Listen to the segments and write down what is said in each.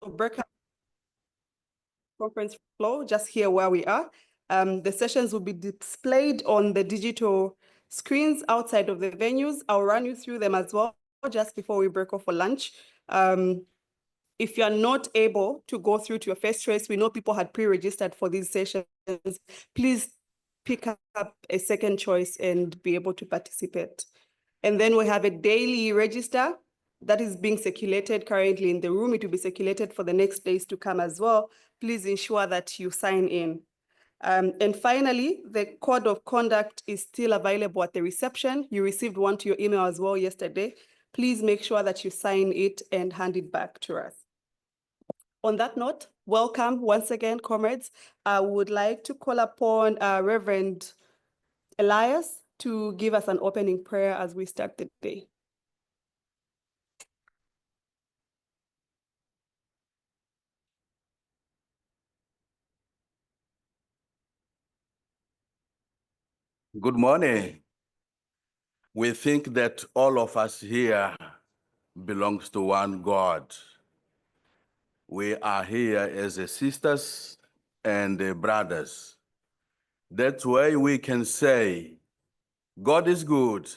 breakout conference flow, just here where we are. The sessions will be displayed on the digital screens outside of the venues. I'll run you through them as well, just before we break off for lunch. If you're not able to go through to your first choice, we know people had pre-registered for these sessions. Please pick up a second choice and be able to participate. And then we have a daily register that is being circulated currently in the room. It will be circulated for the next days to come as well. Please ensure that you sign in. And finally, the code of conduct is still available at the reception. You received one to your email as well yesterday. Please make sure that you sign it and hand it back to us. On that note, welcome once again, comrades. I would like to call upon Reverend Elias to give us an opening prayer as we start the day. Good morning. We think that all of us here belongs to one God. We are here as sisters and brothers. That's why we can say, God is good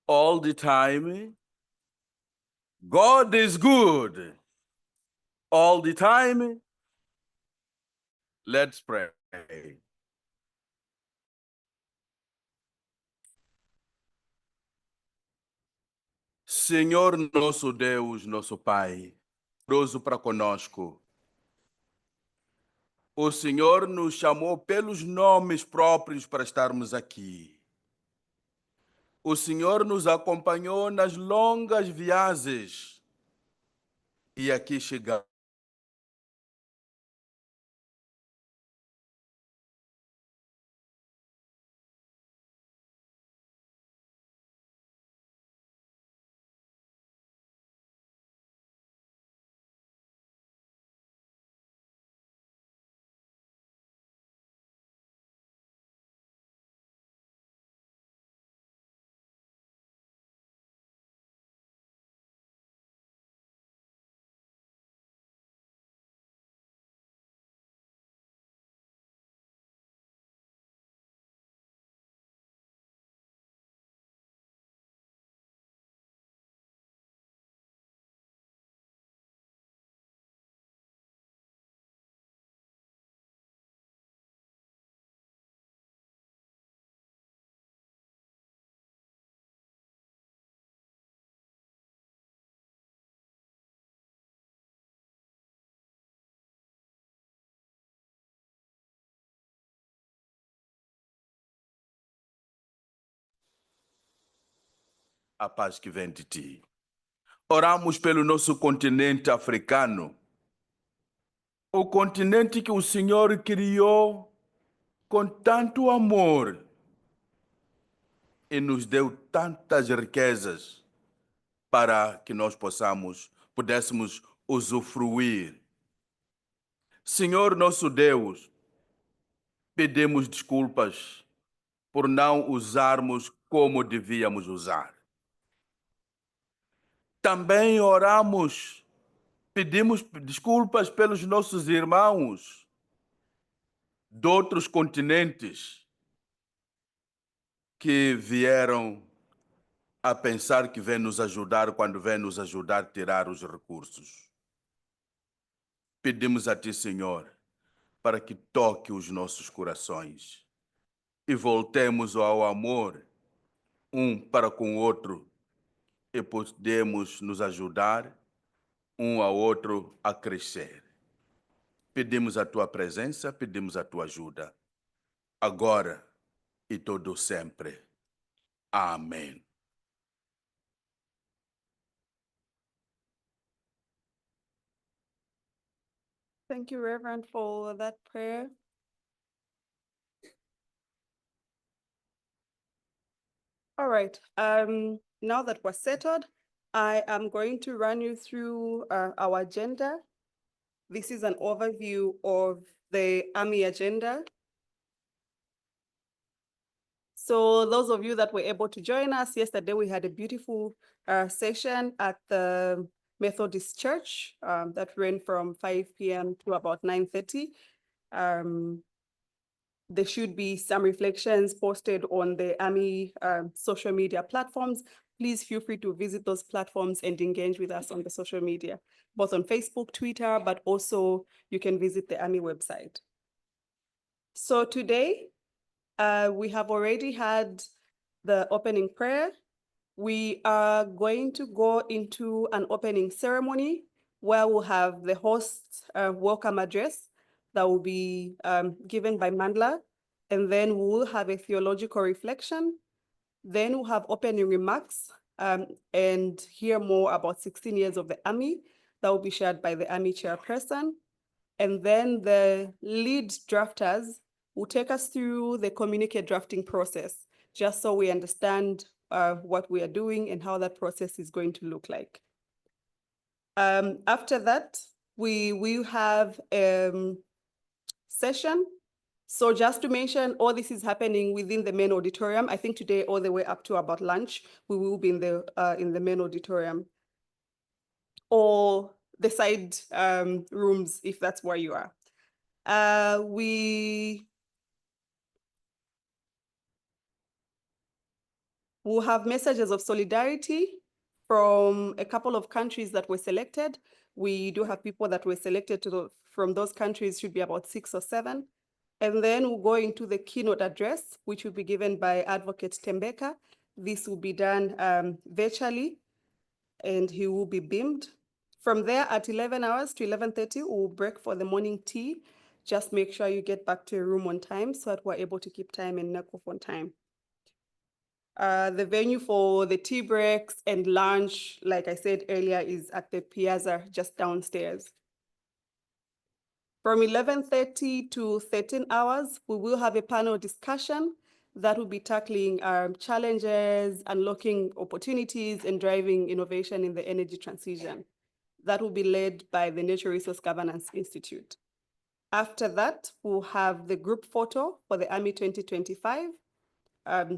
all the time. God is good all the time. Let's pray. Senhor nosso Deus, nosso Pai, poderoso para conosco. O Senhor nos chamou pelos nomes próprios para estarmos aqui. O Senhor nos acompanhou nas longas viagens e aqui chegamos. A paz que vem de ti. Oramos pelo nosso continente africano, o continente que o Senhor criou com tanto amor e nos deu tantas riquezas para que nós pudéssemos usufruir. Senhor nosso Deus, pedimos desculpas por não usarmos como devíamos usar. Também oramos, pedimos desculpas pelos nossos irmãos de outros continentes que vieram a pensar que vem nos ajudar quando vem nos ajudar a tirar os recursos. Pedimos a Ti, Senhor, para que toque os nossos corações e voltemos ao amor um para com o outro e podemos nos ajudar um ao outro a crescer. Pedimos a Tua presença, pedimos a Tua ajuda, agora e todo sempre. Amém. Thank you, Reverend, for that prayer. All right, now that we're settled, I am going to run you through our agenda. This is an overview of the Army agenda. So those of you that were able to join us yesterday, we had a beautiful session at the Methodist Church that ran from 5 p.m. to about 9:30. There should be some reflections posted on the Army social media platforms. Please feel free to visit those platforms and engage with us on the social media, both on Facebook, Twitter, but also you can visit the Army website. So today, we have already had the opening prayer. We are going to go into an opening ceremony where we'll have the host's welcome address that will be given by Mandla, and then we'll have a theological reflection. Then we'll have opening remarks and hear more about 16 years of the Army that will be shared by the Army Chairperson. And then the lead drafters will take us through the communique drafting process, just so we understand what we are doing and how that process is going to look like. After that, we will have a session. So just to mention, all this is happening within the main auditorium. I think today, all the way up to about lunch, we will be in the main auditorium, or the side rooms, if that's where you are. We will have messages of solidarity from a couple of countries that were selected. We do have people that were selected from those countries, should be about 6 or 7. And then we'll go into the keynote address, which will be given by Advocate Thembeka. This will be done virtually, and he will be beamed. From there, at 11 hours to 11:30, we'll break for the morning tea. Just make sure you get back to your room on time so that we're able to keep time and knock off on time. The venue for the tea breaks and lunch, like I said earlier, is at the piazza just downstairs. From 11:30 to 13 hours, we will have a panel discussion that will be tackling challenges, unlocking opportunities, and driving innovation in the energy transition. That will be led by the Natural Resource Governance Institute. After that, we'll have the group photo for the Army 2025.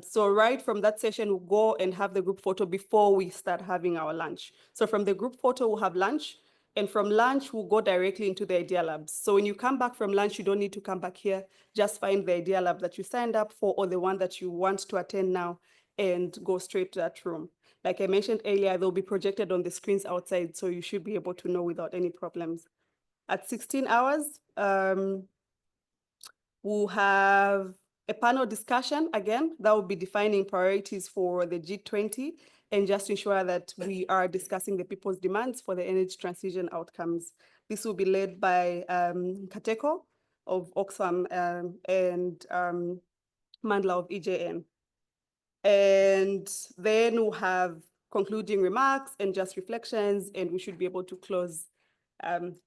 So right from that session, we'll go and have the group photo before we start having our lunch. So from the group photo, we'll have lunch. And from lunch, we'll go directly into the Idea Labs. So when you come back from lunch, you don't need to come back here. Just find the Idea Lab that you signed up for or the one that you want to attend now and go straight to that room. Like I mentioned earlier, they'll be projected on the screens outside, so you should be able to know without any problems. At 16 hours, we'll have a panel discussion again that will be defining priorities for the G20 and just ensure that we are discussing the people's demands for the energy transition outcomes. This will be led by Kateko of Oxfam and Mandla of EJN. And then we'll have concluding remarks and just reflections, and we should be able to close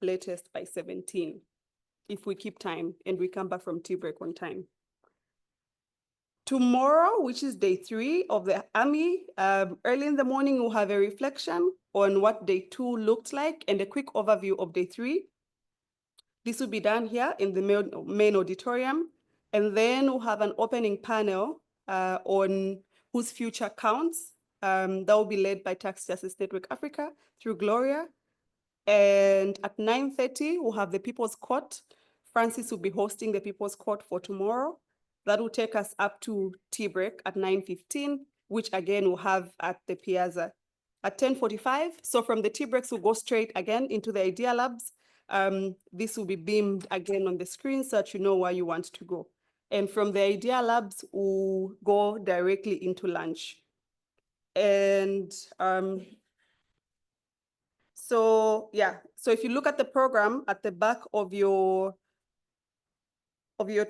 latest by 17 if we keep time and we come back from tea break on time. Tomorrow, which is day 3 of the Army, early in the morning, we'll have a reflection on what day 2 looked like and a quick overview of day 3. This will be done here in the main auditorium. And then we'll have an opening panel on whose future counts. That will be led by Tax Justice Network Africa through Gloria. And at 9:30, we'll have the People's Court. Francis will be hosting the People's Court for tomorrow. That will take us up to tea break at 9:15, which again we'll have at the piazza. At 10:45, so from the tea breaks, we'll go straight again into the Idea Labs. This will be beamed again on the screen so that you know where you want to go. And from the Idea Labs, we'll go directly into lunch. And so if you look at the program at the back of your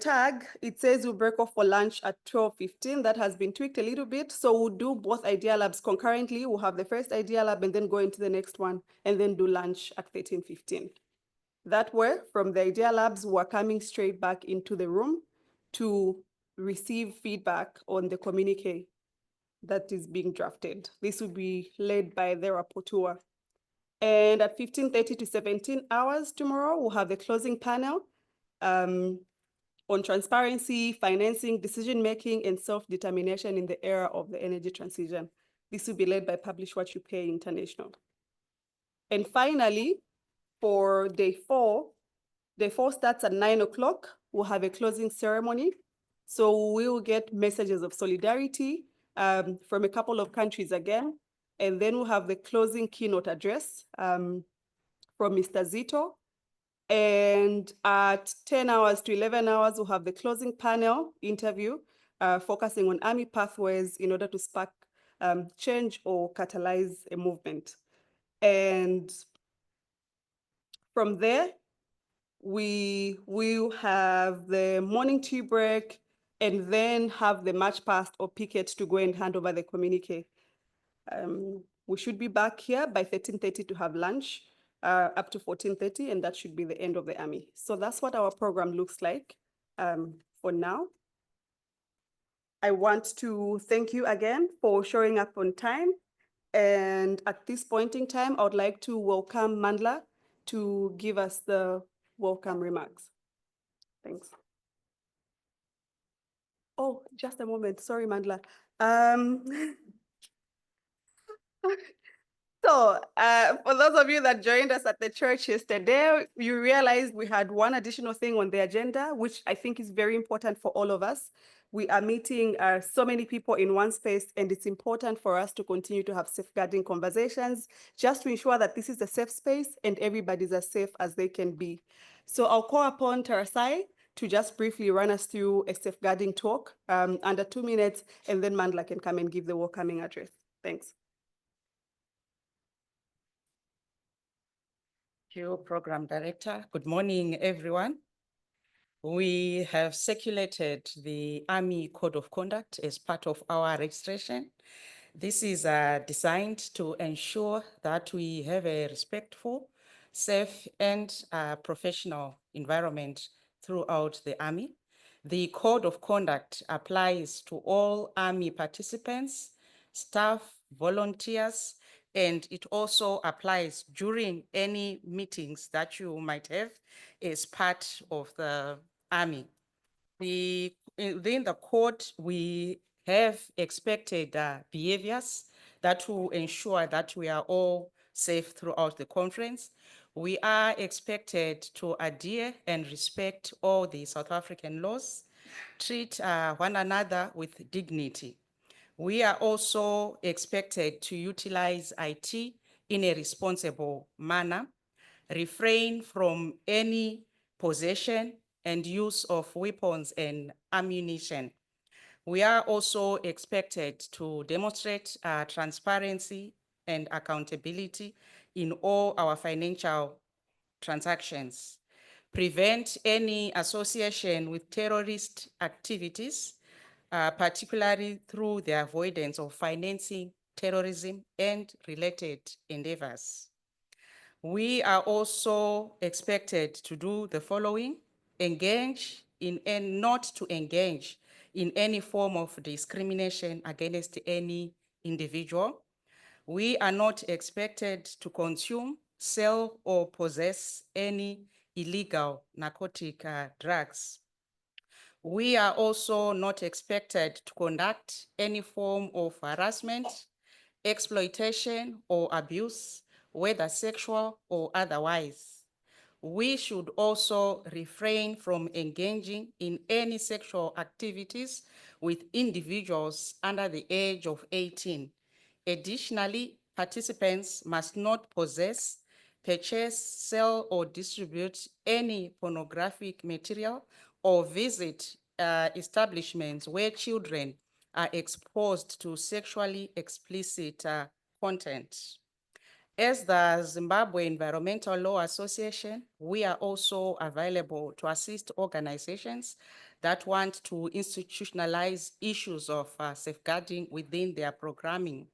tag, it says we'll break off for lunch at 12:15. That has been tweaked a little bit. So we'll do both Idea Labs concurrently. We'll have the first Idea Lab and then go into the next one and then do lunch at 13:15. That way, from the Idea Labs, we're coming straight back into the room to receive feedback on the communique that is being drafted. This will be led by the rapporteur. And at 15:30 to 17 hours tomorrow, we'll have the closing panel on transparency, financing, decision-making, and self-determination in the era of the energy transition. This will be led by Publish What You Pay International. And finally, for day 4 starts at 9 o'clock. We'll have a closing ceremony. So we will get messages of solidarity from a couple of countries again. And then we'll have the closing keynote address from Mr. Zito. And at 10 hours to 11 hours, we'll have the closing panel interview focusing on army pathways in order to spark change or catalyze a movement. And from there, we will have the morning tea break and then have the march past or picket to go and hand over the communique. We should be back here by 13:30 to have lunch up to 14:30, and that should be the end of the army. So that's what our program looks like for now. I want to thank you again for showing up on time. And at this point in time, I would like to welcome Mandla to give us the welcome remarks. Thanks. Oh, just a moment. Sorry, Mandla. So for those of you that joined us at the church yesterday, you realized we had one additional thing on the agenda, which I think is very important for all of us. We are meeting so many people in one space, and it's important for us to continue to have safeguarding conversations, just to ensure that this is a safe space and everybody's as safe as they can be. So I'll call upon Tarasai to just briefly run us through a safeguarding talk under 2 minutes, and then Mandla can come and give the welcoming address. Thanks. Thank you, Program Director. Good morning, everyone. We have circulated the Army Code of Conduct as part of our registration. This is designed to ensure that we have a respectful, safe, and professional environment throughout the Army. The Code of Conduct applies to all Army participants, staff, volunteers, and it also applies during any meetings that you might have as part of the Army. Within the code, we have expected behaviors that will ensure that we are all safe throughout the conference. We are expected to adhere and respect all the South African laws, treat one another with dignity. We are also expected to utilize IT in a responsible manner, refrain from any possession and use of weapons and ammunition. We are also expected to demonstrate transparency and accountability in all our financial transactions, prevent any association with terrorist activities, particularly through the avoidance of financing terrorism and related endeavors. We are also expected to do the following: engage in and not to engage in any form of discrimination against any individual. We are not expected to consume, sell, or possess any illegal narcotic drugs. We are also not expected to conduct any form of harassment, exploitation, or abuse, whether sexual or otherwise. We should also refrain from engaging in any sexual activities with individuals under the age of 18. Additionally, participants must not possess, purchase, sell, or distribute any pornographic material or visit establishments where children are exposed to sexually explicit content. As the Zimbabwe Environmental Law Association, we are also available to assist organizations that want to institutionalize issues of safeguarding within their programming.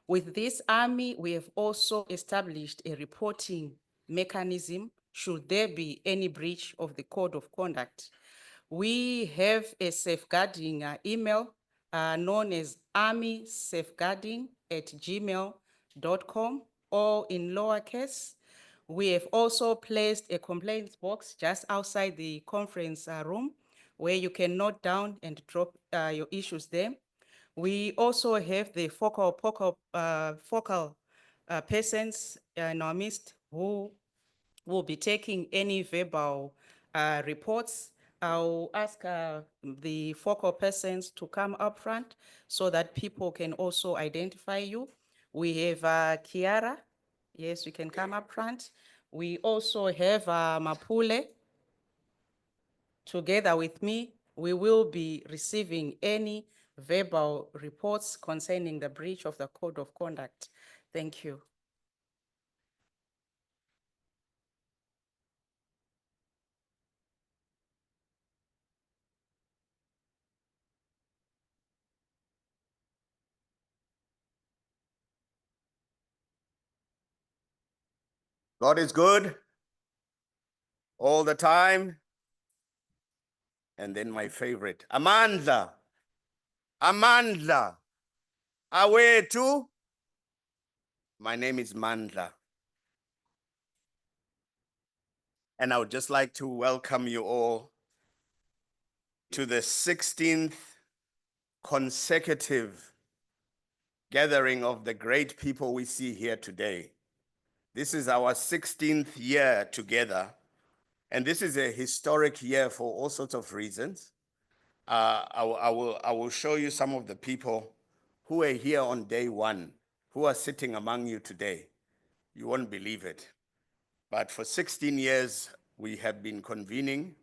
With this Army, we have also established a reporting mechanism should there be any breach of the Code of Conduct. We have a safeguarding email known as armysafeguarding@gmail.com, or in lowercase. We have also placed a complaints box just outside the conference room where you can note down and drop your issues there. We also have the focal persons in our midst who will be taking any verbal reports. I'll ask the focal persons to come up front so that people can also identify you. We have Kiara. Yes, you can come up front. We also have Mapule. Together with me, we will be receiving any verbal reports concerning the breach of the code of conduct. Thank you. God is good all the time. And then my favorite, Amandla. Amandla. Awethu. My name is Mandla. And I would just like to welcome you all to the 16th consecutive gathering of the great people we see here today. This is our 16th year together, and this is a historic year for all sorts of reasons. I will show you some of the people who are here on day one, who are sitting among you today. You won't believe it. But for 16 years, we have been convening.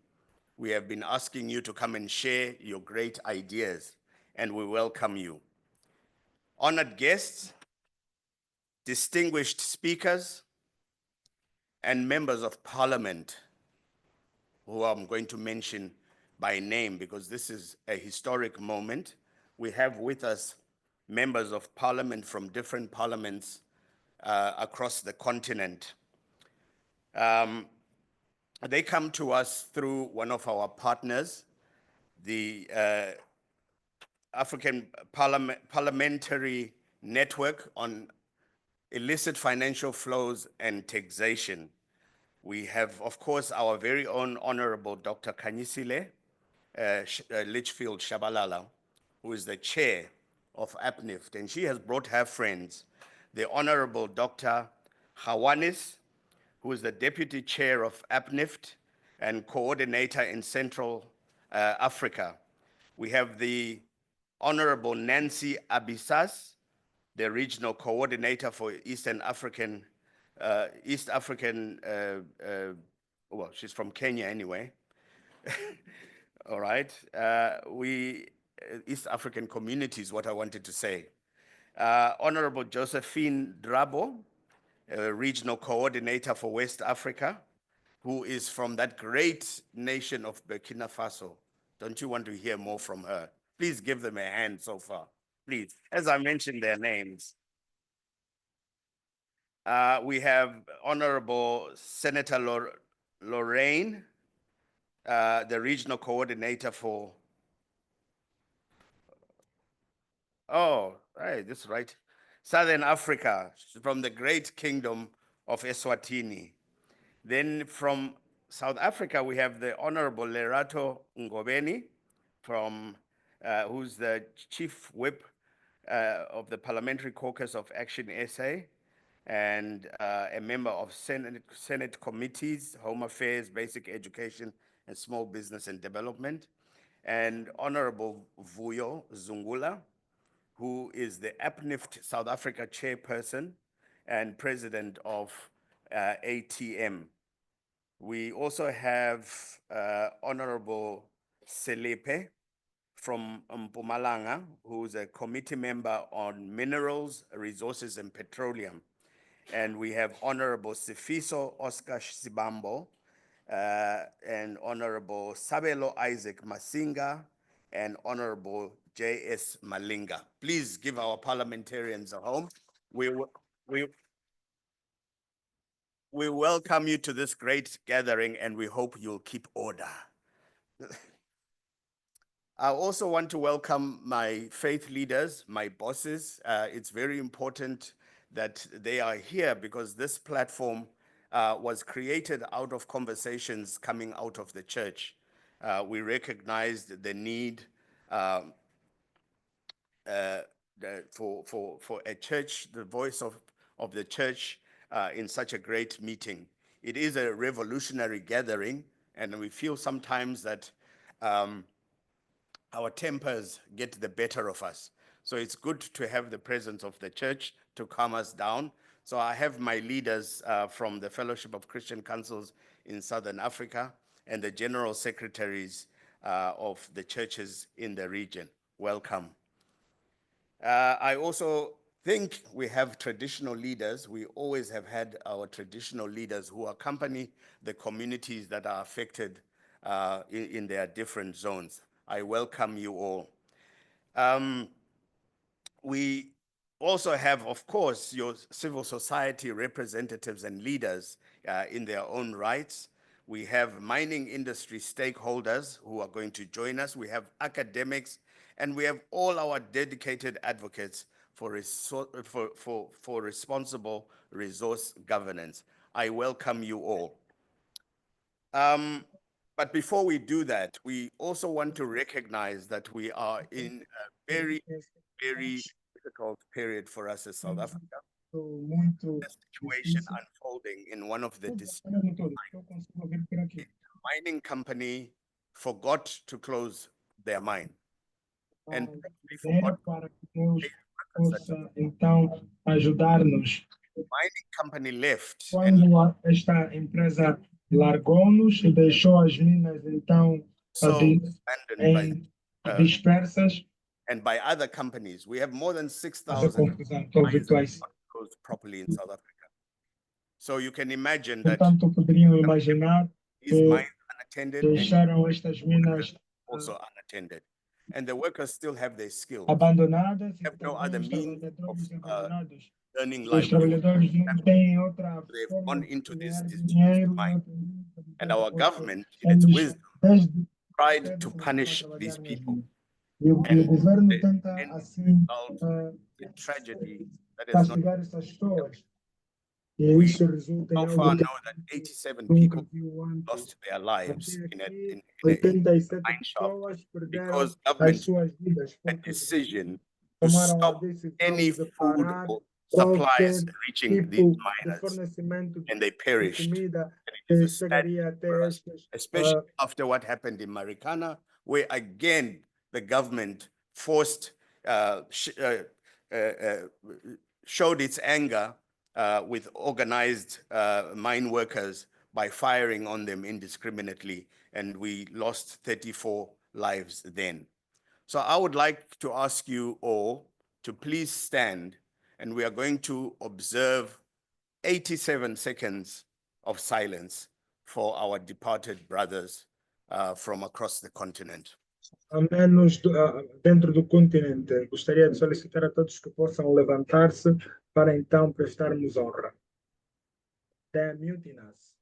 We have been asking you to come and share your great ideas, and we welcome you. Honored guests, distinguished speakers, and members of parliament, who I'm going to mention by name because this is a historic moment. We have with us members of parliament from different parliaments across the continent. They come to us through one of our partners, the African Parliamentary Network on Illicit Financial Flows and Taxation. We have, of course, our very own Honorable Dr. Kanyisile Litchfield Shabalala, who is the chair of APNIFT, and she has brought her friends, the Honorable Dr. Hawanis, who is the deputy chair of APNIFT and coordinator in Central Africa. We have the Honorable Nancy Abisas, the regional coordinator for East African, well, she's from Kenya anyway. All right, East African community is what I wanted to say. Honorable Josephine Drabo, regional coordinator for West Africa, who is from that great nation of Burkina Faso. Don't you want to hear more from her? Please give them a hand so far, please, as I mentioned their names. We have Honorable Senator Lorraine, the regional coordinator for, this is right, Southern Africa, from the great kingdom of Eswatini. Then from South Africa, we have the Honorable Lerato Ngobeni, from, who's the chief whip of the Parliamentary Caucus of Action SA, and a member of Senate committees, Home Affairs, Basic Education, and Small Business and Development. And Honorable Vuyo Zungula, who is the APNIFT South Africa chairperson and president of ATM. We also have Honorable Selepe from Mpumalanga, who's a committee member on minerals, resources, and petroleum. And we have Honorable Sifiso Oscar Sibambo and Honorable Sabelo Isaac Masinga and Honorable J.S. Malinga. Please give our parliamentarians a home. We welcome you to this great gathering, and we hope you'll keep order. I also want to welcome my faith leaders, my bosses. It's very important that they are here because this platform was created out of conversations coming out of the church. We recognized the need for a church, the voice of of the church in such a great meeting. It is a revolutionary gathering, and we feel sometimes that our tempers get the better of us. So it's good to have the presence of the church to calm us down. So I have my leaders from the Fellowship of Christian Councils in Southern Africa and the general secretaries of the churches in the region. Welcome. I also think we have traditional leaders. We always have had our traditional leaders who accompany the communities that are affected in their different zones. I welcome you all. We also have, of course, your civil society representatives and leaders in their own rights. We have mining industry stakeholders who are going to join us. We have academics, and we have all our dedicated advocates for responsible resource governance. I welcome you all. But before we do that, we also want to recognize that we are in a very, very difficult period for us as South Africa. The situation unfolding in one of the districts. The mining company forgot to close their mine. And they forgot to pay the workers that the mining company left. Quando esta empresa largou-nos e deixou as minas então dispersas and by other companies. We have more than 6,000 mines closed properly in South Africa. So you can imagine that these mines unattended and also unattended. And the workers still have their skills. Abandonadas, have no other means of earning os livelihood. trabalhadores não têm outra They've forma gone de into this ganhar dinheiro, mine. And our outra- government, in its eles wisdom, desde tried to cedo punish começaram a these trabalhar people. mesmo. E o And governo the tenta end assim result in tragedy that has not. castigar essas pessoas. E We isso resulta em so algo far que know that 87 nunca people viu antes. lost their lives Até in a aqui, mine 87 shaft pessoas perderam because as government suas vidas a porque decision to tomaram a stop decisão any de food parar or qualquer supplies reaching these tipo de miners, fornecimento and they de perished. comida And it que is a sad chegaria até for us, estes especially after what happened in Marikana, where again the government forced, showed its anger with organized mine workers by firing on them indiscriminately, and we lost 34 lives then. So I would like to ask you all to please stand, and we are going to observe 87 seconds of silence for our departed brothers from across the continent. a menos dentro do continente. Gostaria de solicitar a todos que possam levantar-se para então prestarmos honra. They are muting us,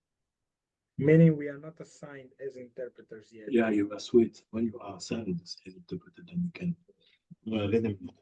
meaning we are not assigned as interpreters yet. Yeah, you are sweet. When you are assigned as interpreter, then you can let them know.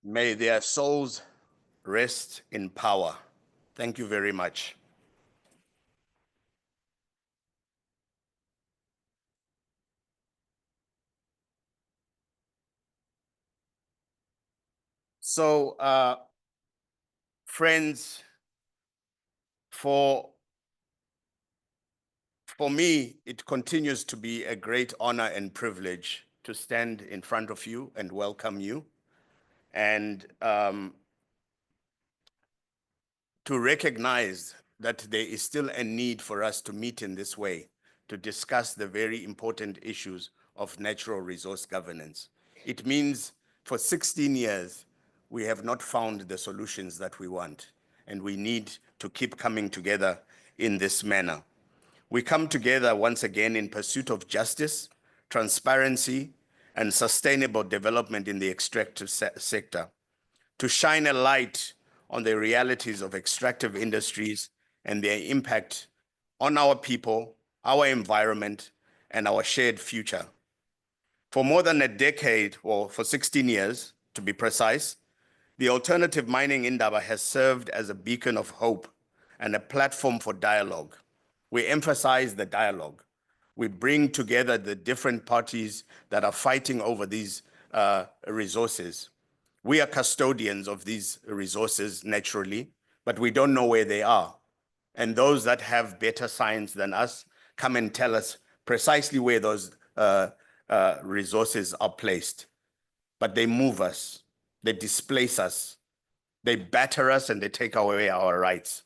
May their souls rest in power. Thank you very much. So, friends, for me, it continues to be a great honor and privilege to stand in front of you and welcome you, and to recognize that there is still a need for us to meet in this way to discuss the very important issues of natural resource governance. It means for 16 years, we have not found the solutions that we want, and we need to keep coming together in this manner. We come together once again in pursuit of justice, transparency, and sustainable development in the extractive sector, to shine a light on the realities of extractive industries and their impact on our people, our environment, and our shared future. For more than a decade, or for 16 years, to be precise, the alternative mining Indaba has served as a beacon of hope and a platform for dialogue. We emphasize the dialogue. We bring together the different parties that are fighting over these resources. We are custodians of these resources naturally, but we don't know where they are. And those that have better science than us come and tell us precisely where those resources are placed. But they move us, they displace us, they batter us, and they take away our rights.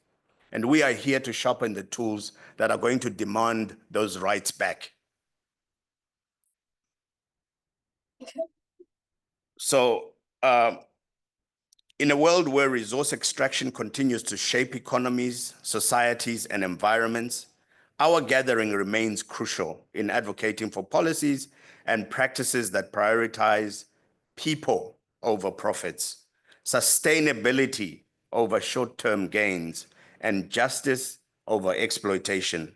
And we are here to sharpen the tools that are going to demand those rights back. So, in a world where resource extraction continues to shape economies, societies, and environments, our gathering remains crucial in advocating for policies and practices that prioritize people over profits, sustainability over short-term gains, and justice over exploitation.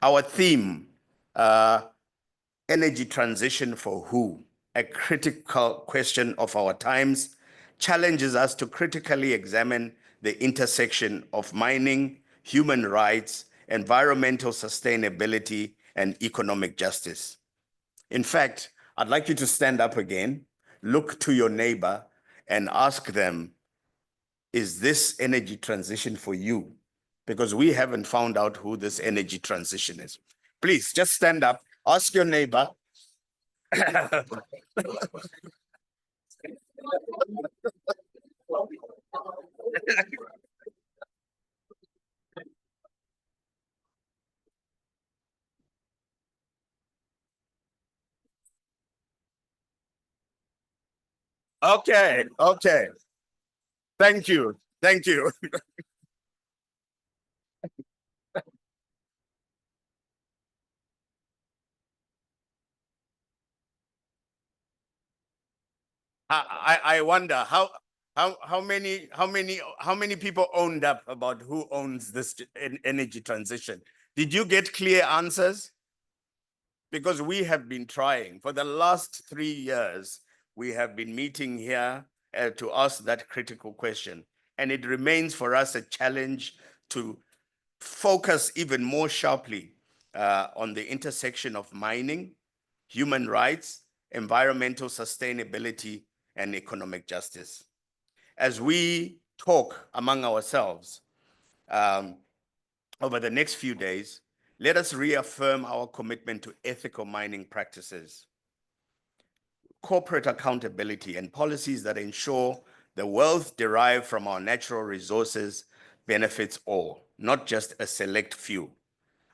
Our theme, energy transition for who? A critical question of our times, challenges us to critically examine the intersection of mining, human rights, environmental sustainability, and economic justice. In fact, I'd like you to stand up again, look to your neighbor, and ask them, is this energy transition for you? Because we haven't found out who this energy transition is. Please, just stand up, ask your neighbor. Okay. Thank you. I wonder how many people owned up about who owns this energy transition. Did you get clear answers? Because we have been trying for the last 3 years. We have been meeting here to ask that critical question, and it remains for us a challenge to focus even more sharply on the intersection of mining, human rights, environmental sustainability, and economic justice. As we talk among ourselves over the next few days, let us reaffirm our commitment to ethical mining practices, corporate accountability, and policies that ensure the wealth derived from our natural resources benefits all, not just a select few.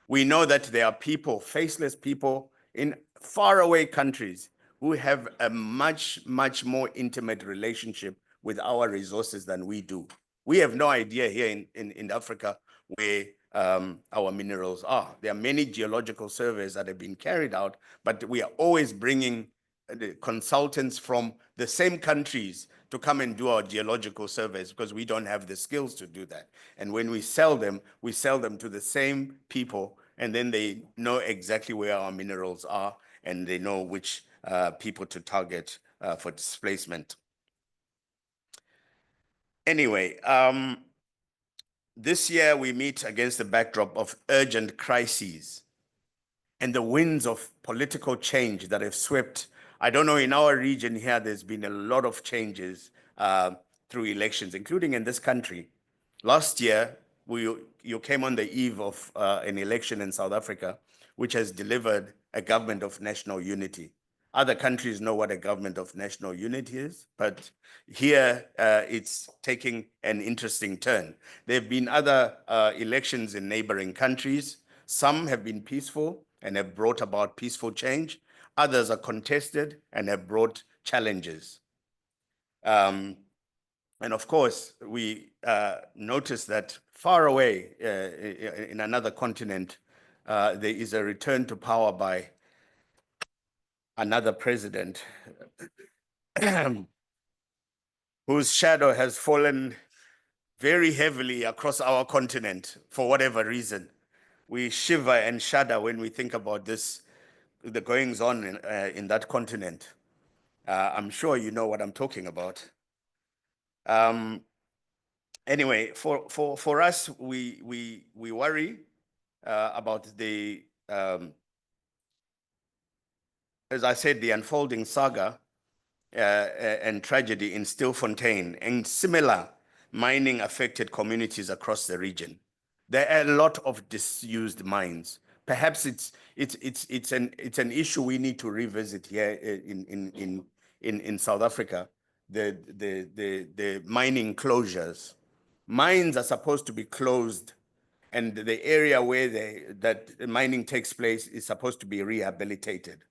We know that there are people, faceless people in faraway countries who have a much more intimate relationship with our resources than we do. We have no idea here in Africa where our minerals are. There are many geological surveys that have been carried out, but we are always bringing the consultants from the same countries to come and do our geological surveys because we don't have the skills to do that. And when we sell them to the same people, and then they know exactly where our minerals are, and they know which people to target for displacement. Anyway, this year we meet against the backdrop of urgent crises and the winds of political change that have swept. I don't know, in our region here, there's been a lot of changes through elections, including in this country. Last year, you came on the eve of an election in South Africa, which has delivered a government of national unity. Other countries know what a government of national unity is, but here it's taking an interesting turn. There have been other elections in neighboring countries. Some have been peaceful and have brought about peaceful change. Others are contested and have brought challenges. And of course, we notice that far away in another continent, there is a return to power by another president whose shadow has fallen very heavily across our continent for whatever reason. We shiver and shudder when we think about this, the goings on in that continent. I'm sure you know what I'm talking about. Anyway, for us, we worry about the, as I said, the unfolding saga and tragedy in Stilfontein and similar mining affected communities across the region. There are a lot of disused mines. Perhaps it's an issue we need to revisit here in South Africa. The mining closures. Mines are supposed to be closed, and the area where that mining takes place is supposed to be rehabilitated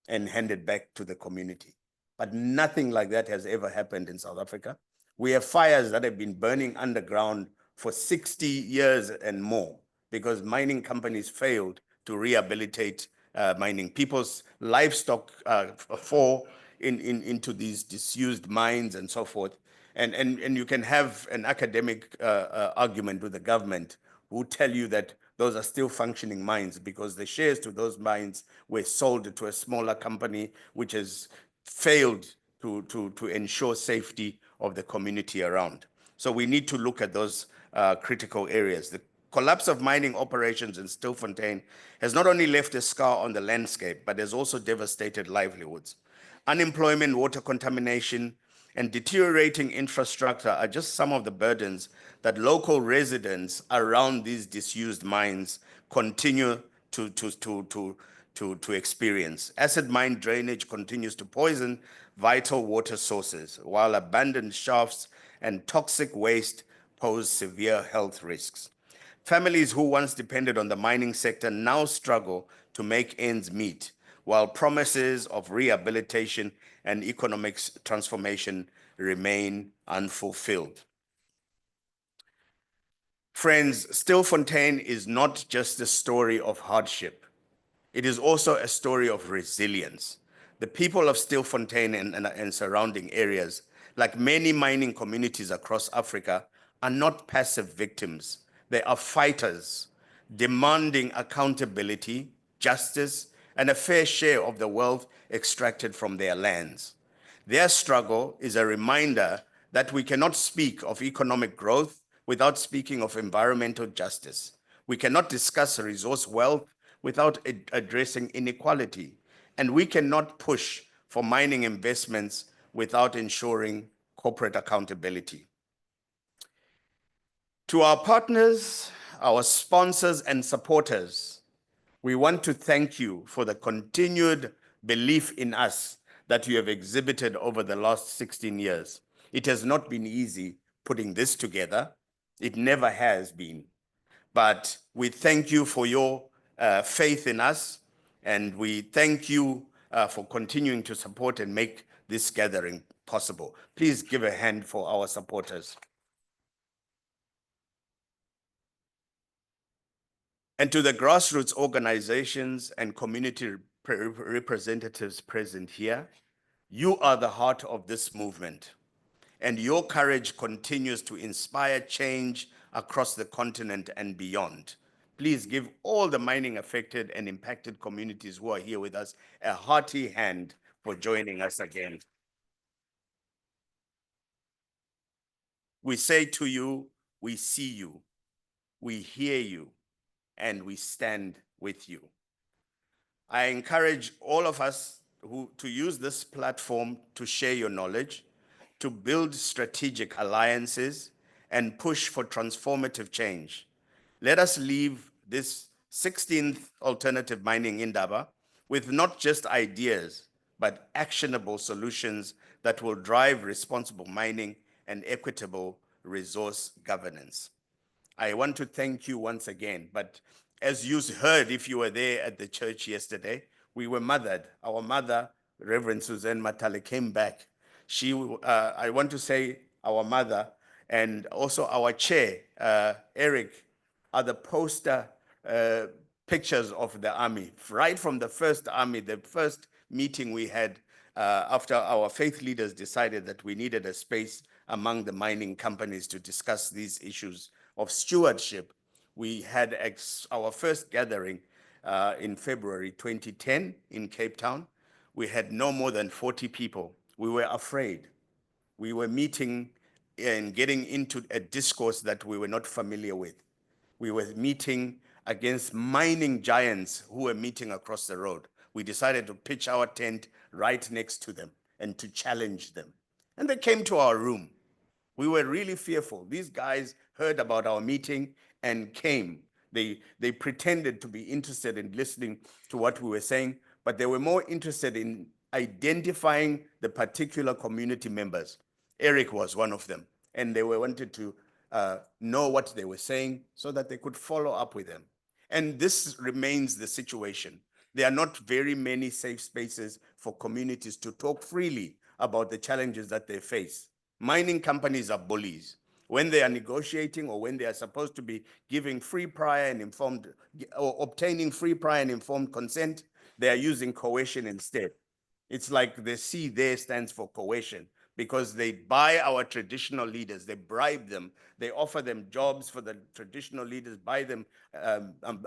and handed back to the community. But nothing like that has ever happened in South Africa. We have fires that have been burning underground for 60 years and more because mining companies failed to rehabilitate mining. People's livestock fall into these disused mines and so forth. And you can have an academic argument with the government who tell you that those are still functioning mines because the shares to those mines were sold to a smaller company which has failed to ensure safety of the community around. So we need to look at those critical areas. The collapse of mining operations in Stilfontein has not only left a scar on the landscape, but has also devastated livelihoods. Unemployment, water contamination, and deteriorating infrastructure are just some of the burdens that local residents around these disused mines continue to experience. Acid mine drainage continues to poison vital water sources, while abandoned shafts and toxic waste pose severe health risks. Families who once depended on the mining sector now struggle to make ends meet, while promises of rehabilitation and economic transformation remain unfulfilled. Friends, Stilfontein is not just a story of hardship. It is also a story of resilience. The people of Stilfontein and surrounding areas, like many mining communities across Africa, are not passive victims. They are fighters, demanding accountability, justice, and a fair share of the wealth extracted from their lands. Their struggle is a reminder that we cannot speak of economic growth without speaking of environmental justice. We cannot discuss resource wealth without addressing inequality. And we cannot push for mining investments without ensuring corporate accountability. To our partners, our sponsors and supporters, we want to thank you for the continued belief in us that you have exhibited over the last 16 years. It has not been easy putting this together. It never has been. But we thank you for your faith in us, and we thank you for continuing to support and make this gathering possible. Please give a hand for our supporters. And to the grassroots organizations and community representatives present here, you are the heart of this movement, and your courage continues to inspire change across the continent and beyond. Please give all the mining affected and impacted communities who are here with us a hearty hand for joining us again. We say to you, we see you, we hear you, and we stand with you. I encourage all of us to use this platform to share your knowledge, to build strategic alliances, and push for transformative change. Let us leave this 16th Alternative Mining Indaba with not just ideas, but actionable solutions that will drive responsible mining and equitable resource governance. I want to thank you once again, but as you heard, if you were there at the church yesterday, we were mothered. Our mother, Reverend Suzanne Matale, came back. I want to say our mother and also our chair, Eric, are the poster pictures of the army. Right from the first army, the first meeting we had after our faith leaders decided that we needed a space among the mining companies to discuss these issues of stewardship. We had our first gathering in February 2010 in Cape Town. We had no more than 40 people. We were afraid. We were meeting and getting into a discourse that we were not familiar with. We were meeting against mining giants who were meeting across the road. We decided to pitch our tent right next to them and to challenge them. And they came to our room. We were really fearful. These guys heard about our meeting and came. They pretended to be interested in listening to what we were saying, but they were more interested in identifying the particular community members. Eric was one of them, and they wanted to know what they were saying so that they could follow up with them. And this remains the situation. There are not very many safe spaces for communities to talk freely about the challenges that they face. Mining companies are bullies. When they are negotiating or when they are supposed to be giving free, prior, and informed, or obtaining free, prior, and informed consent, they are using coercion instead. It's like the C there stands for coercion, because they buy our traditional leaders, they bribe them, they offer them jobs for the traditional leaders, buy them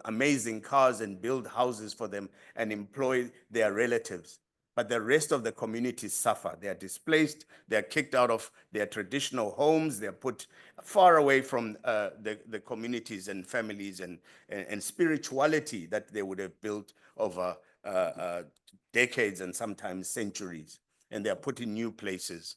amazing cars and build houses for them and employ their relatives. But the rest of the communities suffer. They are displaced, they are kicked out of their traditional homes, they are put far away from the communities and families and spirituality that they would have built over decades and sometimes centuries, and they are put in new places.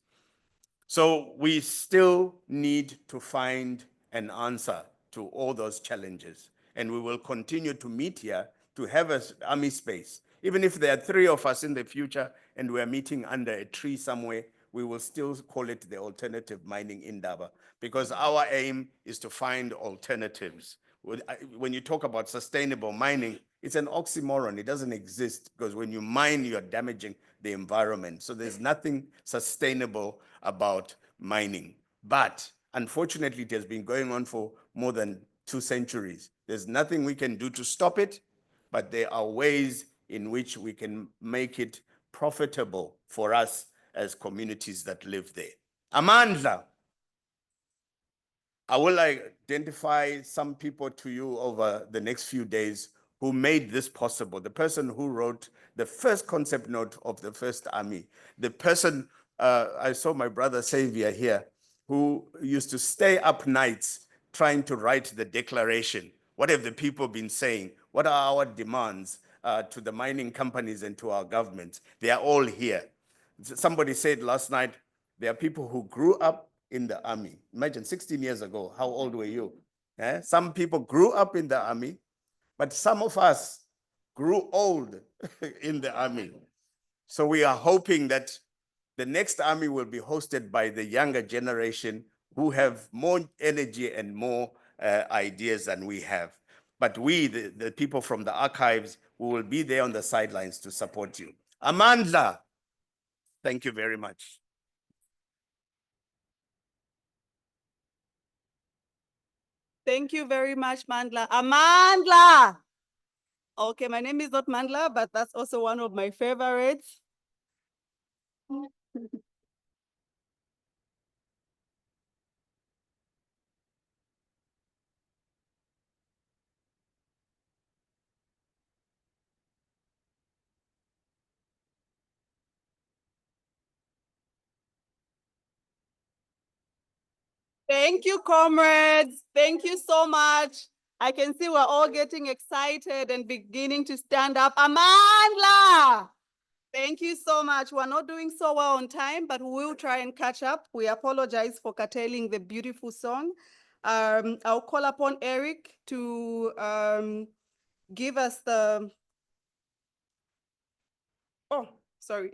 So we still need to find an answer to all those challenges, and we will continue to meet here to have an army space. Even if there are 3 of us in the future and we are meeting under a tree somewhere, we will still call it the Alternative Mining Indaba, because our aim is to find alternatives. When you talk about sustainable mining, it's an oxymoron. It doesn't exist, because when you mine, you're damaging the environment. So there's nothing sustainable about mining. But unfortunately, it has been going on for more than 2 centuries. There's nothing we can do to stop it, but there are ways in which we can make it profitable for us as communities that live there. Amandla. I will identify some people to you over the next few days who made this possible. The person who wrote the first concept note of the first army. The person, I saw my brother Xavier here, who used to stay up nights trying to write the declaration. What have the people been saying? What are our demands to the mining companies and to our government? They are all here. Somebody said last night, there are people who grew up in the army. Imagine 16 years ago, how old were you? Some people grew up in the army, but some of us grew old in the army. So we are hoping that the next army will be hosted by the younger generation who have more energy and more ideas than we have. But we, the people from the archives, we will be there on the sidelines to support you. Amandla, thank you very much. Thank you very much, Mandla. Amandla! Okay, my name is not Mandla, but that's also one of my favorites. Thank you, comrades. Thank you so much. I can see we're all getting excited and beginning to stand up. Amandla! Thank you so much. We're not doing so well on time, but we'll try and catch up. We apologize for curtailing the beautiful song. I'll call upon Eric to give us the... Oh, sorry.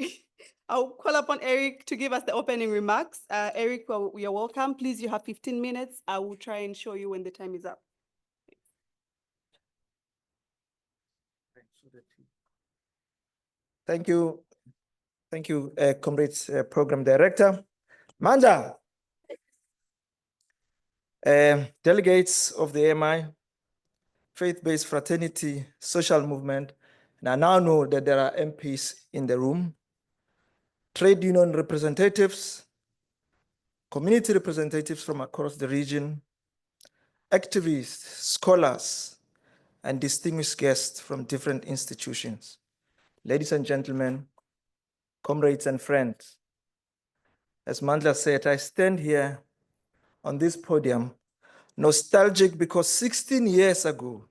I'll call upon Eric to give us the opening remarks. Eric, well, you're welcome. Please, you have 15 minutes. I will try and show you when the time is up. Thank you. Thank you, Comrades Program Director. Manja, delegates of the AMI, Faith-Based Fraternity Social Movement, and I now know that there are MPs in the room, trade union representatives, community representatives from across the region, activists, scholars, and distinguished guests from different institutions. Ladies and gentlemen, comrades and friends, as Mandla said, I stand here on this podium nostalgic because 16 years ago,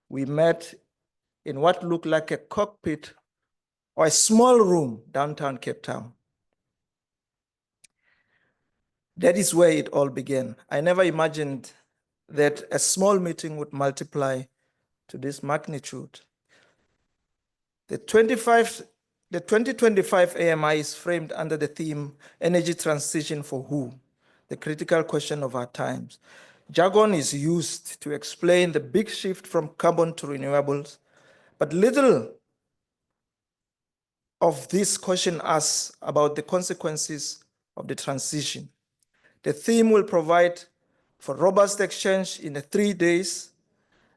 we met in what looked like a cockpit or a small room downtown Cape Town. That is where it all began. I never imagined that a small meeting would multiply to this magnitude. The 2025 AMI is framed under the theme, Energy Transition for Who? The critical question of our times. Jargon is used to explain the big shift from carbon to renewables, but little of this question asks about the consequences of the transition. The theme will provide for robust exchange in the 3 days.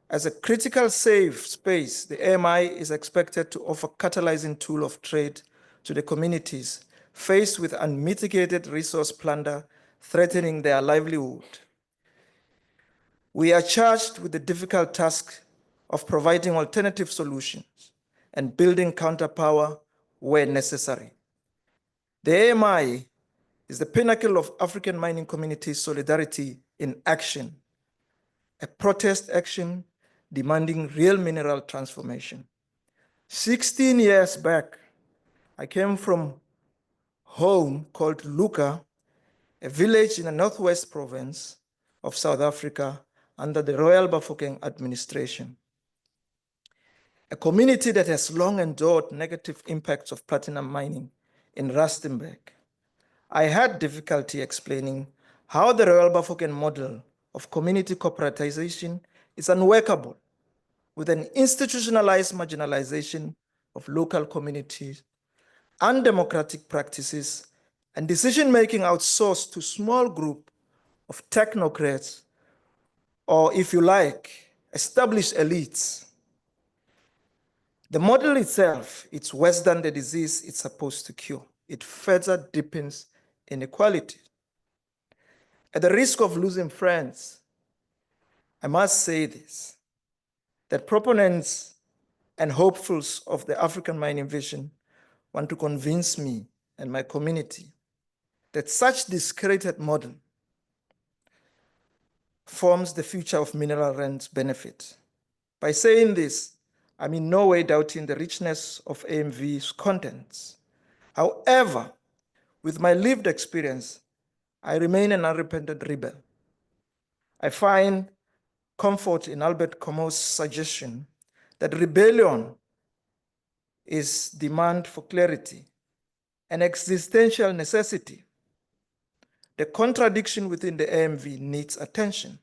As a critical safe space, the AMI is expected to offer catalyzing tool of trade to the communities faced with unmitigated resource plunder threatening their livelihood. We are charged with the difficult task of providing alternative solutions and building counterpower where necessary. The AMI is the pinnacle of African mining community solidarity in action, a protest action demanding real mineral transformation. 16 years back, I came from home called Luka, a village in the northwest province of South Africa under the Royal Bafokeng administration. A community that has long endured negative impacts of platinum mining in Rustenburg. I had difficulty explaining how the Royal Bafokeng model of community corporatization is unworkable with an institutionalized marginalization of local communities, undemocratic practices, and decision-making outsourced to small group of technocrats, or if you like, established elites. The model itself, it's worse than the disease it's supposed to cure. It further deepens inequality. At the risk of losing friends, I must say this, that proponents and hopefuls of the African mining vision want to convince me and my community that such discredited model forms the future of mineral rents benefit. By saying this, I'm in no way doubting the richness of AMV's contents. However, with my lived experience, I remain an unrepentant rebel. I find comfort in Albert Camus' suggestion that rebellion is demand for clarity, an existential necessity. The contradiction within the AMV needs attention,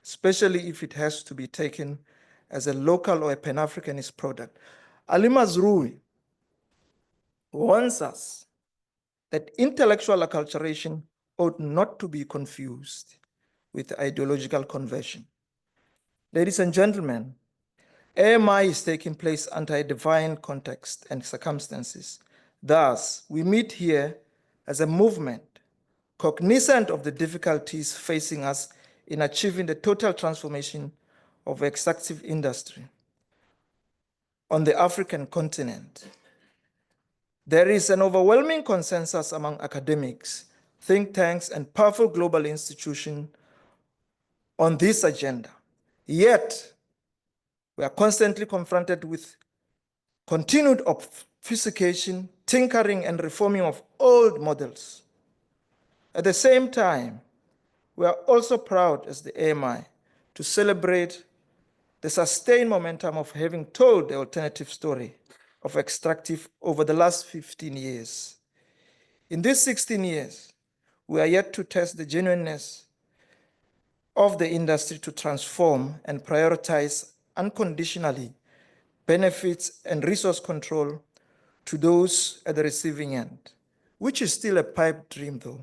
especially if it has to be taken as a local or a Pan-Africanist product. Ali Mazrui warns us that intellectual acculturation ought not to be confused with ideological conversion. Ladies and gentlemen, AMI is taking place under a divine context and circumstances. Thus, we meet here as a movement, cognizant of the difficulties facing us in achieving the total transformation of extractive industry on the African continent. There is an overwhelming consensus among academics think tanks, and powerful global institutions on this agenda. Yet, we are constantly confronted with continued obfuscation, tinkering, and reforming of old models. At the same time, we are also proud as the AMI to celebrate the sustained momentum of having told the alternative story of extractive over the last 15 years. In these 16 years, we are yet to test the genuineness of the industry to transform and prioritize unconditionally benefits and resource control to those at the receiving end, which is still a pipe dream though.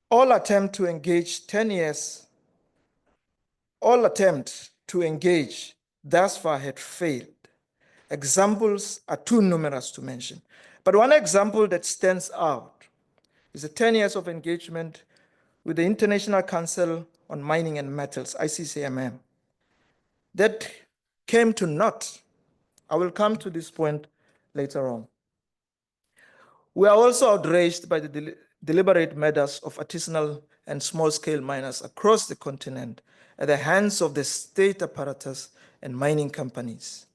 All attempts to engage thus far had failed. Examples are too numerous to mention. But one example that stands out is the 10 years of engagement with the International Council on Mining and Metals, ICCMM, that came to naught. I will come to this point later on. We are also outraged by the deliberate murders of artisanal and small-scale miners across the continent at the hands of the state apparatus and mining companies.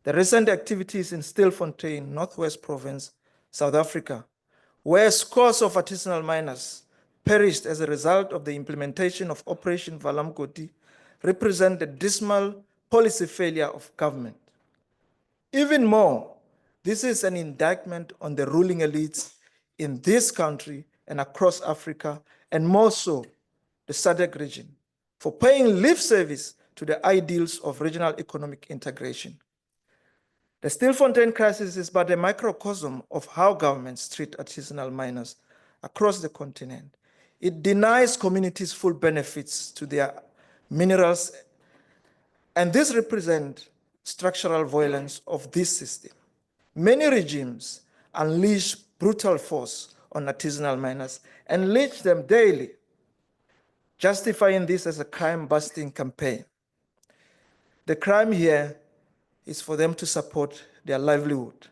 The recent activities in Stilfontein, Northwest Province, South Africa, where scores of artisanal miners perished as a result of the implementation of Operation Valamkoti, represent the dismal policy failure of government. Even more, this is an indictment on the ruling elites in this country and across Africa, and more so, the SADC region, for paying lip service to the ideals of regional economic integration. The Stilfontein crisis is but a microcosm of how governments treat artisanal miners across the continent. It denies communities full benefits to their minerals, and this represents structural violence of this system. Many regimes unleash brutal force on artisanal miners and lynch them daily, justifying this as a crime-busting campaign. The crime here is for them to support their livelihood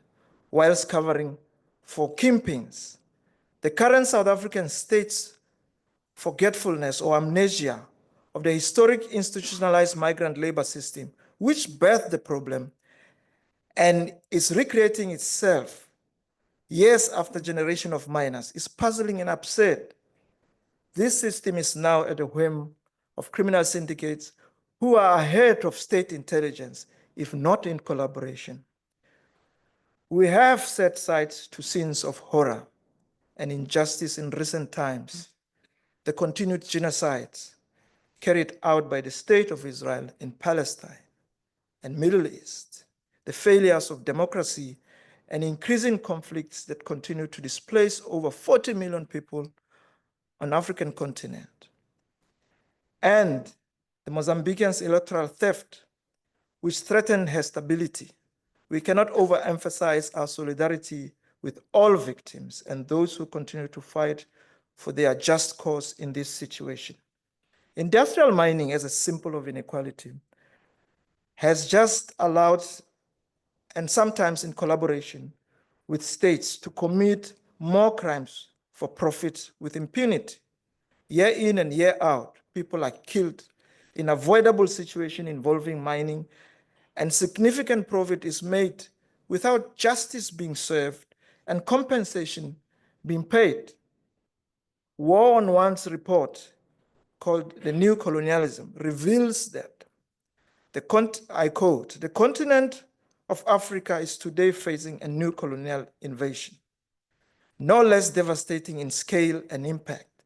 whilst covering for kingpins. The current South African state's forgetfulness or amnesia of the historic institutionalized migrant labor system, which birthed the problem and is recreating itself years after generation of miners, is puzzling and absurd. This system is now at the whim of criminal syndicates who are ahead of state intelligence, if not in collaboration. We have set sight to scenes of horror and injustice in recent times, the continued genocides carried out by the State of Israel in Palestine and Middle East, the failures of democracy and increasing conflicts that continue to displace over 40 million people on the African continent, and the Mozambican electoral theft, which threatened her stability. We cannot overemphasize our solidarity with all victims and those who continue to fight for their just cause in this situation. Industrial mining as a symbol of inequality has just allowed, and sometimes in collaboration with states, to commit more crimes for profit with impunity. Year in and year out, people are killed in avoidable situations involving mining, and significant profit is made without justice being served and compensation being paid. War on One's report, called The New Colonialism, reveals that, I quote, "The continent of Africa is today facing a new colonial invasion, no less devastating in scale and impact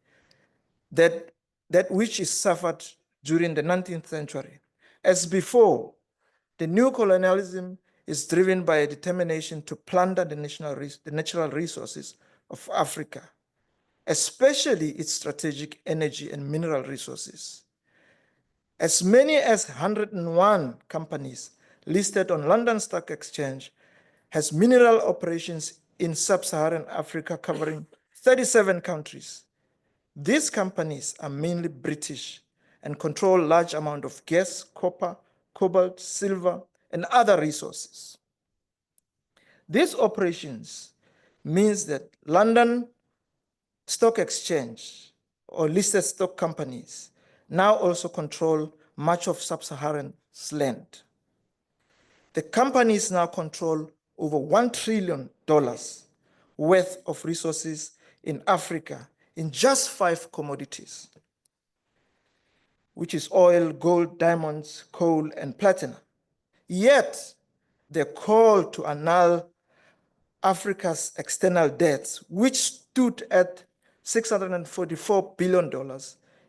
that which is suffered during the 19th century. As before, the new colonialism is driven by a determination to plunder the natural resources of Africa, especially its strategic energy and mineral resources. As many as 101 companies listed on London Stock Exchange has mineral operations in sub-Saharan Africa covering 37 countries. These companies are mainly British and control large amount of gas, copper, cobalt, silver, and other resources. These operations means that London stock exchange or listed stock companies now also control much of sub-Saharan land. The companies now control over $1 trillion worth of resources in Africa in just 5 commodities, which is oil, gold, diamonds, coal, and platinum. Yet, the call to annul Africa's external debts, which stood at $644 billion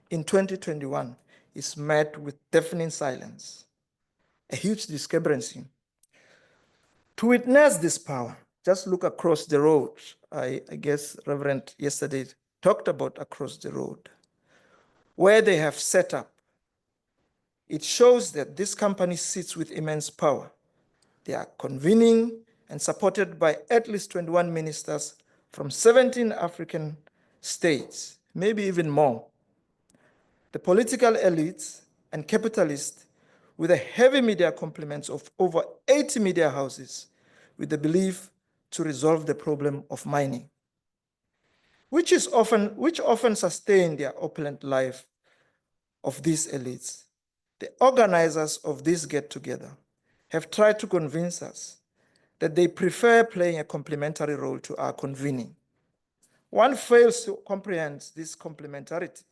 in 2021, is met with deafening silence, a huge discrepancy. To witness this power, just look across the road. I guess Reverend yesterday talked about across the road, where they have set up. It shows that this company sits with immense power. They are convening and supported by at least 21 ministers from 17 African states, maybe even more. The political elites and capitalists, with a heavy media complements of over 80 media houses, with the belief to resolve the problem of mining, which often sustain their opulent life of these elites. The organizers of this get-together have tried to convince us that they prefer playing a complementary role to our convening. One fails to comprehend this complementarity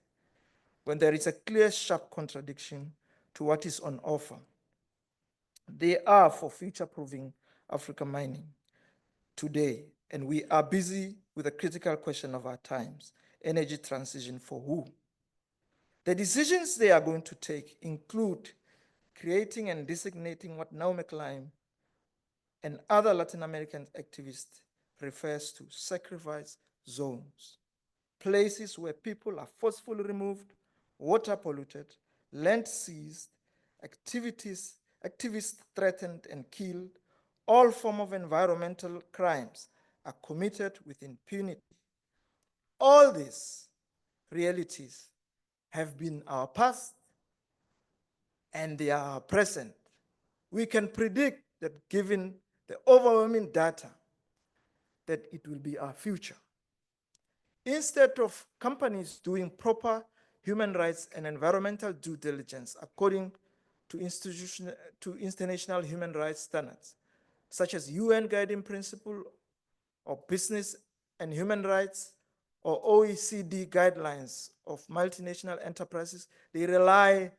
when there is a clear, sharp contradiction to what is on offer. They are for future-proofing African mining today, and we are busy with the critical question of our times: energy transition for who? The decisions they are going to take include creating and designating what Naomi Klein and other Latin American activists refers to sacrifice zones, places where people are forcefully removed, water polluted, land seized, activists threatened and killed. All forms of environmental crimes are committed with impunity. All these realities have been our past and they are our present. We can predict that, given the overwhelming data, that it will be our future. Instead of companies doing proper human rights and environmental due diligence according to international human rights standards, such as UN Guiding Principle or Business and Human Rights or OECD guidelines of multinational enterprises, they rely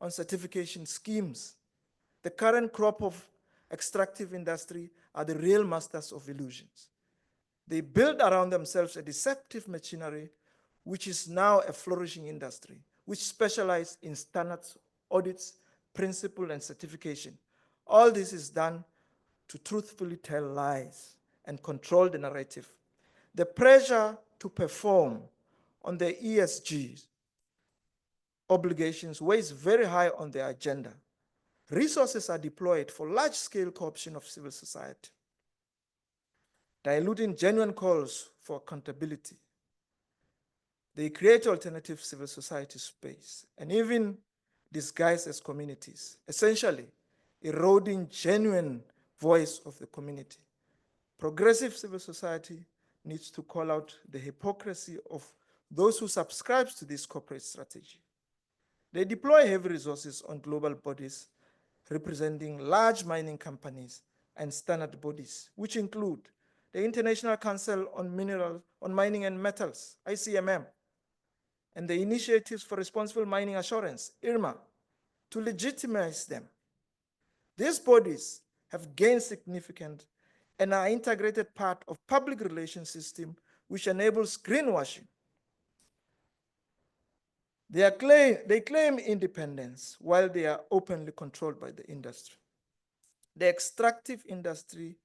on certification schemes. The current crop of extractive industry are the real masters of illusions. They build around themselves a deceptive machinery, which is now a flourishing industry, which specializes in standards, audits, principle, and certification. All this is done to truthfully tell lies and control the narrative. The pressure to perform on the ESG obligations weighs very high on their agenda. Resources are deployed for large-scale corruption of civil society, diluting genuine calls for accountability. They create alternative civil society space and even disguised as communities, essentially eroding genuine voice of the community. Progressive civil society needs to call out the hypocrisy of those who subscribe to this corporate strategy. They deploy heavy resources on global bodies representing large mining companies and standard bodies, which include the International Council on Mining and Metals, ICMM, and the Initiatives for Responsible Mining Assurance, IRMA, to legitimize them. These bodies have gained significant and are integrated part of public relations system which enables greenwashing. They claim independence while they are openly controlled by the industry. The extractive industry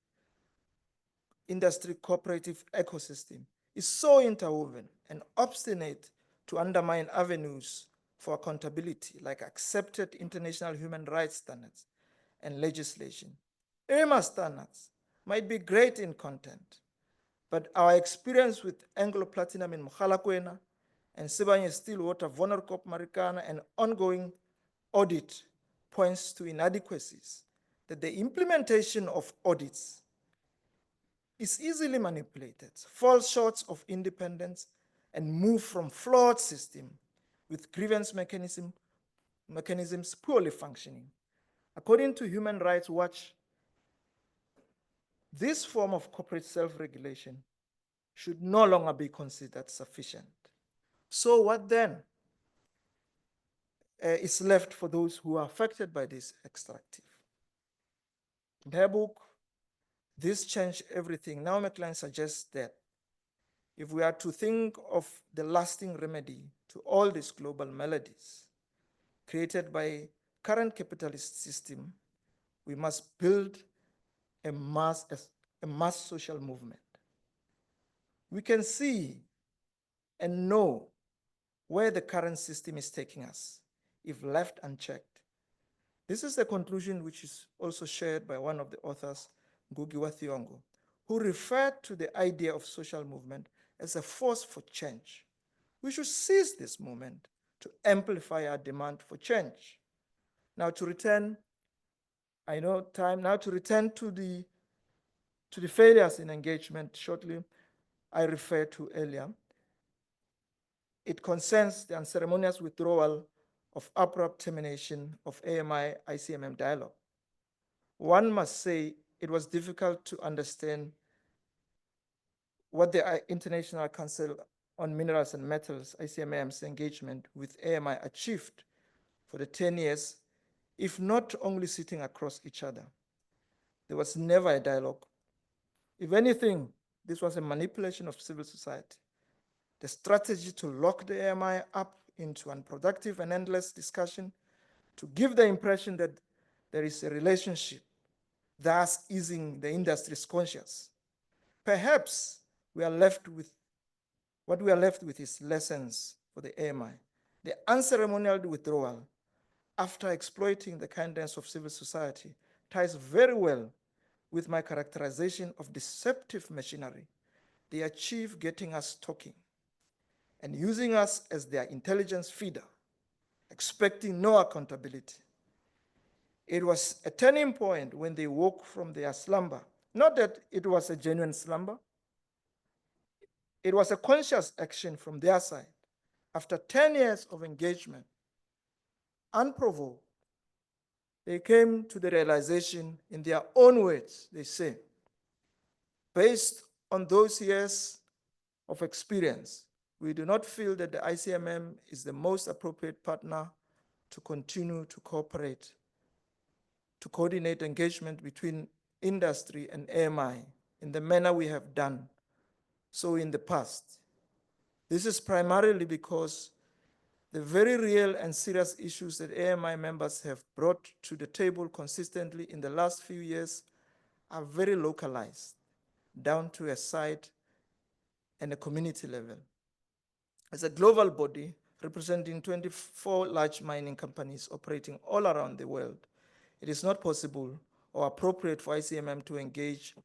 cooperative ecosystem is so interwoven and obstinate to undermine avenues for accountability like accepted international human rights standards and legislation. IRMA standards might be great in content, but our experience with Anglo Platinum in Mogalakwena and Sibanye Stillwater, Vonderkop, Marikana, and ongoing audit points to inadequacies, that the implementation of audits is easily manipulated, falls short of independence, and move from flawed system with grievance mechanisms poorly functioning. According to Human Rights Watch, this form of corporate self-regulation should no longer be considered sufficient. So what then is left for those who are affected by this extractive? In her book, This Changed Everything, Naomi Klein suggests that if we are to think of the lasting remedy to all these global maladies created by current capitalist system, we must build a mass social movement. We can see and know where the current system is taking us if left unchecked. This is the conclusion which is also shared by one of the authors, Ngugi wa Thiong'o, who referred to the idea of social movement as a force for change. We should seize this moment to amplify our demand for change. Now to return, I know time, now to return to the failures in engagement shortly, I referred to earlier. It concerns the unceremonious withdrawal of abrupt termination of AMI-ICMM dialogue. One must say it was difficult to understand what the International Council on Minerals and Metals, ICMM's engagement with AMI achieved for the 10 years, if not only sitting across each other. There was never a dialogue. If anything, this was a manipulation of civil society. The strategy to lock the AMI up into unproductive and endless discussion, to give the impression that there is a relationship, thus easing the industry's conscience. Perhaps what we are left with is lessons for the AMI. The unceremonial withdrawal, after exploiting the kindness of civil society, ties very well with my characterization of deceptive machinery. They achieve getting us talking and using us as their intelligence feeder, expecting no accountability. It was a turning point when they woke from their slumber. Not that it was a genuine slumber. It was a conscious action from their side. After 10 years of engagement, unprovoked, they came to the realization in their own words, they say, based on those years of experience, we do not feel that the ICMM is the most appropriate partner to continue to cooperate, to coordinate engagement between industry and AMI in the manner we have done so in the past. This is primarily because the very real and serious issues that AMI members have brought to the table consistently in the last few years are very localized, down to a site and a community level. As a global body representing 24 large mining companies operating all around the world, it is not possible or appropriate for ICMM to engage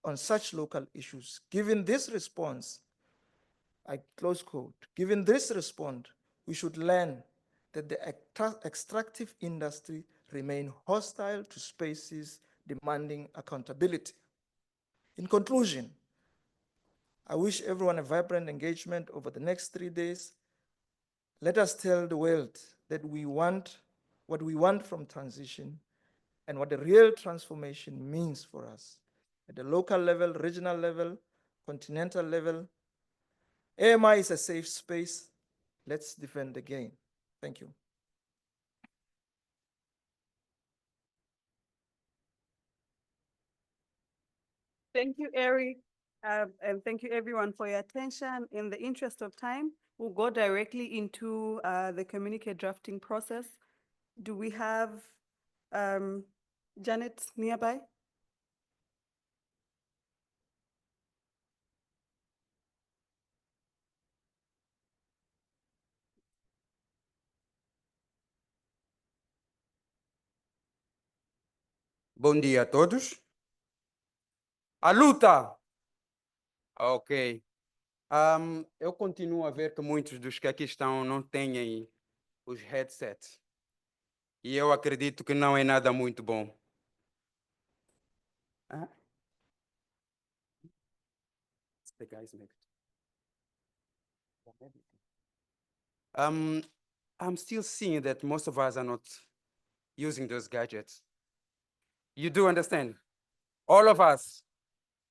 on such local issues. Given this response, I close quote, given this response, we should learn that the extractive industry remain hostile to spaces demanding accountability. In conclusion, I wish everyone a vibrant engagement over the next 3 days. Let us tell the world that we want what we want from transition and what the real transformation means for us at the local level, regional level, continental level. AMI is a safe space. Let's defend the gain. Thank you. Thank you, Eric, and thank you everyone for your attention. In the interest of time, we'll go directly into the communique drafting process. Do we have Janet nearby? Bom dia a todos. A luta! Ok. Eu continuo a ver que muitos dos que aqui estão não têm os headsets. E eu acredito que não é nada muito bom. The guys make it. I'm still seeing that most of us are not using those gadgets. You do understand? All of us.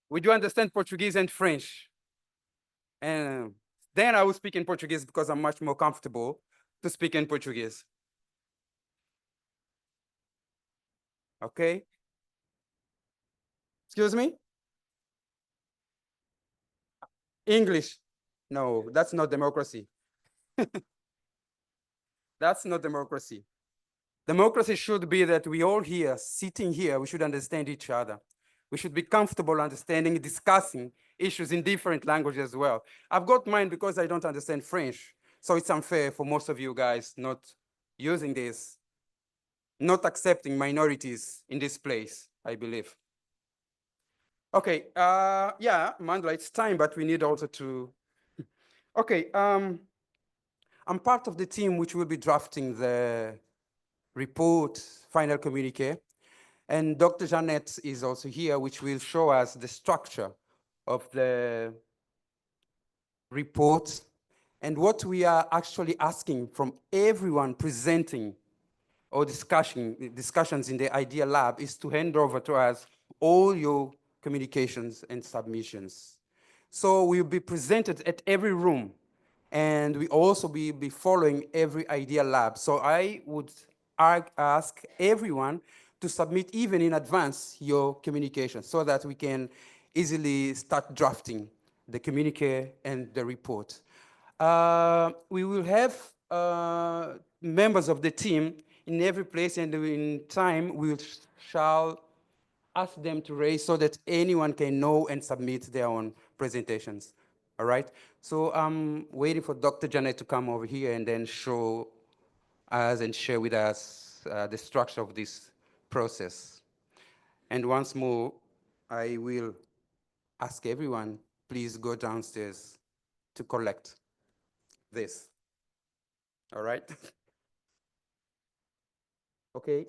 We do understand Portuguese and French. And then I will speak in Portuguese because I'm much more comfortable to speak in Portuguese. Okay? Excuse me? English. No, that's not democracy. That's not democracy. Democracy should be that we all here, sitting here, we should understand each other. We should be comfortable understanding, discussing issues in different languages as well. I've got mine because I don't understand French. So it's unfair for most of you guys not using this, not accepting minorities in this place, I believe. Okay, yeah, Mandla, it's time, but we need also to, okay, I'm part of the team which will be drafting the report, final communique. And Dr. Jeanette is also here, which will show us the structure of the report and what we are actually asking from everyone presenting or discussions in the Idea Lab is to hand over to us all your communications and submissions. So we'll be presented at every room, and we also be following every Idea Lab. So I would ask everyone to submit even in advance your communication so that we can easily start drafting the communique and the report. We will have members of the team in every place, and in time we shall ask them to raise so that anyone can know and submit their own presentations. All right? So I'm waiting for Dr. Janet to come over here and then show us and share with us the structure of this process. And once more, I will ask everyone, please go downstairs to collect this. All right? Okay.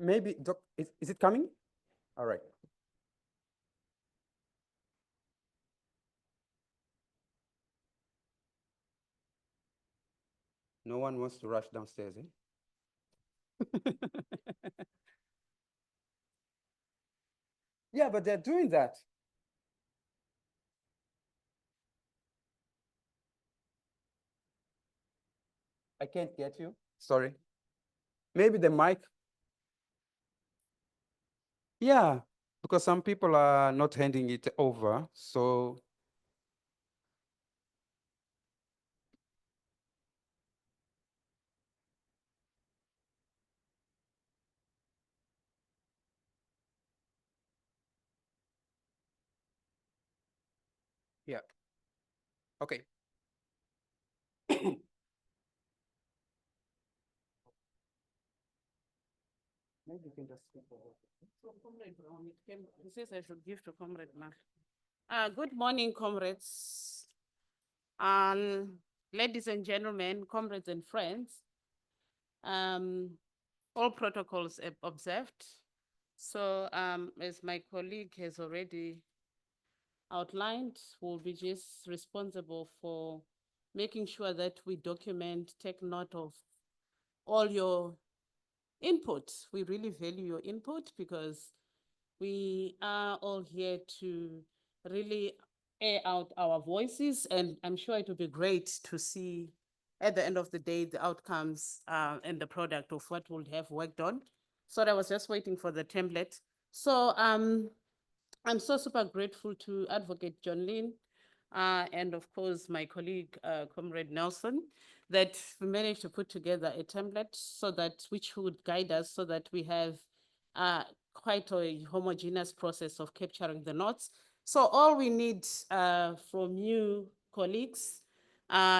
Maybe, Doc, is it coming? All right. No one wants to rush downstairs, eh? Yeah, but they're doing that. I can't get you. Sorry. Maybe the mic. Yeah, because some people are not handing it over. So yeah. Okay. Maybe you can just skip over. So, Comrade Brown, he says I should give to Comrade Mark. Good morning, comrades. Ladies and gentlemen, comrades and friends. All protocols observed. So as my colleague has already outlined, we'll be just responsible for making sure that we document, take note of all your input. We really value your input because we are all here to really air out our voices, and I'm sure it will be great to see at the end of the day the outcomes and the product of what we'll have worked on. So I was just waiting for the template. So I'm so super grateful to Advocate John Lynn and of course my colleague Comrade Nelson, that we managed to put together a template so that which would guide us so that we have quite a homogeneous process of capturing the notes. So all we need from you colleagues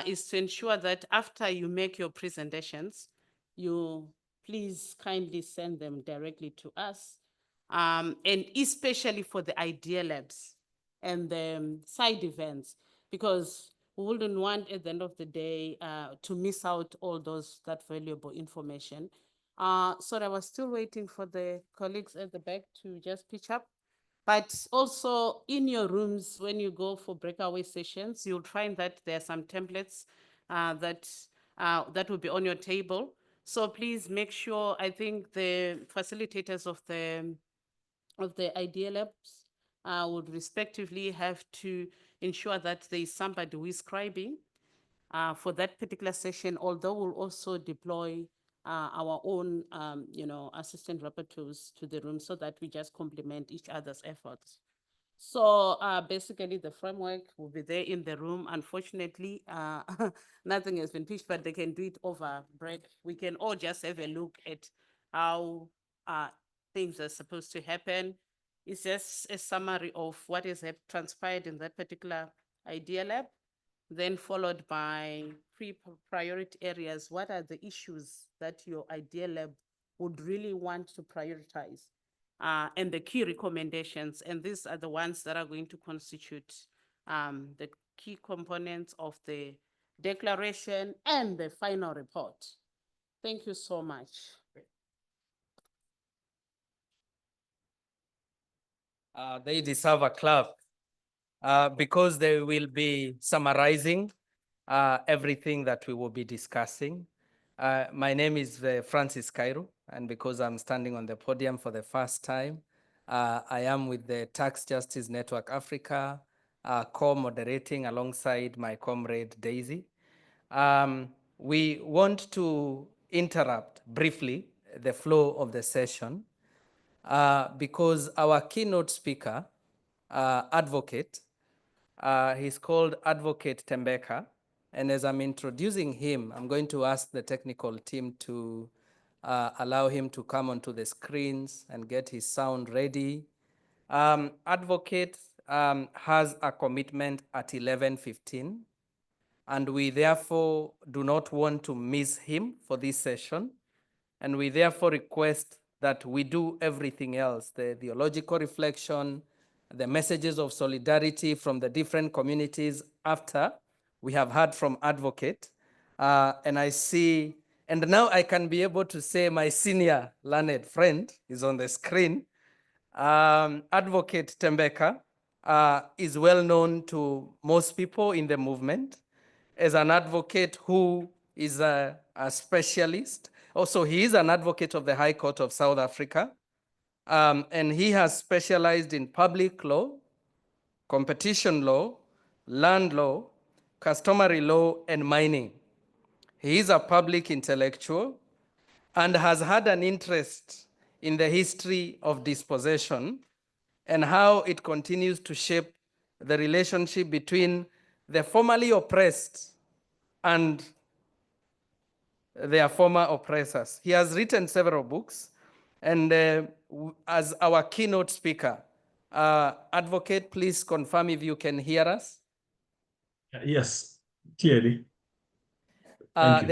is to ensure that after you make your presentations, you please kindly send them directly to us. And especially for the idea labs and the side events, because we wouldn't want at the end of the day to miss out all that valuable information. So I was still waiting for the colleagues at the back to just pitch up. But also in your rooms, when you go for breakaway sessions, you'll find that there are some templates that will be on your table. So please make sure, I think the facilitators of the Idea Labs would respectively have to ensure that there is somebody who is scribing for that particular session, although we'll also deploy our own, assistant rapporteurs to the room so that we just complement each other's efforts. So basically the framework will be there in the room. Unfortunately, nothing has been pitched, but they can do it over break. We can all just have a look at how things are supposed to happen. It's just a summary of what has transpired in that particular Idea Lab, then followed by priority areas. What are the issues that your Idea Lab would really want to prioritize? And the key recommendations, and these are the ones that are going to constitute the key components of the declaration and the final report. Thank you so much. They deserve a clap because they will be summarizing everything that we will be discussing. My name is Francis Kairu, and because I'm standing on the podium for the first time, I am with the Tax Justice Network Africa, co-moderating alongside my comrade Daisy. We want to interrupt briefly the flow of the session because our keynote speaker, advocate, he's called Advocate Thembeka. And as I'm introducing him, I'm going to ask the technical team to allow him to come onto the screens and get his sound ready. Advocate has a commitment at 11:15, and we therefore do not want to miss him for this session. And we therefore request that we do everything else, the theological reflection, the messages of solidarity from the different communities after we have heard from Advocate. And I see, and now I can be able to say my senior learned friend is on the screen. Advocate Thembeka is well known to most people in the movement as an advocate who is a specialist. Also, he is an advocate of the High Court of South Africa. And he has specialized in public law, competition law, land law, customary law, and mining. He is a public intellectual and has had an interest in the history of dispossession and how it continues to shape the relationship between the formerly oppressed and their former oppressors. He has written several books, and as our keynote speaker, Advocate, please confirm if you can hear us. Yes, clearly. Thank you.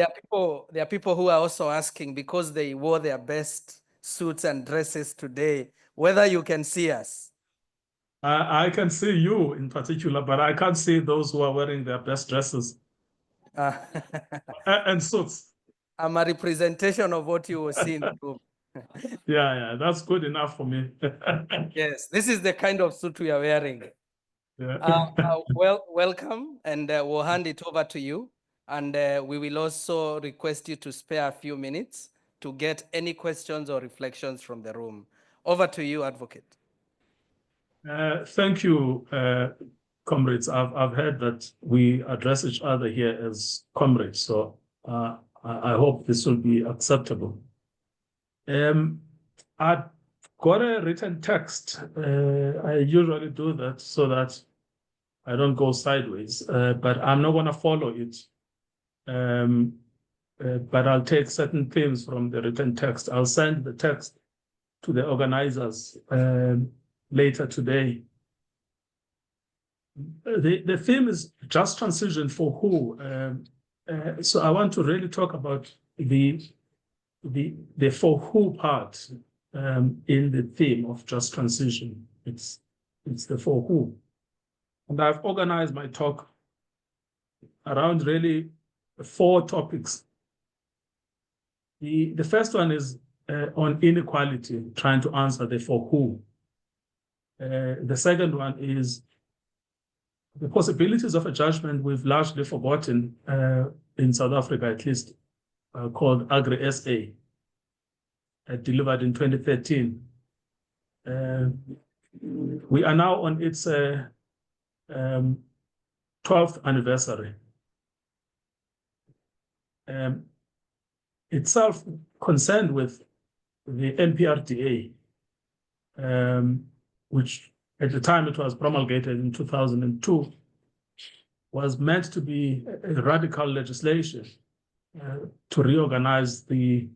There are people who are also asking, because they wore their best suits and dresses today, whether you can see us. I can see you in particular, but I can't see those who are wearing their best dresses and suits. I'm a representation of what you will see in the room. Yeah, that's good enough for me. Yes, this is the kind of suit we are wearing. Yeah. Welcome, and we'll hand it over to you. And we will also request you to spare a few minutes to get any questions or reflections from the room. Over to you, Advocate. Thank you, comrades. I've heard that we address each other here as comrades, so I hope this will be acceptable. I've got a written text. I usually do that so that I don't go sideways, but I'm not going to follow it. But I'll take certain themes from the written text. I'll send the text to the organizers later today. The theme is just transition for who. So I want to really talk about the for who part in the theme of just transition. It's the for who. And I've organized my talk around really 4 topics. The first one is on inequality, trying to answer the for who. The second one is the possibilities of a judgment we've largely forgotten in South Africa, at least, called Agri-SA, delivered in 2013. We are now on its 12th anniversary. Itself concerned with the NPRDA, which at the time it was promulgated in 2002, was meant to be a radical legislation to reorganize the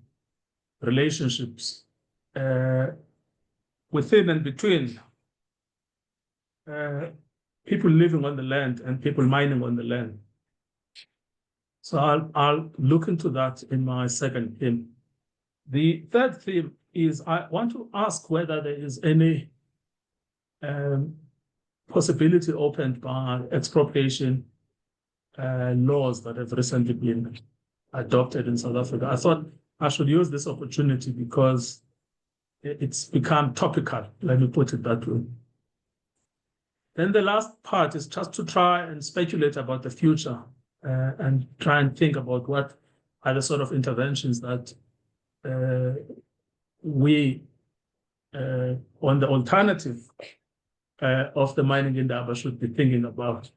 relationships within and between people living on the land and people mining on the land. So I'll look into that in my second theme. The third theme is I want to ask whether there is any possibility opened by expropriation laws that have recently been adopted in South Africa. I thought I should use this opportunity because it's become topical, let me put it that way. Then the last part is just to try and speculate about the future and try and think about what are the sort of interventions that we, on the alternative of the mining Indaba, should be thinking about.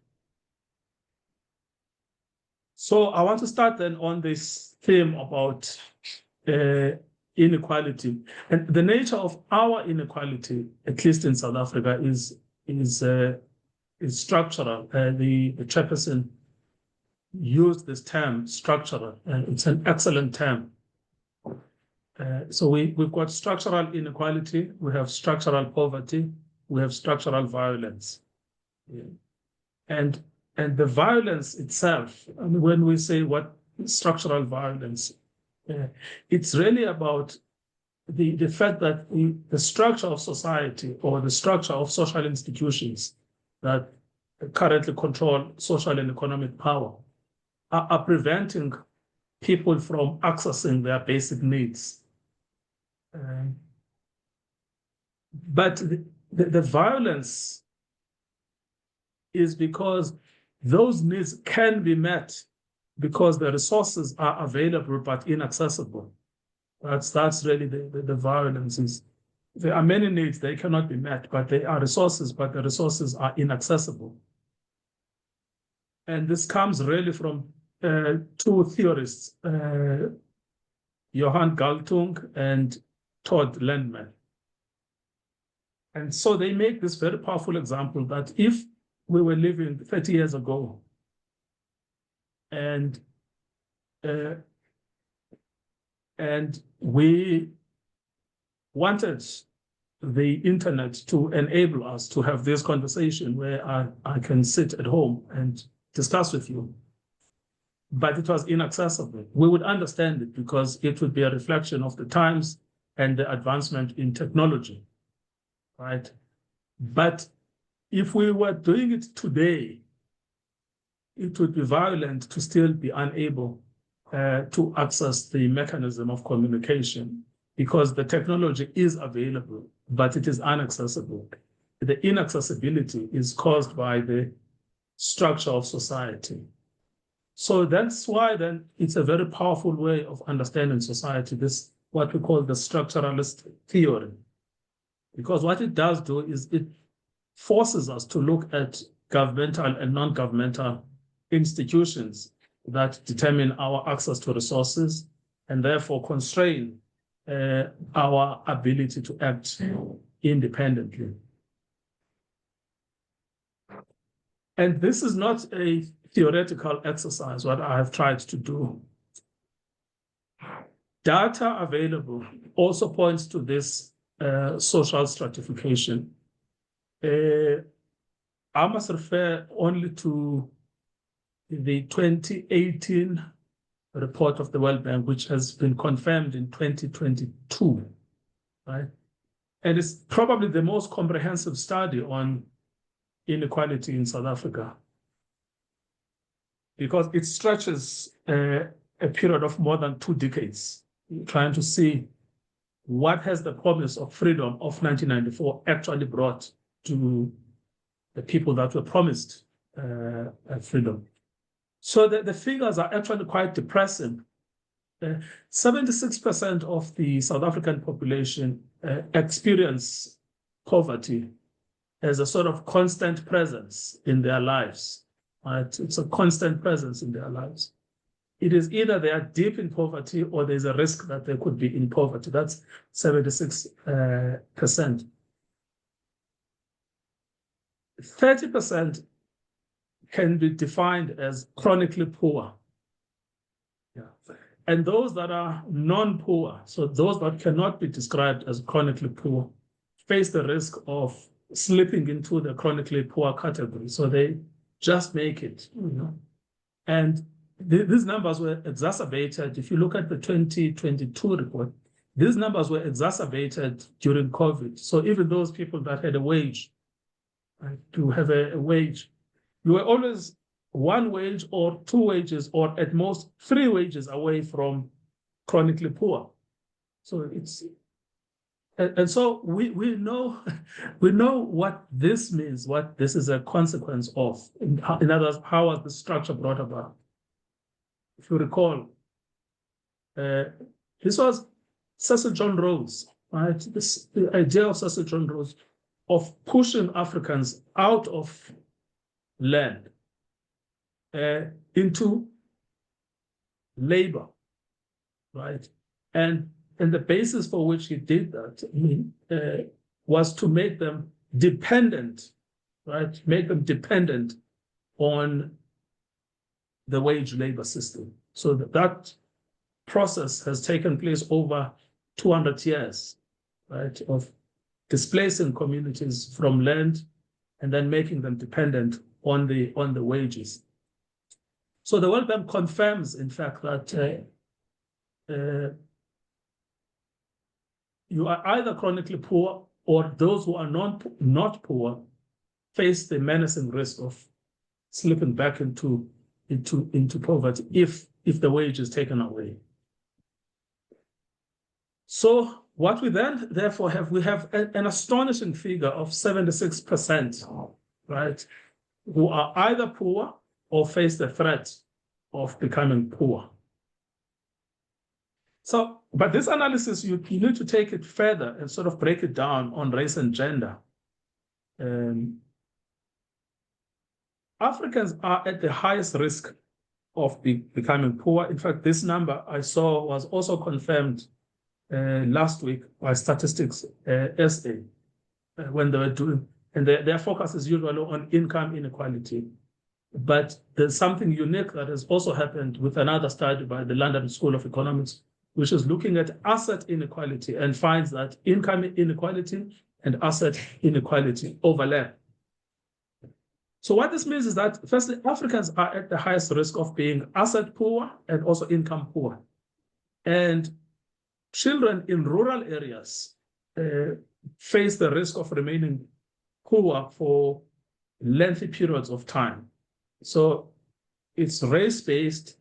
So I want to start then on this theme about inequality. And the nature of our inequality, at least in South Africa, is structural. The Chairperson used this term, structural, and it's an excellent term. So we've got structural inequality, we have structural poverty, we have structural violence. Yeah. And the violence itself, I mean, when we say what structural violence, it's really about the fact that the structure of society or the structure of social institutions that currently control social and economic power are preventing people from accessing their basic needs. But the violence is because those needs can be met because the resources are available but inaccessible. That's really the violence is. There are many needs, they cannot be met, but they are resources, but the resources are inaccessible. And this comes really from two theorists, Johan Galtung and Todd Landman. And so they make this very powerful example that if we were living 30 years ago and we wanted the internet to enable us to have this conversation where I can sit at home and discuss with you, but it was inaccessible. We would understand it because it would be a reflection of the times and the advancement in technology, right? But if we were doing it today, it would be violent to still be unable to access the mechanism of communication because the technology is available, but it is inaccessible. The inaccessibility is caused by the structure of society. So that's why then it's a very powerful way of understanding society, this what we call the structuralist theory. Because what it does do is it forces us to look at governmental and non-governmental institutions that determine our access to resources and therefore constrain our ability to act independently. And this is not a theoretical exercise, what I have tried to do. Data available also points to this social stratification. I must refer only to the 2018 report of the World Bank, which has been confirmed in 2022, right? And it's probably the most comprehensive study on inequality in South Africa because it stretches a period of more than 2 decades, trying to see what has the promise of freedom of 1994 actually brought to the people that were promised freedom. So the figures are actually quite depressing. 76% of the South African population experience poverty as a sort of constant presence in their lives. Right? It's a constant presence in their lives. It is either they are deep in poverty or there's a risk that they could be in poverty. That's 76%. 30% can be defined as chronically poor. Yeah. And those that are non-poor, so those that cannot be described as chronically poor, face the risk of slipping into the chronically poor category. So they just make it, you know. And these numbers were exacerbated. If you look at the 2022 report, these numbers were exacerbated during COVID. So even those people that had a wage, right, to have a wage, you were always one wage or two wages or at most three wages away from chronically poor. So it's, and so we know what this means, what this is a consequence of. In other words, how was the structure brought about? If you recall, this was Cecil John Rhodes, right? The idea of Cecil John Rhodes of pushing Africans out of land into labor, right? And the basis for which he did that was to make them dependent, right? Make them dependent on the wage labor system. So that process has taken place over 200 years, right? Of displacing communities from land and then making them dependent on the wages. So the World Bank confirms, in fact, that you are either chronically poor or those who are not poor face the menacing risk of slipping back into poverty if the wage is taken away. So what we then therefore have, we have an astonishing figure of 76%, right, who are either poor or face the threat of becoming poor. So, but this analysis, you need to take it further and sort of break it down on race and gender. Africans are at the highest risk of becoming poor. In fact, this number I saw was also confirmed last week by Statistics SA when they were doing, and their focus is usually on income inequality. But there's something unique that has also happened with another study by the London School of Economics, which is looking at asset inequality and finds that income inequality and asset inequality overlap. So what this means is that, firstly, Africans are at the highest risk of being asset poor and also income poor. And children in rural areas face the risk of remaining poor for lengthy periods of time. So it's race-based,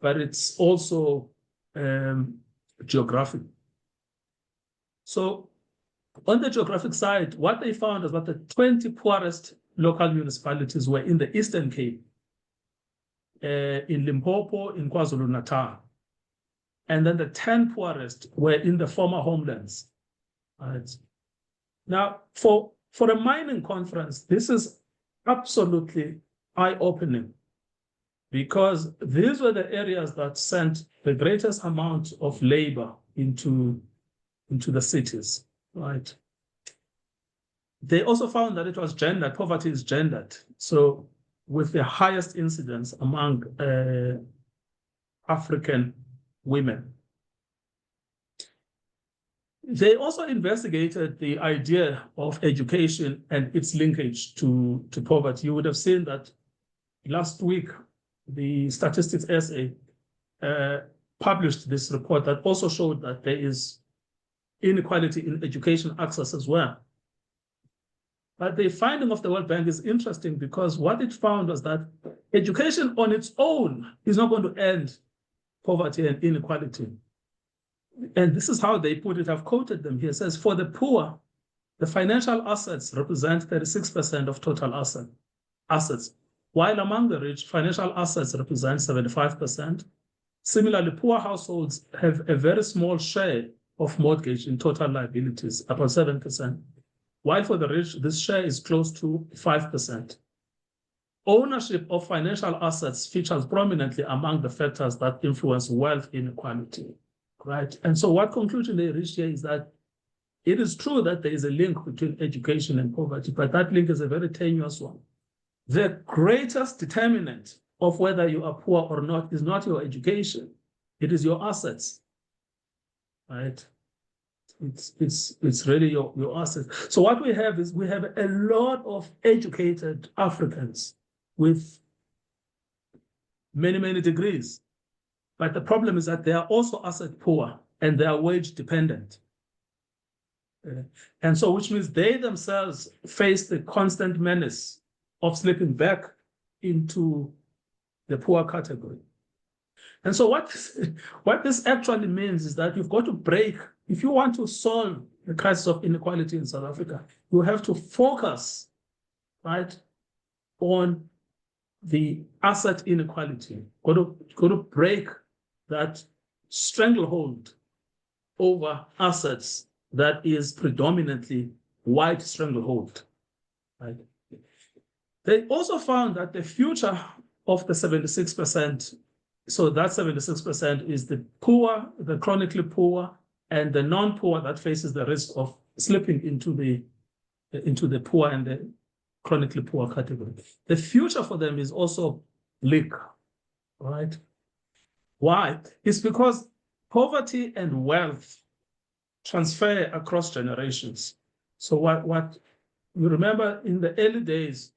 but it's also geographic. So on the geographic side, what they found is that the 20 poorest local municipalities were in the Eastern Cape, in Limpopo, in KwaZulu-Natal. And then the 10 poorest were in the former homelands. Right. Now, for a mining conference, this is absolutely eye-opening, because these were the areas that sent the greatest amount of labor into the cities, right? They also found that it was gendered, poverty is gendered. So with the highest incidence among African women. They also investigated the idea of education and its linkage to poverty. You would have seen that last week, the Statistics SA published this report that also showed that there is inequality in education access as well. But the finding of the World Bank is interesting because what it found was that education on its own is not going to end poverty and inequality. And this is how they put it. I've quoted them here. It says, for the poor, the financial assets represent 36% of total assets, while among the rich, financial assets represent 75%. Similarly, poor households have a very small share of mortgage in total liabilities, about 7%, while for the rich, this share is close to 5%. Ownership of financial assets features prominently among the factors that influence wealth inequality, right? And so what conclusion they reach here is that it is true that there is a link between education and poverty, but that link is a very tenuous one. The greatest determinant of whether you are poor or not is not your education, it is your assets, right? It's really your assets. So what we have is we have a lot of educated Africans with many, many degrees. But the problem is that they are also asset poor and they are wage dependent. And so, which means they themselves face the constant menace of slipping back into the poor category. And so what this actually means is that you've got to break, if you want to solve the crisis of inequality in South Africa, you have to focus, right, on the asset inequality. Got to break that stranglehold over assets that is predominantly white stranglehold, right? They also found that the future of the 76%, so that 76% is the poor, the chronically poor, and the non-poor that faces the risk of slipping into the poor and the chronically poor category. The future for them is also bleak, right? Why? It's because poverty and wealth transfer across generations. So what you remember in the early days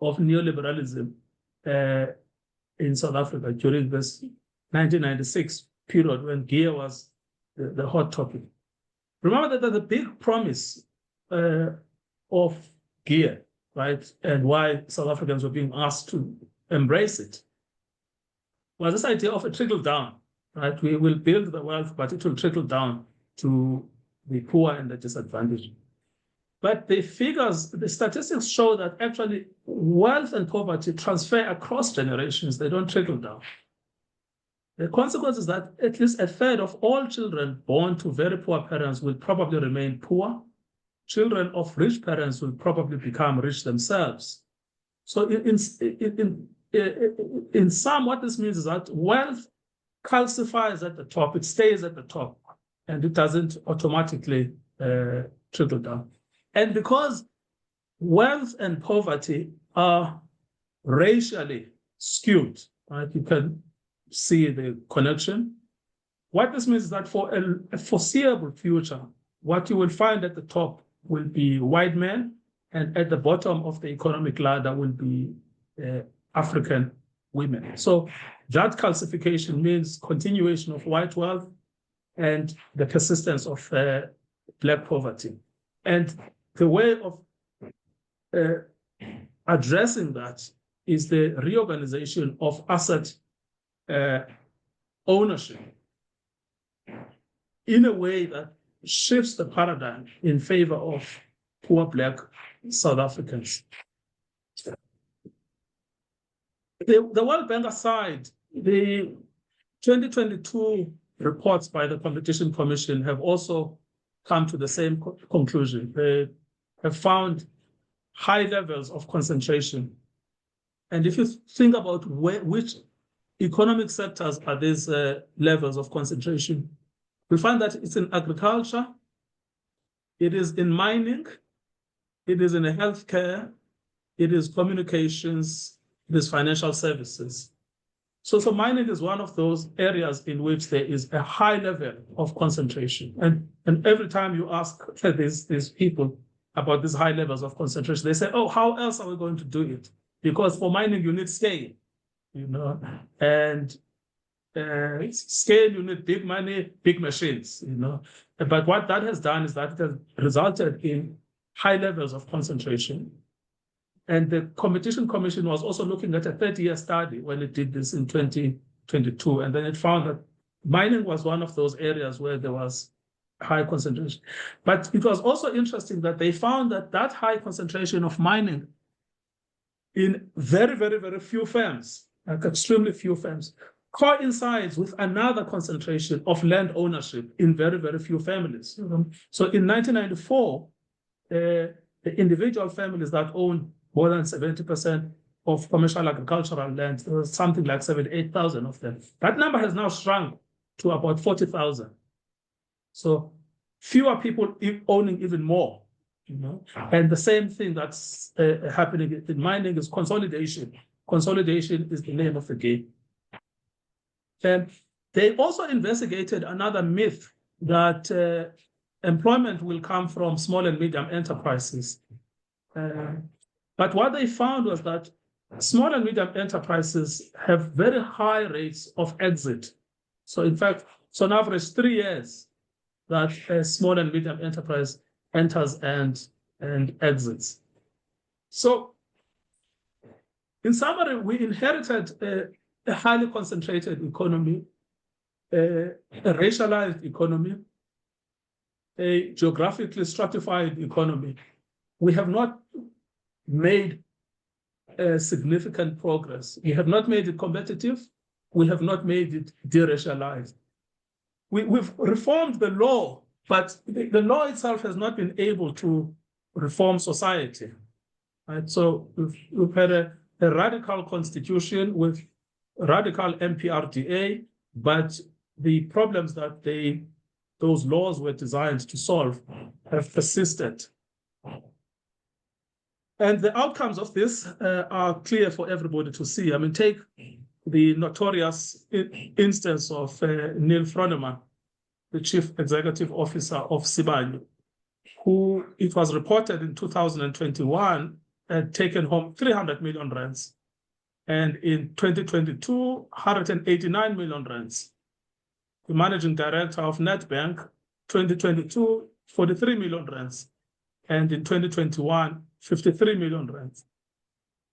of neoliberalism in South Africa during this 1996 period when gear was the hot topic. Remember that the big promise of gear, right, and why South Africans were being asked to embrace it, was this idea of a trickle down, right? We will build the wealth, but it will trickle down to the poor and the disadvantaged. But the figures, the statistics show that actually wealth and poverty transfer across generations, they don't trickle down. The consequence is that at least a third of all children born to very poor parents will probably remain poor. Children of rich parents will probably become rich themselves. So in sum, what this means is that wealth calcifies at the top, it stays at the top, and it doesn't automatically trickle down. And because wealth and poverty are racially skewed, right? You can see the connection. What this means is that for a foreseeable future, what you will find at the top will be white men, and at the bottom of the economic ladder will be African women. So that calcification means continuation of white wealth and the persistence of Black poverty. And the way of addressing that is the reorganization of asset ownership in a way that shifts the paradigm in favor of poor Black South Africans. The World Bank aside, the 2022 reports by the Competition Commission have also come to the same conclusion. They have found high levels of concentration. And if you think about which economic sectors are these levels of concentration, we find that it's in agriculture, it is in mining, it is in healthcare, it is communications, it is financial services. So mining is one of those areas in which there is a high level of concentration. And every time you ask these people about these high levels of concentration, they say, oh, how else are we going to do it? Because for mining, you need scale, you know, and scale, you need big money, big machines, you know. But what that has done is that it has resulted in high levels of concentration. And the Competition Commission was also looking at a 30-year study when it did this in 2022. And then it found that mining was one of those areas where there was high concentration. But it was also interesting that they found that that high concentration of mining in very, very, very few firms, like extremely few firms, coincides with another concentration of land ownership in very, very few families. So in 1994, the individual families that own more than 70% of commercial agricultural land, there was something like 78,000 of them. That number has now shrunk to about 40,000. So fewer people owning even more, And the same thing that's happening in mining is consolidation. Consolidation is the name of the game. And they also investigated another myth that employment will come from small and medium enterprises. But what they found was that small and medium enterprises have very high rates of exit. So in fact, so on average 3 years that a small and medium enterprise enters and exits. So in summary, we inherited a highly concentrated economy, a racialized economy, a geographically stratified economy. We have not made significant progress. We have not made it competitive. We have not made it deracialized. We've reformed the law, but the law itself has not been able to reform society. Right? So we've had a radical constitution with radical MPRDA, but the problems that those laws were designed to solve have persisted. And the outcomes of this are clear for everybody to see. I mean, take the notorious instance of Neil Froneman, the Chief Executive Officer of Sibanye, who it was reported in 2021 had taken home 300 million rands. And in 2022, 189 million rands. The managing director of Nedbank, 2022, 43 million rands. And in 2021, 53 million rands.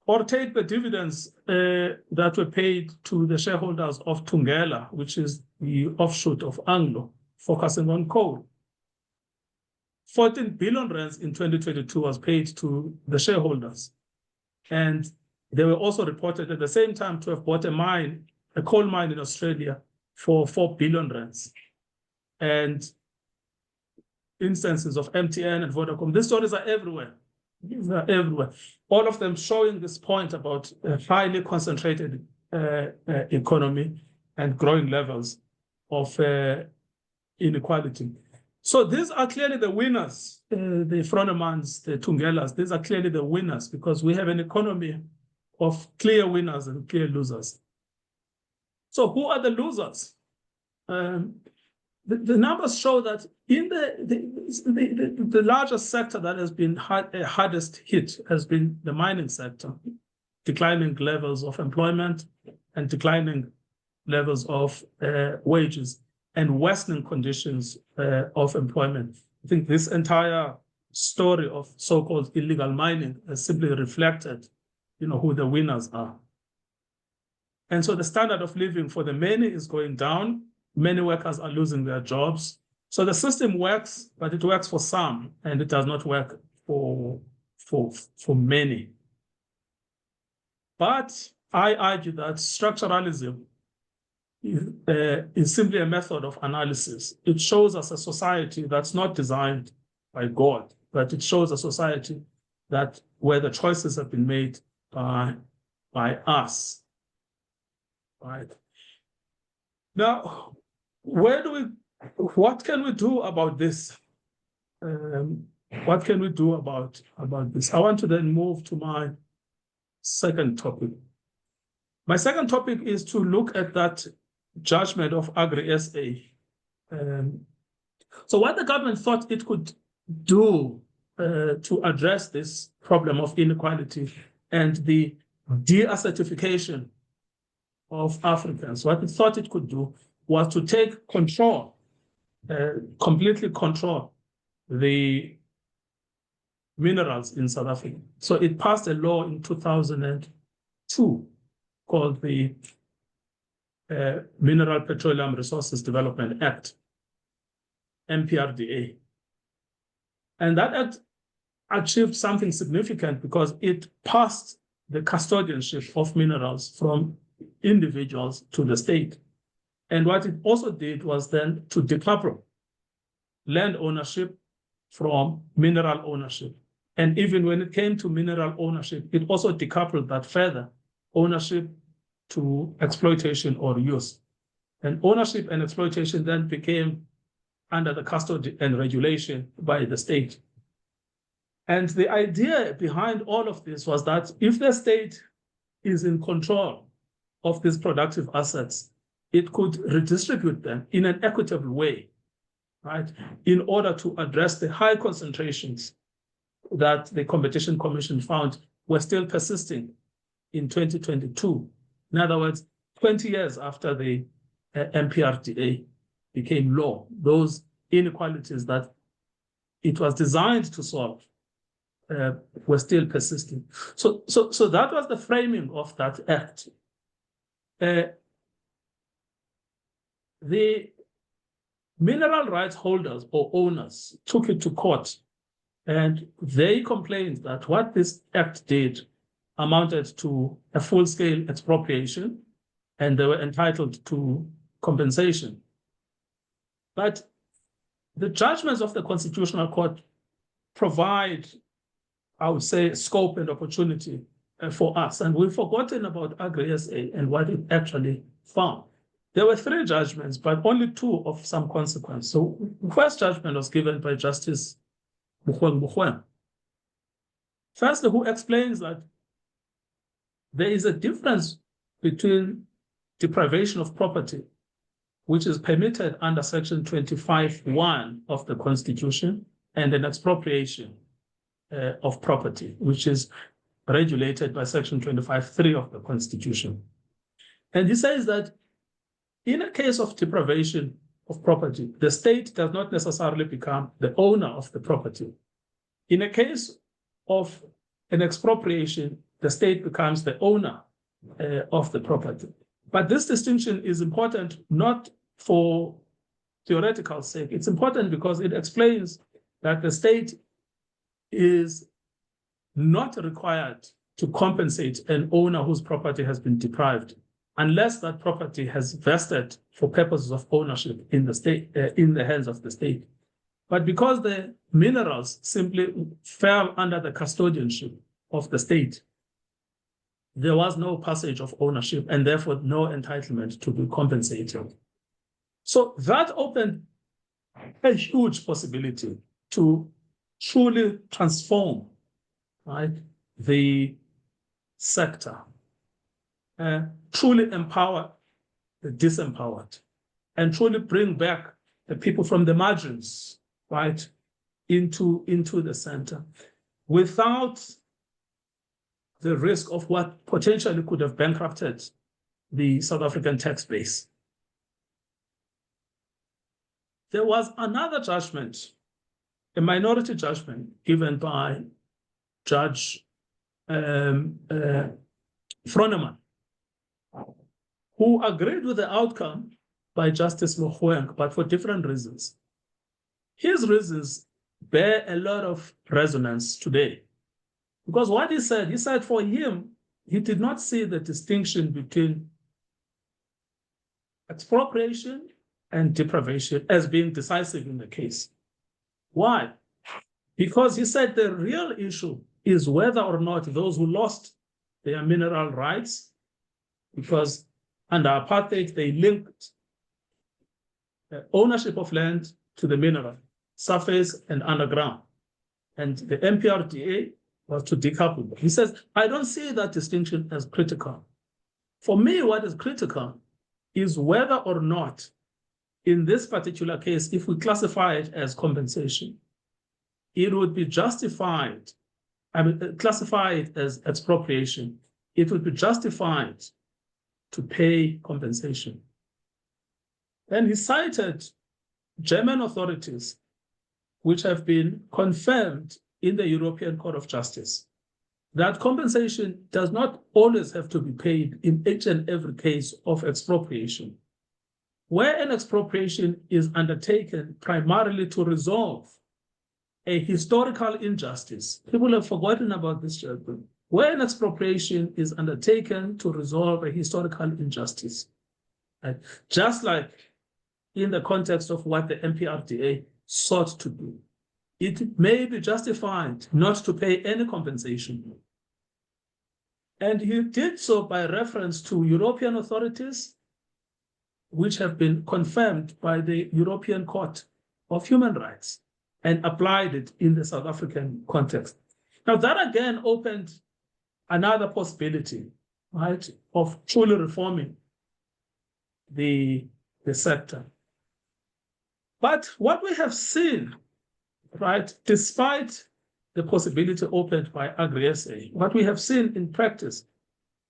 Or take the dividends that were paid to the shareholders of Thungela, which is the offshoot of Anglo, focusing on coal. 14 billion rands in 2022 was paid to the shareholders. And they were also reported at the same time to have bought a coal mine in Australia for 4 billion rands. And instances of MTN and Vodacom, these stories are everywhere. These are everywhere. All of them showing this point about a highly concentrated economy and growing levels of inequality. So these are clearly the winners, the Fronemans, the Thungelas, these are clearly the winners because we have an economy of clear winners and clear losers. So who are the losers? The numbers show that in the largest sector that has been hardest hit has been the mining sector, declining levels of employment and declining levels of wages and worsening conditions of employment. I think this entire story of so-called illegal mining has simply reflected, who the winners are. And so the standard of living for the many is going down. Many workers are losing their jobs. So the system works, but it works for some, and it does not work for many. But I argue that structuralism is simply a method of analysis. It shows us a society that's not designed by God, but it shows a society that where the choices have been made by us. Right. Now, what can we do about this? What can we do about this? I want to then move to my second topic. My second topic is to look at that judgment of Agri-SA. So what the government thought it could do to address this problem of inequality and the deassertification of Africans, what it thought it could do was to take control, completely control the minerals in South Africa. So it passed a law in 2002 called the Mineral Petroleum Resources Development Act. MPRDA. And that act achieved something significant because it passed the custodianship of minerals from individuals to the state. And what it also did was then to decouple land ownership from mineral ownership. And even when it came to mineral ownership, it also decoupled that further, ownership to exploitation or use. And ownership and exploitation then became under the custody and regulation by the state. And the idea behind all of this was that if the state is in control of these productive assets, it could redistribute them in an equitable way, right, in order to address the high concentrations that the Competition Commission found were still persisting in 2022. In other words, 20 years after the MPRDA became law, those inequalities that it was designed to solve were still persisting. So that was the framing of that act. The mineral rights holders or owners took it to court, and they complained that what this act did amounted to a full-scale expropriation, and they were entitled to compensation. But the judgments of the Constitutional Court provide, I would say, scope and opportunity for us. And we've forgotten about Agri-SA and what it actually found. There were 3 judgments, but only 2 of some consequence. So the first judgment was given by Justice Mukuoa. Firstly, who explains that there is a difference between deprivation of property, which is permitted under Section 25(1) of the Constitution, and an expropriation of property, which is regulated by Section 25(3) of the Constitution. And he says that in a case of deprivation of property, the state does not necessarily become the owner of the property. In a case of an expropriation, the state becomes the owner of the property. But this distinction is important not for theoretical sake. It's important because it explains that the state is not required to compensate an owner whose property has been deprived, unless that property has vested for purposes of ownership in the state, in the hands of the state. But because the minerals simply fell under the custodianship of the state, there was no passage of ownership and therefore no entitlement to be compensated. So that opened a huge possibility to truly transform, right, the sector, truly empower the disempowered, and truly bring back the people from the margins, right, into the center, without the risk of what potentially could have bankrupted the South African tax base. There was another judgment, a minority judgment given by Judge Froneman, who agreed with the outcome by Justice Mokuoa, but for different reasons. His reasons bear a lot of resonance today. Because what he said for him, he did not see the distinction between expropriation and deprivation as being decisive in the case. Why? Because he said the real issue is whether or not those who lost their mineral rights, because under apartheid, they linked ownership of land to the mineral, surface and underground. And the MPRDA was to decouple. He says, I don't see that distinction as critical. For me, what is critical is whether or not, in this particular case, if we classify it as compensation, it would be justified, classify it as expropriation, it would be justified to pay compensation. And he cited German authorities, which have been confirmed in the European Court of Justice, that compensation does not always have to be paid in each and every case of expropriation. where an expropriation is undertaken primarily to resolve a historical injustice. People have forgotten about this, Chairperson. Where an expropriation is undertaken to resolve a historical injustice, right? Just like in the context of what the MPRDA sought to do, it may be justified not to pay any compensation. And he did so by reference to European authorities, which have been confirmed by the European Court of Human Rights, and applied it in the South African context. Now that again opened another possibility, right, of truly reforming the sector. But what we have seen, right, despite the possibility opened by Agri-SA, what we have seen in practice,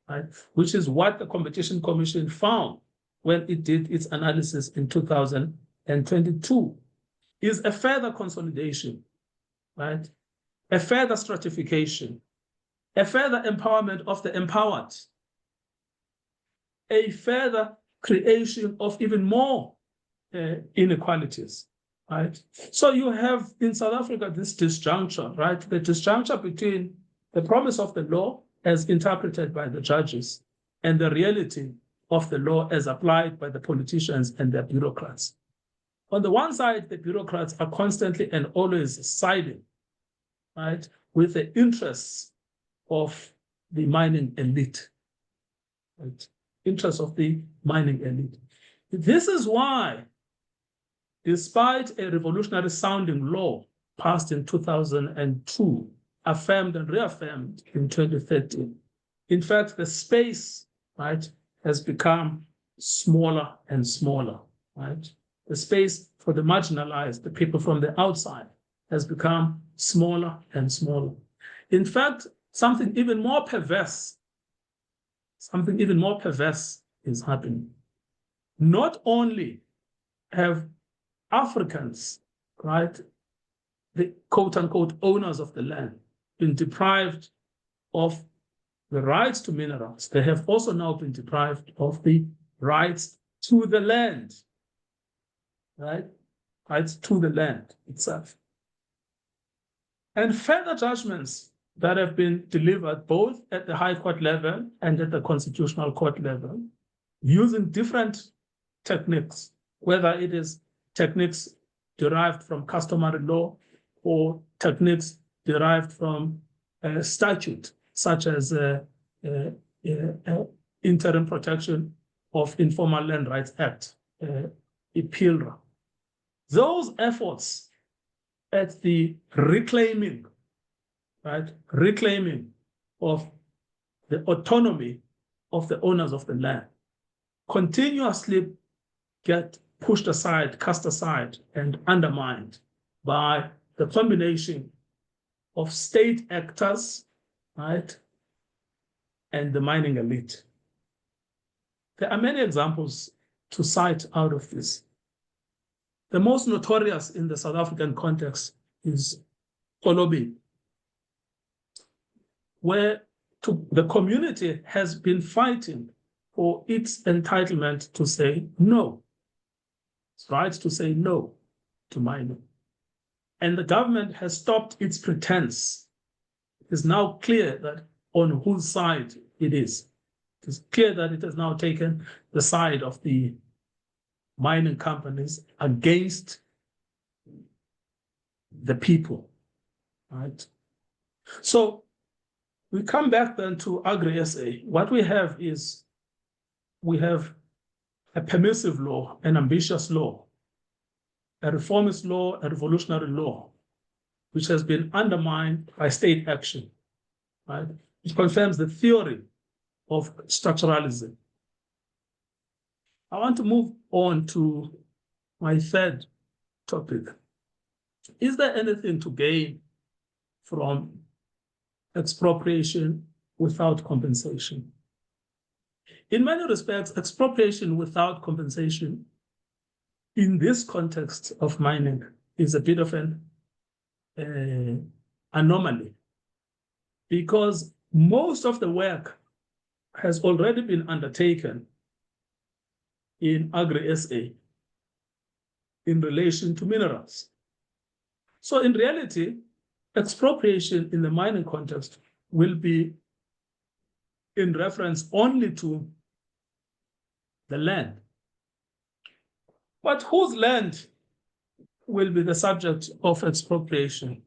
right, which is what the Competition Commission found when it did its analysis in 2022, is a further consolidation, right, a further stratification, a further empowerment of the empowered, a further creation of even more inequalities, right? So you have in South Africa this disjuncture, right? The disjuncture between the promise of the law as interpreted by the judges and the reality of the law as applied by the politicians and their bureaucrats. On the one side, the bureaucrats are constantly and always siding, right, with the interests of the mining elite, right? Interests of the mining elite. This is why, despite a revolutionary sounding law passed in 2002, affirmed and reaffirmed in 2013, in fact, the space, right, has become smaller and smaller, right? The space for the marginalized, the people from the outside, has become smaller and smaller. In fact, something even more perverse is happening. Not only have Africans, right, the quote-unquote owners of the land, been deprived of the rights to minerals, they have also now been deprived of the rights to the land, right? Rights to the land itself. And further judgments that have been delivered both at the High Court level and at the Constitutional Court level, using different techniques, whether it is techniques derived from customary law or techniques derived from statute, such as Interim Protection of Informal Land Rights Act, IPILRA. Those efforts at the reclaiming, right, reclaiming of the autonomy of the owners of the land continuously get pushed aside, cast aside, and undermined by the combination of state actors, right, and the mining elite. There are many examples to cite out of this. The most notorious in the South African context is Kolobi, where the community has been fighting for its entitlement to say no. It's right to say no to mining. And the government has stopped its pretense. It is now clear that on whose side it is. It is clear that it has now taken the side of the mining companies against the people, right? So we come back then to Agri-SA. What we have is, we have a permissive law, an ambitious law, a reformist law, a revolutionary law, which has been undermined by state action, right? It confirms the theory of structuralism. I want to move on to my third topic. Is there anything to gain from expropriation without compensation? In many respects, expropriation without compensation in this context of mining is a bit of an anomaly, because most of the work has already been undertaken in Agri-SA in relation to minerals. So in reality, expropriation in the mining context will be in reference only to the land. But whose land will be the subject of expropriation?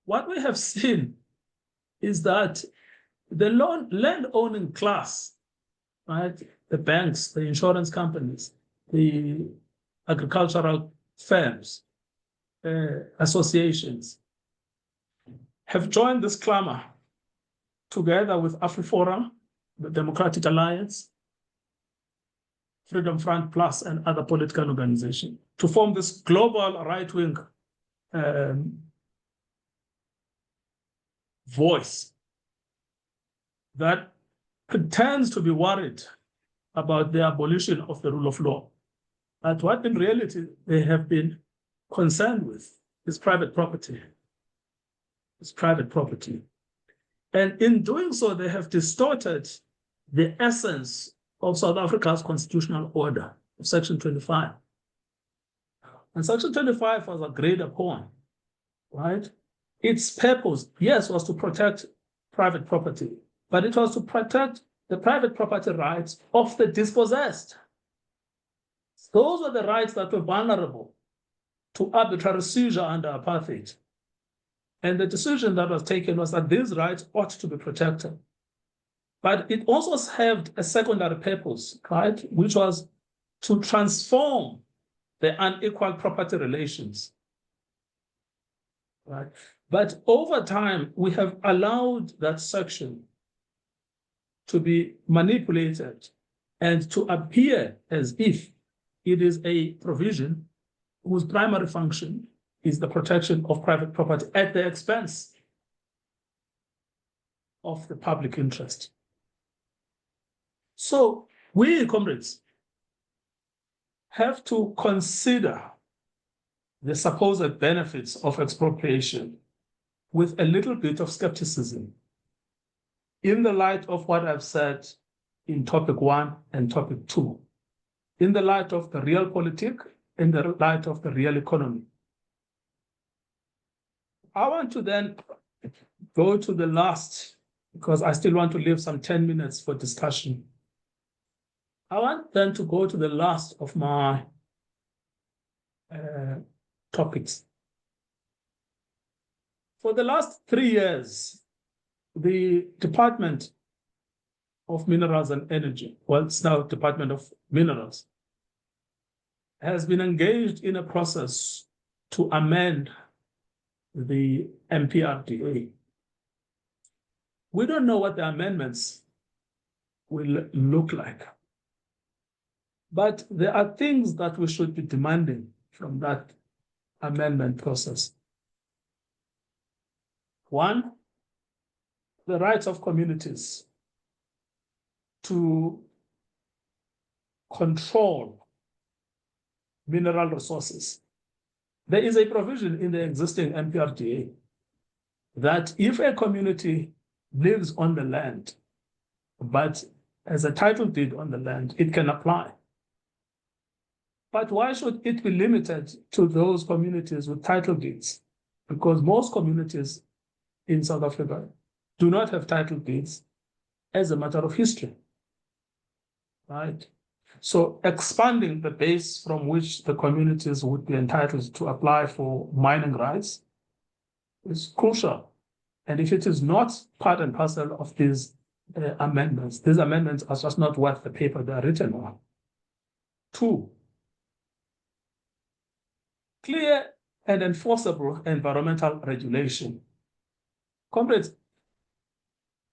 What we have seen is that the land-owning class, right, the banks, the insurance companies, the agricultural firms, associations, have joined this clamor together with AfriForum, the Democratic Alliance, Freedom Front Plus, and other political organizations to form this global right-wing voice that pretends to be worried about the abolition of the rule of law. But what in reality they have been concerned with is private property. It's private property. And in doing so, they have distorted the essence of South Africa's constitutional order, Section 25. And Section 25 was agreed upon, right? Its purpose, yes, was to protect private property, but it was to protect the private property rights of the dispossessed. Those were the rights that were vulnerable to arbitrary seizure under apartheid. And the decision that was taken was that these rights ought to be protected. But it also served a secondary purpose, right, which was to transform the unequal property relations, right? But over time, we have allowed that section to be manipulated and to appear as if it is a provision whose primary function is the protection of private property at the expense of the public interest. So we, comrades, have to consider the supposed benefits of expropriation with a little bit of skepticism in the light of what I've said in topic 1 and topic 2, in the light of the realpolitik, in the light of the real economy. I want to then go to the last, because I still want to leave some 10 minutes for discussion. I want then to go to the last of my topics. For the last 3 years, the Department of Minerals and Energy, well, it's now Department of Minerals, has been engaged in a process to amend the MPRDA. We don't know what the amendments will look like, but there are things that we should be demanding from that amendment process. One, the rights of communities to control mineral resources. There is a provision in the existing MPRDA that if a community lives on the land, but has a title deed on the land, it can apply. But why should it be limited to those communities with title deeds? Because most communities in South Africa do not have title deeds as a matter of history, right? So expanding the base from which the communities would be entitled to apply for mining rights is crucial. And if it is not part and parcel of these amendments are just not worth the paper they are written on. 2, clear and enforceable environmental regulation. Comrades,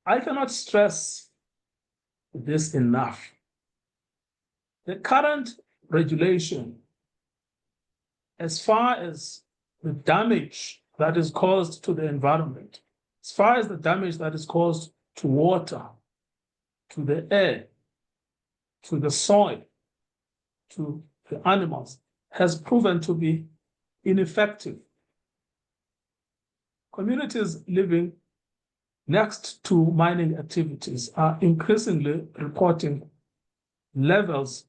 I cannot stress this enough. The current regulation, as far as the damage that is caused to the environment, as far as the damage that is caused to water, to the air, to the soil, to the animals, has proven to be ineffective. Communities living next to mining activities are increasingly reporting levels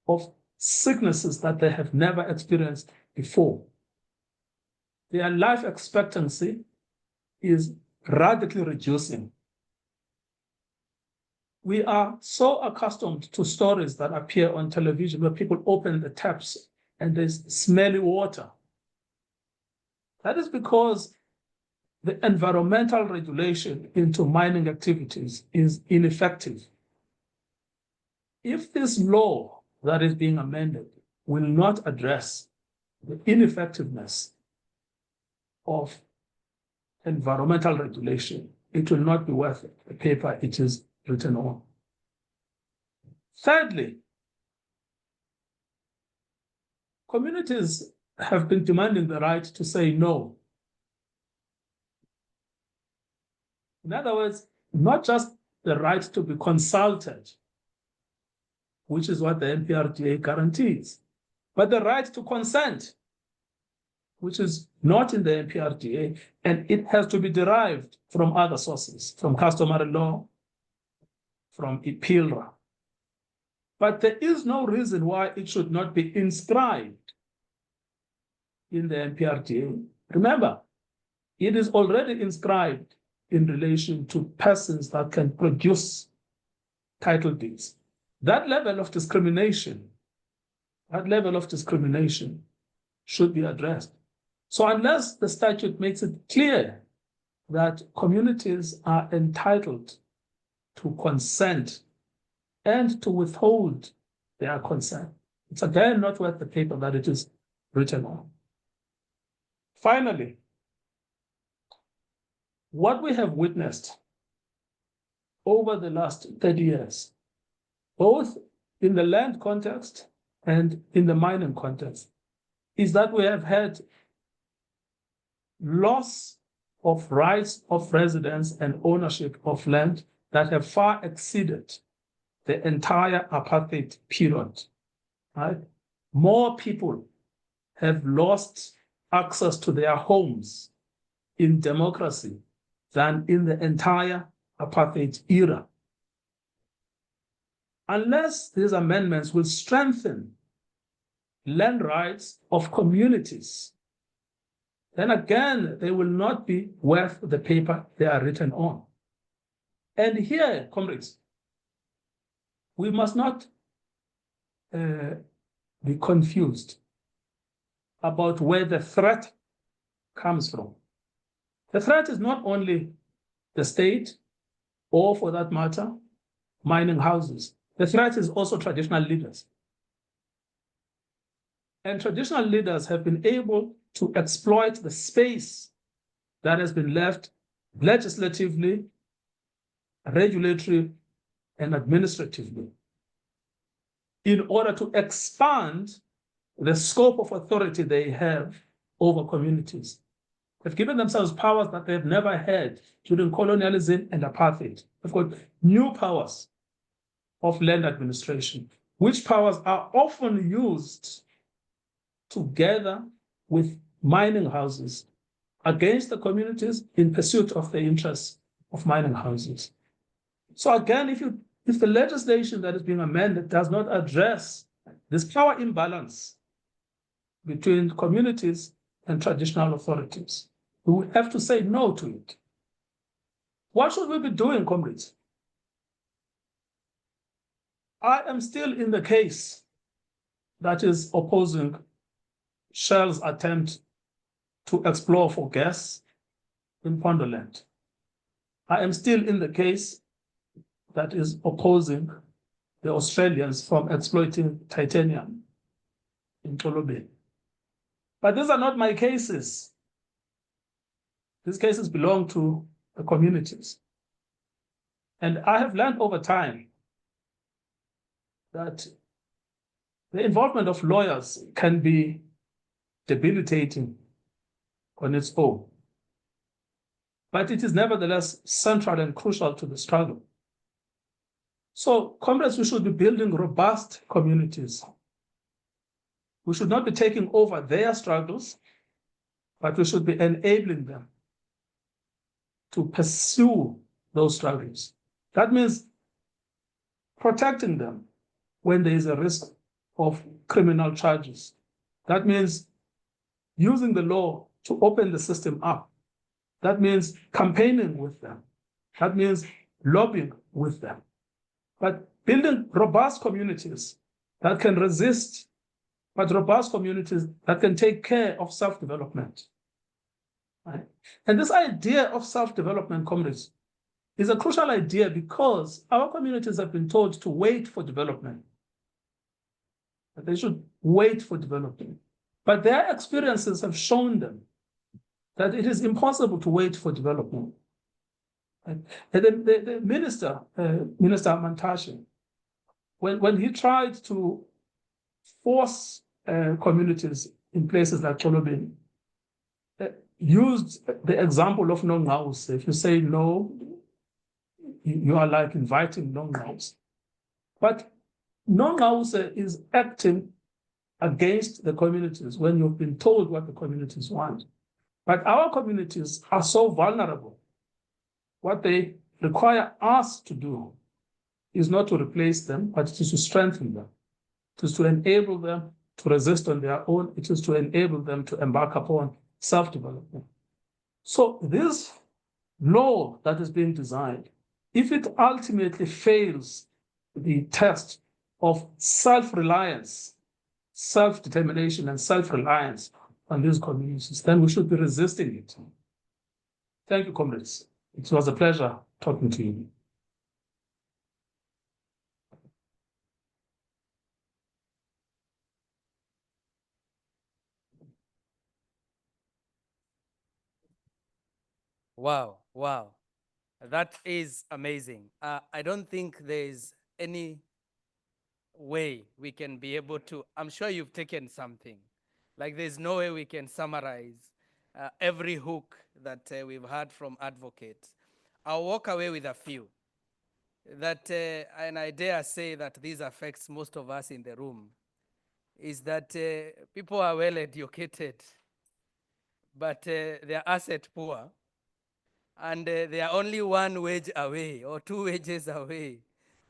of sicknesses that they have never experienced before. Their life expectancy is radically reducing. We are so accustomed to stories that appear on television where people open the taps and there's smelly water. That is because the environmental regulation into mining activities is ineffective. If this law that is being amended will not address the ineffectiveness of environmental regulation, it will not be worth the paper it is written on. Thirdly, communities have been demanding the right to say no. In other words, not just the right to be consulted, which is what the MPRDA guarantees, but the right to consent, which is not in the MPRDA, and it has to be derived from other sources, from customary law, from IPILRA. But there is no reason why it should not be inscribed in the MPRDA. Remember, it is already inscribed in relation to persons that can produce title deeds. That level of discrimination should be addressed. So unless the statute makes it clear that communities are entitled to consent and to withhold their consent, it's again not worth the paper that it is written on. Finally, what we have witnessed over the last 30 years, both in the land context and in the mining context, is that we have had loss of rights of residence and ownership of land that have far exceeded the entire apartheid period. Right? More people have lost access to their homes in democracy than in the entire apartheid era. Unless these amendments will strengthen land rights of communities, then again, they will not be worth the paper they are written on. And here, comrades, we must not be confused about where the threat comes from. The threat is not only the state, or for that matter, mining houses. The threat is also traditional leaders. And traditional leaders have been able to exploit the space that has been left legislatively, regulatory, and administratively in order to expand the scope of authority they have over communities. They've given themselves powers that they've never had during colonialism and apartheid. They've got new powers of land administration, which powers are often used together with mining houses against the communities in pursuit of the interests of mining houses. So again, if the legislation that is being amended does not address this power imbalance between communities and traditional authorities, we will have to say no to it. What should we be doing, comrades? I am still in the case that is opposing Shell's attempt to explore for gas in Pondoland. I am still in the case that is opposing the Australians from exploiting titanium in Tolobeni. But these are not my cases. These cases belong to the communities. And I have learned over time that the involvement of lawyers can be debilitating on its own. But it is nevertheless central and crucial to the struggle. So, comrades, we should be building robust communities. We should not be taking over their struggles, but we should be enabling them to pursue those struggles. That means protecting them when there is a risk of criminal charges. That means using the law to open the system up. That means campaigning with them. That means lobbying with them. But building robust communities that can resist, but robust communities that can take care of self-development. Right? And this idea of self-development, comrades, is a crucial idea because our communities have been told to wait for development. That they should wait for development. But their experiences have shown them that it is impossible to wait for development. And the minister, Minister Mantashe, when he tried to force communities in places like Cholobeni, used the example of Nongause. If you say no, you are like inviting Nongause. But Nongause is acting against the communities when you've been told what the communities want. But our communities are so vulnerable. What they require us to do is not to replace them, but it is to strengthen them. It is to enable them to resist on their own. It is to enable them to embark upon self-development. So this law that is being designed, if it ultimately fails the test of self-reliance, self-determination and self-reliance on these communities, then we should be resisting it. Thank you, comrades. It was a pleasure talking to you. Wow, wow. That is amazing. I don't think there's any way we can be able to, I'm sure you've taken something. Like there's no way we can summarize every hook that we've heard from advocates. I'll walk away with a few. That, and I dare say that this affects most of us in the room, is that people are well educated, but they're asset poor, and they are only one wage away, or 2 wages away,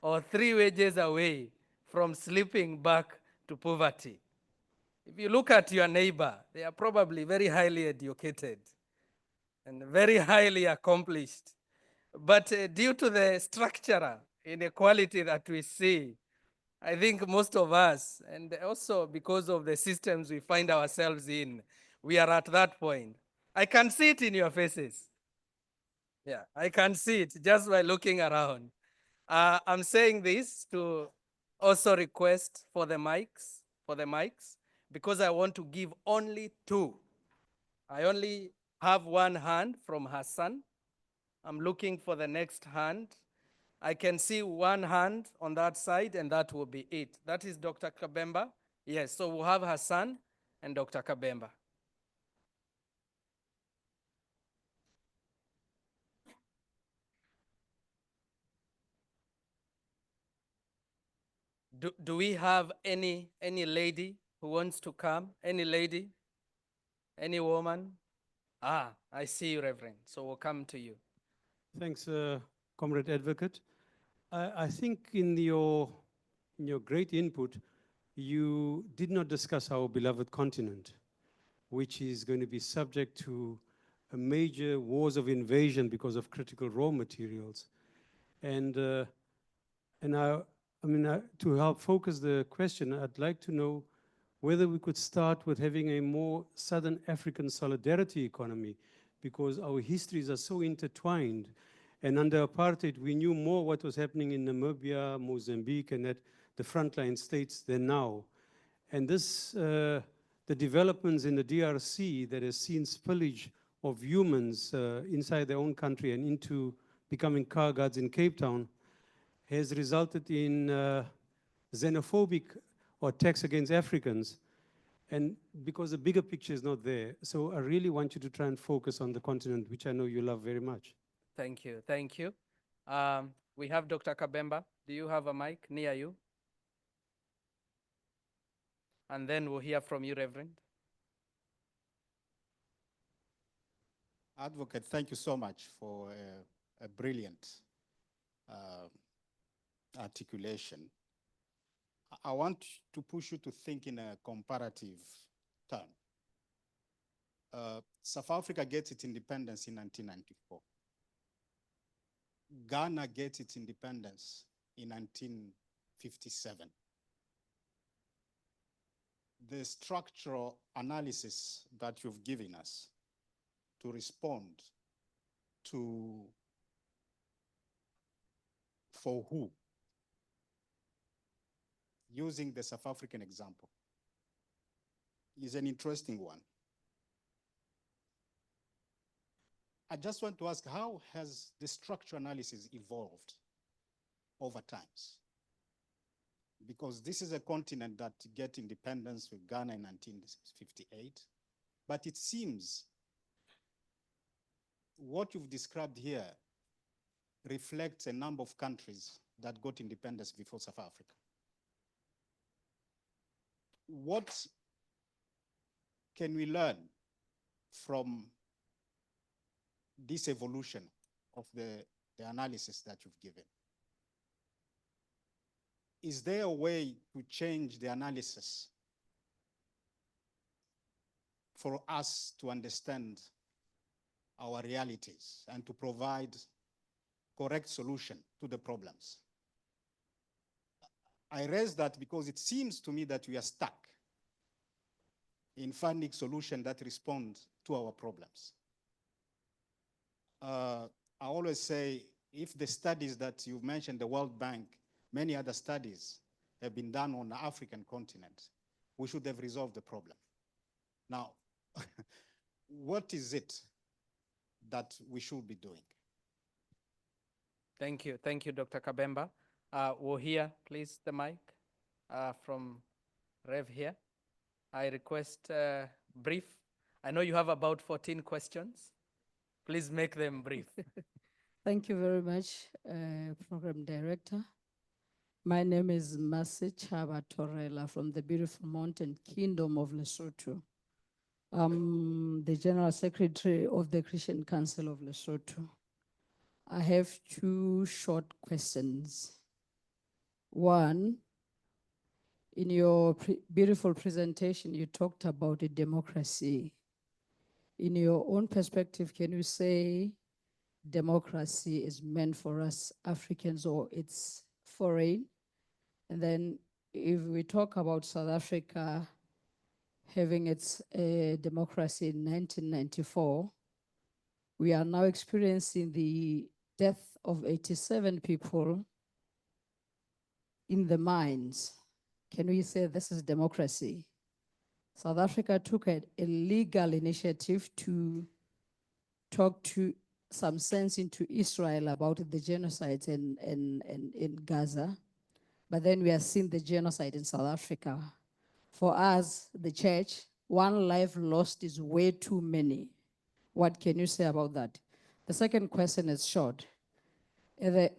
or 3 wages away from slipping back to poverty. If you look at your neighbor, they are probably very highly educated and very highly accomplished. But due to the structural inequality that we see, I think most of us, and also because of the systems we find ourselves in, we are at that point. I can see it in your faces. Yeah, I can see it just by looking around. I'm saying this to also request for the mics, because I want to give only 2. I only have 1 hand from Hassan. I'm looking for the next hand. I can see 1 hand on that side, and that will be it. That is Dr. Kabemba. Yes, so we'll have Hassan and Dr. Kabemba. Do we have any lady who wants to come? Any lady? Any woman? Ah, I see you, Reverend. So we'll come to you. Thanks, Comrade Advocate. I think in your great input, you did not discuss our beloved continent, which is going to be subject to a major wars of invasion because of critical raw materials. And to help focus the question, I'd like to know whether we could start with having a more Southern African solidarity economy, because our histories are so intertwined. And under apartheid, we knew more what was happening in Namibia, Mozambique, and at the frontline states than now. And this, the developments in the DRC that has seen spillage of humans inside their own country and into becoming car guards in Cape Town, has resulted in xenophobic or attacks against Africans, and because the bigger picture is not there. So I really want you to try and focus on the continent, which I know you love very much. Thank you, thank you. We have Dr. Kabemba. Do you have a mic near you? And then we'll hear from you, Reverend. Advocate, thank you so much for a brilliant articulation. I want to push you to think in a comparative term. South Africa gets its independence in 1994. Ghana gets its independence in 1957. The structural analysis that you've given us to respond to for who, using the South African example, is an interesting one. I just want to ask, how has the structural analysis evolved over times? Because this is a continent that get independence with Ghana in 1958, but it seems what you've described here reflects a number of countries that got independence before South Africa. What can we learn from this evolution of the analysis that you've given? Is there a way to change the analysis for us to understand our realities and to provide correct solution to the problems? I raise that because it seems to me that we are stuck in finding solutions that respond to our problems. I always say, if the studies that you've mentioned, the World Bank, many other studies have been done on the African continent, we should have resolved the problem. Now, what is it that we should be doing? Thank you, Dr. Kabemba. We'll hear, please, the mic from Rev here. I request brief. I know you have about 14 questions. Please make them brief. Thank you very much, Program Director. My name is Masi Chaba Torela from the beautiful mountain kingdom of Lesotho. I'm the General Secretary of the Christian Council of Lesotho. I have two short questions. One, in your beautiful presentation, you talked about a democracy. In your own perspective, can you say democracy is meant for us Africans or it's foreign? And then if we talk about South Africa having its democracy in 1994, we are now experiencing the death of 87 people in the mines. Can we say this is democracy? South Africa took a legal initiative to talk to some sense into Israel about the genocide in Gaza. But then we are seeing the genocide in South Africa. For us, the church, one life lost is way too many. What can you say about that? The second question is short.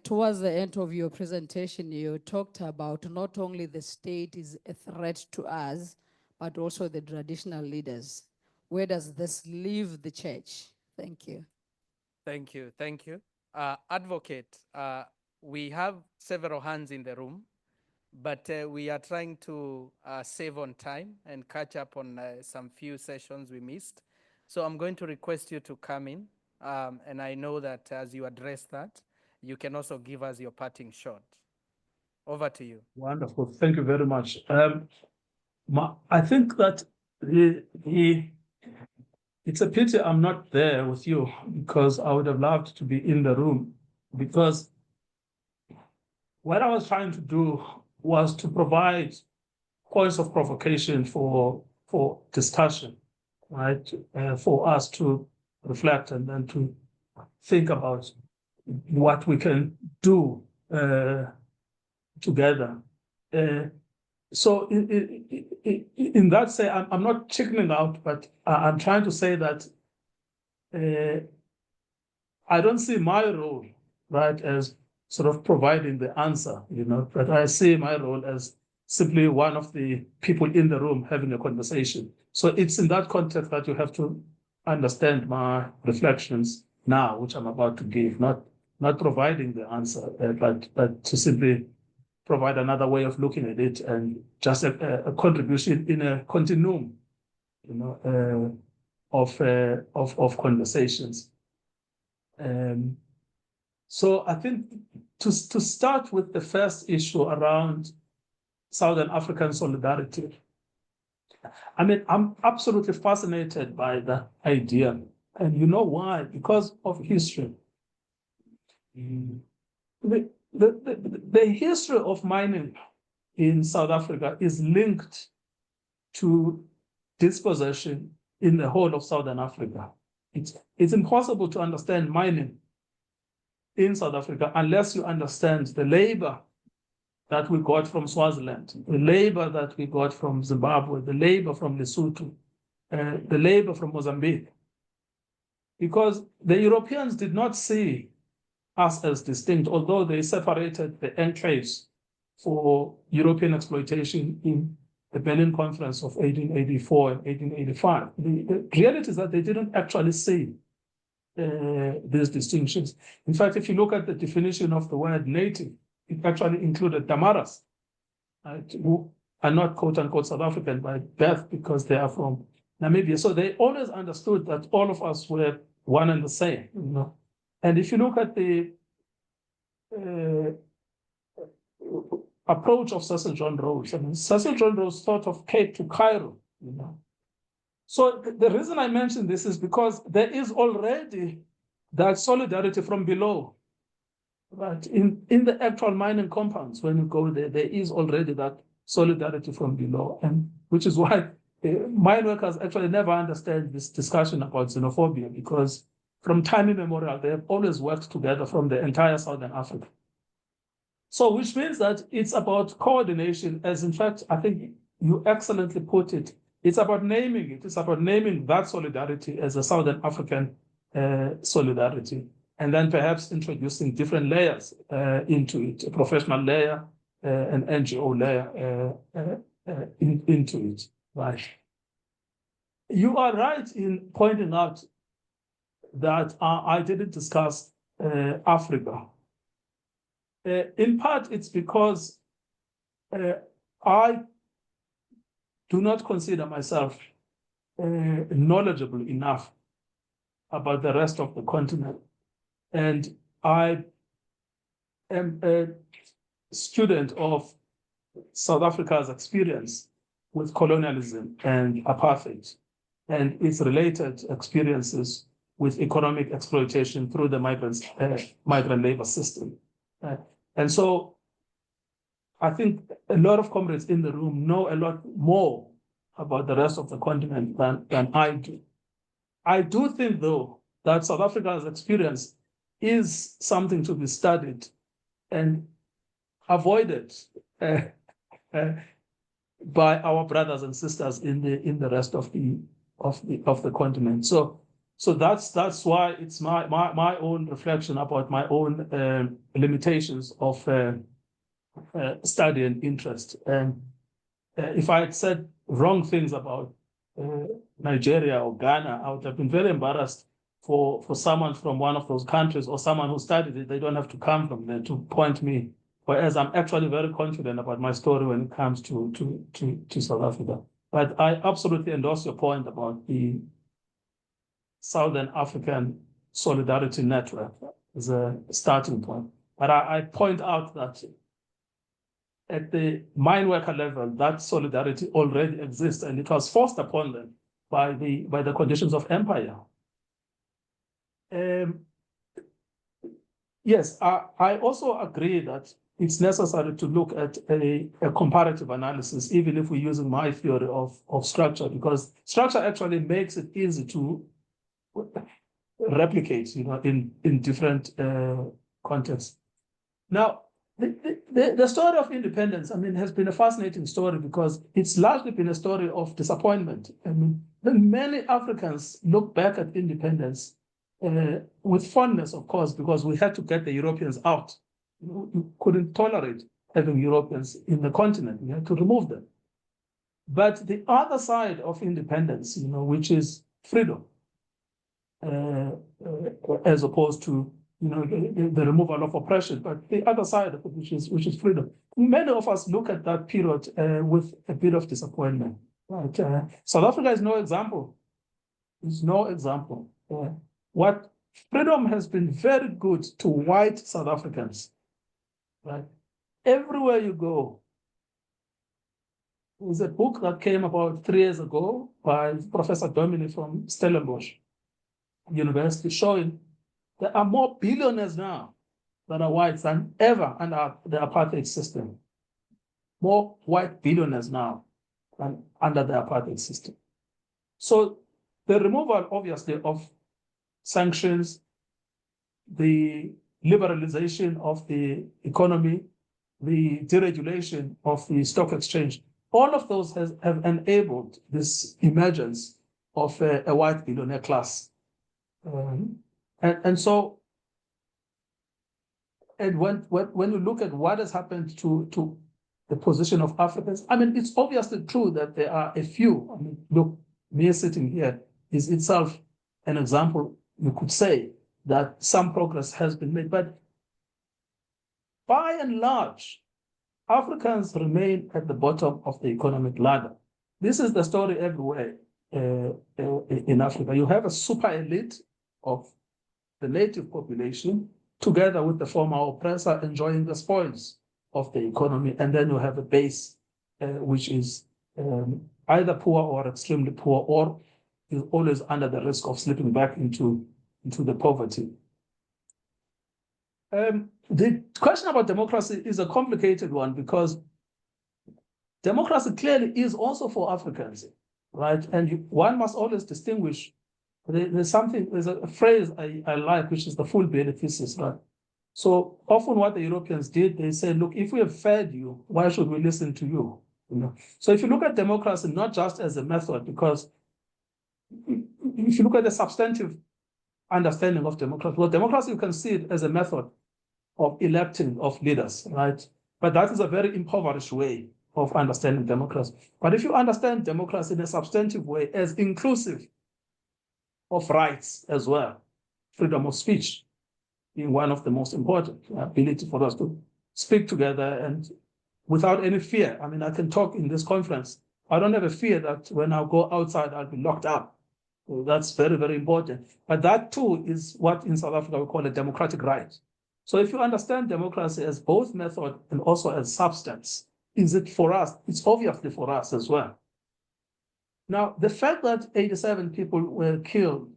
Towards the end of your presentation, you talked about not only the state is a threat to us, but also the traditional leaders. Where does this leave the church? Thank you. Thank you. Advocate, we have several hands in the room, but we are trying to save on time and catch up on some few sessions we missed. So I'm going to request you to come in, and I know that as you address that, you can also give us your parting shot. Over to you. Wonderful. Thank you very much. I think that it's a pity I'm not there with you, because I would have loved to be in the room, because what I was trying to do was to provide points of provocation for discussion, right? For us to reflect and then to think about what we can do together. So in that say, I'm not chickening out, but I'm trying to say that I don't see my role, right, as sort of providing the answer, but I see my role as simply one of the people in the room having a conversation. So it's in that context that you have to understand my reflections now, which I'm about to give, not providing the answer, but to simply provide another way of looking at it and just a contribution in a continuum, of conversations. So I think to start with the first issue around Southern African solidarity, I mean, I'm absolutely fascinated by the idea. And you know why? Because of history. The history of mining in South Africa is linked to dispossession in the whole of Southern Africa. It's impossible to understand mining in South Africa unless you understand the labor that we got from Swaziland, the labor that we got from Zimbabwe, the labor from Lesotho, the labor from Mozambique. Because the Europeans did not see us as distinct, although they separated the enclaves for European exploitation in the Berlin Conference of 1884 and 1885. The reality is that they didn't actually see these distinctions. In fact, if you look at the definition of the word native, it actually included Damaras, who are not quote-unquote South African by birth because they are from Namibia. So they always understood that all of us were one and the same, And if you look at the approach of Cecil John Rhodes, I mean, Cecil John Rhodes thought of Cape to Kairu, So the reason I mention this is because there is already that solidarity from below. Right. In the actual mining compounds, when you go there, there is already that solidarity from below, and which is why mine workers actually never understand this discussion about xenophobia, because from time immemorial, they have always worked together from the entire Southern Africa. So which means that it's about coordination, as in fact, I think you excellently put it. It's about naming it. It's about naming that solidarity as a Southern African solidarity. And then perhaps introducing different layers into it, a professional layer, an NGO layer into it, right? You are right in pointing out that I didn't discuss Africa. In part, it's because I do not consider myself knowledgeable enough about the rest of the continent. And I am a student of South Africa's experience with colonialism and apartheid and its related experiences with economic exploitation through the migrant labor system. And so I think a lot of comrades in the room know a lot more about the rest of the continent than I do. I do think, though, that South Africa's experience is something to be studied and avoided by our brothers and sisters in the rest of the continent. So that's why it's my own reflection about my own limitations of study and interest. And if I had said wrong things about Nigeria or Ghana, I would have been very embarrassed for someone from one of those countries or someone who studied it. They don't have to come from there to point me. Whereas I'm actually very confident about my story when it comes to South Africa. But I absolutely endorse your point about the Southern African Solidarity Network as a starting point. But I point out that at the mine worker level, that solidarity already exists, and it was forced upon them by the conditions of empire. Yes, I also agree that it's necessary to look at a comparative analysis, even if we're using my theory of structure, because structure actually makes it easy to replicate, in different contexts. Now, the story of independence, has been a fascinating story because it's largely been a story of disappointment. Many Africans look back at independence with fondness, of course, because we had to get the Europeans out. You couldn't tolerate having Europeans in the continent. We had to remove them. But the other side of independence, which is freedom, as opposed to the removal of oppression, but the other side of it, which is freedom. Many of us look at that period with a bit of disappointment. Right? South Africa is no example. It's no example. What freedom has been very good to white South Africans. Right? Everywhere you go. There's a book that came about 3 years ago by Professor Dominic from Stellenbosch University showing there are more billionaires now that are whites than ever under the apartheid system. More white billionaires now than under the apartheid system. So the removal, obviously, of sanctions, the liberalization of the economy, the deregulation of the stock exchange, all of those have enabled this emergence of a white billionaire class. And when you look at what has happened to the position of Africans, I mean, it's obviously true that there are a few. I mean, look, me sitting here is itself an example, you could say, that some progress has been made. But by and large, Africans remain at the bottom of the economic ladder. This is the story everywhere in Africa. You have a super elite of the native population together with the former oppressor enjoying the spoils of the economy. And then you have a base which is either poor or extremely poor, or is always under the risk of slipping back into the poverty. The question about democracy is a complicated one because democracy clearly is also for Africans, right? And one must always distinguish. There's a phrase I like, which is the full beneficence, right? So often what the Europeans did, they said, look, if we have fed you, why should we listen to you? So if you look at democracy, not just as a method, because if you look at the substantive understanding of democracy, well, democracy, you can see it as a method of electing of leaders, right? But that is a very impoverished way of understanding democracy. But if you understand democracy in a substantive way as inclusive of rights as well, freedom of speech being one of the most important, ability for us to speak together and without any fear. I mean, I can talk in this conference. I don't have a fear that when I go outside, I'll be locked up. So that's very, very important. But that too is what in South Africa we call a democratic right. So if you understand democracy as both method and also as substance, is it for us? It's obviously for us as well. Now, the fact that 87 people were killed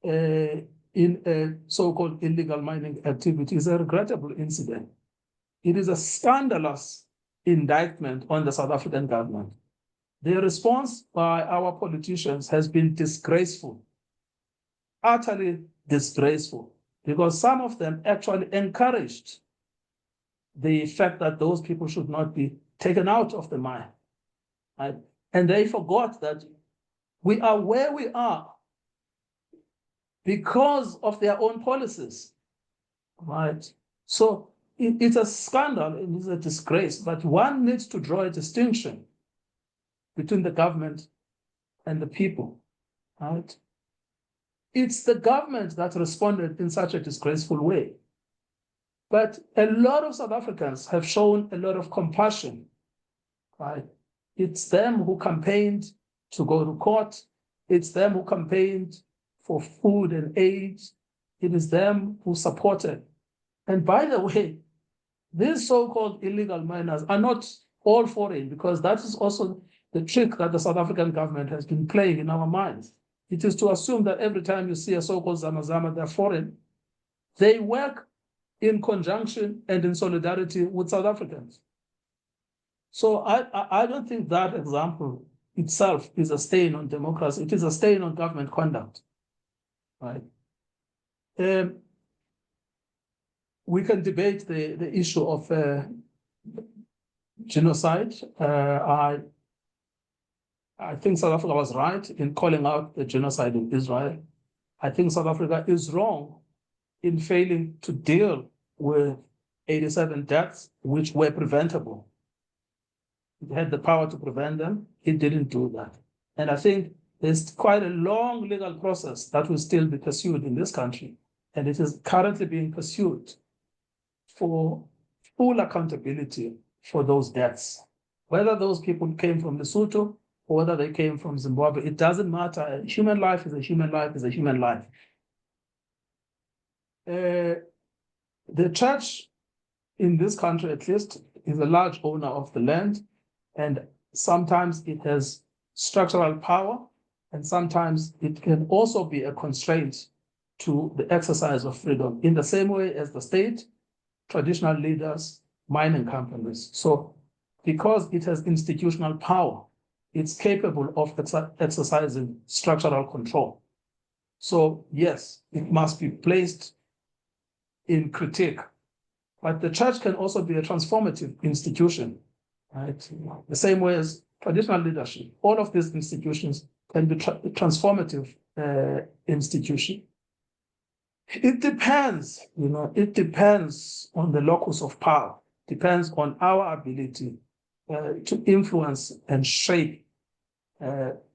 in a so-called illegal mining activity is a regrettable incident. It is a scandalous indictment on the South African government. The response by our politicians has been disgraceful, utterly disgraceful, because some of them actually encouraged the fact that those people should not be taken out of the mine. Right? And they forgot that we are where we are because of their own policies, right? So it's a scandal, it is a disgrace, but one needs to draw a distinction between the government and the people, right? It's the government that responded in such a disgraceful way. But a lot of South Africans have shown a lot of compassion, right? It's them who campaigned to go to court. It's them who campaigned for food and aid. It is them who supported. And by the way, these so-called illegal miners are not all foreign, because that is also the trick that the South African government has been playing in our minds. It is to assume that every time you see a so-called Zama, they're foreign. They work in conjunction and in solidarity with South Africans. So I don't think that example itself is a stain on democracy. It is a stain on government conduct, right? We can debate the issue of genocide. I think South Africa was right in calling out the genocide in Israel. I think South Africa is wrong in failing to deal with 87 deaths, which were preventable. It had the power to prevent them. It didn't do that. And I think There's quite a long legal process that will still be pursued in this country, and it is currently being pursued for full accountability for those deaths. Whether those people came from Lesotho or whether they came from Zimbabwe, it doesn't matter. A human life is a human life is a human life. The church in this country, at least, is a large owner of the land, and sometimes it has structural power, and sometimes it can also be a constraint to the exercise of freedom, in the same way as the state, traditional leaders, mining companies. So because it has institutional power, it's capable of exercising structural control. So yes, it must be placed in critique, but the church can also be a transformative institution, right? The same way as traditional leadership, all of these institutions can be transformative institution. It depends, it depends on the locus of power, depends on our ability to influence and shape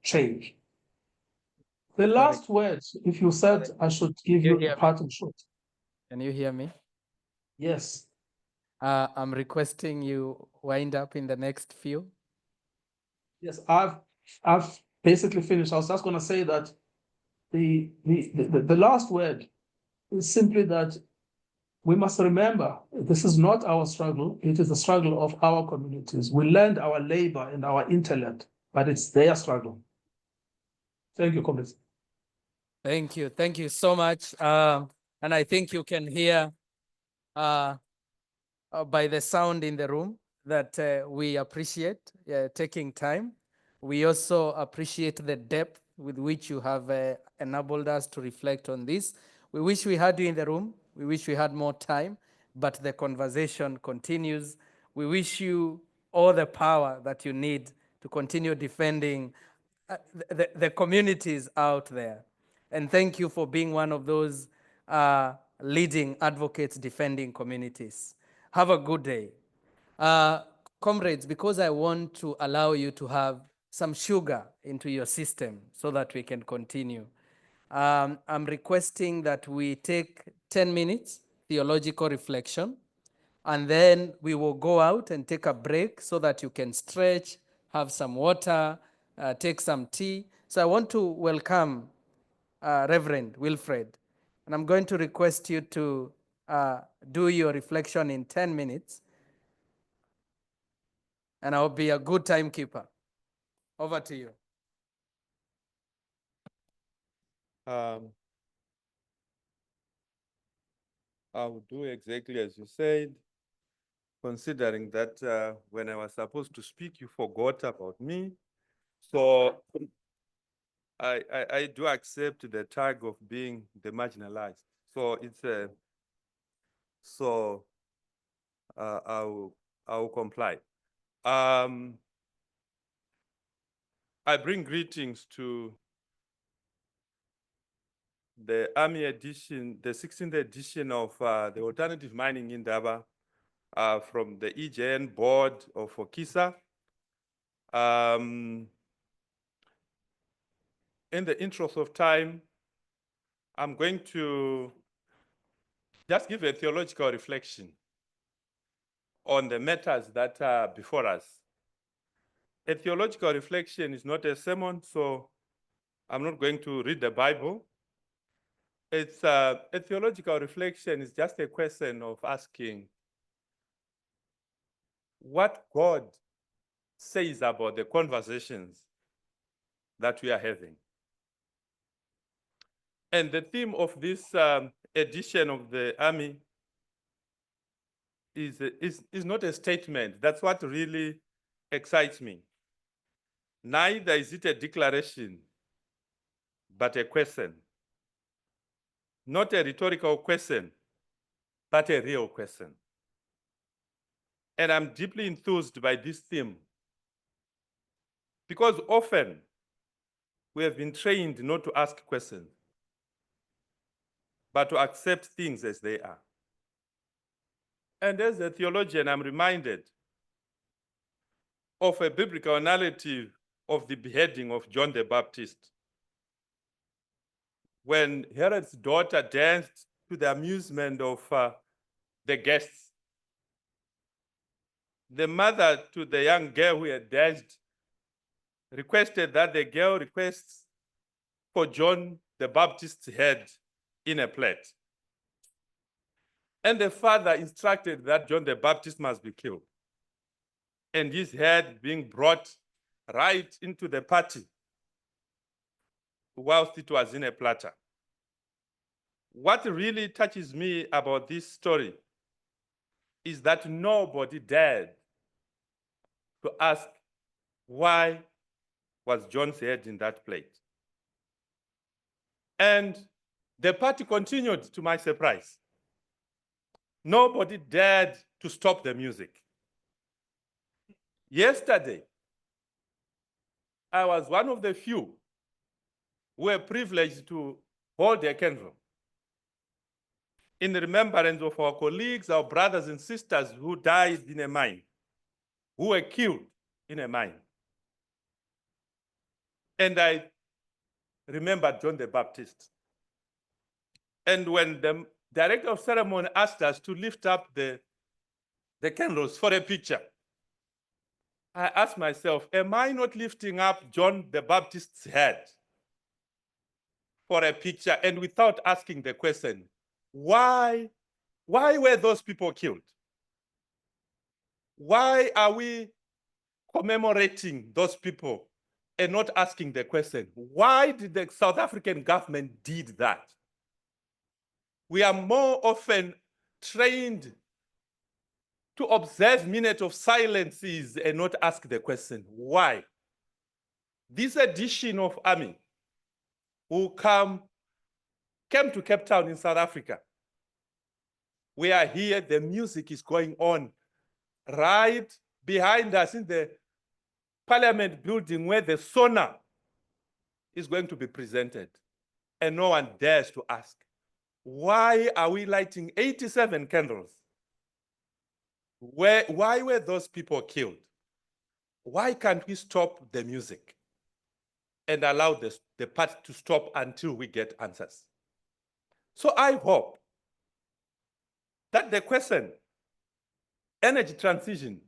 change. The last words, if you said I should give you a parting shot. Can you hear me? Yes. I'm requesting you wind up in the next few. Yes, I've basically finished. I was just going to say that the last word is simply that we must remember this is not our struggle. It is the struggle of our communities. We lend our labor and our intellect, but it's their struggle. Thank you, comrades. Thank you. Thank you so much. And I think you can hear by the sound in the room that we appreciate taking time. We also appreciate the depth with which you have enabled us to reflect on this. We wish we had you in the room. We wish we had more time, but the conversation continues. We wish you all the power that you need to continue defending the communities out there. And thank you for being one of those leading advocates defending communities. Have a good day. Comrades, because I want to allow you to have some sugar into your system so that we can continue, I'm requesting that we take 10 minutes, theological reflection, and then we will go out and take a break so that you can stretch, have some water, take some tea. So I want to welcome Reverend Wilfred, and I'm going to request you to do your reflection in 10 minutes, and I'll be a good timekeeper. Over to you. I'll do exactly as you said, considering that when I was supposed to speak, you forgot about me. So I do accept the tag of being the marginalized. So it's I will comply. I bring greetings to the Army edition, the 16th edition of the Alternative Mining Indaba from the EJN board of FOCCISA. In the interest of time, I'm going to just give a theological reflection on the matters that are before us. A theological reflection is not a sermon, so I'm not going to read the Bible. It's a theological reflection is just a question of asking what God says about the conversations that we are having. And the theme of this edition of the Army is not a statement. That's what really excites me. Neither is it a declaration, but a question. Not a rhetorical question, but a real question. And I'm deeply enthused by this theme because often we have been trained not to ask questions, but to accept things as they are. And as a theologian, I'm reminded of a biblical narrative of the beheading of John the Baptist. when Herod's daughter danced to the amusement of the guests. The mother to the young girl who had danced requested that the girl requests for John the Baptist's head in a plate. And the father instructed that John the Baptist must be killed, and his head being brought right into the party whilst it was in a platter. What really touches me about this story is that nobody dared to ask, why was John's head in that plate? And the party continued, to my surprise. Nobody dared to stop the music. Yesterday, I was one of the few who were privileged to hold a candle in remembrance of our colleagues, our brothers and sisters who died in a mine, who were killed in a mine. And I remembered John the Baptist. And when the director of ceremony asked us to lift up the candles for a picture, I asked myself, am I not lifting up John the Baptist's head for a picture, and without asking the question, why were those people killed? Why are we commemorating those people and not asking the question, why did the South African government did that? We are more often trained to observe minutes of silences and not ask the question, why? This edition of AMI who came to Cape Town in South Africa. We are here, the music is going on right behind us in the Parliament building where the sauna is going to be presented. And no one dares to ask, why are we lighting 87 candles? Why were those people killed? Why can't we stop the music and allow the party to stop until we get answers? So I hope that the question, energy transition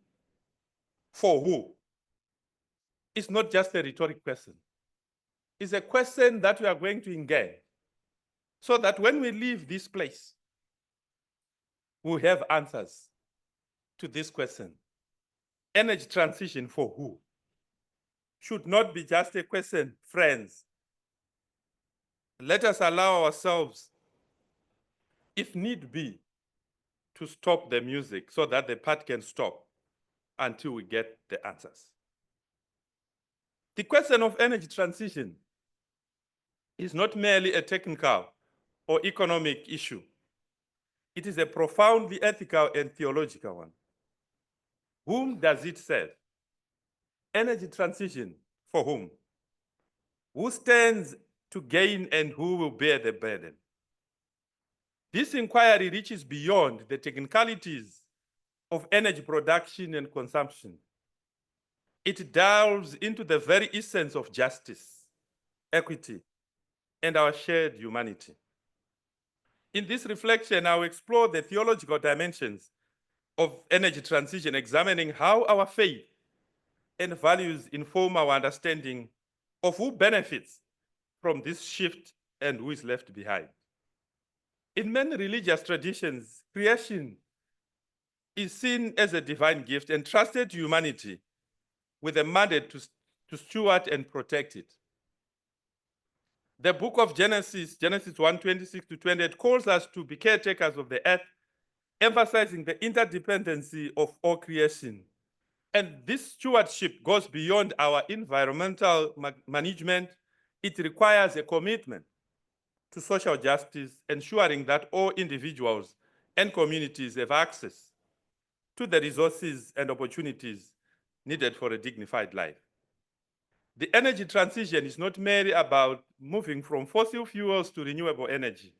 for who, is not just a rhetoric question. It's a question that we are going to engage so that when we leave this place, we'll have answers to this question. Energy transition for who? Should not be just a question, friends. Let us allow ourselves, if need be, to stop the music so that the part can stop until we get the answers. The question of energy transition is not merely a technical or economic issue. It is a profoundly ethical and theological one. Whom does it serve? Energy transition for whom? Who stands to gain and who will bear the burden? This inquiry reaches beyond the technicalities of energy production and consumption. It delves into the very essence of justice, equity, and our shared humanity. In this reflection, I will explore the theological dimensions of energy transition, examining how our faith and values inform our understanding of who benefits from this shift and who is left behind. In many religious traditions, creation is seen as a divine gift entrusted to humanity with a mandate to steward and protect it. The book of Genesis 1:26-28, calls us to be caretakers of the earth, emphasizing the interdependency of all creation. And this stewardship goes beyond our environmental management. It requires a commitment to social justice, ensuring that all individuals and communities have access to the resources and opportunities needed for a dignified life. The energy transition is not merely about moving from fossil fuels to renewable energy.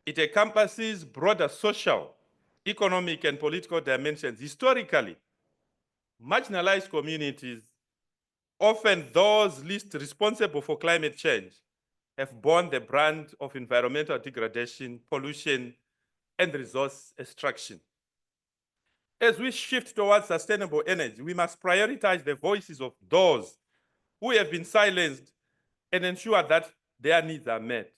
It encompasses broader social, economic, and political dimensions. Historically, marginalized communities, often those least responsible for climate change, have borne the brunt of environmental degradation, pollution, and resource extraction. As we shift towards sustainable energy, we must prioritize the voices of those who have been silenced and ensure that their needs are met.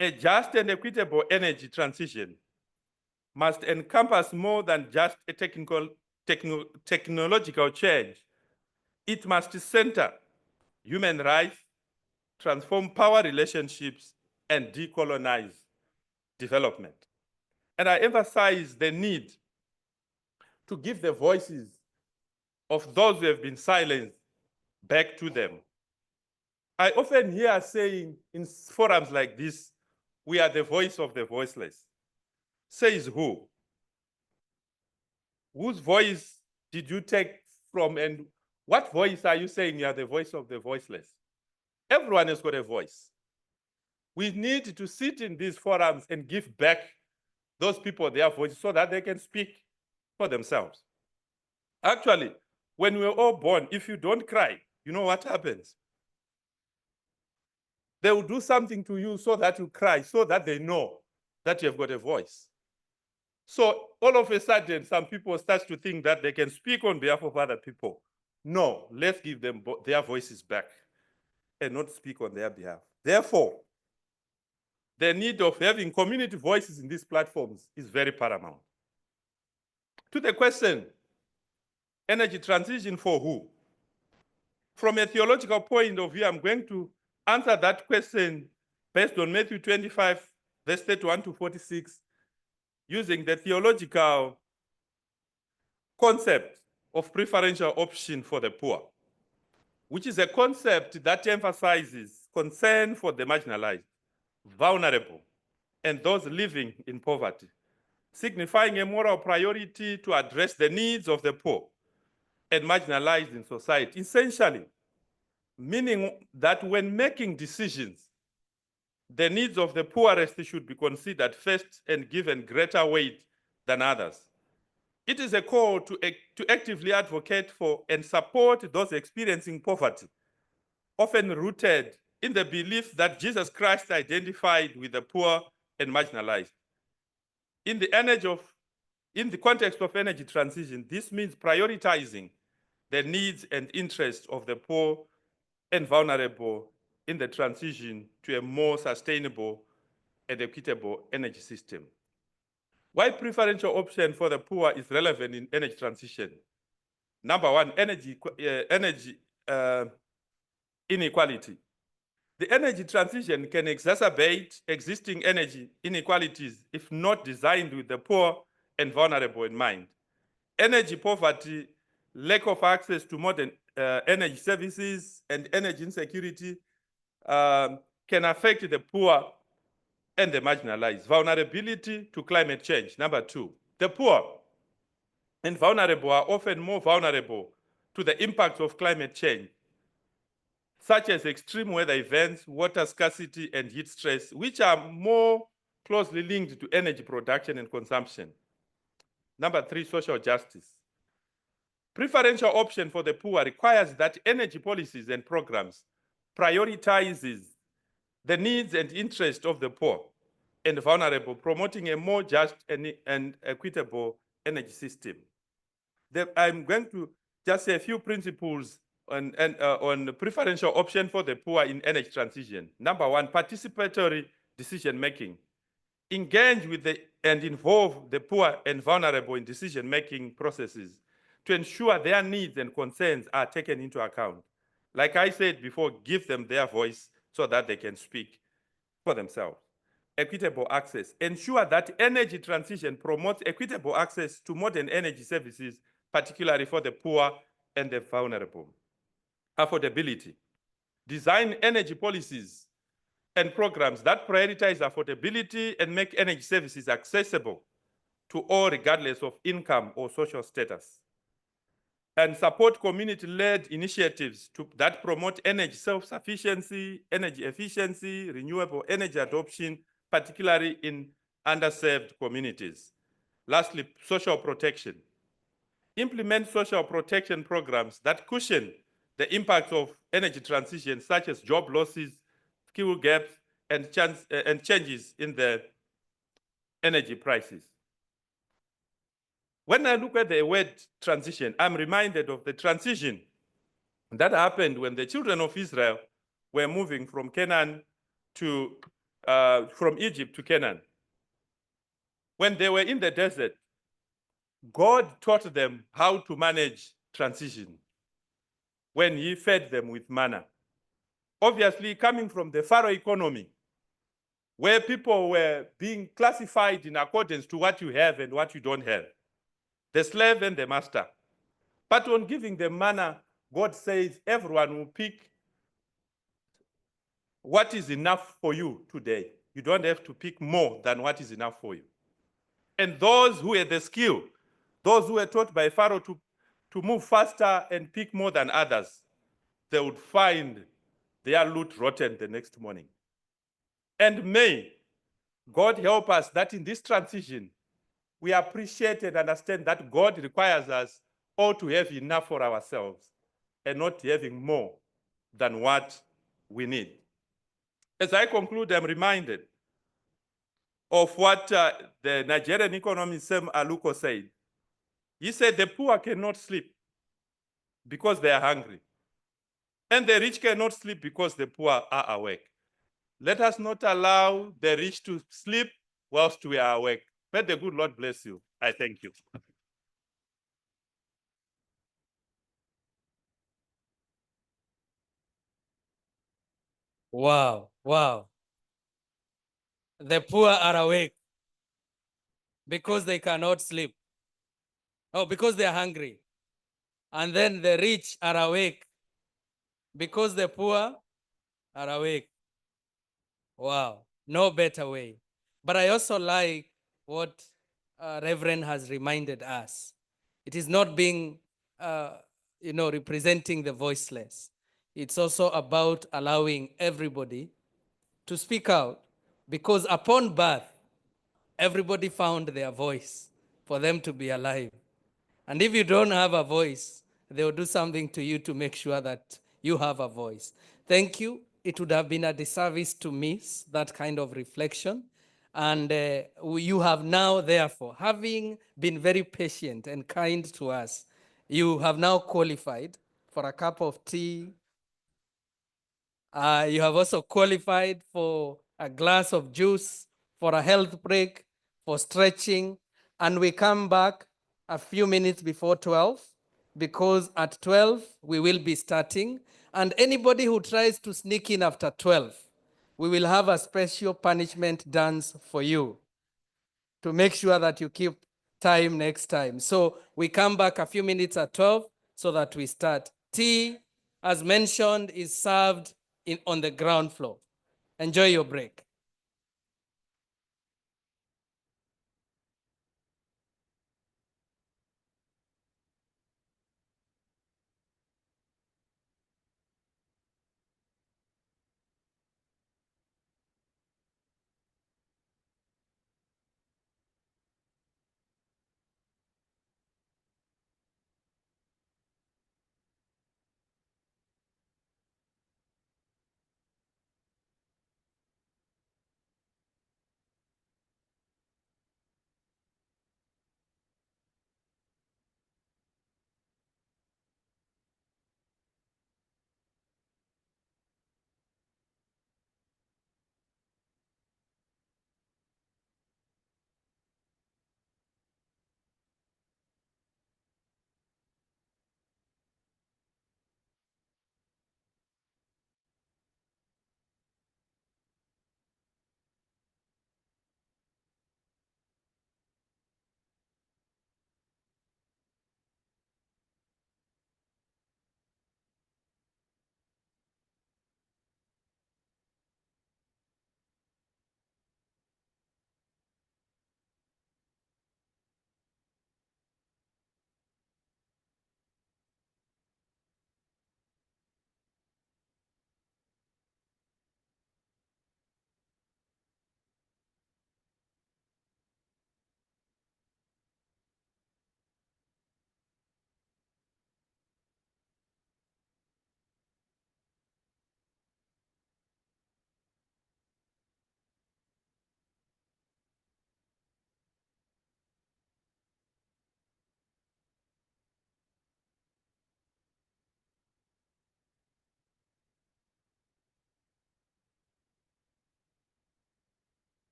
A just and equitable energy transition must encompass more than just a technological change. It must center human rights, transform power relationships, and decolonize development. And I emphasize the need to give the voices of those who have been silenced back to them. I often hear saying in forums like this, we are the voice of the voiceless. Says who? Whose voice did you take from, and what voice are you saying you are the voice of the voiceless? Everyone has got a voice. We need to sit in these forums and give back those people their voice so that they can speak for themselves. Actually, when we're all born, if you don't cry, you know what happens? They will do something to you so that you cry, so that they know that you have got a voice. So all of a sudden, some people start to think that they can speak on behalf of other people. No, let's give them their voices back and not speak on their behalf. Therefore, the need of having community voices in these platforms is very paramount. To the question, energy transition for who? From a theological point of view, I'm going to answer that question based on Matthew 25, verse 31 to 46, using the theological concept of preferential option for the poor, which is a concept that emphasizes concern for the marginalized, vulnerable, and those living in poverty, signifying a moral priority to address the needs of the poor and marginalized in society. Essentially, meaning that when making decisions, the needs of the poorest should be considered first and given greater weight than others. It is a call to actively advocate for and support those experiencing poverty, often rooted in the belief that Jesus Christ identified with the poor and marginalized. In the context of energy transition, this means prioritizing the needs and interests of the poor and vulnerable in the transition to a more sustainable and equitable energy system. Why preferential option for the poor is relevant in energy transition? Number one, energy inequality. The energy transition can exacerbate existing energy inequalities if not designed with the poor and vulnerable in mind. Energy poverty, lack of access to modern energy services, and energy insecurity can affect the poor and the marginalized. Vulnerability to climate change. Number two, the poor and vulnerable are often more vulnerable to the impacts of climate change, such as extreme weather events, water scarcity, and heat stress, which are more closely linked to energy production and consumption. Number three, social justice. Preferential option for the poor requires that energy policies and programs prioritizes the needs and interests of the poor and vulnerable, promoting a more just and equitable energy system. I'm going to just say a few principles on preferential option for the poor in energy transition. Number one, participatory decision-making. Engage with and involve the poor and vulnerable in decision-making processes to ensure their needs and concerns are taken into account. Like I said before, give them their voice so that they can speak for themselves. Equitable access. Ensure that energy transition promotes equitable access to modern energy services, particularly for the poor and the vulnerable. Affordability. Design energy policies and programs that prioritize affordability and make energy services accessible to all regardless of income or social status. And support community-led initiatives that promote energy self-sufficiency, energy efficiency, renewable energy adoption, particularly in underserved communities. Lastly, social protection. Implement social protection programs that cushion the impacts of energy transition, such as job losses, skill gaps and changes in the energy prices. When I look at the word transition, I'm reminded of the transition that happened when the children of Israel were moving from Canaan to, from Egypt to Canaan. When they were in the desert, God taught them how to manage transition when he fed them with manna. Obviously, coming from the Pharaoh economy, where people were being classified in accordance to what you have and what you don't have, the slave and the master. But on giving them manna, God says everyone will pick what is enough for you today. You don't have to pick more than what is enough for you. And those who had the skill, those who were taught by Pharaoh to move faster and pick more than others, they would find their loot rotten the next morning. And may God help us that in this transition, we appreciate and understand that God requires us all to have enough for ourselves and not having more than what we need. As I conclude, I'm reminded of what the Nigerian economist Sam Aluko said. He said the poor cannot sleep because they are hungry, and the rich cannot sleep because the poor are awake. Let us not allow the rich to sleep whilst we are awake. May the good Lord bless you. I thank you. Wow, wow. The poor are awake because they cannot sleep. Oh, because they are hungry. And then the rich are awake because the poor are awake. Wow, no better way. But I also like what Reverend has reminded us. It is not being, representing the voiceless. It's also about allowing everybody to speak out, because upon birth, everybody found their voice for them to be alive. And if you don't have a voice, they will do something to you to make sure that you have a voice. Thank you. It would have been a disservice to miss that kind of reflection. And you have now, therefore, having been very patient and kind to us, you have now qualified for a cup of tea. You have also qualified for a glass of juice, for a health break, for stretching. And we come back a few minutes before 12, because at 12, we will be starting. And anybody who tries to sneak in after 12, we will have a special punishment dance for you to make sure that you keep time next time. So we come back a few minutes at 12 so that we start. Tea, as mentioned, is served on the ground floor. Enjoy your break.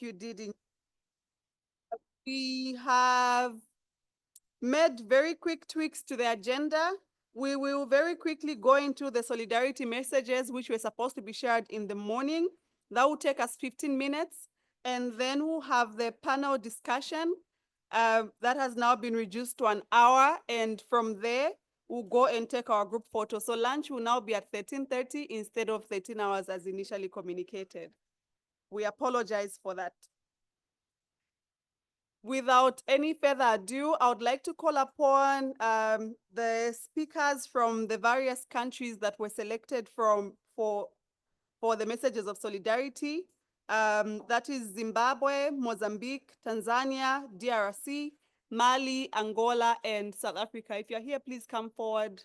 you did. We have made very quick tweaks to the agenda. We will very quickly go into the solidarity messages, which were supposed to be shared in the morning. That will take us 15 minutes. And then we'll have the panel discussion that has now been reduced to an hour. And from there, we'll go and take our group photo. So lunch will now be at 13:30 instead of 13 hours as initially communicated. We apologize for that. Without any further ado, I would like to call upon the speakers from the various countries that were selected for the messages of solidarity. That is Zimbabwe, Mozambique, Tanzania, DRC, Mali, Angola, and South Africa. If you're here, please come forward.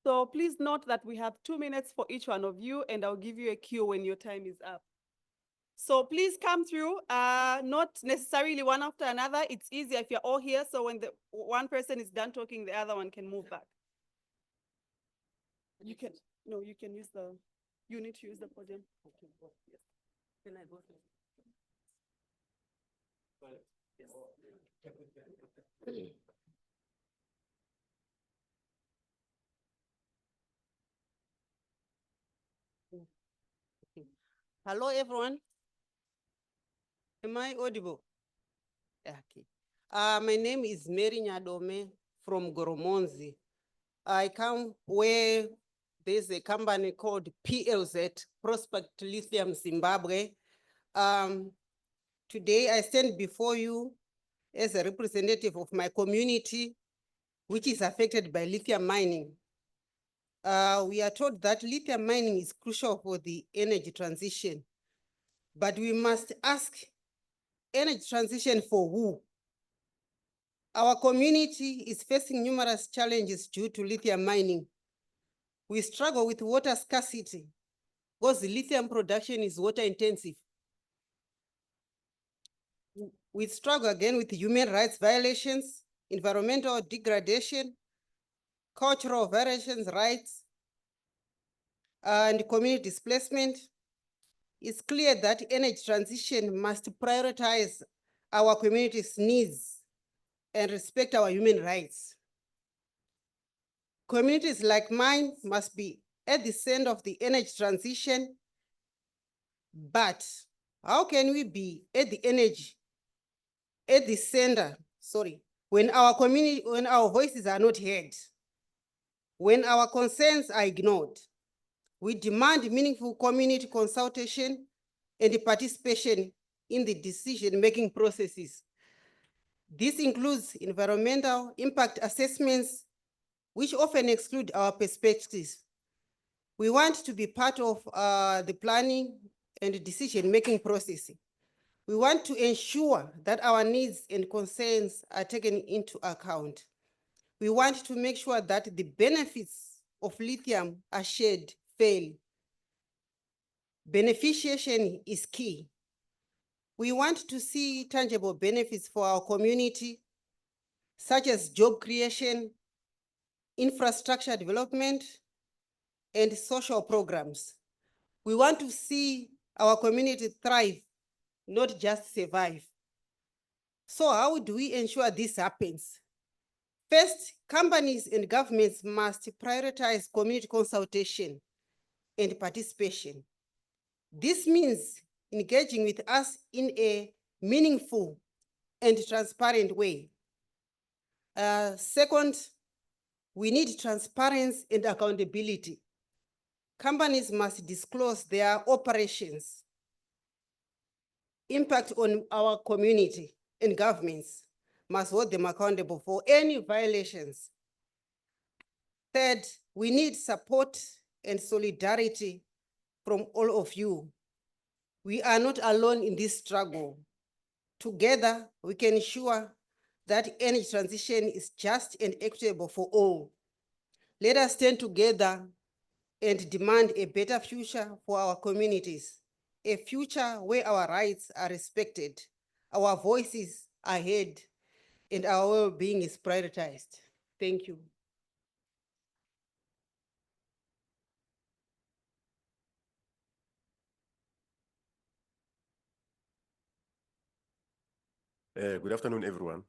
So please note that we have 2 minutes for each one of you, and I'll give you a cue when your time is up. So please come through, not necessarily one after another. It's easier if you're all here, so when the one person is done talking, the other one can move back. You can, no, you can use the, you need to use the podium. Okay. Yes. Can I go through? Yes. Hello, everyone. Am I audible? Okay. My name is Mary Nyadome from Goromonzi. I come where there's a company called PLZ, Prospect Lithium Zimbabwe. Today I stand before you as a representative of my community, which is affected by lithium mining. We are told that lithium mining is crucial for the energy transition, but we must ask, energy transition for who? Our community is facing numerous challenges due to lithium mining. We struggle with water scarcity because the lithium production is water intensive. We struggle again with human rights violations, environmental degradation, cultural variations rights, and community displacement. It's clear that energy transition must prioritize our community's needs and respect our human rights. Communities like mine must be at the center of the energy transition, but how can we be at the center, when our community, when our voices are not heard, when our concerns are ignored? We demand meaningful community consultation and participation in the decision-making processes. This includes environmental impact assessments, which often exclude our perspectives. We want to be part of the planning and decision-making process. We want to ensure that our needs and concerns are taken into account. We want to make sure that the benefits of lithium are shared fairly. Beneficiation is key. We want to see tangible benefits for our community, such as job creation, infrastructure development, and social programs. We want to see our community thrive, not just survive. So how do we ensure this happens? First, companies and governments must prioritize community consultation and participation. This means engaging with us in a meaningful and transparent way. Second, we need transparency and accountability. Companies must disclose their operations, impact on our community, and governments must hold them accountable for any violations. Third, we need support and solidarity from all of you. We are not alone in this struggle. Together, we can ensure that energy transition is just and equitable for all. Let us stand together and demand a better future for our communities, a future where our rights are respected, our voices are heard and our well-being is prioritized. Thank you. Good afternoon, everyone.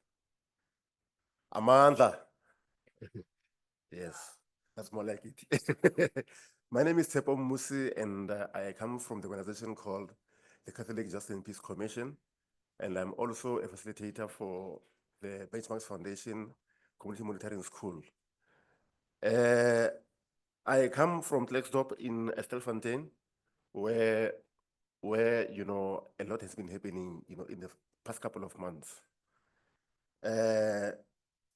Amanda. Yes, that's more like it. My name is Tepo Musi, and I come from the organization called the Catholic Justice and Peace Commission, and I'm also a facilitator for the Benchmarks Foundation Community Monitoring School. I come from Klerksdorp in Stilfontein, where you know a lot has been happening, you know, in the past couple of months.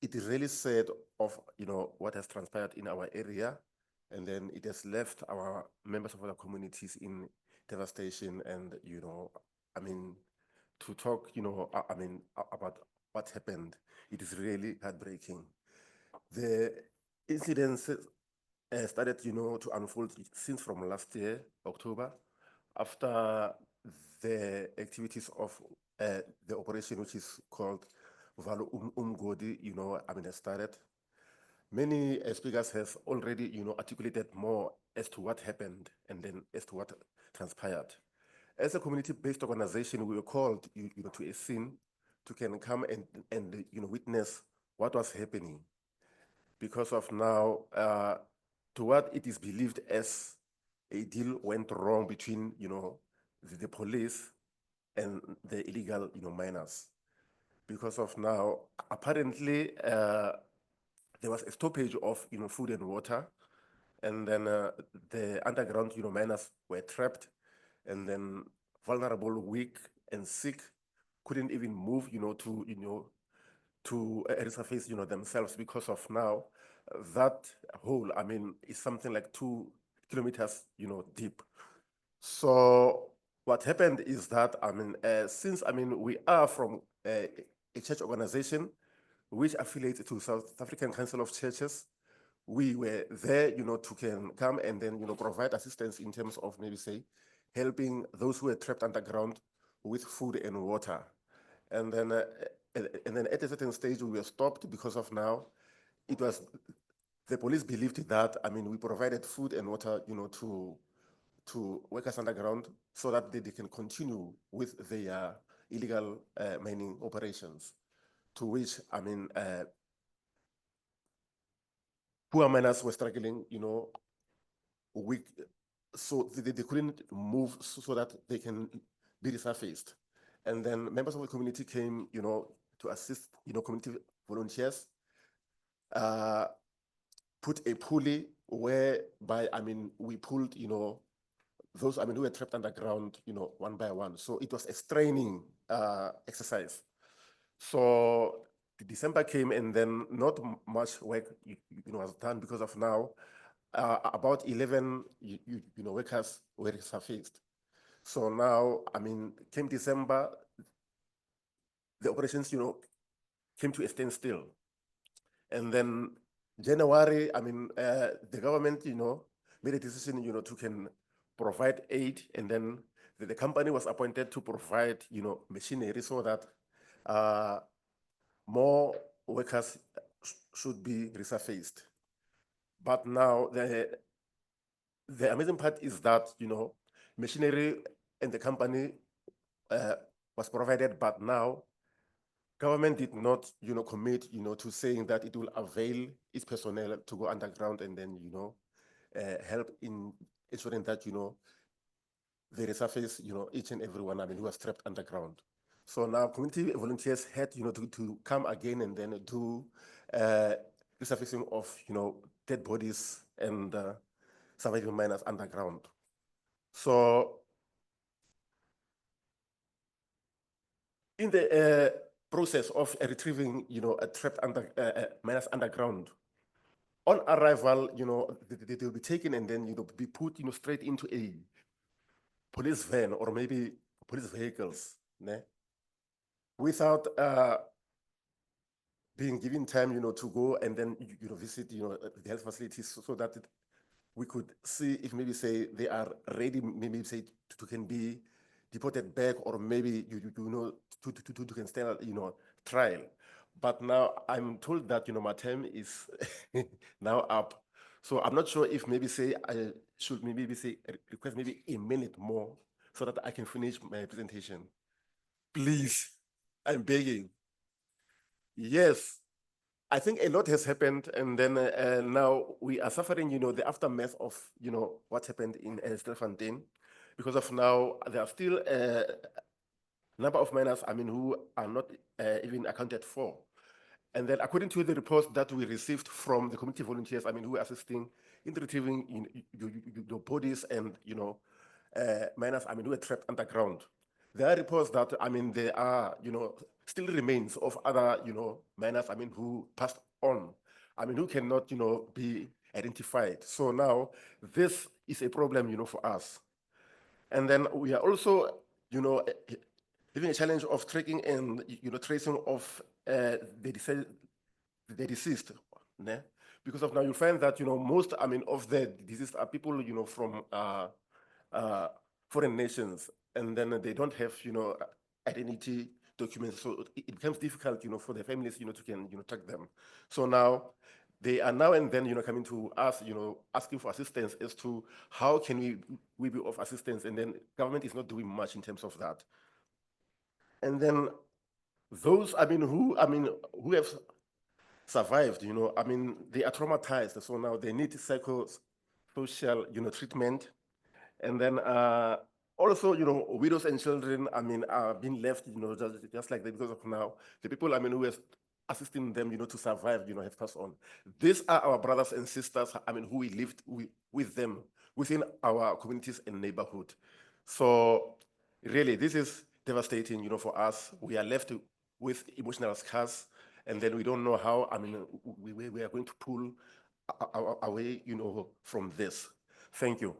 It is really sad of, you know, what has transpired in our area, and then it has left our members of our communities in devastation. And, you know, I mean, to talk, you know, I mean, about what happened, it is really heartbreaking. The incidents started, you know, to unfold since from last year, October, after the activities of the operation, which is called Valo Umgodi, you know, I mean, has started. Many speakers have already, you know, articulated more as to what happened and then as to what transpired. As a community-based organization, we were called, you know, to a scene to can come and you know, witness what was happening. Because of now, to what it is believed as a deal went wrong between, you know, the police and the illegal, you know, miners. Because of now, apparently, there was a stoppage of, you know, food and water, and then the underground, you know, miners were trapped, and then vulnerable, weak, and sick, couldn't even move, you know, to resurface, you know, themselves. Because of now, that hole, I mean, is something like 2 kilometers, you know, deep. So what happened is that, I mean, since, I mean, we are from a church organization which affiliates to South African Council of Churches, we were there, you know, to come and then, you know, provide assistance in terms of maybe say helping those who were trapped underground with food and water. And then at a certain stage we were stopped because of now, it was, the police believed that, I mean, we provided food and water, you know, to workers underground so that they can continue with their illegal mining operations, to which, I mean, poor miners were struggling, you know, weak, so they couldn't move so that they can be resurfaced. And then members of the community came, you know, to assist, you know, community volunteers, put a pulley whereby, I mean, we pulled, you know, those, I mean, who were trapped underground, you know, one by one. So it was a straining exercise. So December came, and then not much work, you know, was done because of now. About 11, you know, workers were resurfaced. So now, I mean, came December, the operations, you know, came to a standstill. And then January, I mean, the government, you know, made a decision, you know, to provide aid, and then the company was appointed to provide, you know, machinery so that more workers should be resurfaced. But now the amazing part is that, you know, machinery and the company was provided, but now government did not, you know, commit, you know, to saying that it will avail its personnel to go underground and then, you know, help in ensuring that, you know, they resurface, you know, each and everyone, I mean, who was trapped underground. So now community volunteers had, you know, to come again and then do resurfacing of, you know, dead bodies and surviving miners underground. So in the process of retrieving, you know, trapped miners underground, on arrival, you know, they will be taken and then, you know, be put, you know, straight into a police van or maybe police vehicles, né? Without being given time, you know, to go and then, you know, visit, you know, the health facilities so that we could see if maybe say they are ready, maybe say to can be deported back, or maybe you know to can stand trial. But now I'm told that my term is now up, so I'm not sure if maybe say I should maybe say request maybe a minute more so that I can finish my presentation. Please, I'm begging. Yes, I think a lot has happened, and then now we are suffering, the aftermath of, what happened in Stilfontein, because of now there are still a number of miners, who are not even accounted for. And then according to the reports that we received from the community volunteers, who are assisting in retrieving the bodies and, miners, who are trapped underground. There are reports that, there are, still remains of other, miners, who passed on, who cannot, be identified. So now this is a problem, for us. And then we are also, having a challenge of tracking and, tracing of the deceased. Ne? Because of now you find that, most, of the deceased are people, from foreign nations, and then they don't have, identity documents. So it becomes difficult, for the families, to can, track them. So now they are now and then, coming to us, asking for assistance as to how can we be of assistance, and then government is not doing much in terms of that. And then those, who have survived, they are traumatized. So now they need psychosocial, treatment. And then also, widows and children, are being left, just like that, because of now the people, who are assisting them, to survive, have passed on. These are our brothers and sisters, who we lived with them within our communities and neighborhood. So really, this is devastating, for us. We are left with emotional scars, and then we don't know how, we are going to pull our way, from this. Thank you.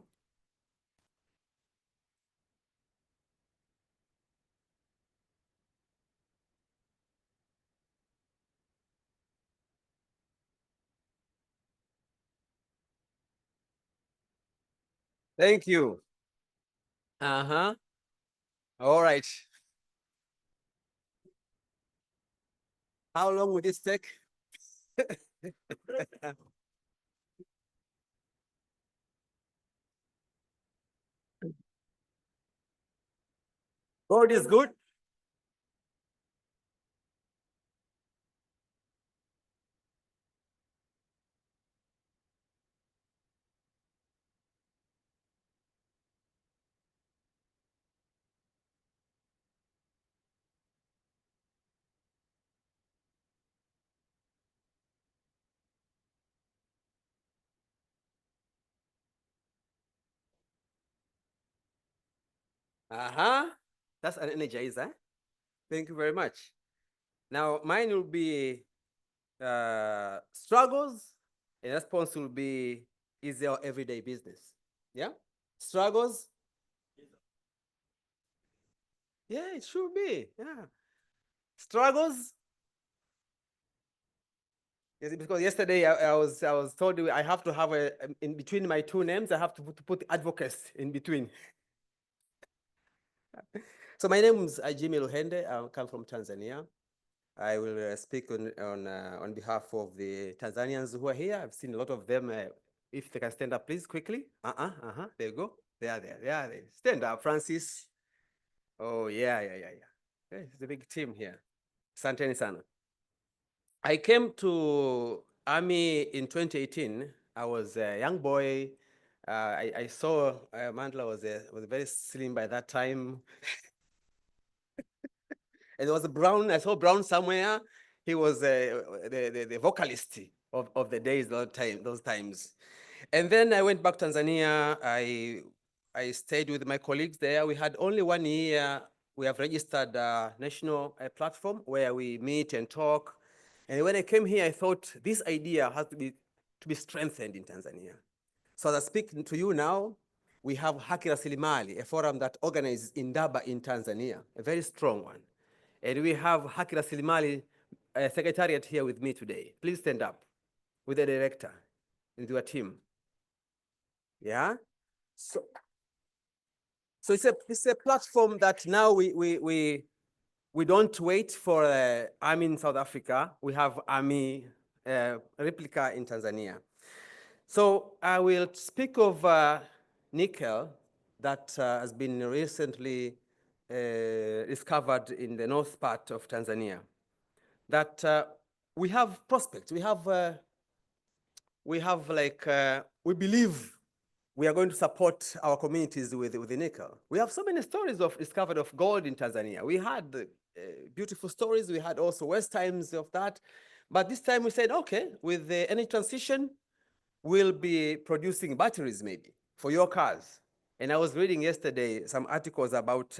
Thank you. All right. How long will this take? God is good. That's an energizer. Thank you very much. Now, mine will be struggles, and response will be, is our everyday business? Yeah? Struggles? Yeah, it should be. Yeah. Struggles? Yes, because yesterday I was told I have to have in between my two names, I have to put advocates in between. So my name is Jimmy Luhende. I come from Tanzania. I will speak on behalf of the Tanzanians who are here. I've seen a lot of them. If they can stand up, please, quickly. There you go. They are there. Stand up, Francis. Oh, yeah. It's a big team here. Asanteni sana. I came to Army in 2018. I was a young boy. I saw Mandla was very slim by that time. And there was a Brown, I saw Brown somewhere. He was the vocalist of the days, those times. And then I went back to Tanzania. I stayed with my colleagues there. We had only 1 year. We have registered a national platform where we meet and talk. And when I came here, I thought this idea has to be strengthened in Tanzania. So as I speak to you now, we have Haki Rasilimali, a forum that organizes Indaba in Tanzania, a very strong one. And we have Haki Rasilimali Secretariat here with me today. Please stand up with the director and your team. Yeah? So it's a platform that now we don't wait for army in South Africa. We have army replica in Tanzania. So I will speak of nickel that has been recently discovered in the north part of Tanzania. That we have prospects. We believe we are going to support our communities with the nickel. We have so many stories of discovery of gold in Tanzania. We had beautiful stories. We had also worst times of that. But this time we said, okay, with the energy transition, we'll be producing batteries maybe for your cars. And I was reading yesterday some articles about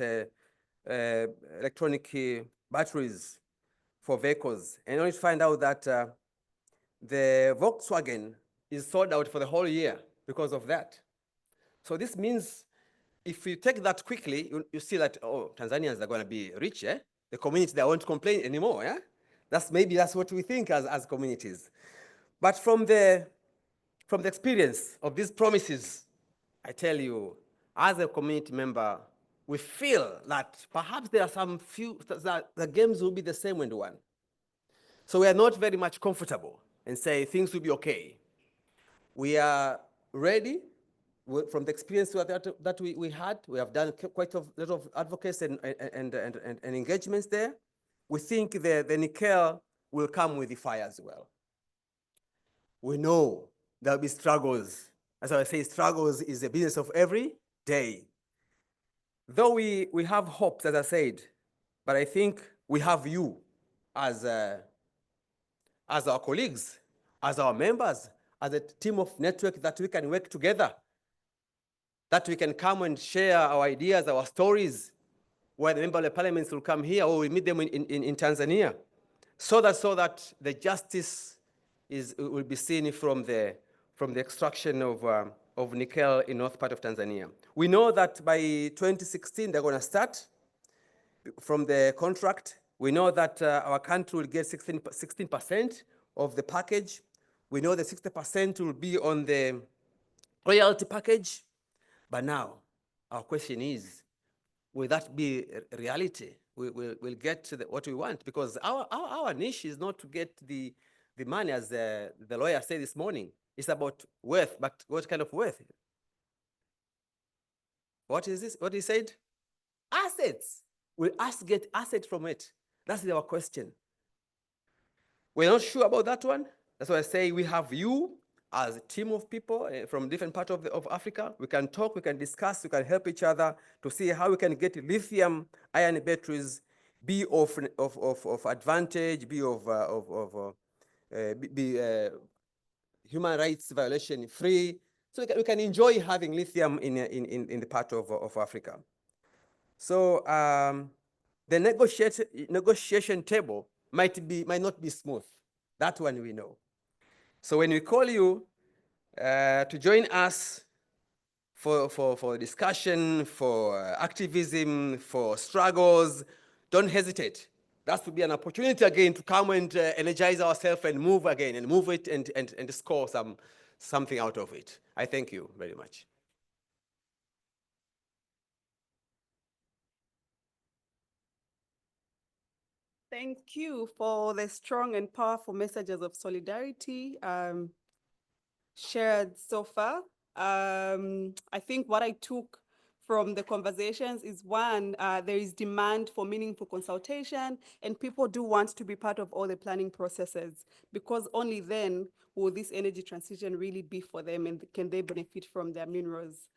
electronic batteries for vehicles. And only to find out that the Volkswagen is sold out for the whole year because of that. So this means if you take that quickly, you see that, oh, Tanzanians are going to be rich, eh? The community, they won't complain anymore, yeah? Maybe that's what we think as communities. But from the experience of these promises, I tell you, as a community member, we feel that perhaps there are some few, that the games will be the same when one. So we are not very much comfortable and say things will be okay. We are ready. From the experience that we had, we have done quite a lot of advocacy and engagements there. We think the nickel will come with the fire as well. We know there'll be struggles. As I say, struggles is the business of every day. Though we have hopes, as I said, but I think we have you as our colleagues, as our members, as a team of network that we can work together, that we can come and share our ideas, our stories, where the member of the parliaments will come here or we meet them in Tanzania, so that the justice will be seen from the extraction of nickel in north part of Tanzania. We know that by 2016, they're going to start from the contract. We know that our country will get 16% of the package. We know that 60% will be on the royalty package. But now, our question is, will that be reality? We'll get what we want, because our niche is not to get the money, as the lawyer said this morning. It's about worth, but what kind of worth? What is this? What he said? Assets. Will us get assets from it? That's our question. We're not sure about that one. That's why I say we have you as a team of people from different parts of Africa. We can talk, we can discuss, we can help each other to see how we can get lithium ion batteries, be of advantage, be human rights violation free, so we can enjoy having lithium in the part of Africa. So the negotiation table might not be smooth. That one we know. So when we call you to join us for discussion, for activism, for struggles, don't hesitate. That would be an opportunity again to come and energize ourselves and move again and move it and score something out of it. I thank you very much. Thank you for the strong and powerful messages of solidarity shared so far. I think what I took from the conversations is, one, there is demand for meaningful consultation, and people do want to be part of all the planning processes, because only then will this energy transition really be for them and can they benefit from their minerals.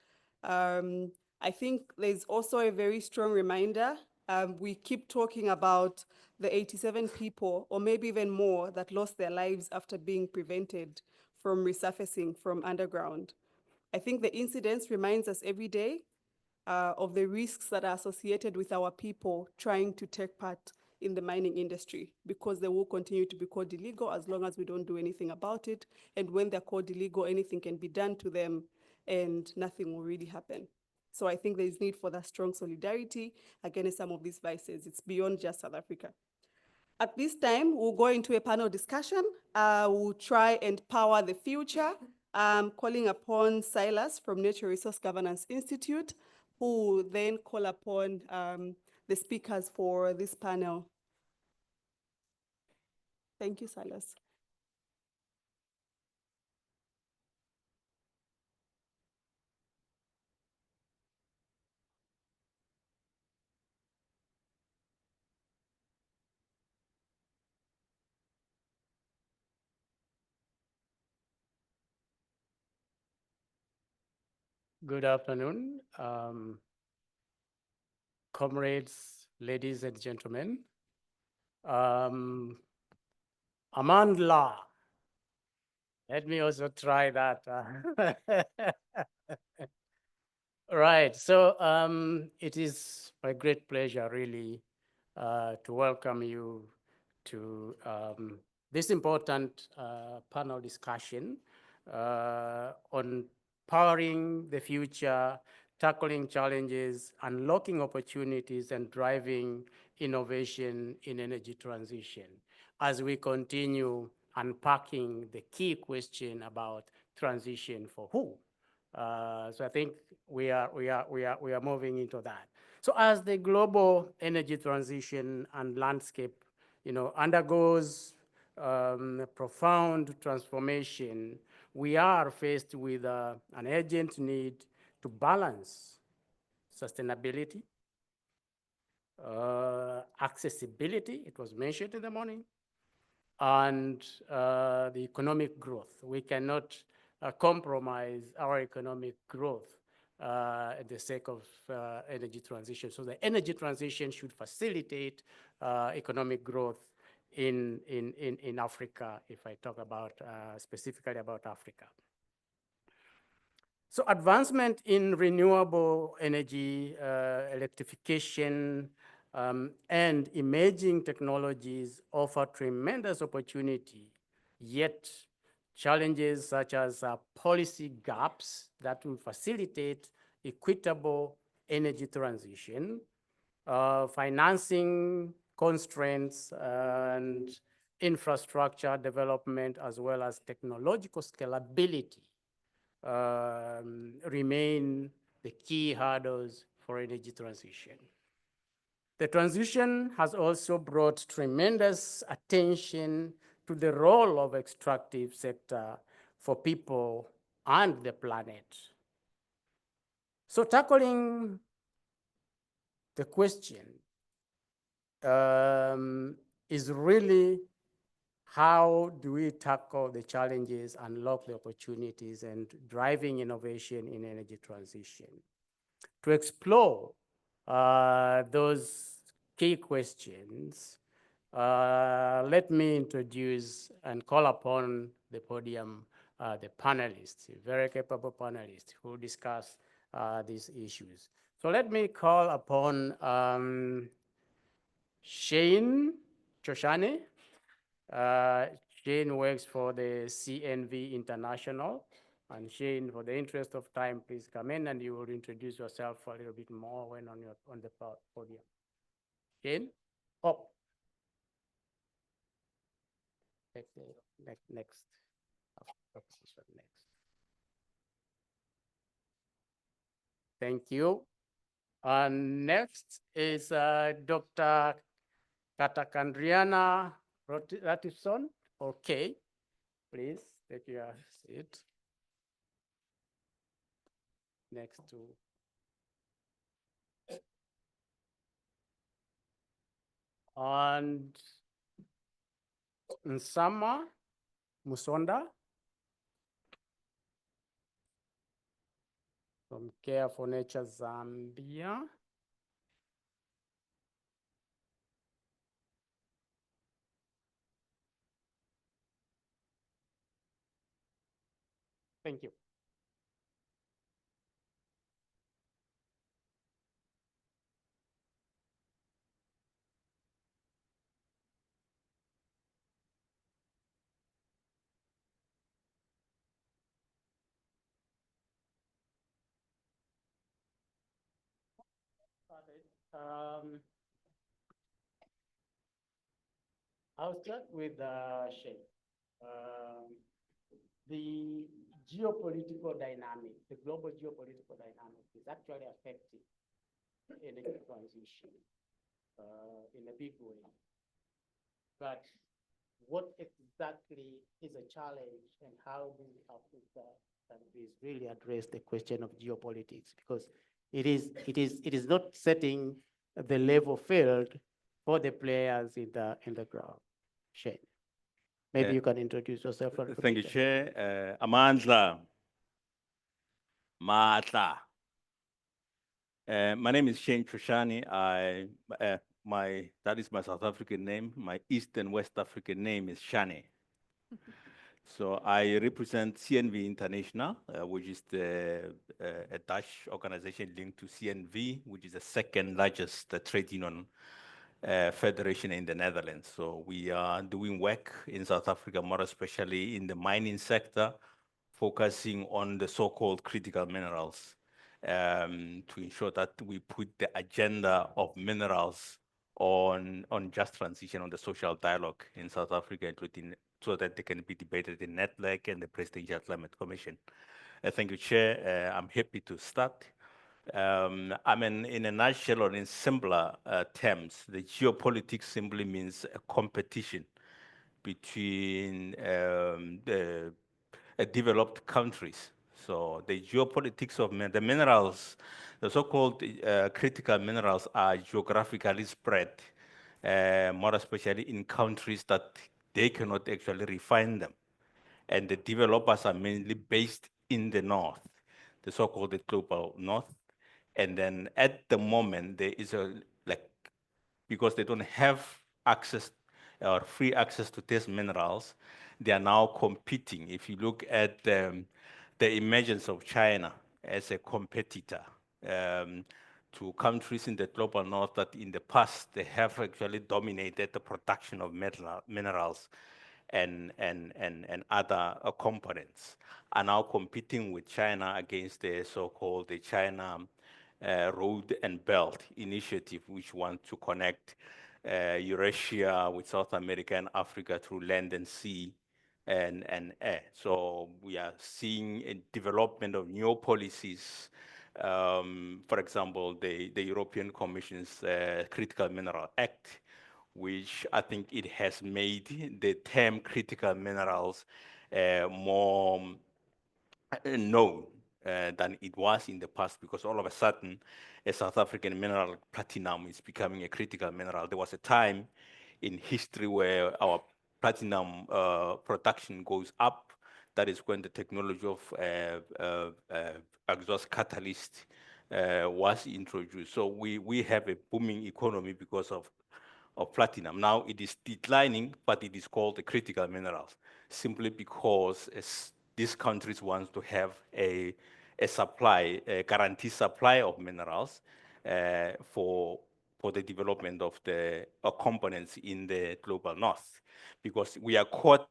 I think there's also a very strong reminder. We keep talking about the 87 people, or maybe even more, that lost their lives after being prevented from resurfacing from underground. I think the incidents reminds us every day of the risks that are associated with our people trying to take part in the mining industry, because they will continue to be called illegal as long as we don't do anything about it. And when they're called illegal, anything can be done to them and nothing will really happen. So I think there is need for that strong solidarity against some of these vices. It's beyond just South Africa. At this time, we'll go into a panel discussion. We'll try and power the future, calling upon Silas from Natural Resource Governance Institute, who will then call upon the speakers for this panel. Thank you, Silas. Good afternoon, comrades, ladies and gentlemen. Amandla, let me also try that. Right, so it is my great pleasure really to welcome you to this important panel discussion on powering the future, tackling challenges, unlocking opportunities, and driving innovation in energy transition as we continue unpacking the key question about transition for who. So I think we are moving into that. So as the global energy transition and landscape, undergoes profound transformation, we are faced with an urgent need to balance sustainability, accessibility, it was mentioned in the morning, and the economic growth. We cannot compromise our economic growth at the sake of energy transition. So the energy transition should facilitate economic growth in Africa, if I talk about specifically about Africa. So advancement in renewable energy, electrification, and emerging technologies offer tremendous opportunity, yet challenges such as policy gaps that will facilitate equitable energy transition, financing constraints, and infrastructure development, as well as technological scalability remain the key hurdles for energy transition. The transition has also brought tremendous attention to the role of extractive sector for people and the planet. So tackling the question is really how do we tackle the challenges, unlock the opportunities, and driving innovation in energy transition? To explore those key questions, let me introduce and call upon the podium the panelists, very capable panelists who discuss these issues. So let me call upon Shane Choshane. Shane works for the CNV International. And Shane, for the interest of time, please come in and you will introduce yourself a little bit more when on the podium. Shane, up. Next. Thank you. And next is Dr. Katakandriana Ratifson. Okay, please take your seat. Next to and Nsama Musonda from Care for Nature Zambia. Thank you. I'll start with Shane. The geopolitical dynamic, the global geopolitical dynamic is actually affecting energy transition in a big way. But what exactly is a challenge, and how do Africa countries really address the question of geopolitics? Because it is not setting the level field for the players in the ground. Shane, maybe you can introduce yourself. Thank you, Chair. Amandla. Matla. My name is Shane Choshani. That is my South African name. My East and West African name is Shane. So I represent CNV International, which is a Dutch organization linked to CNV, which is the second largest trade union federation in the Netherlands. So we are doing work in South Africa, more especially in the mining sector, focusing on the so-called critical minerals to ensure that we put the agenda of minerals on just transition, on the social dialogue in South Africa, including so that they can be debated in NETLEC and the Presidential Climate Commission. Thank you, Chair. I'm happy to start. I mean, in a nutshell or in simpler terms, the geopolitics simply means a competition between the developed countries. So the geopolitics of the minerals, the so-called critical minerals, are geographically spread, more especially in countries that they cannot actually refine them. And the developers are mainly based in the north, the so-called global north. And then at the moment, there is because they don't have access or free access to these minerals, they are now competing. If you look at the emergence of China as a competitor to countries in the global north that in the past, they have actually dominated the production of minerals and other components, are now competing with China against the so-called China Road and Belt Initiative, which wants to connect Eurasia with South America and Africa through land and sea and air. So we are seeing a development of new policies. For example, the European Commission's Critical Mineral Act, which I think it has made the term critical minerals more known than it was in the past, because all of a sudden, a South African mineral, platinum, is becoming a critical mineral. There was a time in history where our platinum production goes up. That is when the technology of exhaust catalyst was introduced. So we have a booming economy because of platinum. Now it is declining, but it is called the critical minerals, simply because these countries want to have a supply, a guaranteed supply of minerals for the development of the components in the global north, because we are caught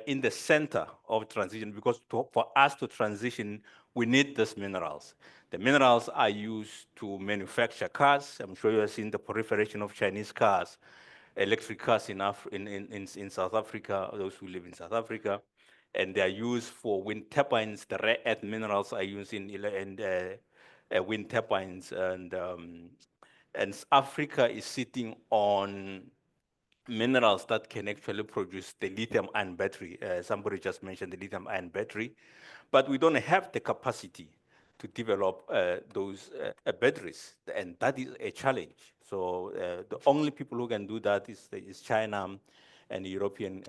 in the center of transition, because for us to transition, we need these minerals. The minerals are used to manufacture cars. I'm sure you have seen the proliferation of Chinese cars, electric cars in South Africa, those who live in South Africa. And they are used for wind turbines. The rare earth minerals are used in wind turbines. And Africa is sitting on minerals that can actually produce the lithium-ion battery. Somebody just mentioned the lithium-ion battery. But we don't have the capacity to develop those batteries, and that is a challenge. So the only people who can do that is China and European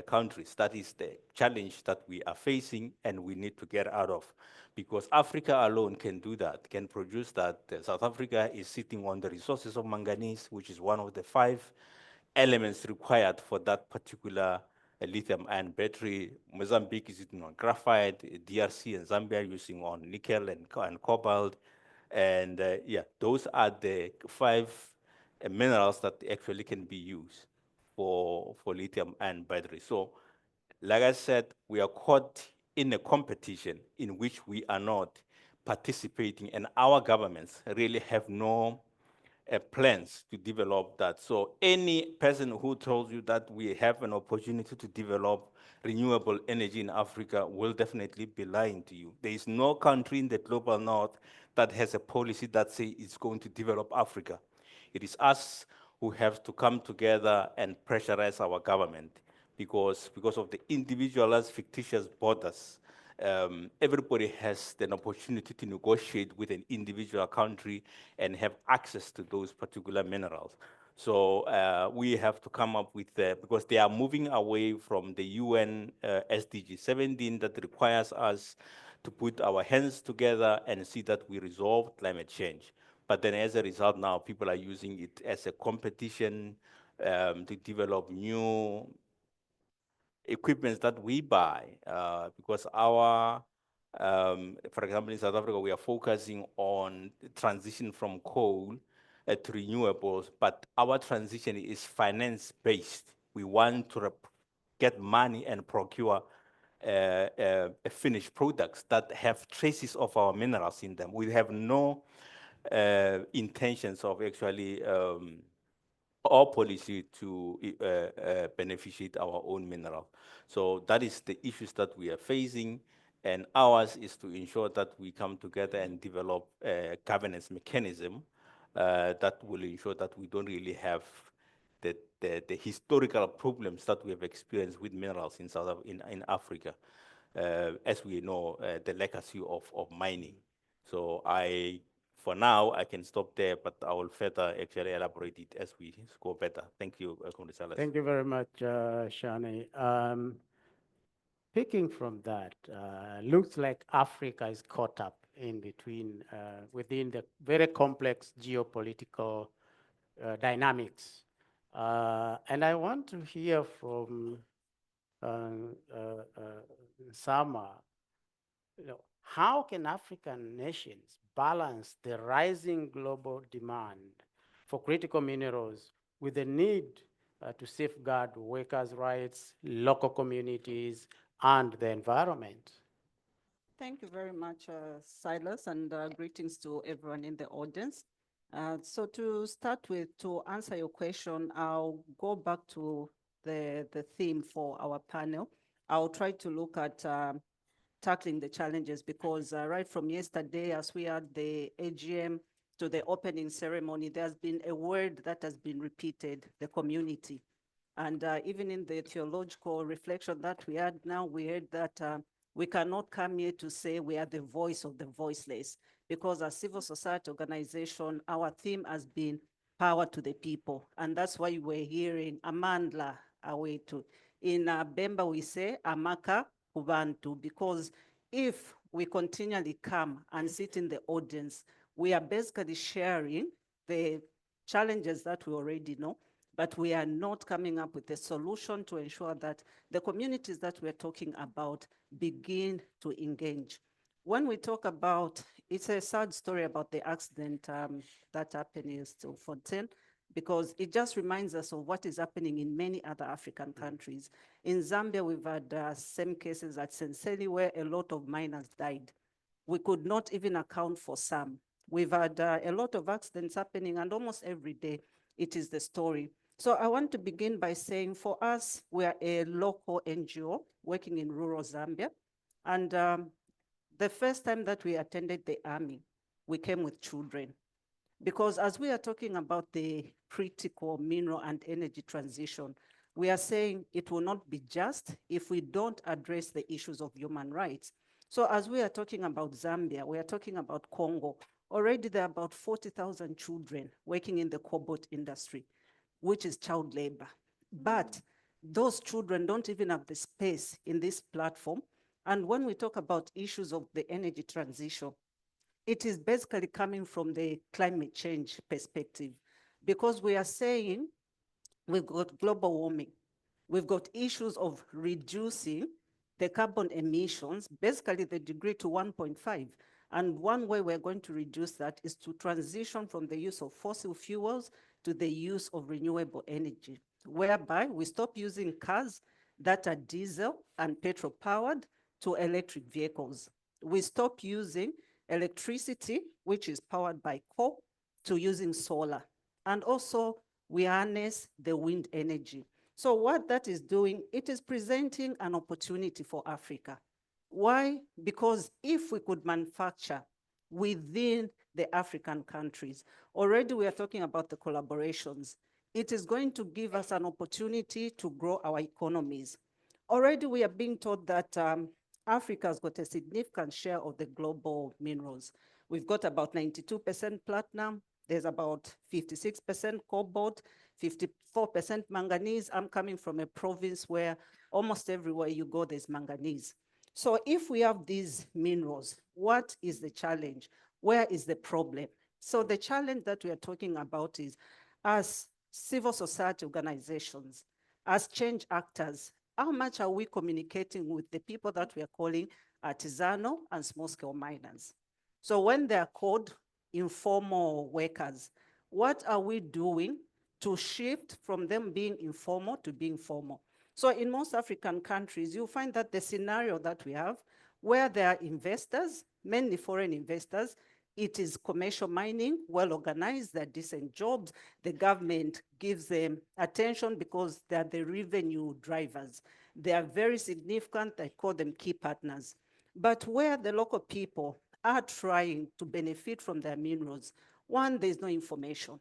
countries. That is the challenge that we are facing, and we need to get out of, because Africa alone can do that, can produce that. South Africa is sitting on the resources of manganese, which is one of the 5 elements required for that particular lithium-ion battery. Mozambique is using on graphite, DRC and Zambia using on nickel and cobalt. And yeah, those are the 5 minerals that actually can be used for lithium-ion batteries. So like I said, we are caught in a competition in which we are not participating, and our governments really have no plans to develop that. So any person who tells you that we have an opportunity to develop renewable energy in Africa will definitely be lying to you. There is no country in the global north that has a policy that says it's going to develop Africa. It is us who have to come together and pressurize our government because of the individualized fictitious borders. Everybody has an opportunity to negotiate with an individual country and have access to those particular minerals. So we have to come up with, because they are moving away from the UN SDG 17 that requires us to put our hands together and see that we resolve climate change. But then as a result now, people are using it as a competition to develop new equipment that we buy, because our, for example, in South Africa, we are focusing on transition from coal to renewables, but our transition is finance-based. We want to get money and procure finished products that have traces of our minerals in them. We have no intentions of actually our policy to beneficiate our own mineral. So that is the issues that we are facing, and ours is to ensure that we come together and develop a governance mechanism that will ensure that we don't really have the historical problems that we have experienced with minerals in Africa. As we know, the legacy of mining. So for now, I can stop there, but I will further actually elaborate it as we go better. Thank you, Comrade Salas. Thank you very much, Shani. Picking from that, looks like Africa is caught up in between, within the very complex geopolitical dynamics. And I want to hear from Sama, how can African nations balance the rising global demand for critical minerals with the need to safeguard workers' rights, local communities, and the environment? Thank you very much, Silas, and greetings to everyone in the audience. So to start with, to answer your question, I'll go back to the theme for our panel. I'll try to look at tackling the challenges because right from yesterday, as we had the AGM to the opening ceremony, there's been a word that has been repeated, the community. And even in the theological reflection that we had now, we heard that we cannot come here to say we are the voice of the voiceless, because as civil society organization, our theme has been power to the people. And that's why we're hearing Amandla away to. In Bemba, we say Amaka Kubantu, because if we continually come and sit in the audience, we are basically sharing the challenges that we already know, but we are not coming up with a solution to ensure that the communities that we're talking about begin to engage. When we talk about, it's a sad story about the accident that happened in Stilfontein, because it just reminds us of what is happening in many other African countries. In Zambia, we've had same cases at Senseli where a lot of miners died. We could not even account for some. We've had a lot of accidents happening, and almost every day it is the story. So I want to begin by saying for us, we are a local NGO working in rural Zambia. And the first time that we attended the army, we came with children. Because as we are talking about the critical mineral and energy transition, we are saying it will not be just if we don't address the issues of human rights. So as we are talking about Zambia, we are talking about Congo. Already there are about 40,000 children working in the cobalt industry, which is child labor. But those children don't even have the space in this platform. And when we talk about issues of the energy transition, it is basically coming from the climate change perspective, because we are saying we've got global warming. We've got issues of reducing the carbon emissions, basically the degree to 1.5. And one way we're going to reduce that is to transition from the use of fossil fuels to the use of renewable energy, whereby we stop using cars that are diesel and petrol powered to electric vehicles. We stop using electricity, which is powered by coal, to using solar. and also we harness the wind energy. So what that is doing, it is presenting an opportunity for Africa. Why? Because if we could manufacture within the African countries, already we are talking about the collaborations, it is going to give us an opportunity to grow our economies. Already we are being told that Africa has got a significant share of the global minerals. We've got about 92% platinum, there's about 56% cobalt, 54% manganese. I'm coming from a province where almost everywhere you go, there's manganese. So if we have these minerals, what is the challenge? Where is the problem? So the challenge that we are talking about is, as civil society organizations, as change actors, how much are we communicating with the people that we are calling artisanal and small-scale miners? So when they are called informal workers, what are we doing to shift from them being informal to being formal? So in most African countries, you find that the scenario that we have, where there are investors, mainly foreign investors, it is commercial mining, well organized, they're decent jobs. The government gives them attention because they're the revenue drivers. They are very significant, I call them key partners. But where the local people are trying to benefit from their minerals, one, there's no information.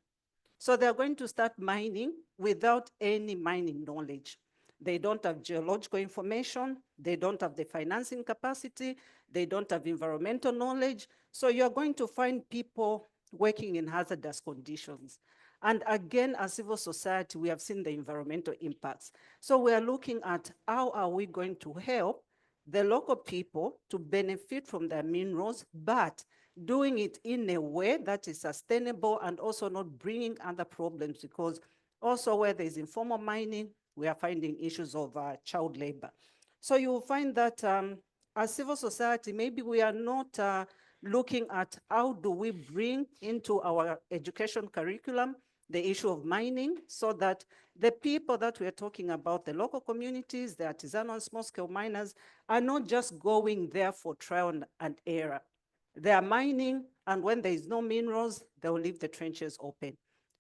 So they're going to start mining without any mining knowledge. They don't have geological information, they don't have the financing capacity, they don't have environmental knowledge. So you're going to find people working in hazardous conditions. And again, as civil society, we have seen the environmental impacts. So we are looking at how are we going to help the local people to benefit from their minerals, but doing it in a way that is sustainable and also not bringing other problems, because also where there's informal mining, we are finding issues of child labor. So you will find that as civil society, maybe we are not looking at how do we bring into our education curriculum the issue of mining, so that the people that we are talking about, the local communities, the artisanal and small-scale miners, are not just going there for trial and error. They are mining, and when there is no minerals, they will leave the trenches open.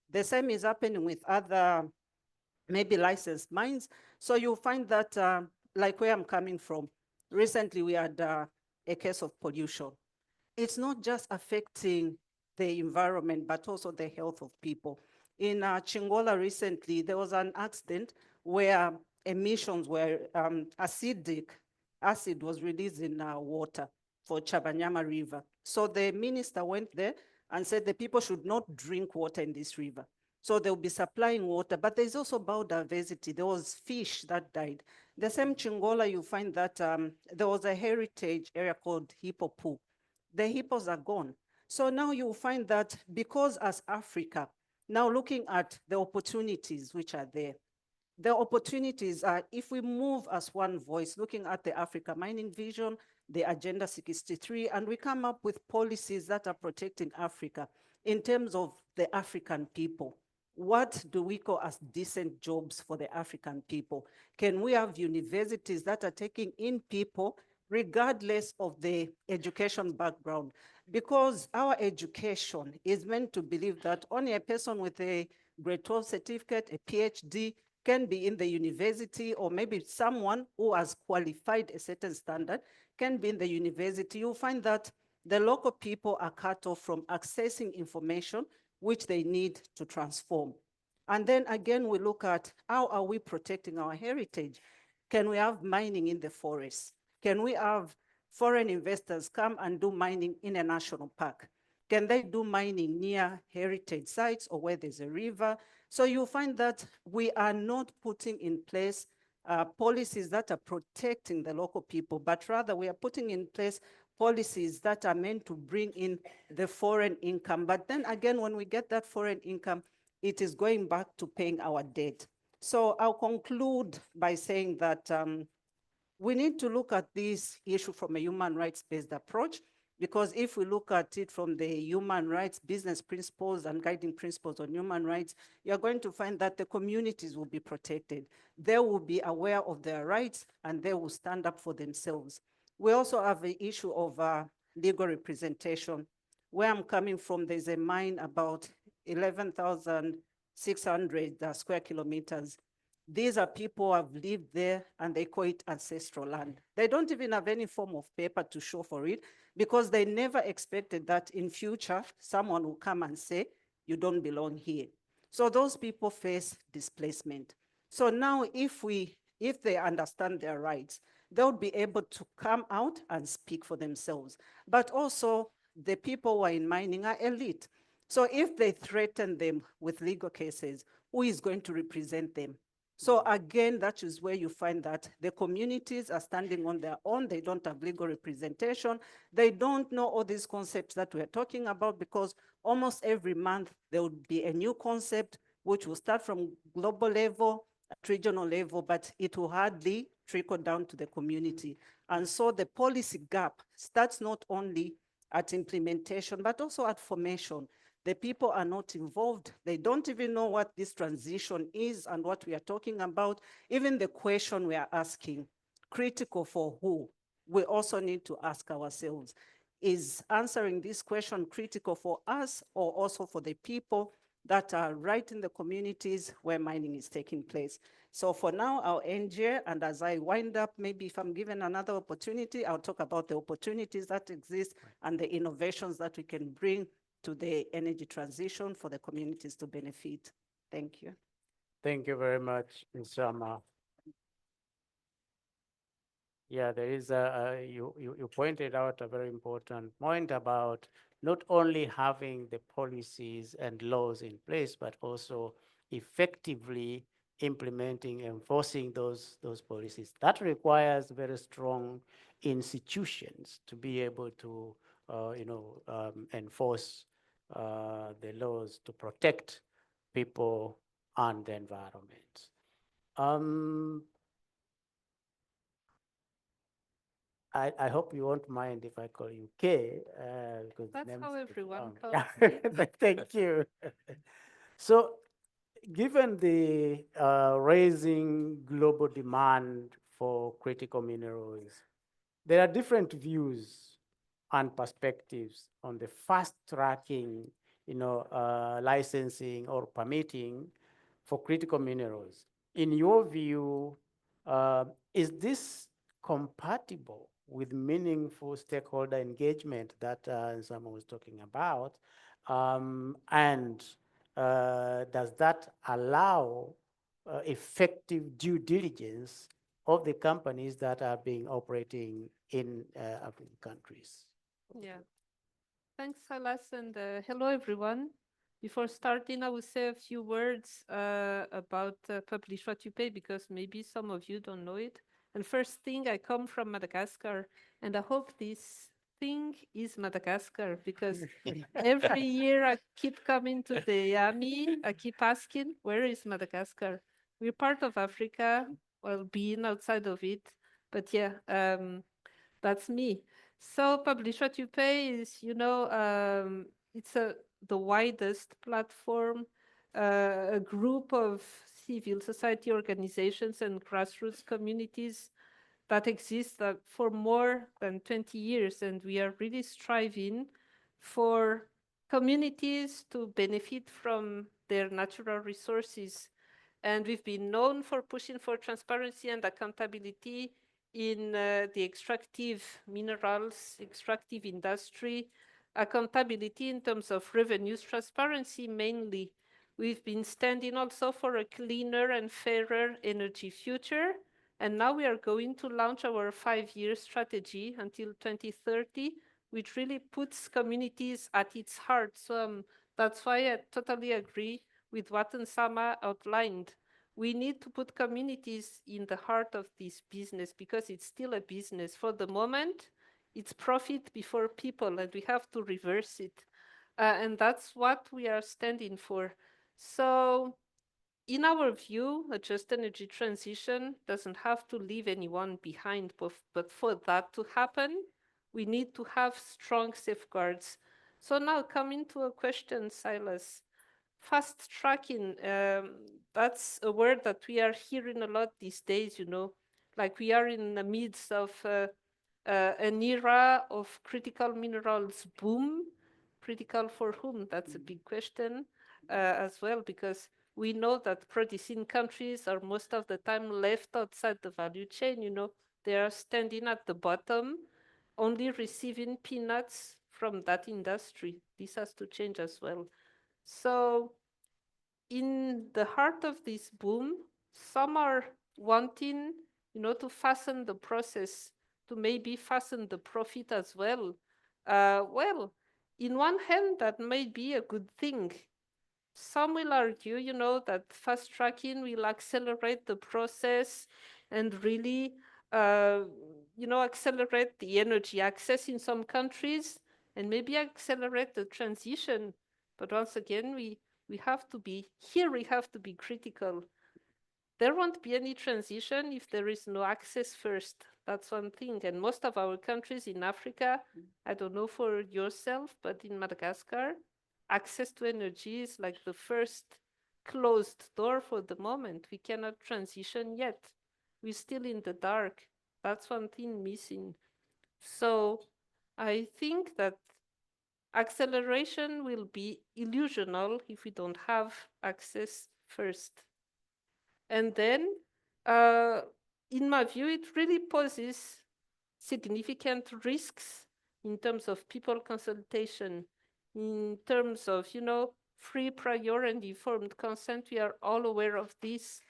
The same is happening with other maybe licensed mines. So you'll find that, like where I'm coming from, recently we had a case of pollution. It's not just affecting the environment, but also the health of people. In Chingola recently, there was an accident where emissions were acidic acid was released in water for Chabanyama River. So the minister went there and said the people should not drink water in this river. So they'll be supplying water, but there's also biodiversity. There was fish that died. The same Chingola, you find that there was a heritage area called Hippo Poo. The hippos are gone. So now you find that because as Africa, now looking at the opportunities which are there, the opportunities are, if we move as one voice, looking at the Africa Mining Vision, the Agenda 63, and we come up with policies that are protecting Africa in terms of the African people. What do we call as decent jobs for the African people? Can we have universities that are taking in people regardless of the education background? Because our education is meant to believe that only a person with a grade 12 certificate, a PhD, can be in the university, or maybe someone who has qualified a certain standard can be in the university. You'll find that the local people are cut off from accessing information which they need to transform. And then again, we look at how are we protecting our heritage? Can we have mining in the forest? Can we have foreign investors come and do mining in a national park? Can they do mining near heritage sites or where there's a river? So you find that we are not putting in place policies that are protecting the local people, but rather we are putting in place policies that are meant to bring in the foreign income. But then again, when we get that foreign income, it is going back to paying our debt. So I'll conclude by saying that we need to look at this issue from a human rights-based approach, because if we look at it from the human rights business principles and guiding principles on human rights, you're going to find that the communities will be protected. They will be aware of their rights and they will stand up for themselves. We also have the issue of legal representation. Where I'm coming from, there's a mine about 11,600 square kilometers. These are people who have lived there and they call it ancestral land. They don't even have any form of paper to show for it because they never expected that in future, someone will come and say, you don't belong here. So those people face displacement. So now if they understand their rights, they'll be able to come out and speak for themselves. But also the people who are in mining are elite. So if they threaten them with legal cases, who is going to represent them? So again, that is where you find that the communities are standing on their own. They don't have legal representation. They don't know all these concepts that we're talking about because almost every month there will be a new concept which will start from global level, at regional level, but it will hardly trickle down to the community. And so the policy gap starts not only at implementation, but also at formation. The people are not involved. They don't even know what this transition is and what we are talking about. Even the question we are asking, critical for who? We also need to ask ourselves, is answering this question critical for us or also for the people that are right in the communities where mining is taking place? So for now, I'll end here. And as I wind up, maybe if I'm given another opportunity, I'll talk about the opportunities that exist and the innovations that we can bring to the energy transition for the communities to benefit. Thank you. Thank you very much, Ms. Rama. Yeah, there is you pointed out a very important point about not only having the policies and laws in place, but also effectively implementing, enforcing those policies. That requires very strong institutions to be able to, enforce the laws to protect people and the environment. I hope you won't mind if I call you Kay. Because That's how everyone calls me. Thank you. So, given the rising global demand for critical minerals, there are different views and perspectives on the fast tracking, licensing or permitting for critical minerals. In your view, is this compatible with meaningful stakeholder engagement that someone was talking about? And does that allow effective due diligence of the companies that are being operating in African countries? Yeah. Thanks, Silas, and hello, everyone. Before starting, I will say a few words about Publish What You Pay, because maybe some of you don't know it. And first thing, I come from Madagascar, and I hope this thing is Madagascar, because every year I keep coming to the Yami, I keep asking, where is Madagascar? We're part of Africa, well, being outside of it, but yeah, that's me. So Publish What You Pay is, it's the widest platform, a group of civil society organizations and grassroots communities that exist for more than 20 years. And we are really striving for communities to benefit from their natural resources. And we've been known for pushing for transparency and accountability in the extractive minerals, extractive industry, accountability in terms of revenues, transparency mainly. We've been standing also for a cleaner and fairer energy future. And now we are going to launch our 5-year strategy until 2030, which really puts communities at its heart. So that's why I totally agree with what Nsama outlined. We need to put communities in the heart of this business because it's still a business. For the moment, it's profit before people, and we have to reverse it. And that's what we are standing for. So in our view, a just energy transition doesn't have to leave anyone behind, but for that to happen, we need to have strong safeguards. So now coming to a question, Silas. Fast tracking, that's a word that we are hearing a lot these days, like we are in the midst of an era of critical minerals boom. Critical for whom? That's a big question. as well, because we know that producing countries are most of the time left outside the value chain. They are standing at the bottom, only receiving peanuts from that industry. This has to change as well. So in the heart of this boom, some are wanting, to fasten the process, to maybe fasten the profit as well. Well, in one hand, that may be a good thing. Some will argue, that fast tracking will accelerate the process and really, accelerate the energy access in some countries and maybe accelerate the transition. But once again, we have to be critical. There won't be any transition if there is no access first. That's one thing. And most of our countries in Africa, I don't know for yourself, but in Madagascar, access to energy is like the first closed door for the moment. We cannot transition yet. We're still in the dark. That's one thing missing. So I think that acceleration will be illusional if we don't have access first. And then, in my view, it really poses significant risks in terms of people consultation, in terms of, free, prior, and informed consent. We are all aware of this.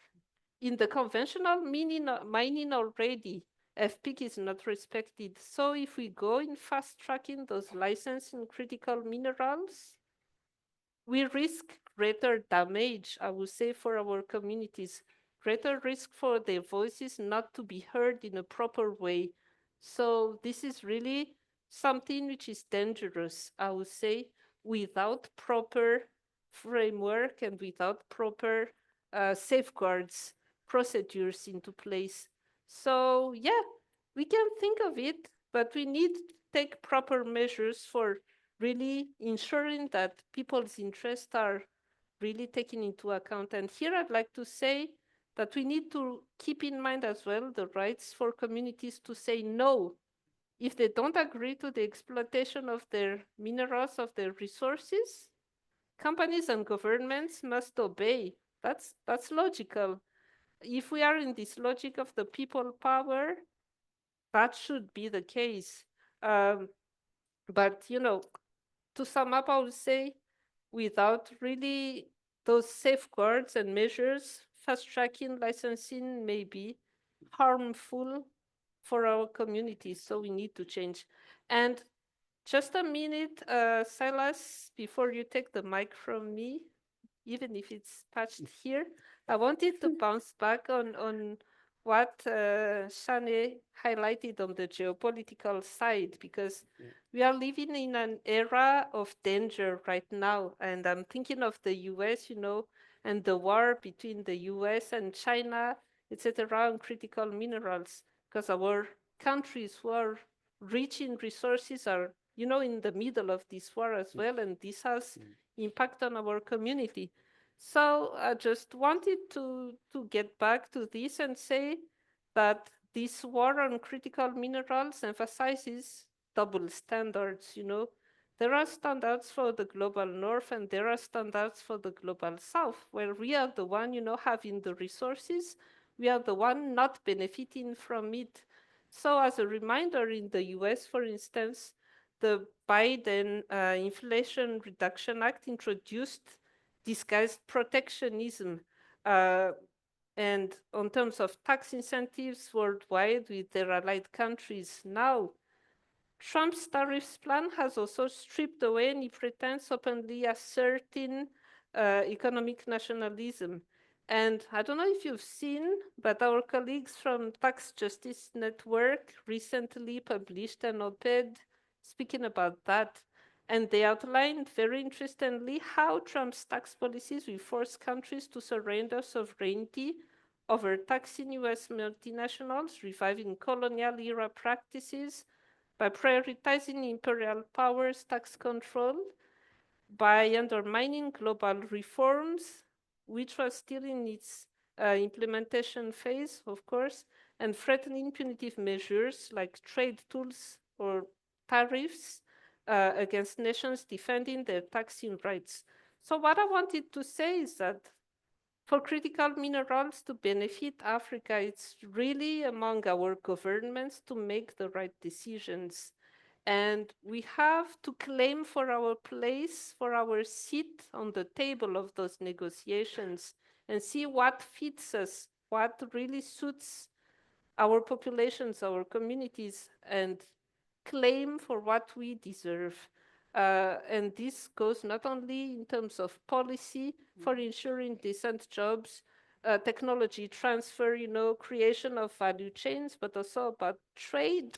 In the conventional mining already, FPIC is not respected. So if we go in fast tracking those licensing critical minerals, we risk greater damage, I would say, for our communities, greater risk for their voices not to be heard in a proper way. So this is really something which is dangerous, I would say, without proper framework and without proper safeguards, procedures into place. So yeah, we can think of it, but we need to take proper measures for really ensuring that people's interests are really taken into account. And here I'd like to say that we need to keep in mind as well the rights for communities to say no. If they don't agree to the exploitation of their minerals, of their resources, companies and governments must obey. That's logical. If we are in this logic of the people power, that should be the case. But, to sum up, I would say, without really those safeguards and measures, fast-tracking licensing may be harmful for our communities, so we need to change. And just a minute, Silas, before you take the mic from me, even if it's patched here, I wanted to bounce back on what Shane highlighted on the geopolitical side, because we are living in an era of danger right now. And I'm thinking of the US, and the war between the US and China, etc., on critical minerals, because our countries who are rich in resources are, in the middle of this war as well, and this has impact on our community. So I just wanted to get back to this and say that this war on critical minerals emphasizes double standards. There are standards for the global north and there are standards for the global south, where we are the one, having the resources, we are the one not benefiting from it. So as a reminder, in the US, for instance, the Biden Inflation Reduction Act introduced disguised protectionism. And on terms of tax incentives worldwide with their allied countries. Now, Trump's tariffs plan has also stripped away any pretense openly asserting economic nationalism. And I don't know if you've seen, but our colleagues from Tax Justice Network recently published an op-ed speaking about that. And they outlined very interestingly how Trump's tax policies will force countries to surrender sovereignty over taxing US multinationals, reviving colonial era practices, by prioritizing imperial powers tax control, by undermining global reforms, which was still in its implementation phase, of course, and threatening punitive measures like trade tools or tariffs against nations defending their taxing rights. So what I wanted to say is that for critical minerals to benefit Africa, it's really among our governments to make the right decisions. And we have to claim for our place, for our seat on the table of those negotiations and see what fits us, what really suits our populations, our communities, and claim for what we deserve. And this goes not only in terms of policy for ensuring decent jobs, technology transfer, creation of value chains, but also about trade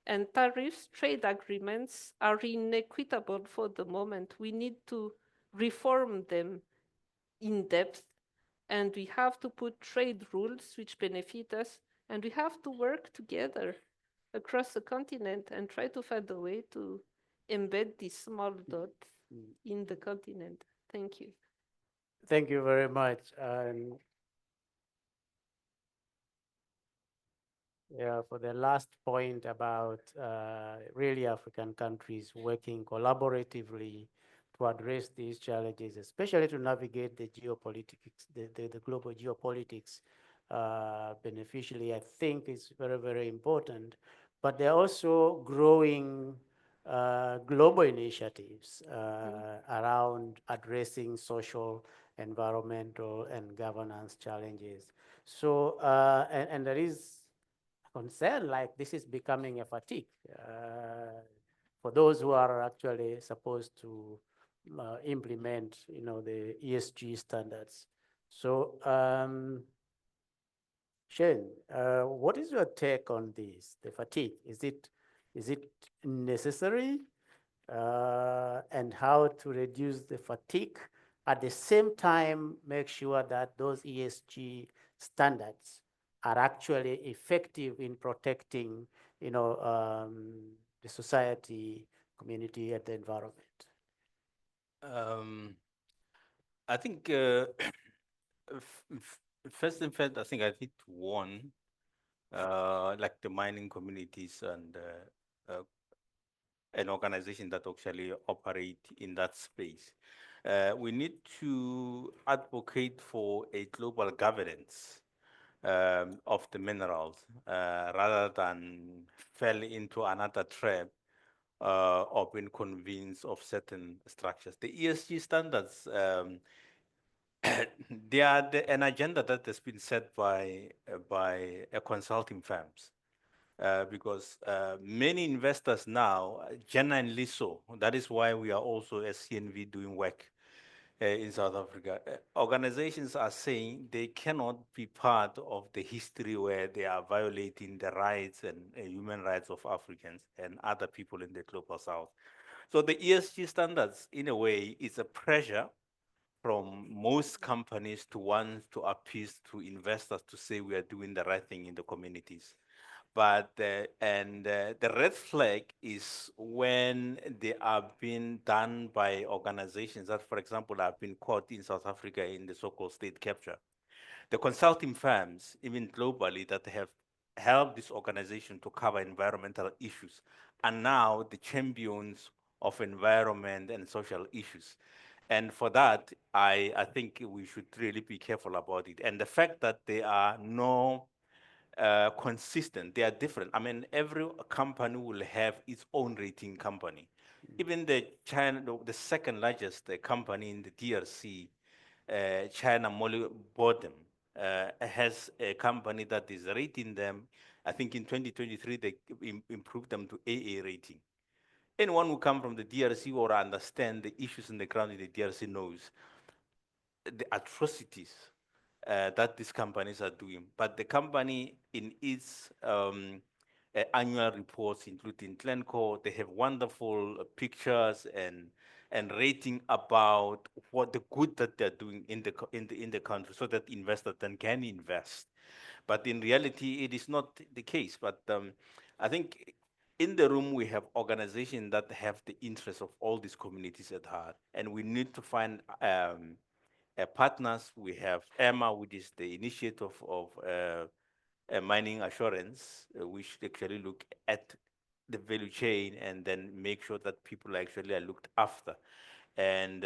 and tariffs. Trade agreements are inequitable for the moment. We need to reform them in depth, and we have to put trade rules which benefit us, and we have to work together across the continent and try to find a way to embed this small dot in the continent. Thank you. Thank you very much. Yeah, for the last point about really African countries working collaboratively to address these challenges, especially to navigate the geopolitics, the global geopolitics beneficially, I think is very, very important. But there are also growing global initiatives around addressing social, environmental, and governance challenges. So, and there is concern like this is becoming a fatigue for those who are actually supposed to implement, the ESG standards. So, Shane, what is your take on this? The fatigue, is it necessary, and how to reduce the fatigue? At the same time, make sure that those ESG standards are actually effective in protecting, the society, community, and the environment. I think first and first, I think I need to warn, like the mining communities and organizations that actually operate in that space. We need to advocate for a global governance of the minerals rather than fall into another trap of being convinced of certain structures. The ESG standards, they are an agenda that has been set by consulting firms. Because many investors now, genuinely so, that is why we are also as CNV doing work in South Africa. Organizations are saying they cannot be part of the history where they are violating the rights and human rights of Africans and other people in the global South. So the ESG standards, in a way, is a pressure from most companies to want to appease to investors to say we are doing the right thing in the communities. But the red flag is when they are being done by organizations that, for example, have been caught in South Africa in the so-called state capture. The consulting firms, even globally, that have helped this organization to cover environmental issues are now the champions of environment and social issues. And for that, I think we should really be careful about it. And the fact that there are no consistent, they are different. I mean, every company will have its own rating company. Even the second largest company in the DRC, China Molybdenum, has a company that is rating them. I think in 2023, they improved them to AA rating. Anyone who comes from the DRC or understand the issues on the ground in the DRC knows the atrocities that these companies are doing. But the company in its annual reports, including Glencore, they have wonderful pictures and rating about what the good that they're doing in the country, so that investors then can invest. But in reality, it is not the case. But I think in the room we have organizations that have the interests of all these communities at heart, and we need to find partners. We have EMA, which is the initiative of mining assurance, which actually look at the value chain and then make sure that people actually are looked after. And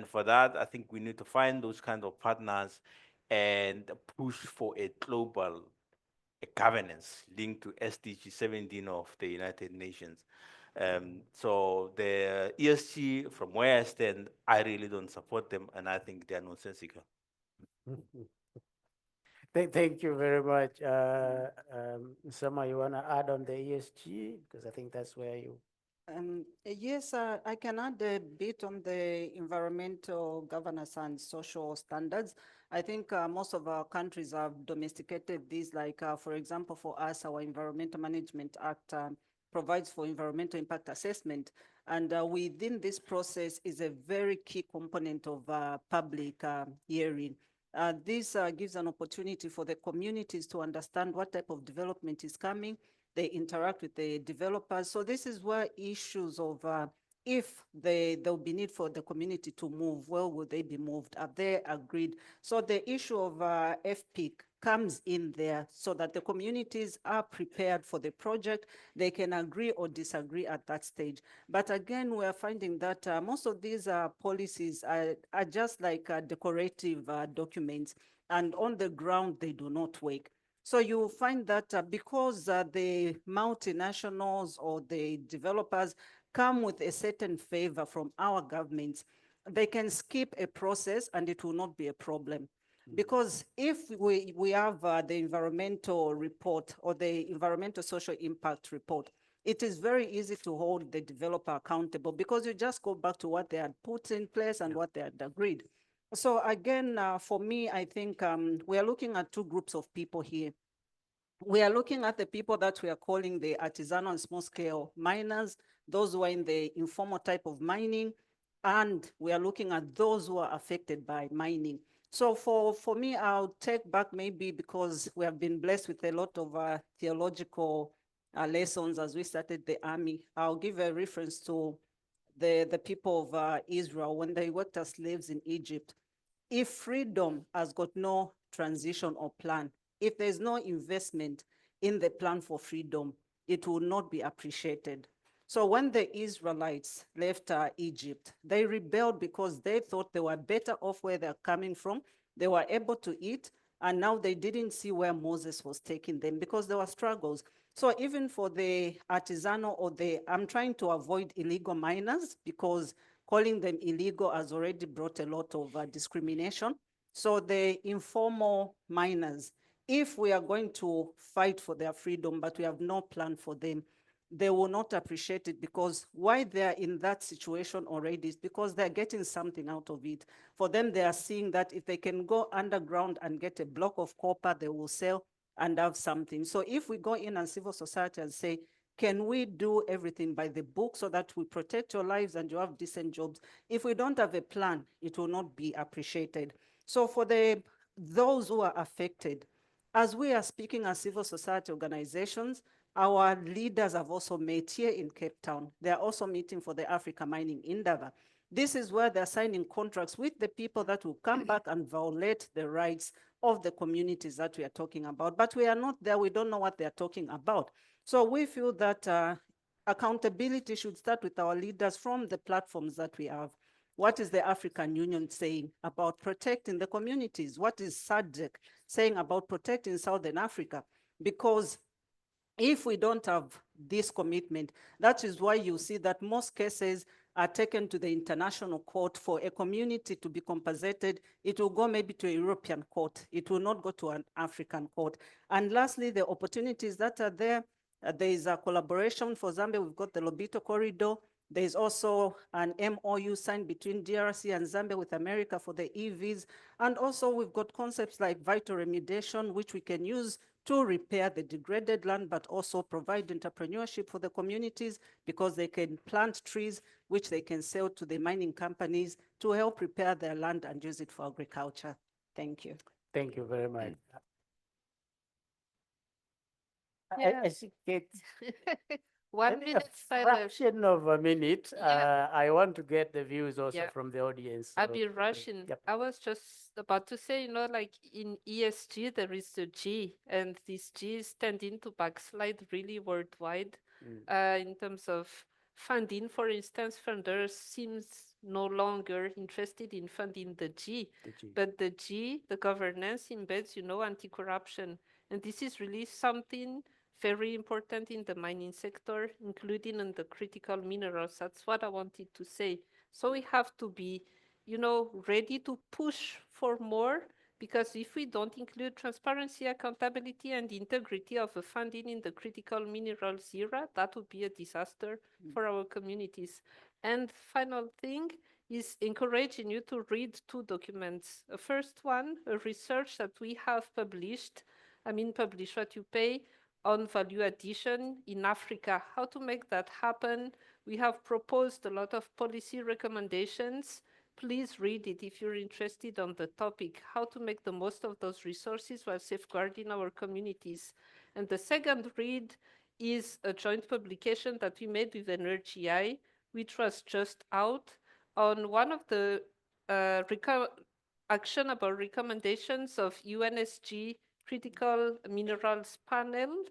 for that, I think we need to find those kind of partners and push for a global governance linked to SDG 17 of the United Nations. So the ESG, from where I stand, I really don't support them, and I think they are nonsensical. Thank you very much. Sama, you want to add on the ESG? Because I think that's where you... Yes, I can add a bit on the environmental governance and social standards. I think most of our countries have domesticated these, like, for example, for us, our Environmental Management Act provides for environmental impact assessment. And within this process is a very key component of public hearing. This gives an opportunity for the communities to understand what type of development is coming. They interact with the developers. So this is where issues of if there'll be need for the community to move, where will they be moved? Are they agreed? So the issue of FPIC comes in there so that the communities are prepared for the project. They can agree or disagree at that stage. But again, we are finding that most of these policies are just like decorative documents, and on the ground, they do not work. So you find that because the multinationals or the developers come with a certain favor from our governments, they can skip a process and it will not be a problem. Because if we have the environmental report or the environmental social impact report, it is very easy to hold the developer accountable because you just go back to what they had put in place and what they had agreed. So again, for me, I think we are looking at two groups of people here. We are looking at the people that we are calling the artisanal and small scale miners, those who are in the informal type of mining, and we are looking at those who are affected by mining. So for me, I'll take back maybe because we have been blessed with a lot of theological lessons as we started the army. I'll give a reference to the people of Israel when they worked as slaves in Egypt. If freedom has got no transition or plan, if there's no investment in the plan for freedom, it will not be appreciated. So when the Israelites left Egypt, they rebelled because they thought they were better off where they're coming from. They were able to eat, and now they didn't see where Moses was taking them because there were struggles. So even for the artisanal or I'm trying to avoid illegal miners because calling them illegal has already brought a lot of discrimination. So the informal miners, if we are going to fight for their freedom, but we have no plan for them, they will not appreciate it because why they're in that situation already is because they're getting something out of it. For them, they are seeing that if they can go underground and get a block of copper, they will sell and have something. So if we go in as civil society and say, can we do everything by the book so that we protect your lives and you have decent jobs? If we don't have a plan, it will not be appreciated. So for those who are affected, as we are speaking as civil society organizations, our leaders have also met here in Cape Town. They are also meeting for the Africa Mining Indaba. This is where they're signing contracts with the people that will come back and violate the rights of the communities that we are talking about. But we are not there. We don't know what they're talking about. So we feel that accountability should start with our leaders from the platforms that we have. What is the African Union saying about protecting the communities? What is SADC saying about protecting Southern Africa? Because if we don't have this commitment, that is why you see that most cases are taken to the international court. For a community to be compensated, it will go maybe to a European court. It will not go to an African court. And lastly, the opportunities that are there, there is a collaboration. For Zambia, we've got the Lobito Corridor. There is also an MOU signed between DRC and Zambia with America for the EVs. And also we've got concepts like vital remediation, which we can use to repair the degraded land, but also provide entrepreneurship for the communities because they can plant trees, which they can sell to the mining companies to help repair their land and use it for agriculture. Thank you. Thank you very much. Yeah. I think it's 1 minute silence. fraction of a minute. Yeah. I want to get the views also Yeah. from the audience. I'll so- be rushing. Yep. I was just about to say, like in ESG, there is a G, and this G is tending to backslide really worldwide in terms of funding. For instance, funders seems no longer interested in funding the G, but the G, the governance embeds, anti-corruption. And this is really something very important in the mining sector, including in the critical minerals. That's what I wanted to say. So we have to be, ready to push for more, because if we don't include transparency, accountability, and integrity of the funding in the critical minerals era, that would be a disaster for our communities. And final thing is encouraging you to read two documents. The first one, a research that we have published, Publish What You Pay, on value addition in Africa, how to make that happen. We have proposed a lot of policy recommendations. Please read it if you're interested on the topic, how to make the most of those resources while safeguarding our communities. And the second read is a joint publication that we made with NRGI, which was just out on one of the actionable recommendations of UNSG Critical Minerals Panel.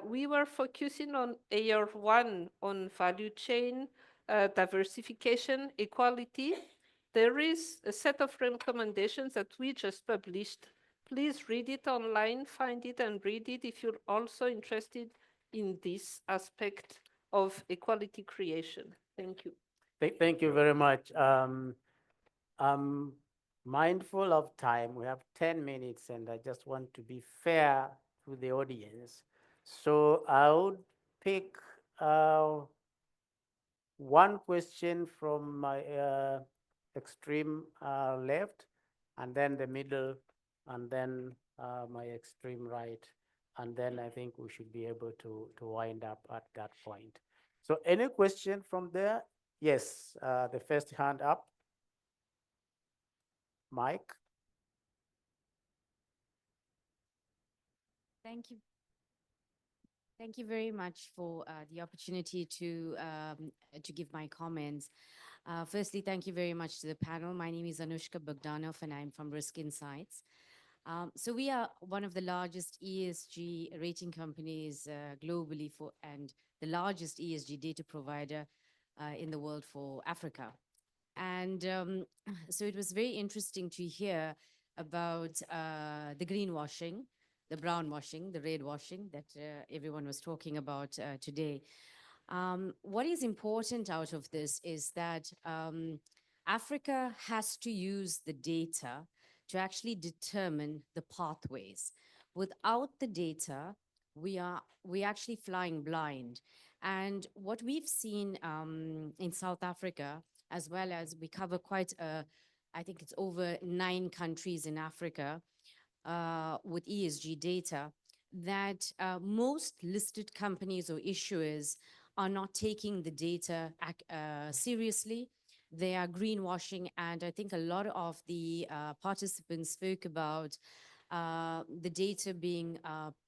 We were focusing on AR1, on value chain, diversification, equality. There is a set of recommendations that we just published. Please read it online, find it and read it if you're also interested in this aspect of equality creation. Thank you. Thank you very much. I'm mindful of time. We have 10 minutes and I just want to be fair to the audience. So I would pick one question from my extreme left, and then the middle, and then my extreme right. And then I think we should be able to wind up at that point. So any question from there? Yes, the first hand up. Mike. Thank you. Thank you very much for the opportunity to give my comments. Firstly, thank you very much to the panel. My name is Anushka Bogdanov and I'm from Risk Insights. So we are one of the largest ESG rating companies globally and the largest ESG data provider in the world for Africa. And so it was very interesting to hear about the greenwashing, the brownwashing, the red washing that everyone was talking about today. What is important out of this is that Africa has to use the data to actually determine the pathways. Without the data, we're actually flying blind. And what we've seen in South Africa, as well as we cover quite I think it's over 9 countries in Africa, with ESG data, that most listed companies or issuers are not taking the data seriously. They are greenwashing, and I think a lot of the participants spoke about the data being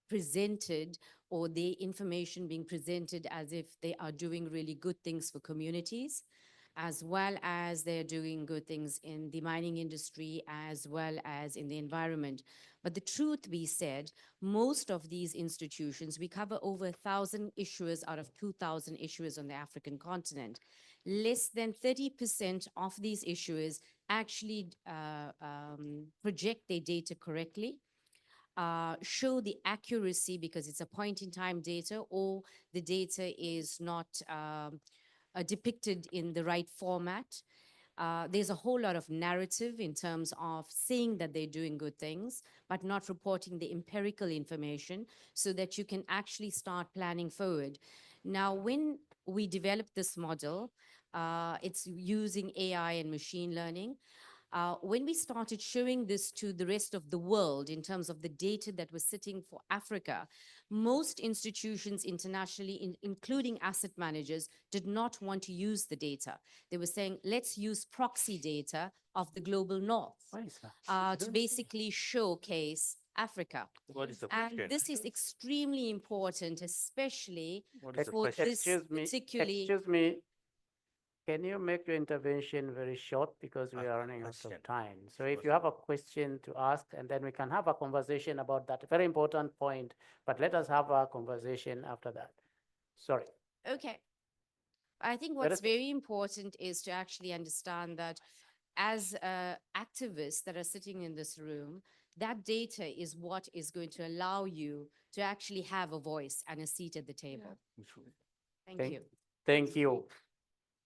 presented or the information being presented as if they are doing really good things for communities, as well as they're doing good things in the mining industry, as well as in the environment. But the truth be said, most of these institutions, we cover over 1,000 issuers out of 2,000 issuers on the African continent. Less than 30% of these issuers actually project their data correctly, show the accuracy because it's a point-in-time data, or the data is not depicted in the right format. There's a whole lot of narrative in terms of saying that they're doing good things, but not reporting the empirical information so that you can actually start planning forward. Now, when we developed this model, it's using AI and machine learning. When we started showing this to the rest of the world in terms of the data that was sitting for Africa, most institutions internationally, including asset managers, did not want to use the data. They were saying, let's use proxy data of the global north to basically showcase Africa. What is the And question? this is extremely important, especially What is the for question? this particularly. Excuse me. Can you make your intervention very short because we are running out of time? So if you have a question to ask, and then we can have a conversation about that very important point, but let us have a conversation after that. Sorry. Okay. I think what's very important is to actually understand that as activists that are sitting in this room, that data is what is going to allow you to actually have a voice and a seat at the table. Thank you. Thank you.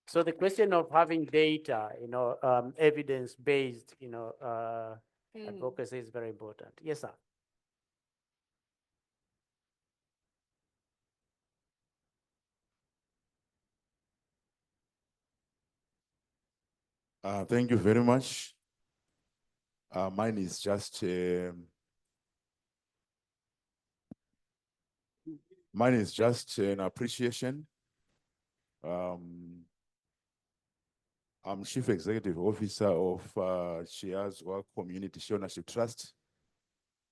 So the question of having data, evidence-based, advocacy is very important. Yes, sir. Thank you very much. Mine is just an appreciation. I'm Chief Executive Officer of Shia's Work Community Share Ownership Trust,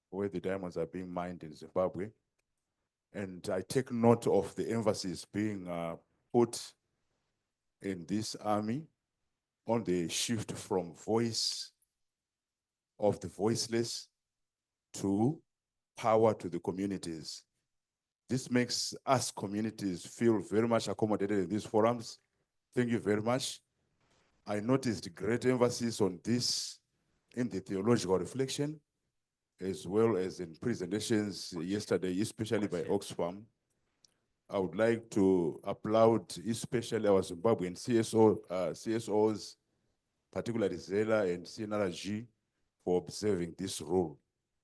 where the diamonds are being mined in Zimbabwe. And I take note of the emphasis being put in this army on the shift from voice of the voiceless to power to the communities. This makes us communities feel very much accommodated in these forums. Thank you very much. I noticed great emphasis on this in the Theological Reflection, as well as in presentations yesterday, especially by Oxfam. I would like to applaud especially our Zimbabwean CSOs, particularly Zela and CNRG, for observing this role.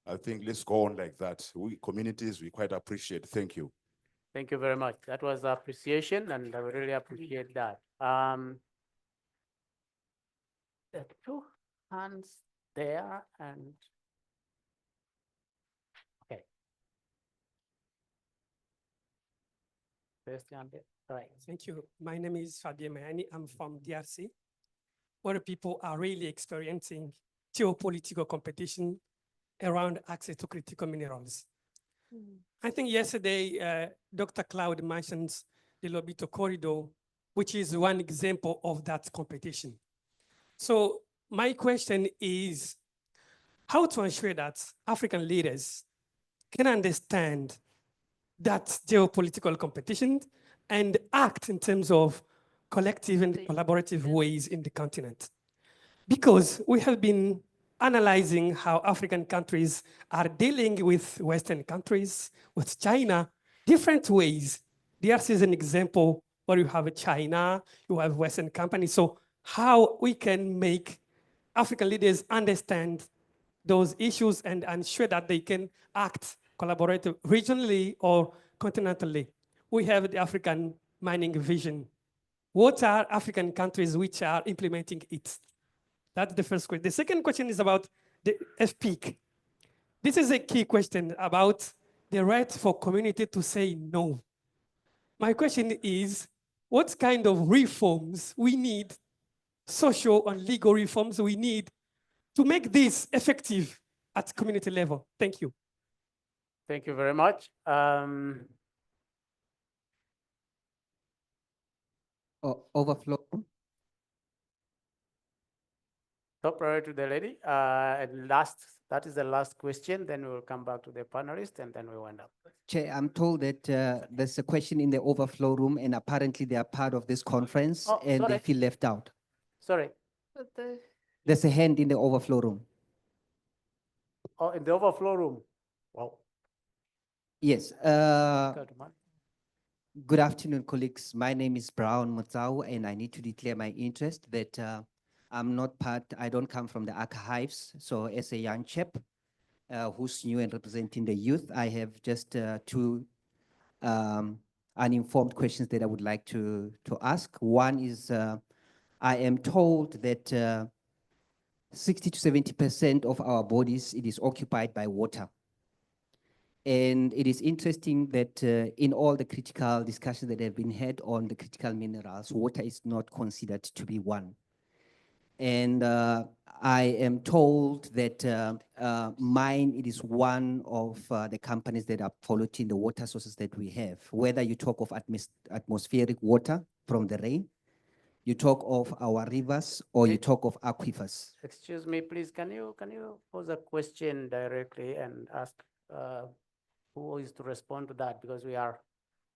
I think let's go on like that. We communities, we quite appreciate. Thank you. Thank you very much. That was appreciation, and I really appreciate that. The two hands there, and okay. First hand there. Right. Thank you. My name is Fabien Mayani. I'm from DRC, where people are really experiencing geopolitical competition around access to critical minerals. I think yesterday, Dr. Cloud mentions the Lobito Corridor, which is one example of that competition. So my question is how to ensure that African leaders can understand that geopolitical competition and act in terms of collective and collaborative ways in the continent. Because we have been analyzing how African countries are dealing with Western countries, with China, different ways. DRC is an example where you have China, you have Western companies. So how we can make African leaders understand those issues and ensure that they can act collaborative regionally or continentally. We have the African mining vision. What are African countries which are implementing it? That's the first question. The second question is about the FPIC. This is a key question about the right for community to say no. My question is, what kind of reforms we need, social and legal reforms we need to make this effective at community level? Thank you. Thank you very much. Overflow. Top priority to the lady. And last, that is the last question. Then we will come back to the panelists and then we wind up. Chair, I'm told that there's a question in the overflow room and apparently they are part of this conference and they feel left out. Sorry. There's a hand in the overflow room. Oh, in the overflow room. Wow. Yes. Good afternoon, colleagues. My name is Brown Motsau, and I need to declare my interest that I don't come from the archives. So as a young chap who's new and representing the youth, I have just two uninformed questions that I would like to ask. One is, I am told that 60 to 70% of our bodies, it is occupied by water. And it is interesting that in all the critical discussions that have been had on the critical minerals, water is not considered to be one. And I am told that mine, it is one of the companies that are polluting the water sources that we have. Whether you talk of atmospheric water from the rain, you talk of our rivers, or you talk of aquifers. Excuse me, please. Can you pose a question directly and ask who is to respond to that, because we are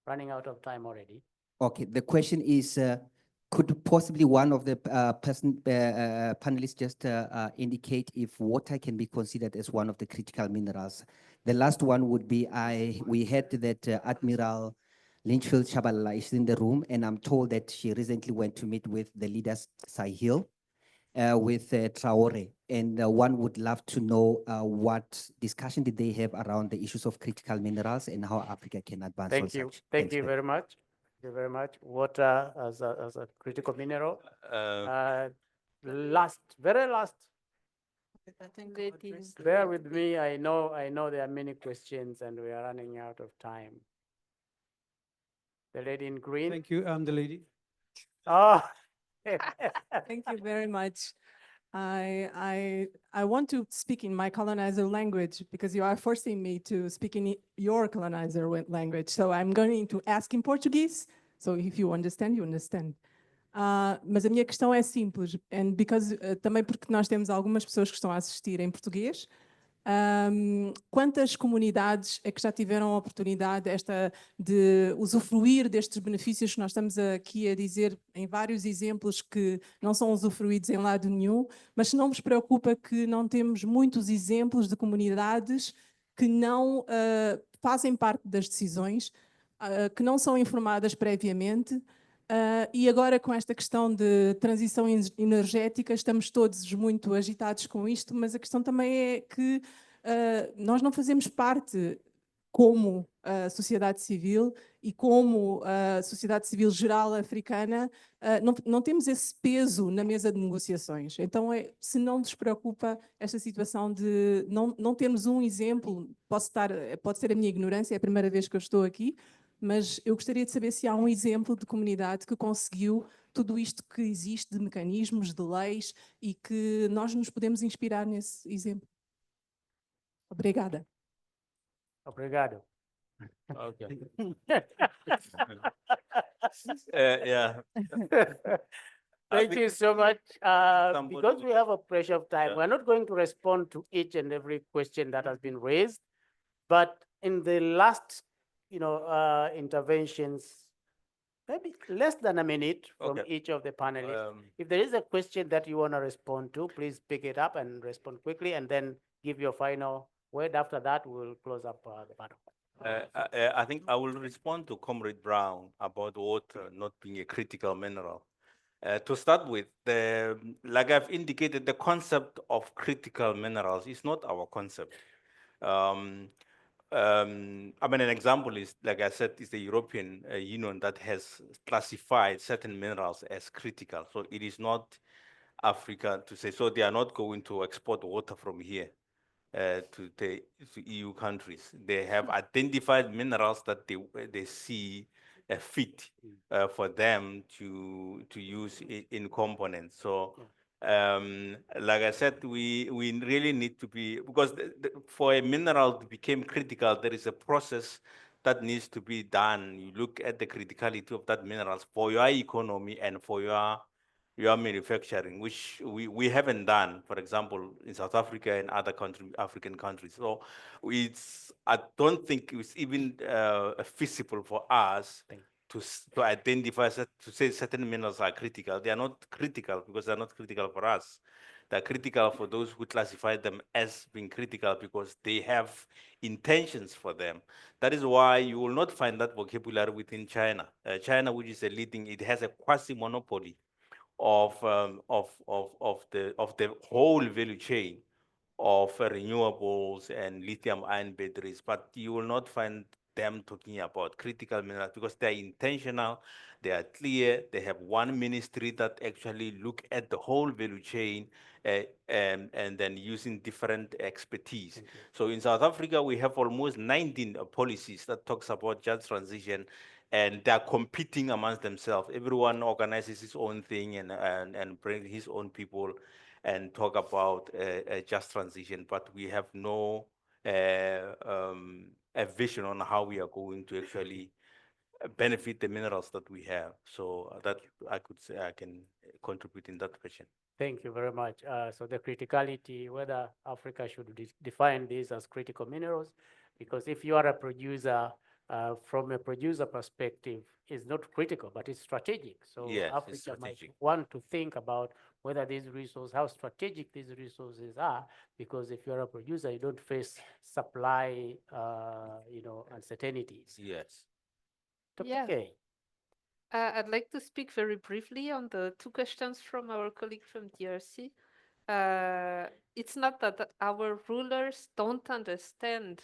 running out of time already. Okay, the question is, could possibly one of the panelists just indicate if water can be considered as one of the critical minerals? The last one would be, we heard that Admiral Lynchfield Shabalala is in the room, and I'm told that she recently went to meet with the leaders, Sahil, with Traore, and one would love to know what discussion did they have around the issues of critical minerals and how Africa can advance on Thank you. such. Thank Thanks, you Ben. very much. Thank you very much. Water as a critical mineral. Very last. Bear with me. I know there are many questions and we are running out of time. The lady in green. Thank you. I'm the lady. Oh. Thank you very much. I want to speak in my colonizer language because you are forcing me to speak in your colonizer language. So I'm going to ask in Portuguese. So if you understand, you understand. Mas a minha questão é simples, and because também porque nós temos algumas pessoas que estão a assistir em português. Quantas comunidades é que já tiveram a oportunidade de usufruir destes benefícios que nós estamos aqui a dizer em vários exemplos que não são usufruídos em lado nenhum, mas se não vos preocupa que não temos muitos exemplos de comunidades que não fazem parte das decisões, que não são informadas previamente, e agora com esta questão de transição energética estamos todos muito agitados com isto, mas a questão também é que nós não fazemos parte como a sociedade civil e como a sociedade civil geral africana, não temos esse peso na mesa de negociações. Então, se não nos preocupa esta situação de não termos um exemplo, pode ser a minha ignorância, é a primeira vez que eu estou aqui, mas eu gostaria de saber se há um exemplo de comunidade que conseguiu tudo isto que existe de mecanismos, de leis, e que nós nos podemos inspirar nesse exemplo. Obrigada. Obrigado. Okay. Yeah. Thank you so much. Because we have a pressure of time, we're not going to respond to each and every question that has been raised, but in the last interventions, maybe less than a minute from each of the panelists. If there is a question that you want to respond to, please pick it up and respond quickly, and then give your final word. After that, we will close up the panel. I think I will respond to Comrade Brown about water not being a critical mineral. To start with, like I've indicated, the concept of critical minerals is not our concept. I mean, an example is, like I said, is the European Union that has classified certain minerals as critical. So it is not Africa to say, so they are not going to export water from here to EU countries. They have identified minerals that they see fit for them to use in components. So like I said, we really need to be, because for a mineral to become critical, there is a process that needs to be done. You look at the criticality of that minerals for your economy and for your manufacturing, which we haven't done, for example, in South Africa and other African countries. So I don't think it's even feasible for us to identify, to say certain minerals are critical. They are not critical because they're not critical for us. They're critical for those who classify them as being critical because they have intentions for them. That is why you will not find that vocabulary within China. China, which is a leading, it has a quasi-monopoly of the whole value chain of renewables and lithium-ion batteries, but you will not find them talking about critical minerals because they're intentional, they are clear, they have one ministry that actually look at the whole value chain and then using different expertise. So in South Africa, we have almost 19 policies that talks about just transition, and they're competing amongst themselves. Everyone organizes his own thing and bring his own people and talk about a just transition, but we have no a vision on how we are going to actually benefit the minerals that we have. So that I could say I can contribute in that question. Thank you very much. So the criticality, whether Africa should define these as critical minerals, because if you are a producer from a producer perspective is not critical, but it's strategic. So Yes, it's Africa might strategic. want to think about whether these resources, how strategic these resources are, because if you're a producer, you don't face supply, uncertainties. Yes. Yeah. Okay. I'd like to speak very briefly on the two questions from our colleague from DRC. It's not that our rulers don't understand,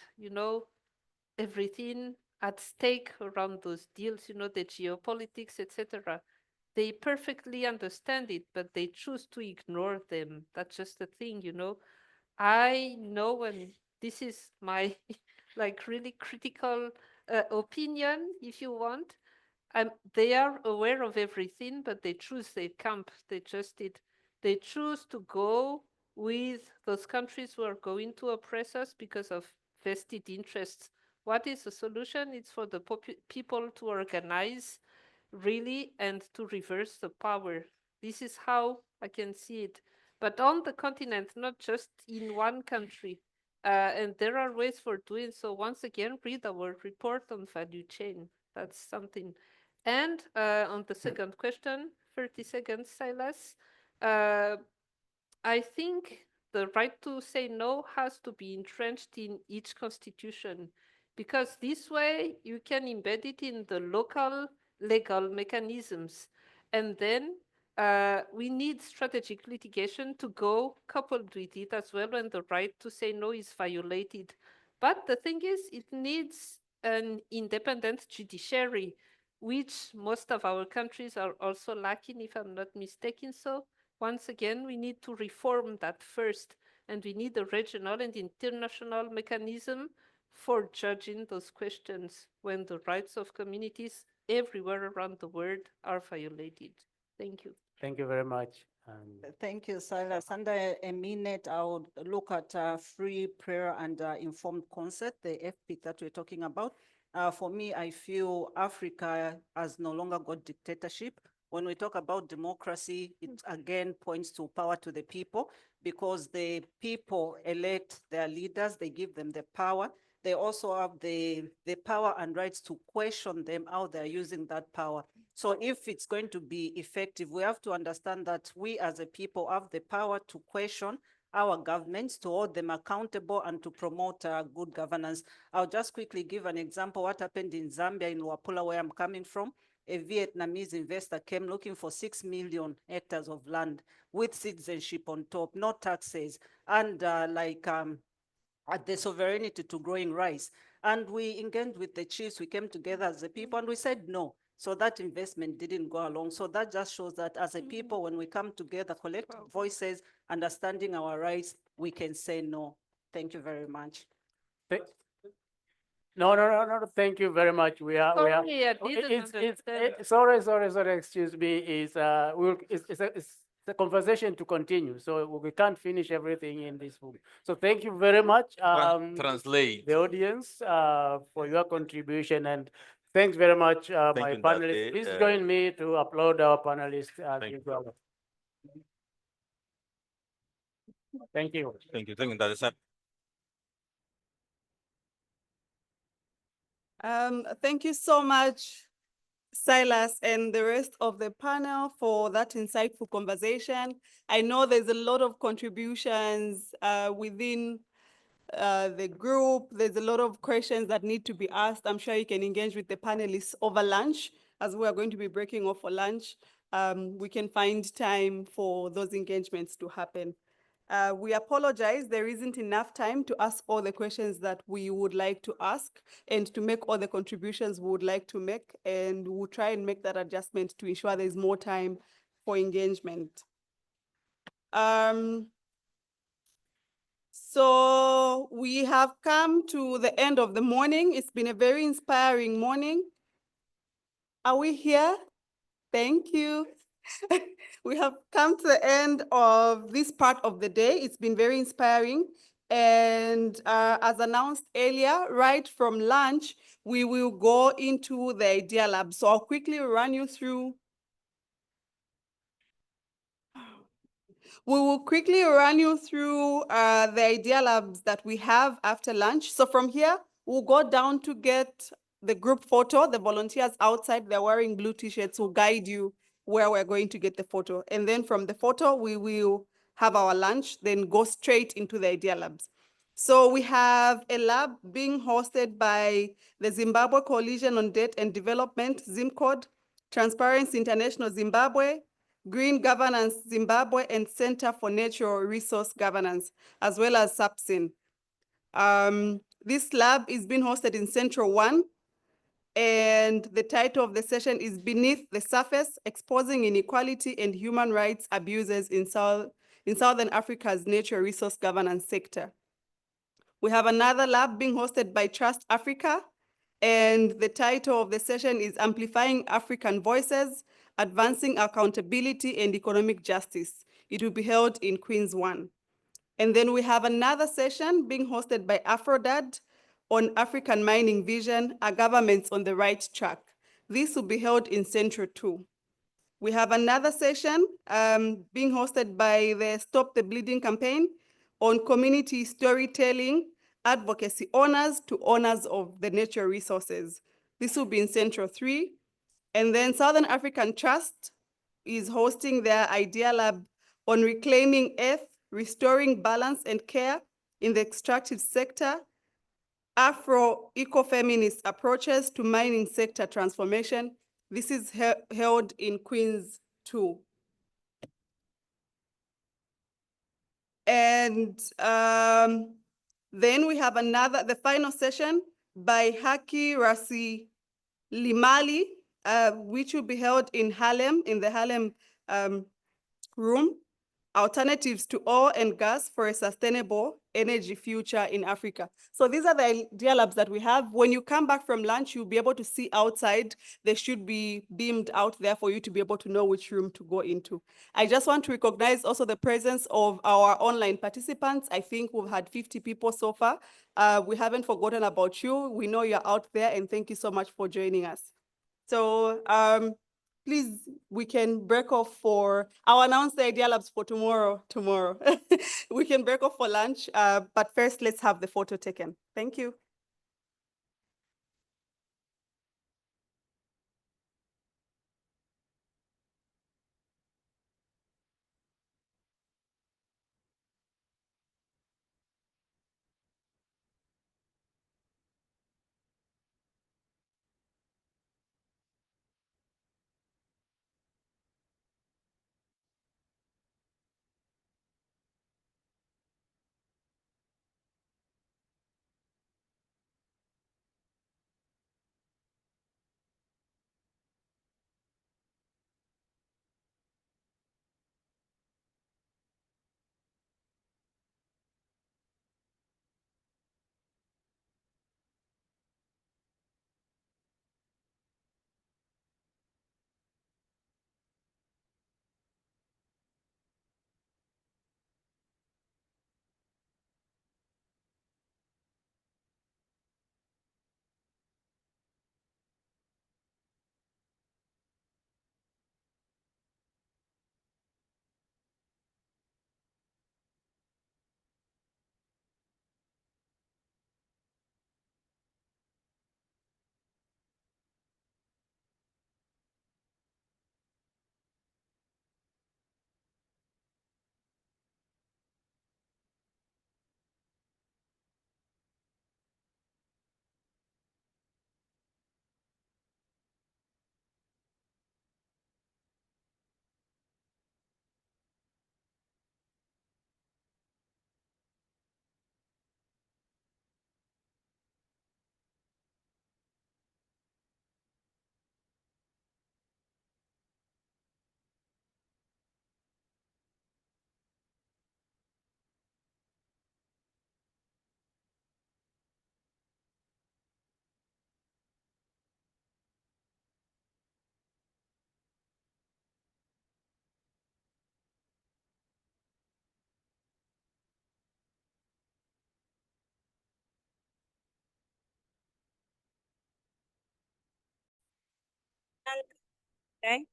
everything at stake around those deals, the geopolitics, etc. They perfectly understand it, but they choose to ignore them. That's just the thing, I know, and this is my like really critical opinion, if you want. They are aware of everything, but they choose their camp. They choose to go with those countries who are going to oppress us because of vested interests. What is the solution? It's for the people to organize really and to reverse the power. This is how I can see it. But on the continent, not just in one country. And there are ways for doing so. Once again, read our report on value chain. That's something. And on the second question, 30 seconds, Silas. I think the right to say no has to be entrenched in each constitution, because this way you can embed it in the local legal mechanisms. And then we need strategic litigation to go coupled with it as well when the right to say no is violated. But the thing is, it needs an independent judiciary, which most of our countries are also lacking, if I'm not mistaken. So once again, we need to reform that first, and we need a regional and international mechanism for judging those questions when the rights of communities everywhere around the world are violated. Thank you. Thank you very much. Thank you, Silas. Under a minute, I would look at free, prayer, and informed consent, the FP that we're talking about. For me, I feel Africa has no longer got dictatorship. When we talk about democracy, it again points to power to the people, because the people elect their leaders, they give them the power. They also have the power and rights to question them, how they're using that power. So if it's going to be effective, we have to understand that we as a people have the power to question our governments, to hold them accountable, and to promote good governance. I'll just quickly give an example. What happened in Zambia, in Luapula, where I'm coming from. A Vietnamese investor came looking for 6 million hectares of land with citizenship on top, no taxes, and the sovereignty to growing rice. And we engaged with the chiefs, we came together as a people, and we said no. So that investment didn't go along. So that just shows that as a people, when we come together, collect voices, understanding our rights, we can say no. Thank you very much. No, thank you very much. We are. Sorry, I didn't understand. Sorry, excuse me. It's a conversation to continue. So we can't finish everything in this room. So thank you very much. Translate. The audience for your contribution, and thanks very much, my panelists. Please join me to applaud our panelists. Thank you. Thank you. Thank you. Thank you, Ndaba. Thank you so much, Silas, and the rest of the panel for that insightful conversation. I know there's a lot of contributions within the group. There's a lot of questions that need to be asked. I'm sure you can engage with the panelists over lunch, as we are going to be breaking off for lunch. We can find time for those engagements to happen. We apologize, there isn't enough time to ask all the questions that we would like to ask and to make all the contributions we would like to make, and we'll try and make that adjustment to ensure there's more time for engagement. So we have come to the end of the morning. It's been a very inspiring morning. Are we here? Thank you. We have come to the end of this part of the day. It's been very inspiring. And as announced earlier, right from lunch, we will go into the Idea Lab. So I'll quickly run you through. We will quickly run you through the Idea Labs that we have after lunch. So from here, we'll go down to get the group photo. The volunteers outside, they're wearing blue t-shirts, will guide you where we're going to get the photo. And then from the photo, we will have our lunch, then go straight into the idea labs. So we have a lab being hosted by the Zimbabwe Coalition on Debt and Development, ZimCode, Transparency International Zimbabwe, Green Governance Zimbabwe, and Center for Natural Resource Governance, as well as SAPSIN. This lab is being hosted in Central 1, and the title of the session is Beneath the Surface, Exposing Inequality and Human Rights Abuses in Southern Africa's Natural Resource Governance Sector. We have another lab being hosted by Trust Africa, and the title of the session is Amplifying African Voices, Advancing Accountability and Economic Justice. It will be held in Queens 1. And then we have another session being hosted by Afrodad on African Mining Vision, Are Governments on the Right Track? This will be held in Central 2. We have another session being hosted by the Stop the Bleeding campaign on community storytelling, advocacy owners to owners of the natural resources. This will be in Central 3. And then Southern African Trust is hosting their idea lab on reclaiming earth, restoring balance and care in the extractive sector, Afro-ecofeminist approaches to mining sector transformation. This is held in Queens 2. And then we have the final session by Haki Rasi Limali, which will be held in Harlem, in the Harlem room, Alternatives to Oil and Gas for a Sustainable Energy Future in Africa. So these are the idea labs that we have. When you come back from lunch, you'll be able to see outside. They should be beamed out there for you to be able to know which room to go into. I just want to recognize also the presence of our online participants. I think we've had 50 people so far. We haven't forgotten about you. We know you're out there, and thank you so much for joining us. So please, we can break off for, I'll announce the idea labs for tomorrow. We can break off for lunch, but first let's have the photo taken. Thank you. Okay.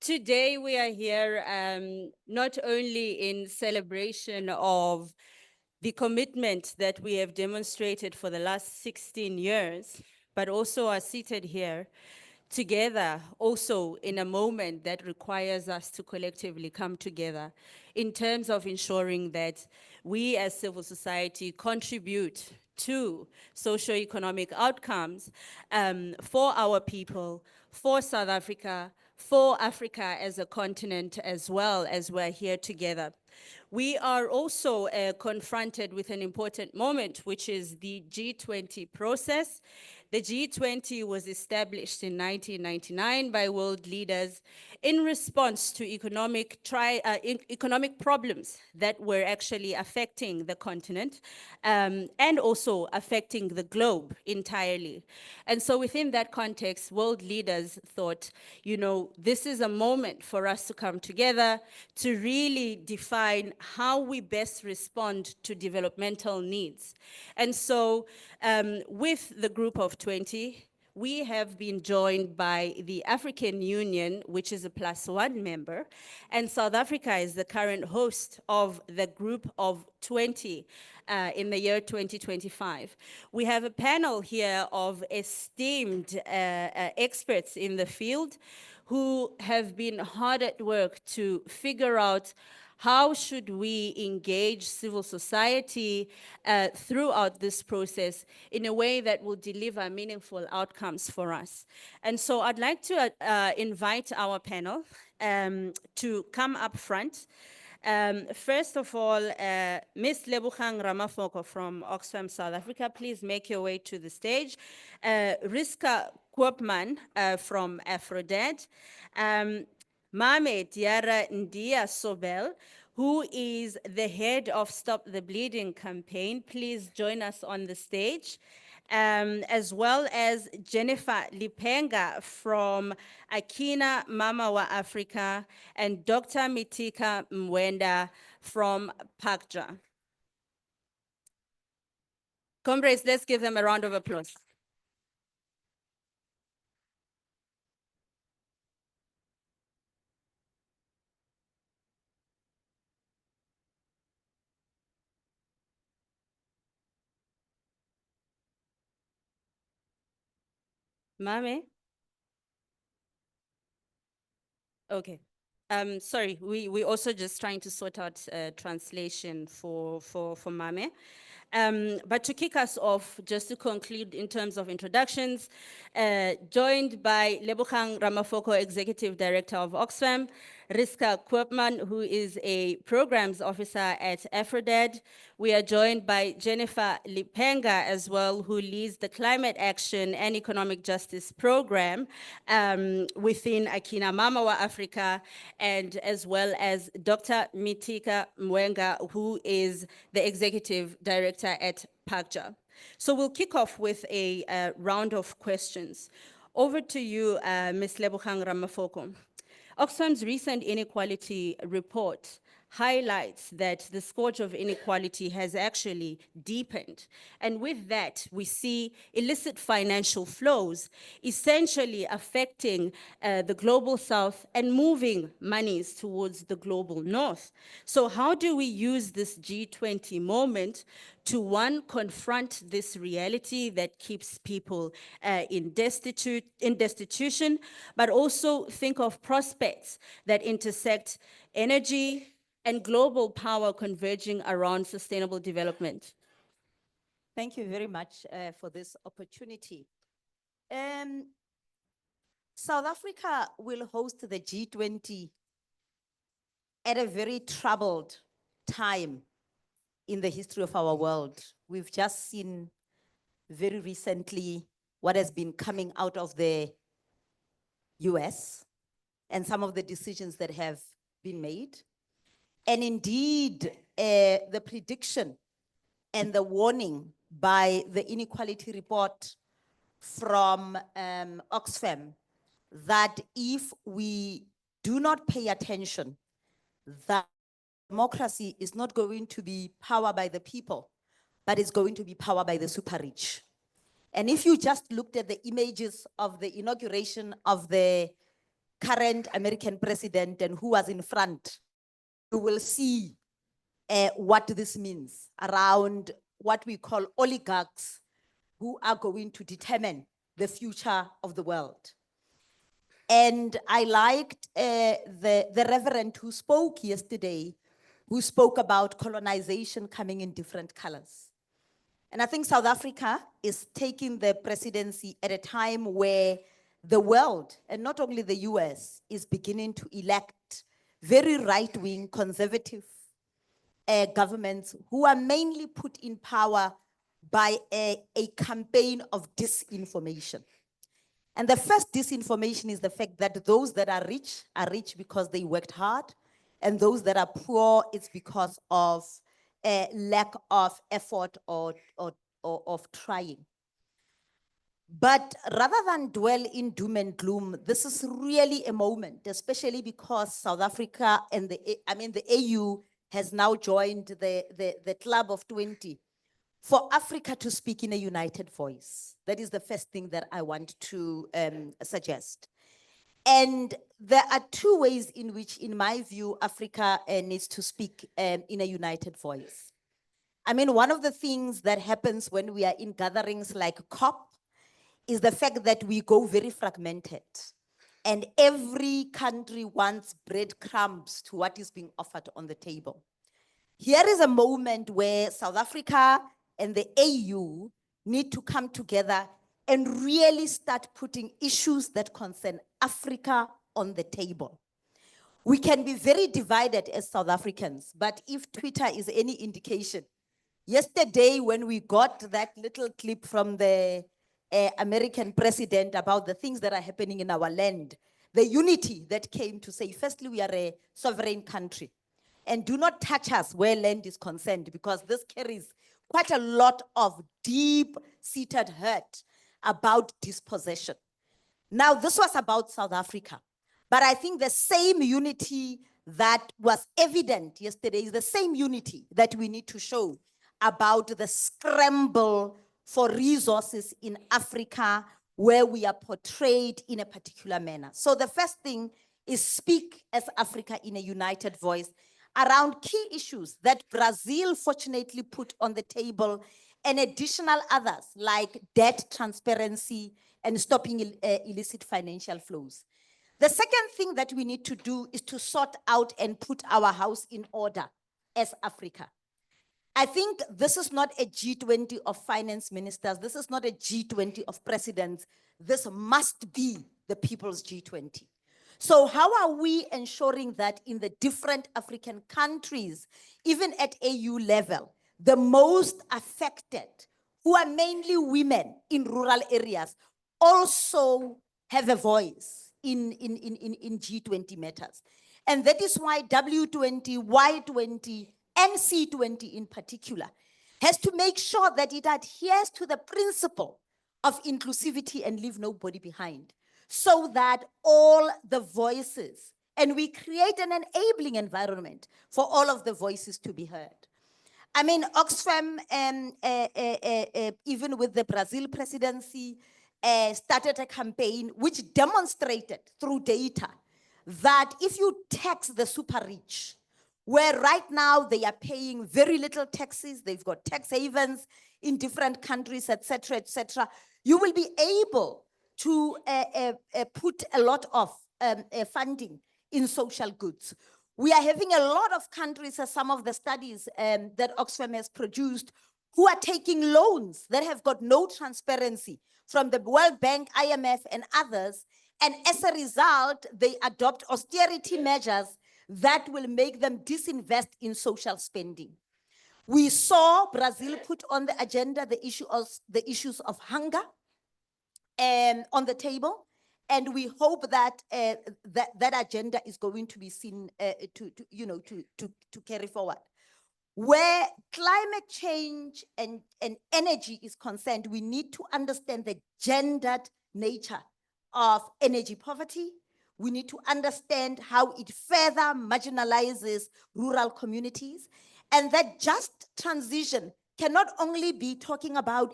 Today we are here not only in celebration of the commitment that we have demonstrated for the last 16 years, but also are seated here together also in a moment that requires us to collectively come together in terms of ensuring that we as civil society contribute to socio-economic outcomes for our people, for South Africa, for Africa as a continent as well, as we're here together. We are also confronted with an important moment, which is the G20 process. The G20 was established in 1999 by world leaders in response to economic problems that were actually affecting the continent and also affecting the globe entirely. And so within that context, world leaders thought, you know, this is a moment for us to come together to really define how we best respond to developmental needs. And so with the group of 20, we have been joined by the African Union, which is a +1 member, and South Africa is the current host of the group of 20 in the year 2025. We have a panel here of esteemed experts in the field who have been hard at work to figure out how should we engage civil society throughout this process in a way that will deliver meaningful outcomes for us? And so I'd like to invite our panel to come up front. First of all, Ms. Lebogang Ramafoko from Oxfam, South Africa, please make your way to the stage. Riska Koopman from Aphrodite. Mame Diara Ndia Sobel, who is the head of Stop the Bleeding campaign. Please join us on the stage. As well as Jennifer Lipenga from Akina Mama wa Africa and Dr. Mitika Mwenda from Pakja. Comrades, let's give them a round of applause. Mame? Okay. Sorry, we also just trying to sort out translation for Mame. But to kick us off, just to conclude in terms of introductions, joined by Lebogang Ramafoko, Executive Director of Oxfam, Riska Koopman, who is a Programs Officer at Aphrodite. We are joined by Jennifer Lipenga as well, who leads the Climate Action and Economic Justice Program within Akina Mama wa Africa, and as well as Dr. Mitika Mwenga, who is the Executive Director at Pakja. So we'll kick off with a round of questions. Over to you, Ms. Lebogang Ramafoko. Oxfam's recent inequality report highlights that the scourge of inequality has actually deepened. And with that, we see illicit financial flows essentially affecting the global south and moving monies towards the global north. So how do we use this G20 moment to, one, confront this reality that keeps people in destitution, but also think of prospects that intersect energy and global power converging around sustainable development? Thank you very much for this opportunity. South Africa will host the G20 at a very troubled time in the history of our world. We've just seen very recently what has been coming out of the US and some of the decisions that have been made. And indeed, the prediction and the warning by the inequality report from Oxfam that if we do not pay attention, that democracy is not going to be powered by the people, but it's going to be powered by the super rich. And if you just looked at the images of the inauguration of the current American president and who was in front, you will see what this means around what we call oligarchs who are going to determine the future of the world. And I liked the reverend who spoke yesterday, who spoke about colonization coming in different colors. And I think South Africa is taking the presidency at a time where the world, and not only the US, is beginning to elect very right-wing conservative governments who are mainly put in power by a campaign of disinformation. And the first disinformation is the fact that those that are rich because they worked hard, and those that are poor, it's because of a lack of effort or of trying. But rather than dwell in doom and gloom, this is really a moment, especially because South Africa and the AU has now joined the club of 20, for Africa to speak in a united voice. That is the first thing that I want to suggest. And there are two ways in which, in my view, Africa needs to speak in a united voice. I mean, one of the things that happens when we are in gatherings like COP is the fact that we go very fragmented. And every country wants breadcrumbs to what is being offered on the table. Here is a moment where South Africa and the AU need to come together and really start putting issues that concern Africa on the table. We can be very divided as South Africans, but if Twitter is any indication, yesterday when we got that little clip from the American president about the things that are happening in our land, the unity that came to say, firstly, we are a sovereign country, and do not touch us where land is concerned, because this carries quite a lot of deep-seated hurt about dispossession. Now, this was about South Africa, but I think the same unity that was evident yesterday is the same unity that we need to show about the scramble for resources in Africa, where we are portrayed in a particular manner. So the first thing is speak as Africa in a united voice around key issues that Brazil fortunately put on the table, and additional others like debt transparency and stopping illicit financial flows. The second thing that we need to do is to sort out and put our house in order as Africa. I think this is not a G20 of finance ministers. This is not a G20 of presidents. This must be the people's G20. So how are we ensuring that in the different African countries, even at AU level, the most affected, who are mainly women in rural areas, also have a voice in G20 matters? And that is why W20, Y20, and C20 in particular has to make sure that it adheres to the principle of inclusivity and leave nobody behind, so that all the voices, and we create an enabling environment for all of the voices to be heard. I mean, Oxfam, even with the Brazil presidency, started a campaign which demonstrated through data that if you tax the super rich, where right now they are paying very little taxes, they've got tax havens in different countries, et cetera, you will be able to put a lot of funding in social goods. We are having a lot of countries, as some of the studies that Oxfam has produced, who are taking loans that have got no transparency from the World Bank, IMF, and others, and as a result, they adopt austerity measures that will make them disinvest in social spending. We saw Brazil put on the agenda the issues of hunger on the table, and we hope that that agenda is going to be seen to carry forward. Where climate change and energy is concerned, we need to understand the gendered nature of energy poverty. We need to understand how it further marginalizes rural communities, and that just transition cannot only be talking about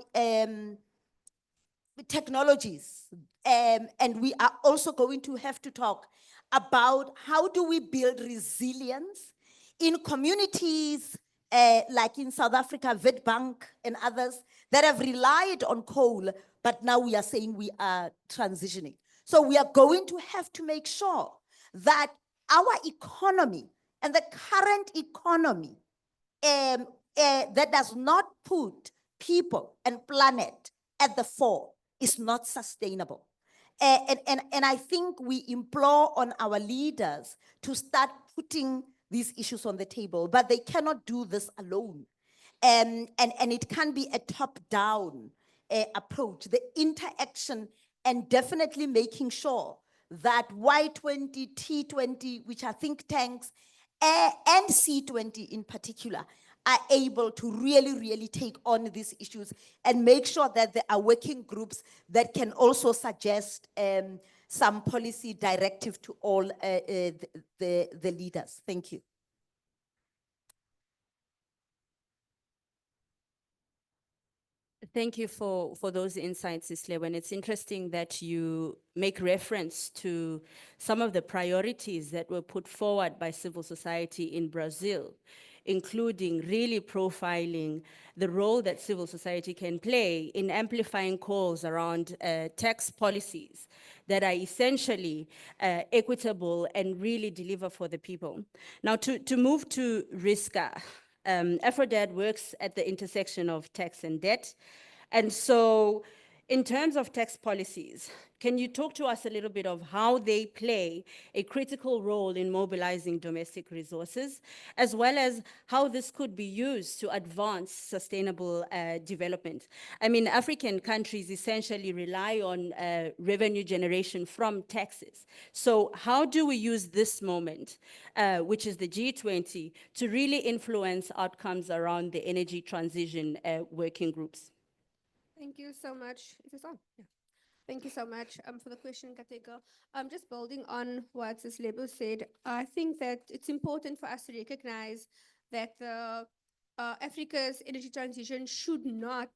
technologies, and we are also going to have to talk about how do we build resilience in communities like in South Africa, Witbank and others that have relied on coal, but now we are saying we are transitioning. So we are going to have to make sure that our economy and the current economy that does not put people and planet at the fore is not sustainable. And I think we implore on our leaders to start putting these issues on the table, but they cannot do this alone. And it can be a top-down approach, the interaction, and definitely making sure that Y20, T20, which are think tanks, and C20 in particular, are able to really take on these issues and make sure that there are working groups that can also suggest some policy directive to all the leaders. Thank you. Thank you for those insights, Isle. And it's interesting that you make reference to some of the priorities that were put forward by civil society in Brazil, including really profiling the role that civil society can play in amplifying calls around tax policies that are essentially equitable and really deliver for the people. Now, to move to RISCA, AfroDad works at the intersection of tax and debt. And so in terms of tax policies, can you talk to us a little bit of how they play a critical role in mobilizing domestic resources, as well as how this could be used to advance sustainable development? I mean, African countries essentially rely on revenue generation from taxes. So how do we use this moment, which is the G20, to really influence outcomes around the energy transition working groups? Thank you so much. Is this on? Yeah. Thank you so much for the question, Kateko. Just building on what Sislebo said, I think that it's important for us to recognize that Africa's energy transition should not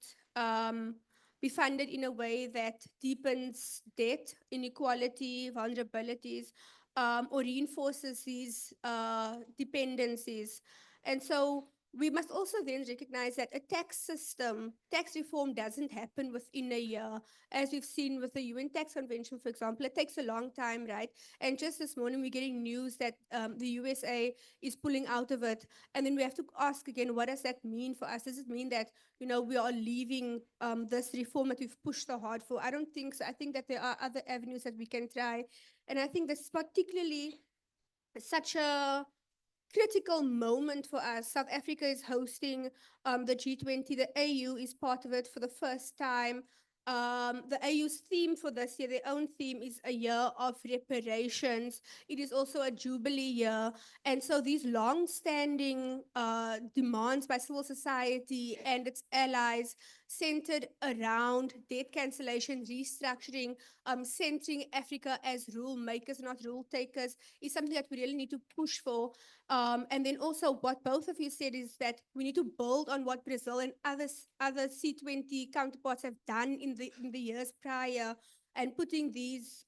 be funded in a way that deepens debt, inequality, vulnerabilities, or reinforces these dependencies. And so we must also then recognize that a tax reform doesn't happen within a year. As we've seen with the UN Tax Convention, for example, it takes a long time, right? And just this morning, we're getting news that the USA is pulling out of it. And then we have to ask again, what does that mean for us? Does it mean that, you know, we are leaving this reform that we've pushed so hard for? I don't think so. I think that there are other avenues that we can try. And I think this is particularly such a critical moment for us. South Africa is hosting the G20. The AU is part of it for the first time. The AU's theme for this year, their own theme, is a year of reparations. It is also a jubilee year. And so these long-standing demands by civil society and its allies centered around debt cancellation, restructuring, centering Africa as rule makers, not rule takers, is something that we really need to push for. And then also what both of you said is that we need to build on what Brazil and other C20 counterparts have done in the years prior, and putting these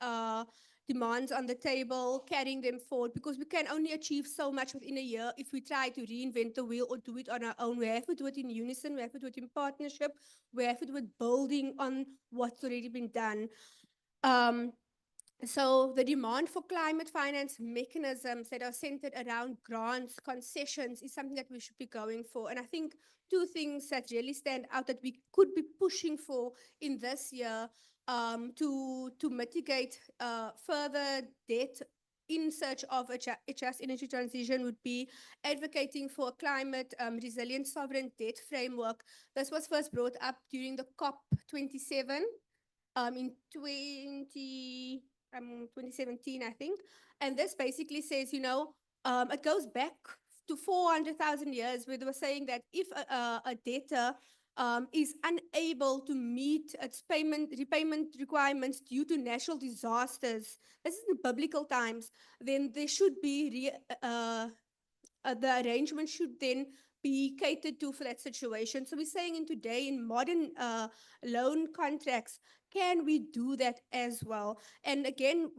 demands on the table, carrying them forward, because we can only achieve so much within a year if we try to reinvent the wheel or do it on our own. We have to do it in unison, we have to do it in partnership, we have to do it building on what's already been done. So the demand for climate finance mechanisms that are centered around grants, concessions, is something that we should be going for. And I think two things that really stand out that we could be pushing for in this year to mitigate further debt in search of a just energy transition would be advocating for a climate resilient sovereign debt framework. This was first brought up during the COP27 in 2017, I think. And this basically says, you know, it goes back to 400,000 years, where they were saying that if a debtor is unable to meet its repayment requirements due to natural disasters, this is in biblical times, then there should be, the arrangement should then be catered to for that situation. So we're saying in today, in modern loan contracts, can we do that as well? And again,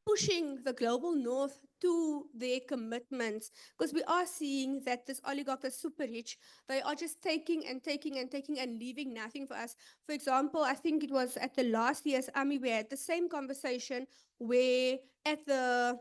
pushing the global north to their commitments, because we are seeing that this oligarch is super rich. They are just taking and taking and taking and leaving nothing for us. For example, I think it was at the last year's AMI, we had the same conversation where at the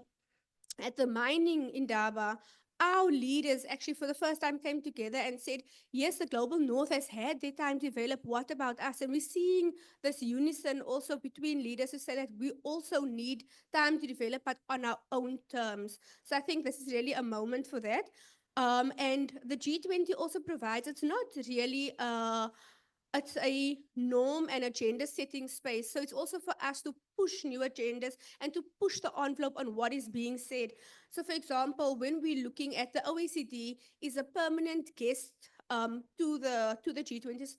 mining Indaba, our leaders actually for the first time came together and said, yes, the global north has had their time to develop. What about us? And we're seeing this unison also between leaders who say that we also need time to develop, but on our own terms. So I think this is really a moment for that. And the G20 also provides, it's not really it's a norm and agenda setting space. So it's also for us to push new agendas and to push the envelope on what is being said. So for example, when we're looking at the OECD is a permanent guest to the G20. So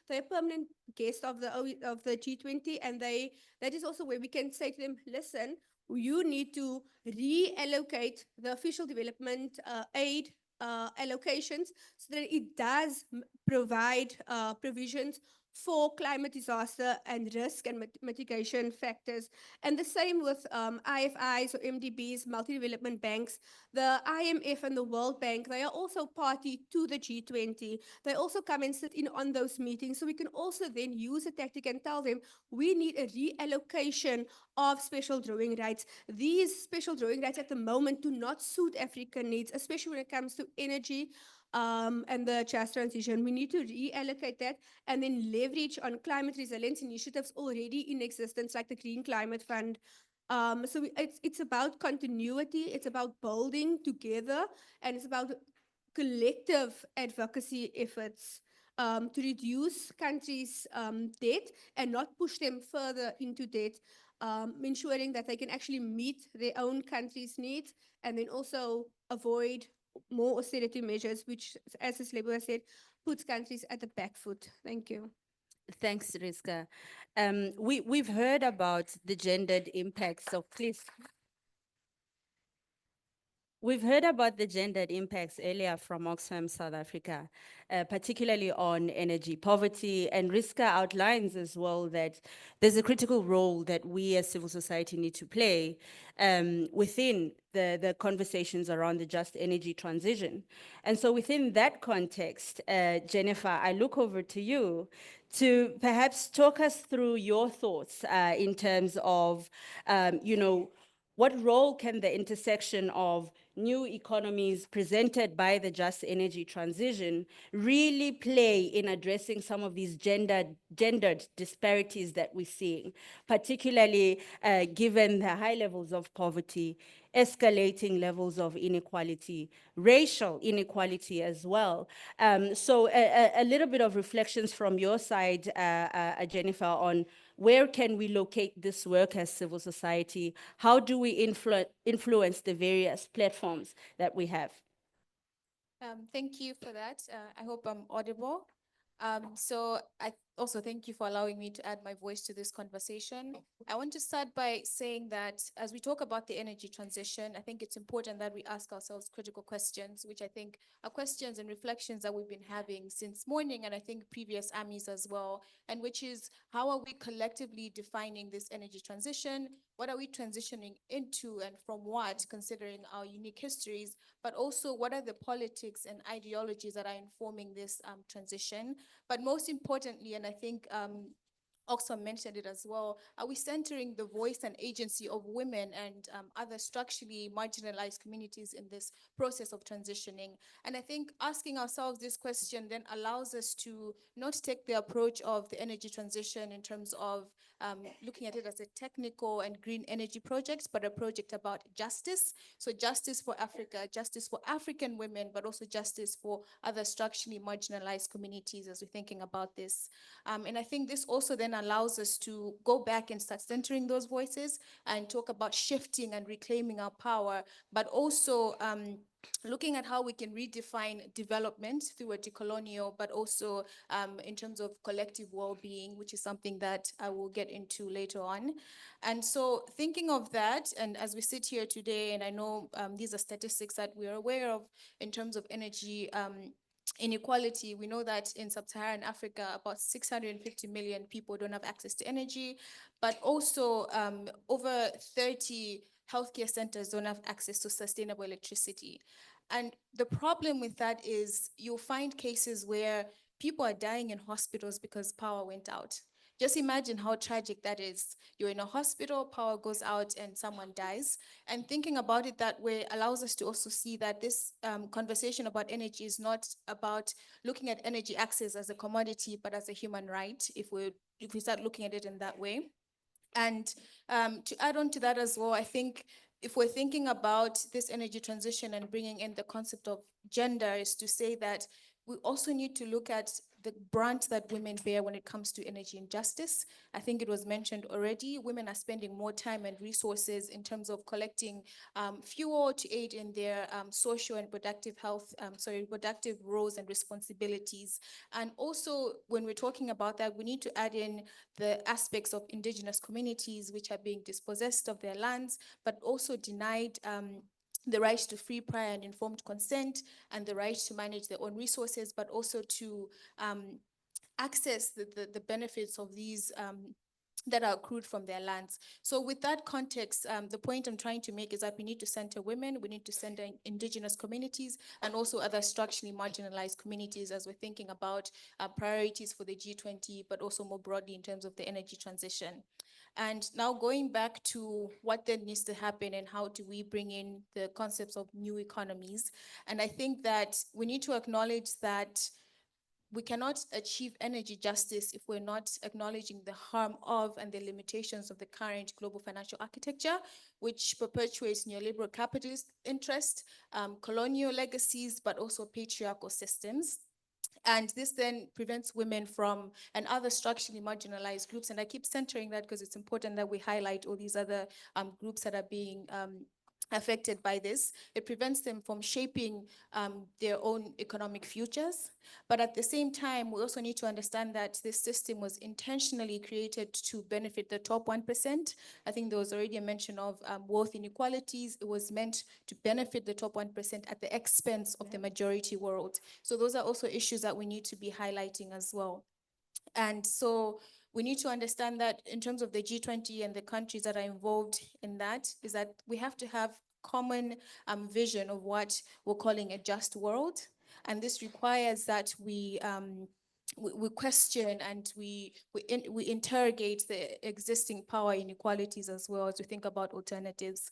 they're a permanent guest of the G20, and that is also where we can say to them, listen, you need to reallocate the official development aid allocations so that it does provide provisions for climate disaster and risk and mitigation factors. And the same with IFIs or MDBs, multi-development banks. The IMF and the World Bank, they are also party to the G20. They also come and sit in on those meetings. So we can also then use a tactic and tell them, we need a reallocation of special drawing rights. These special drawing rights at the moment do not suit African needs, especially when it comes to energy and the just transition. We need to reallocate that and then leverage on climate resilience initiatives already in existence, like the Green Climate Fund. So it's about continuity, it's about building together, and it's about collective advocacy efforts to reduce countries' debt and not push them further into debt, ensuring that they can actually meet their own country's needs, and then also avoid more austerity measures, which, as this label has said, puts countries at the back foot. Thank you. Thanks, Riska. We've heard about the gendered impacts of please. We've heard about the gendered impacts earlier from Oxfam South Africa, particularly on energy poverty, and Riska outlines as well that there's a critical role that we as civil society need to play within the conversations around the just energy transition. And so within that context, Jennifer, I look over to you to perhaps talk us through your thoughts in terms of, what role can the intersection of new economies presented by the just energy transition really play in addressing some of these gendered disparities that we're seeing, particularly given the high levels of poverty, escalating levels of inequality, racial inequality as well. So a little bit of reflections from your side, Jennifer, on where can we locate this work as civil society? How do we influence the various platforms that we have? Thank you for that. I hope I'm audible. So I also thank you for allowing me to add my voice to this conversation. I want to start by saying that as we talk about the energy transition, I think it's important that we ask ourselves critical questions, which I think are questions and reflections that we've been having since morning, and I think previous AMIs as well, and which is, how are we collectively defining this energy transition? What are we transitioning into and from what, considering our unique histories, but also what are the politics and ideologies that are informing this transition? But most importantly, and I think Oxfam mentioned it as well, are we centering the voice and agency of women and other structurally marginalized communities in this process of transitioning? And I think asking ourselves this question then allows us to not take the approach of the energy transition in terms of looking at it as a technical and green energy project, but a project about justice. So justice for Africa, justice for African women, but also justice for other structurally marginalized communities as we're thinking about this. And I think this also then allows us to go back and start centering those voices and talk about shifting and reclaiming our power, but also looking at how we can redefine development through a decolonial, but also in terms of collective well-being, which is something that I will get into later on. And so thinking of that, and as we sit here today, and I know these are statistics that we're aware of in terms of energy inequality, we know that in sub-Saharan Africa, about 650 million people don't have access to energy, but also over 30 healthcare centers don't have access to sustainable electricity. And the problem with that is you'll find cases where people are dying in hospitals because power went out. Just imagine how tragic that is. You're in a hospital, power goes out and someone dies. And thinking about it that way allows us to also see that this conversation about energy is not about looking at energy access as a commodity, but as a human right, if we start looking at it in that way. And to add on to that as well, I think if we're thinking about this energy transition and bringing in the concept of gender, is to say that we also need to look at the brunt that women bear when it comes to energy injustice. I think it was mentioned already, women are spending more time and resources in terms of collecting fuel to aid in their social and reproductive health, reproductive roles and responsibilities. And also when we're talking about that, we need to add in the aspects of indigenous communities which are being dispossessed of their lands, but also denied the right to free, prior and informed consent, and the right to manage their own resources, but also to access the benefits of these that are accrued from their lands. So with that context, the point I'm trying to make is that we need to center women, we need to center indigenous communities, and also other structurally marginalized communities as we're thinking about priorities for the G20, but also more broadly in terms of the energy transition. And now going back to what then needs to happen and how do we bring in the concepts of new economies. And I think that we need to acknowledge that we cannot achieve energy justice if we're not acknowledging the harm of and the limitations of the current global financial architecture, which perpetuates neoliberal capitalist interest, colonial legacies, but also patriarchal systems. And this then prevents women from, and other structurally marginalized groups. And I keep centering that because it's important that we highlight all these other groups that are being affected by this. It prevents them from shaping their own economic futures. But at the same time, we also need to understand that this system was intentionally created to benefit the top 1%. I think there was already a mention of wealth inequalities. It was meant to benefit the top 1% at the expense of the majority world. So those are also issues that we need to be highlighting as well. And so we need to understand that in terms of the G20 and the countries that are involved in that, is that we have to have common vision of what we're calling a just world. And this requires that we question and we interrogate the existing power inequalities as well as we think about alternatives.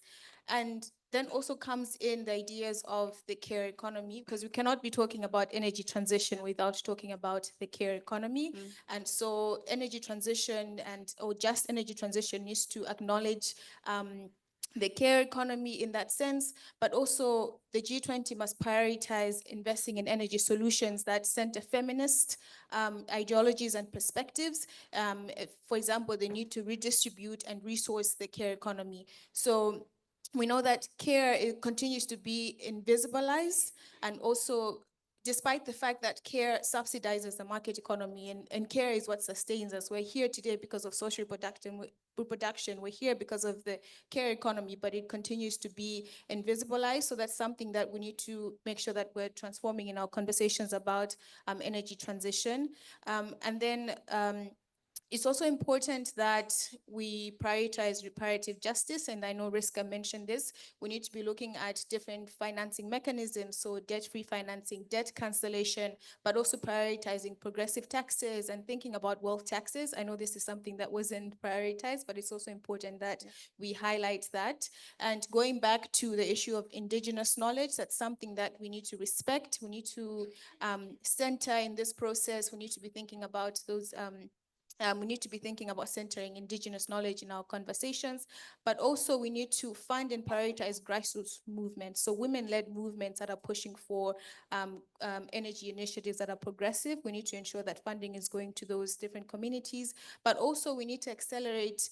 And then also comes in the ideas of the care economy, because we cannot be talking about energy transition without talking about the care economy. And so energy transition or just energy transition needs to acknowledge the care economy in that sense, but also the G20 must prioritize investing in energy solutions that center feminist ideologies and perspectives. For example, they need to redistribute and resource the care economy. So we know that care continues to be invisibilized, and also despite the fact that care subsidizes the market economy, and care is what sustains us. We're here today because of social reproduction. We're here because of the care economy, but it continues to be invisibilized. So that's something that we need to make sure that we're transforming in our conversations about energy transition. And then it's also important that we prioritize reparative justice, and I know Riska mentioned this. We need to be looking at different financing mechanisms, so debt-free financing, debt cancellation, but also prioritizing progressive taxes and thinking about wealth taxes. I know this is something that wasn't prioritized, but it's also important that we highlight that. And going back to the issue of indigenous knowledge, that's something that we need to respect. We need to center in this process. We need to be thinking about those we need to be thinking about centering indigenous knowledge in our conversations, but also we need to fund and prioritize grassroots movements. So women-led movements that are pushing for energy initiatives that are progressive. We need to ensure that funding is going to those different communities, but also we need to accelerate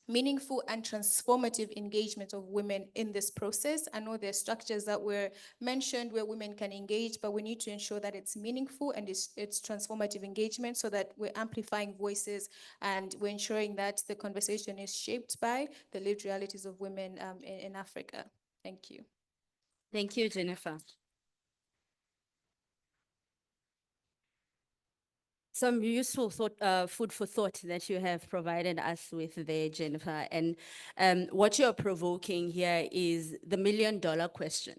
meaningful and transformative engagement of women in this process. I know there's structures that were mentioned where women can engage, but we need to ensure that it's meaningful and it's transformative engagement so that we're amplifying voices and we're ensuring that the conversation is shaped by the lived realities of women in Africa. Thank you. Thank you, Jennifer. some useful thought, food for thought that you have provided us with there, Jennifer. And what you're provoking here is the $1 million question.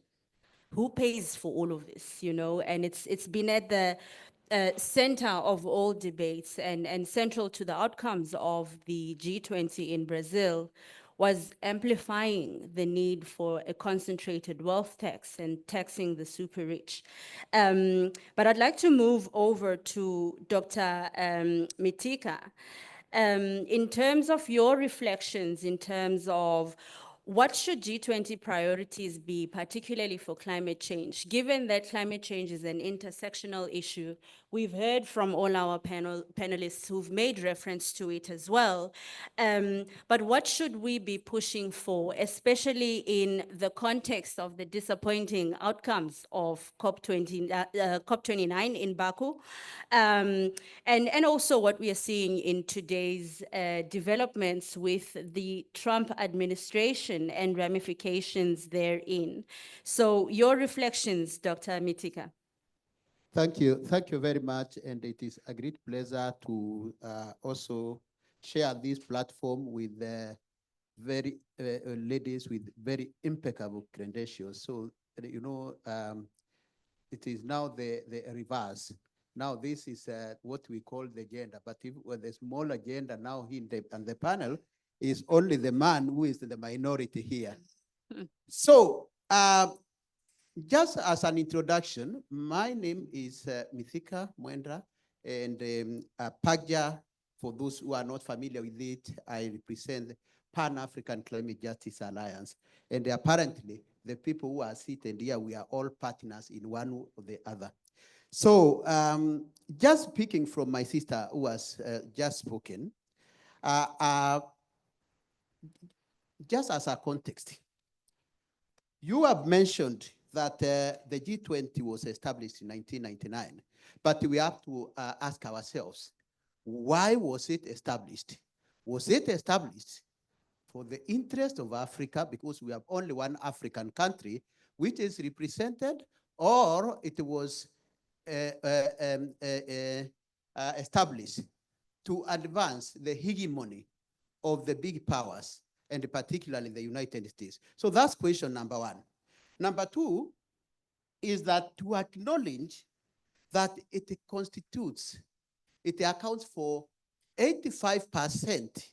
Who pays for all of this, you know? And it's been at the center of all debates and central to the outcomes of the G20 in Brazil was amplifying the need for a concentrated wealth tax and taxing the super rich. But I'd like to move over to Dr. Mitika. In terms of your reflections, in terms of what should G20 priorities be, particularly for climate change? Given that climate change is an intersectional issue, we've heard from all our panelists who've made reference to it as well. But what should we be pushing for, especially in the context of the disappointing outcomes of COP29 in Baku, and also what we are seeing in today's developments with the Trump administration and ramifications therein. So your reflections, Dr. Mitika. Thank you very much, and it is a great pleasure to also share this platform with very ladies with very impeccable credentials. So, you know, it is now the reverse. Now this is what we call the gender, but if with the small agenda now on the panel is only the man who is the minority here. So just as an introduction, my name is Mithika Mwendra, and PAGJA, for those who are not familiar with it, I represent the Pan-African Climate Justice Alliance. And apparently, the people who are seated here, we are all partners in one or the other. So just speaking from my sister who has just spoken, just as a context, you have mentioned that the G20 was established in 1999, but we have to ask ourselves, why was it established? Was it established for the interest of Africa, because we have only one African country which is represented, or it was established to advance the hegemony of the big powers, and particularly the United States? So that's question number one. Number two is that to acknowledge that it accounts for 85%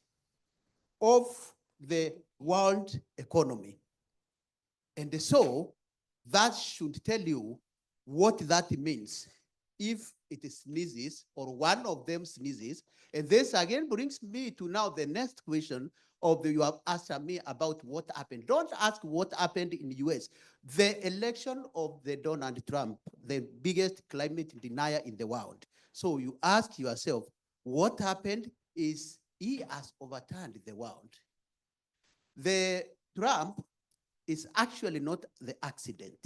of the world economy. And so that should tell you what that means if it sneezes or one of them sneezes. And this again brings me to now the next question of you have asked me about what happened. Don't ask what happened in the US. The election of the Donald Trump, the biggest climate denier in the world. So you ask yourself, what happened is he has overturned the world. The Trump is actually not the accident.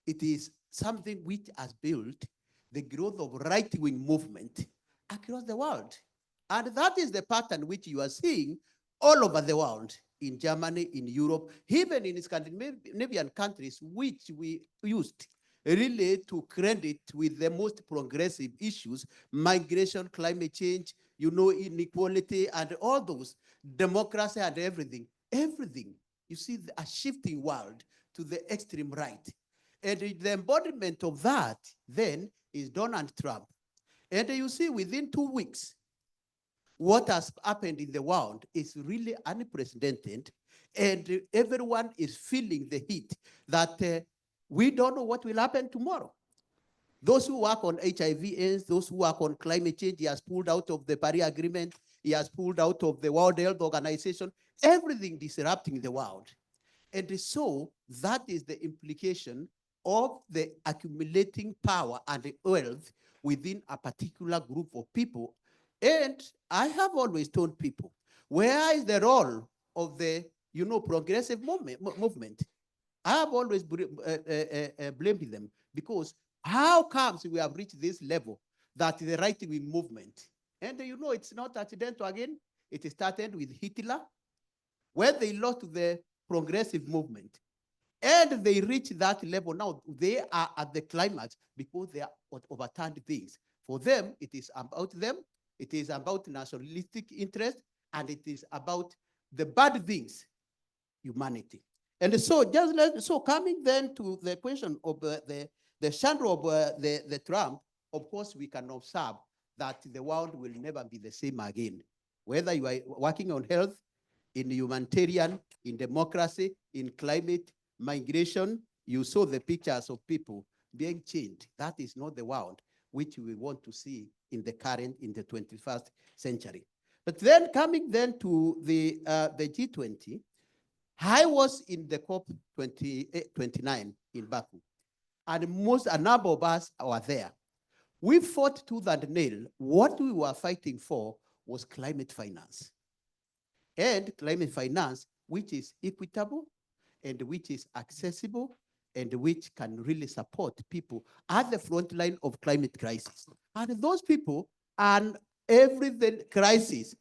It is something which has built the growth of right-wing movement across the world. And that is the pattern which you are seeing all over the world, in Germany, in Europe, even in Scandinavian countries, which we used really to credit with the most progressive issues, migration, climate change, you know, inequality, and all those, democracy and everything. Everything, you see a shifting world to the extreme right. And the embodiment of that then is Donald Trump. And you see within 2 weeks, what has happened in the world is really unprecedented, and everyone is feeling the heat that we don't know what will happen tomorrow. Those who work on HIV/AIDS, those who work on climate change, he has pulled out of the Paris Agreement, he has pulled out of the World Health Organization, everything disrupting the world. And so that is the implication of the accumulating power and wealth within a particular group of people. And I have always told people, where is the role of the, you know, progressive movement? I have always blamed them, because how comes we have reached this level that the right-wing movement, and you know, it's not accidental again, it started with Hitler, when they lost the progressive movement, and they reached that level. Now they are at the climax because they are overturned things. For them, it is about them, it is about nationalistic interest, and it is about the bad things, humanity. And so so coming then to the question of the shadow of the Trump, of course, we can observe that the world will never be the same again. Whether you are working on health, in humanitarian, in democracy, in climate, migration, you saw the pictures of people being changed. That is not the world which we want to see in the 21st century. But then coming then to the G20, I was in the COP 29 in Baku, and a number of us were there. We fought tooth and nail. What we were fighting for was climate finance. And climate finance, which is equitable, and which is accessible, and which can really support people at the front line of climate crisis. And those people, and every crisis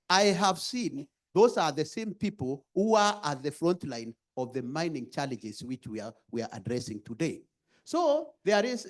I have seen, those are the same people who are at the front line of the mining challenges which we are addressing today. So there is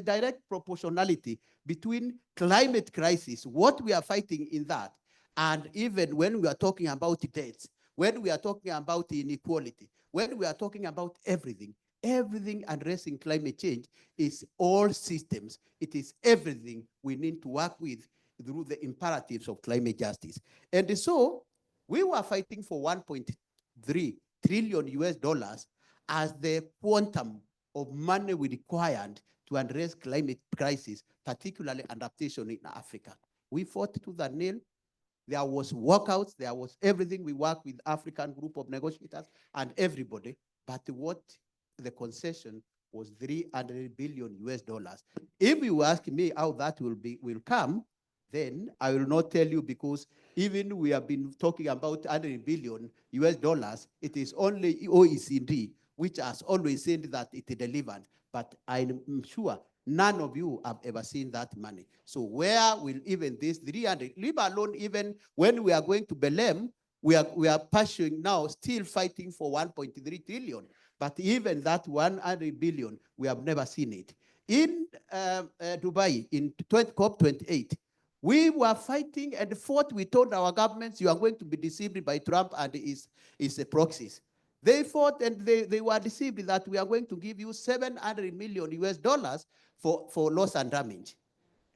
direct proportionality between climate crisis, what we are fighting in that, and even when we are talking about debts, when we are talking about inequality, when we are talking about everything addressing climate change is all systems. It is everything we need to work with through the imperatives of climate justice. And so we were fighting for 1.3 trillion US dollars as the quantum of money we required to address climate crisis, particularly adaptation in Africa. We fought to the nail. There was walkouts, there was everything. We worked with African group of negotiators and everybody, but what the concession was 300 billion US dollars. If you ask me how that will come, then I will not tell you, because even we have been talking about 100 billion US dollars, it is only OECD which has always said that it delivered, but I'm sure none of you have ever seen that money. So where will even this 300, leave alone even when we are going to Belém, we are pursuing now, still fighting for 1.3 trillion. But even that 100 billion, we have never seen it. In Dubai, in COP28, we were fighting and fought. We told our governments, you are going to be deceived by Trump and his proxies. They fought and they were deceived that we are going to give you 700 million US dollars for loss and damage.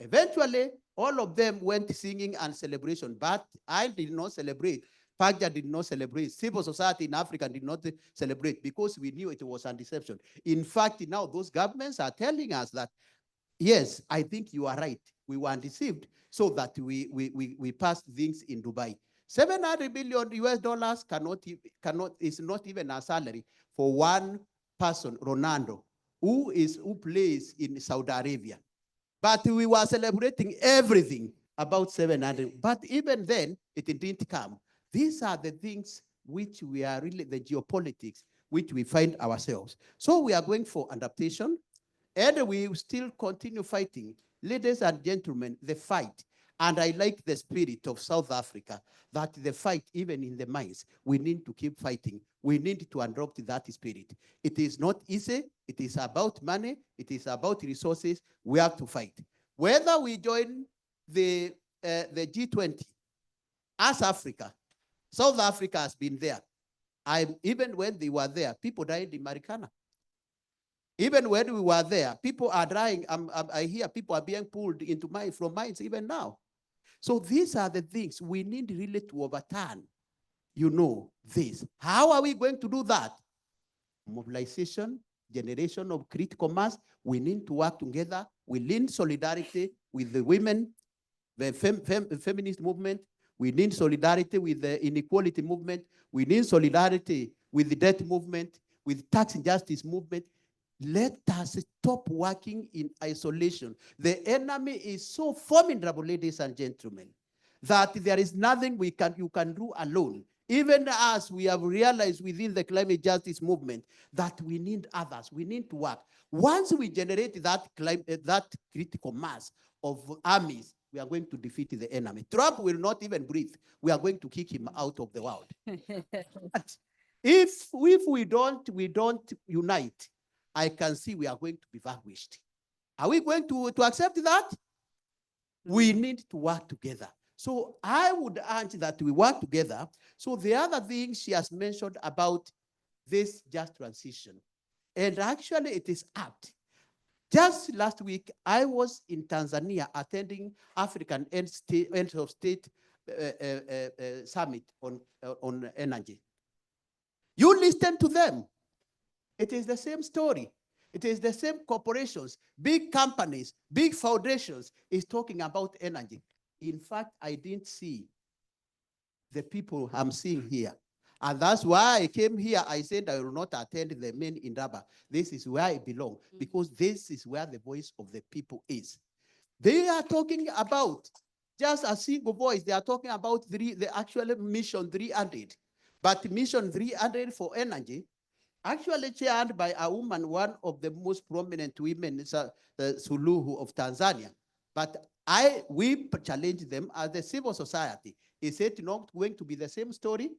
Eventually, all of them went singing and celebration, but I did not celebrate. Pagja did not celebrate. Civil society in Africa did not celebrate, because we knew it was a deception. In fact, now those governments are telling us that, yes, I think you are right. We were deceived, so that we passed things in Dubai. 700 billion US dollars is not even a salary for one person, Ronaldo, who plays in Saudi Arabia. But we were celebrating everything about 700. But even then, it didn't come. These are the things which we are really, the geopolitics, which we find ourselves. So we are going for adaptation, and we still continue fighting. Ladies and gentlemen, the fight. And I like the spirit of South Africa, that the fight, even in the mines, we need to keep fighting. We need to adopt that spirit. It is not easy. It is about money. It is about resources. We have to fight. Whether we join the G20 as Africa, South Africa has been there. Even when they were there, people died in Marikana. Even when we were there, people are dying. I hear people are being pulled into from mines even now. So these are the things we need really to overturn, this. How are we going to do that? Mobilization, generation of critical mass. We need to work together. We need solidarity with the women, the feminist movement. We need solidarity with the inequality movement. We need solidarity with the debt movement, with tax injustice movement. Let us stop working in isolation. The enemy is so formidable, ladies and gentlemen, that there is nothing you can do alone. Even as we have realized within the climate justice movement that we need others, we need to work. Once we generate that critical mass of armies, we are going to defeat the enemy. Trump will not even breathe. We are going to kick him out of the world. If we don't unite, I can see we are going to be vanquished. Are we going to accept that? We need to work together. So I would urge that we work together. So the other thing she has mentioned about this just transition, and actually it is apt. Just last week, I was in Tanzania attending African End of State Summit on energy. You listen to them. It is the same story. It is the same corporations, big companies, big foundations is talking about energy. In fact, I didn't see the people I'm seeing here. And that's why I came here. I said I will not attend the main Indaba. This is where I belong, because this is where the voice of the people is. They are talking about just a single voice. They are talking about the actual mission 300. But mission 300 for energy, actually chaired by a woman, one of the most prominent women, Suluhu of Tanzania. But we challenge them as the civil society. Is it not going to be the same story?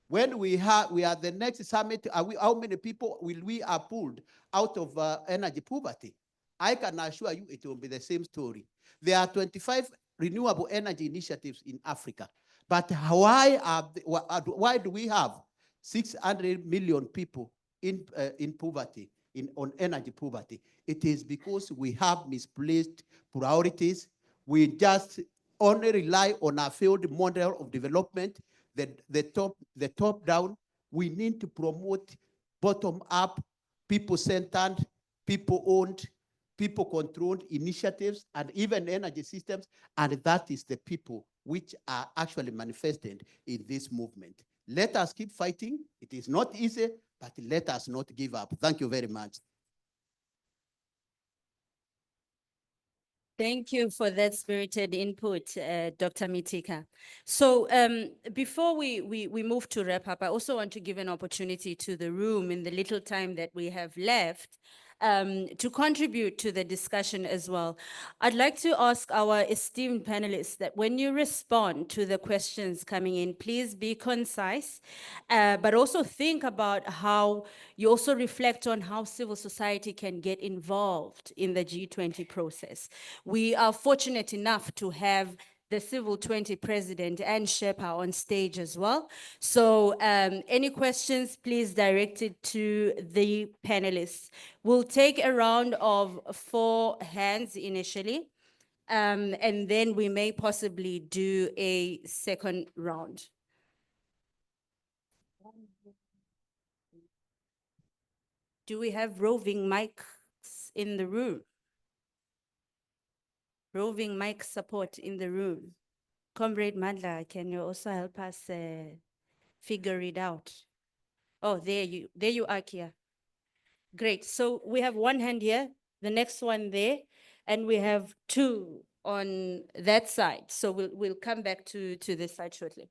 When we are the next summit, how many people will we are pulled out of energy poverty? I can assure you it will be the same story. There are 25 renewable energy initiatives in Africa. But why do we have 600 million people in poverty, on energy poverty? It is because we have misplaced priorities. We just only rely on a failed model of development, the top down. We need to promote bottom up, people-centered, people-owned, people-controlled initiatives, and even energy systems, and that is the people which are actually manifested in this movement. Let us keep fighting. It is not easy, but let us not give up. Thank you very much. Thank you for that spirited input, Dr. Mitika. So before we move to wrap up, I also want to give an opportunity to the room in the little time that we have left to contribute to the discussion as well. I'd like to ask our esteemed panelists that when you respond to the questions coming in, please be concise, but also think about how you also reflect on how civil society can get involved in the G20 process. We are fortunate enough to have the Civil 20 president and Sherpa on stage as well. So any questions, please direct it to the panelists. We'll take a round of 4 hands initially, and then we may possibly do a second round. Do we have roving mics in the room? Roving mic support in the room. Comrade Mandla, can you also help us figure it out? Oh, there you are, Kia. Great. So we have 1 hand here, the next one there, and we have 2 on that side. So we'll come back to this side shortly.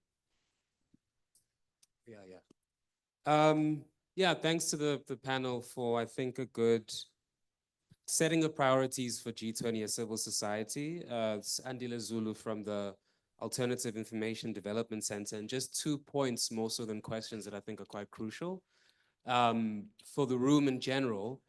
Yeah, thanks to the panel for, I think, a good setting of priorities for G20 as civil society. It's Andile Zulu from the Alternative Information Development Center, and just 2 points more so than questions that I think are quite crucial. For the room in general,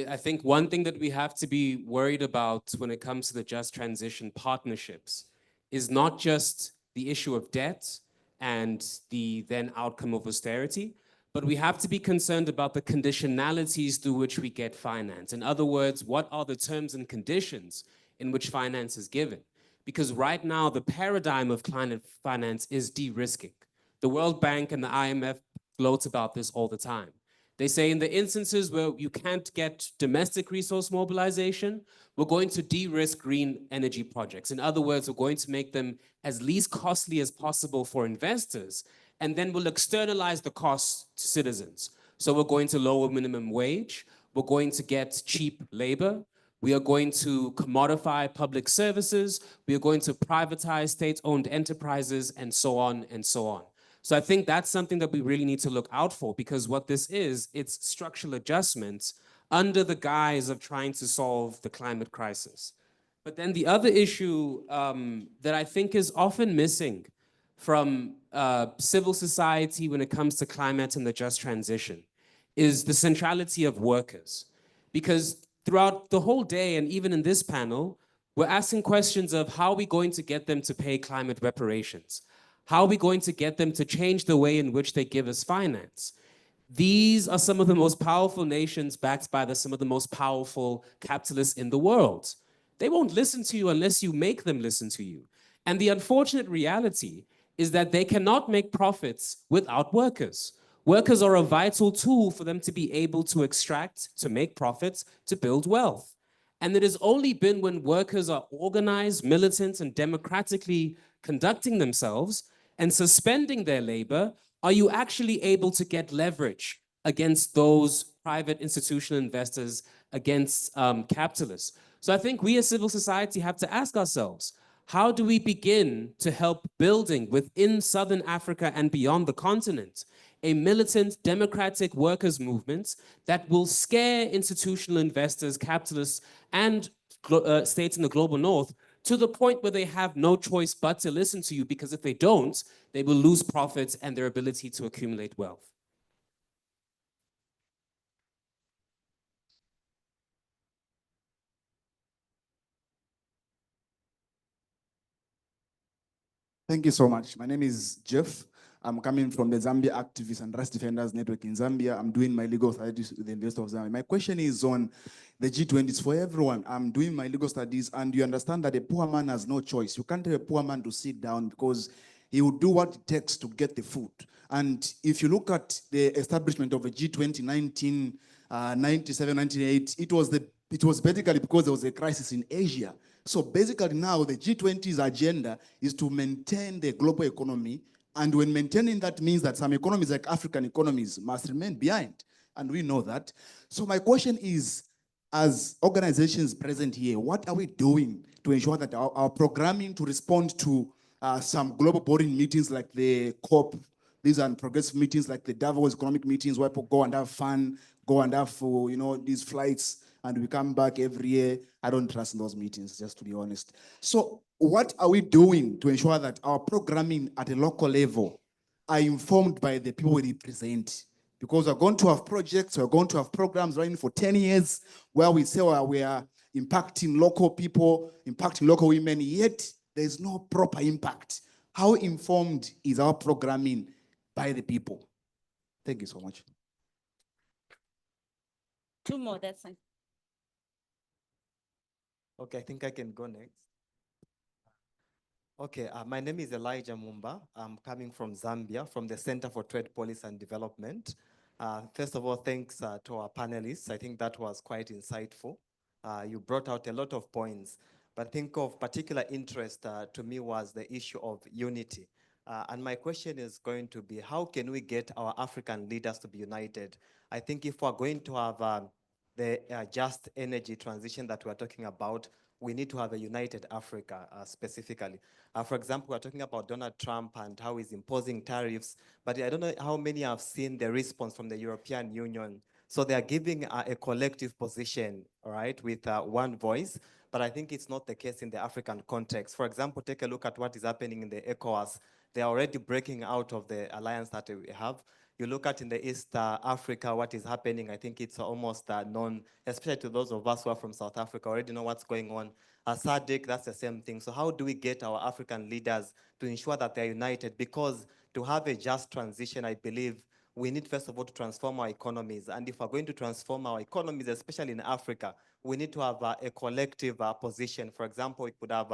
I think one thing that we have to be worried about when it comes to the just transition partnerships is not just the issue of debt and the then outcome of austerity, but we have to be concerned about the conditionalities through which we get finance. In other words, what are the terms and conditions in which finance is given? Because right now, the paradigm of climate finance is de-risking. The World Bank and the IMF gloat about this all the time. They say in the instances where you can't get domestic resource mobilization, we're going to de-risk green energy projects. In other words, we're going to make them as least costly as possible for investors, and then we'll externalize the costs to citizens. So we're going to lower minimum wage, we're going to get cheap labor, we are going to commodify public services, we are going to privatize state-owned enterprises, and so on and so on. So I think that's something that we really need to look out for, because what this is, it's structural adjustments under the guise of trying to solve the climate crisis. But then the other issue that I think is often missing from civil society when it comes to climate and the just transition is the centrality of workers. Because throughout the whole day, and even in this panel, We're asking questions of how are we going to get them to pay climate reparations? How are we going to get them to change the way in which they give us finance? These are some of the most powerful nations backed by some of the most powerful capitalists in the world. They won't listen to you unless you make them listen to you. And the unfortunate reality is that they cannot make profits without workers. Workers are a vital tool for them to be able to extract, to make profits, to build wealth. And it has only been when workers are organized, militant, and democratically conducting themselves and suspending their labor are you actually able to get leverage against those private institutional investors, against capitalists. So I think we as civil society have to ask ourselves, how do we begin to help building within Southern Africa and beyond the continent a militant democratic workers movement that will scare institutional investors, capitalists, and states in the global north to the point where they have no choice but to listen to you, because if they don't, they will lose profits and their ability to accumulate wealth. Thank you so much. My name is Jeff. I'm coming from the Zambia Activists and Rights Defenders Network in Zambia. I'm doing my legal studies with the University of Zambia. My question is on the G20s for everyone. I'm doing my legal studies, and you understand that a poor man has no choice. You can't tell a poor man to sit down because he will do what it takes to get the food. And if you look at the establishment of a G20 1997, 1998, it was basically because there was a crisis in Asia. So basically now the G20's agenda is to maintain the global economy. And when maintaining that means that some economies like African economies must remain behind. And we know that. So my question is, as organizations present here, what are we doing to ensure that our programming to respond to some global boring meetings like the COP, these are progressive meetings like the Davos economic meetings where people go and have fun, go and have, these flights, and we come back every year. I don't trust those meetings, just to be honest. So what are we doing to ensure that our programming at a local level are informed by the people we represent? Because we're going to have projects, we're going to have programs running for 10 years where we say we are impacting local people, impacting local women, yet there's no proper impact. How informed is our programming by the people? Thank you so much. Two more, that's fine. Okay, I think I can go next. Okay, my name is Elijah Mumba. I'm coming from Zambia, from the Center for Trade Policy and Development. First of all, thanks to our panelists. I think that was quite insightful. You brought out a lot of points, but I think of particular interest to me was the issue of unity. And my question is going to be, how can we get our African leaders to be united? I think if we're going to have the just energy transition that we're talking about, we need to have a united Africa specifically. For example, we're talking about Donald Trump and how he's imposing tariffs, but I don't know how many have seen the response from the European Union. So they are giving a collective position, all right, with one voice, but I think it's not the case in the African context. For example, take a look at what is happening in the ECOWAS. They are already breaking out of the alliance that we have. You look at in the East Africa, what is happening, I think it's almost known, especially to those of us who are from South Africa, already know what's going on. SADC, that's the same thing. So how do we get our African leaders to ensure that they're united? Because to have a just transition, I believe we need, first of all, to transform our economies. And if we're going to transform our economies, especially in Africa, we need to have a collective position. For example, we could have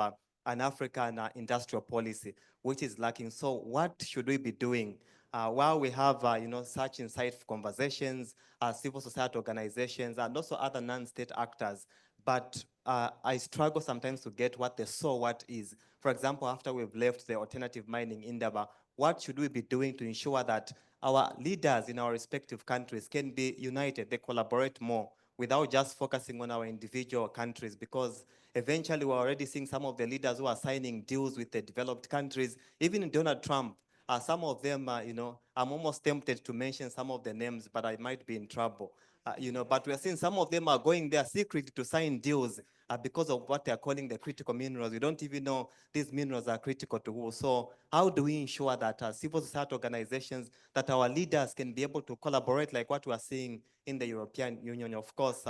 an African industrial policy, which is lacking. So what should we be doing? While we have, such insightful conversations, civil society organizations, and also other non-state actors, but I struggle sometimes to get what the so what is. For example, after we've left the alternative mining Indaba, what should we be doing to ensure that our leaders in our respective countries can be united, they collaborate more without just focusing on our individual countries? Because eventually we're already seeing some of the leaders who are signing deals with the developed countries, even Donald Trump. Some of them, I'm almost tempted to mention some of the names, but I might be in trouble. But we're seeing some of them are going there secretly to sign deals because of what they're calling the critical minerals. We don't even know these minerals are critical to who. So how do we ensure that civil society organizations, that our leaders can be able to collaborate like what we're seeing in the European Union? Of course,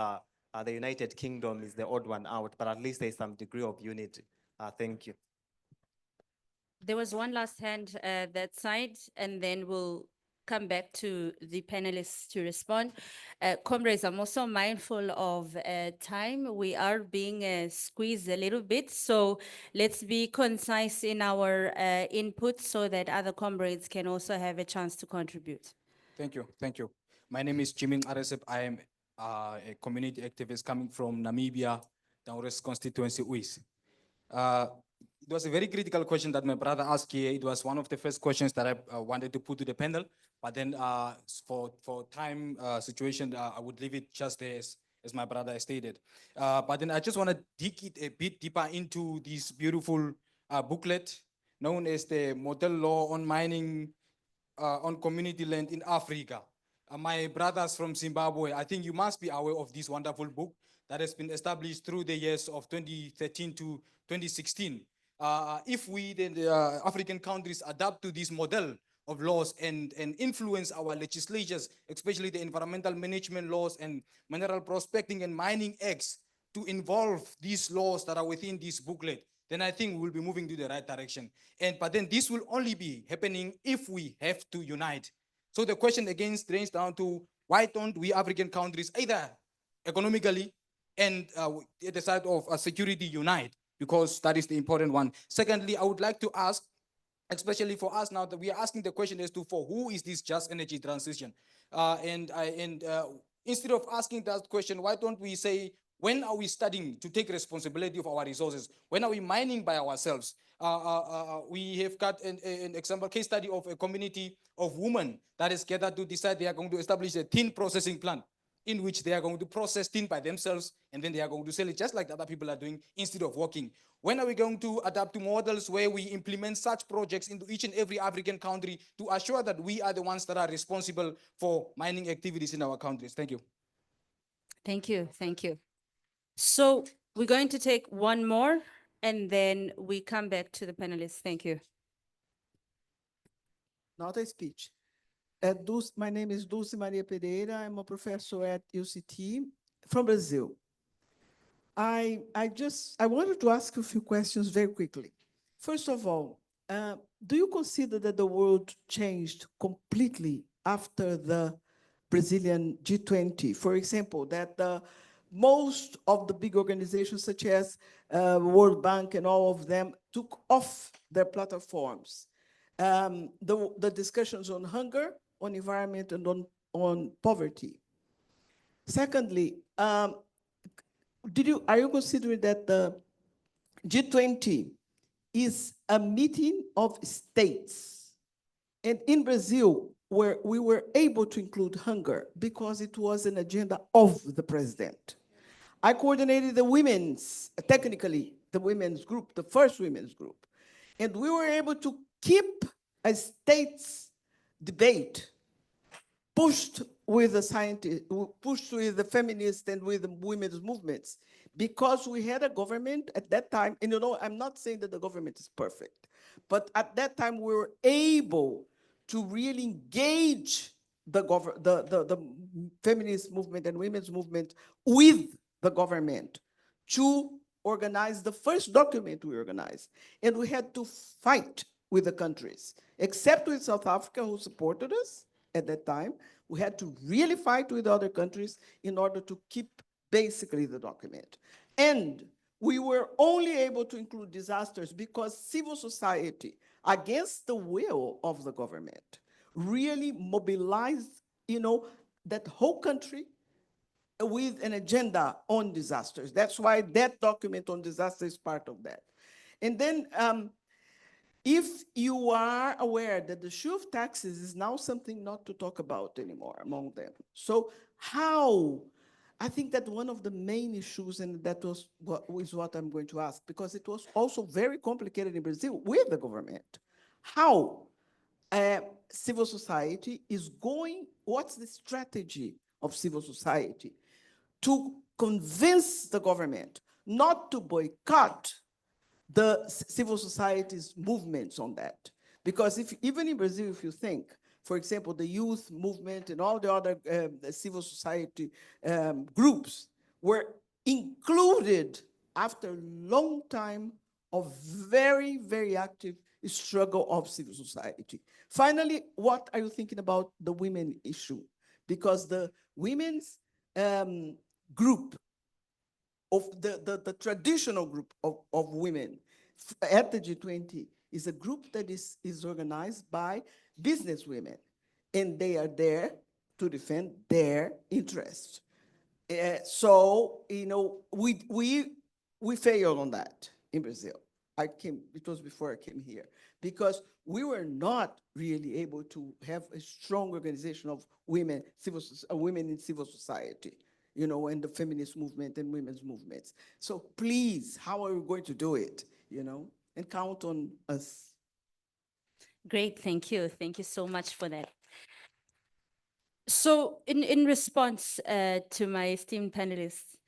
The United Kingdom is the odd one out, but at least there's some degree of unity. Thank you. There was one last hand that side, and then we'll come back to the panelists to respond. Comrades, I'm also mindful of time. We are being squeezed a little bit, so let's be concise in our input so that other comrades can also have a chance to contribute. Thank you, thank you. My name is Jimmy Aresep. I am a community activist coming from Namibia, Downwest constituency, Uis. It was a very critical question that my brother asked here. It was one of the first questions that I wanted to put to the panel, but then for time situation, I would leave it just there as my brother stated. But then I just want to dig it a bit deeper into this beautiful booklet known as the Model Law on Mining on Community Land in Africa. My brothers from Zimbabwe, I think you must be aware of this wonderful book that has been established through the years of 2013 to 2016. If we, the African countries, adapt to this model of laws and influence our legislatures, especially the environmental management laws and mineral prospecting and mining acts, to involve these laws that are within this booklet, then I think we'll be moving to the right direction. But then this will only be happening if we have to unite. So the question again drains down to, why don't we African countries either economically and at the side of security unite? Because that is the important one. Secondly, I would like to ask, especially for us now that we are asking the question as to for who is this just energy transition? Instead of asking that question, why don't we say, when are we studying to take responsibility of our resources? When are we mining by ourselves? We have got an example case study of a community of women that is gathered to decide they are going to establish a tin processing plant in which they are going to process tin by themselves, and then they are going to sell it just like the other people are doing instead of working. When are we going to adapt to models where we implement such projects into each and every African country to assure that we are the ones that are responsible for mining activities in our countries? Thank you. Thank you, thank you. So we're going to take one more and then we come back to the panelists. Thank you. Not a speech. My name is Dulce Maria Pereira. I'm a professor at UCT from Brazil. I wanted to ask you a few questions very quickly. First of all, do you consider that the world changed completely after the Brazilian G20? For example, that most of the big organizations such as World Bank and all of them took off their platforms. The discussions on hunger, on environment, and on poverty. Secondly, are you considering that the G20 is a meeting of states? And in Brazil, where we were able to include hunger because it was an agenda of the president. I coordinated the women's, technically, the women's group, the first women's group. And we were able to keep a state's debate pushed with the scientists, pushed with the feminists and with the women's movements, because we had a government at that time, and you know, I'm not saying that the government is perfect, but at that time we were able to really engage the feminist movement and women's movement with the government to organize the first document we organized. And we had to fight with the countries, except with South Africa, who supported us at that time. We had to really fight with other countries in order to keep basically the document. And we were only able to include disasters because civil society, against the will of the government, really mobilized, you know, that whole country with an agenda on disasters. That's why that document on disaster is part of that. And then if you are aware that the issue of taxes is now something not to talk about anymore among them. So how, I think that one of the main issues, and that was what I'm going to ask, because it was also very complicated in Brazil with the government. How civil society is going, what's the strategy of civil society to convince the government not to boycott the civil society's movements on that? Because even in Brazil, if you think, for example, the youth movement and all the other civil society groups were included after a long time of very, very active struggle of civil society. Finally, what are you thinking about the women issue? Because the women's group of the traditional group of women at the G20 is a group that is organized by business women, and they are there to defend their interests. So, you know, we failed on that in Brazil. It was before I came here, because we were not really able to have a strong organization of women, women in civil society, you know, and the feminist movement and women's movements. So please, how are we going to do it, you know, and count on us. Great, thank you. Thank you so much for that. So in response to my esteemed panelists,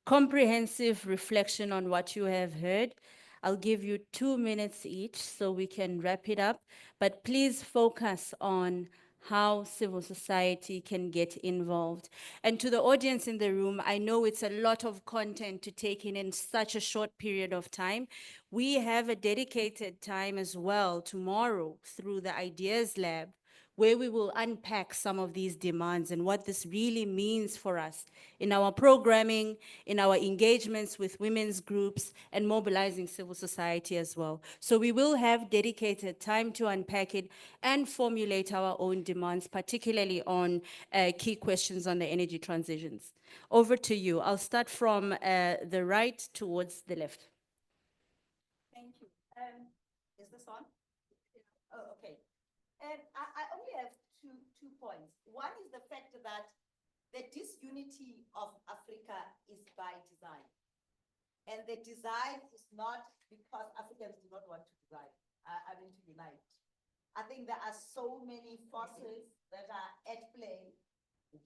comprehensive reflection on what you have heard. I'll give you 2 minutes each so we can wrap it up, but please focus on how civil society can get involved. And to the audience in the room, I know it's a lot of content to take in such a short period of time. We have a dedicated time as well tomorrow through the Ideas Lab, where we will unpack some of these demands and what this really means for us in our programming, in our engagements with women's groups, and mobilizing civil society as well. So we will have dedicated time to unpack it and formulate our own demands, particularly on key questions on the energy transitions. Over to you. I'll start from the right towards the left. Thank you. Is this on? Oh, okay. And I only have two points. One is the fact that the disunity of Africa is by design. And the design is not because Africans do not want to design, to unite. I think there are so many forces that are at play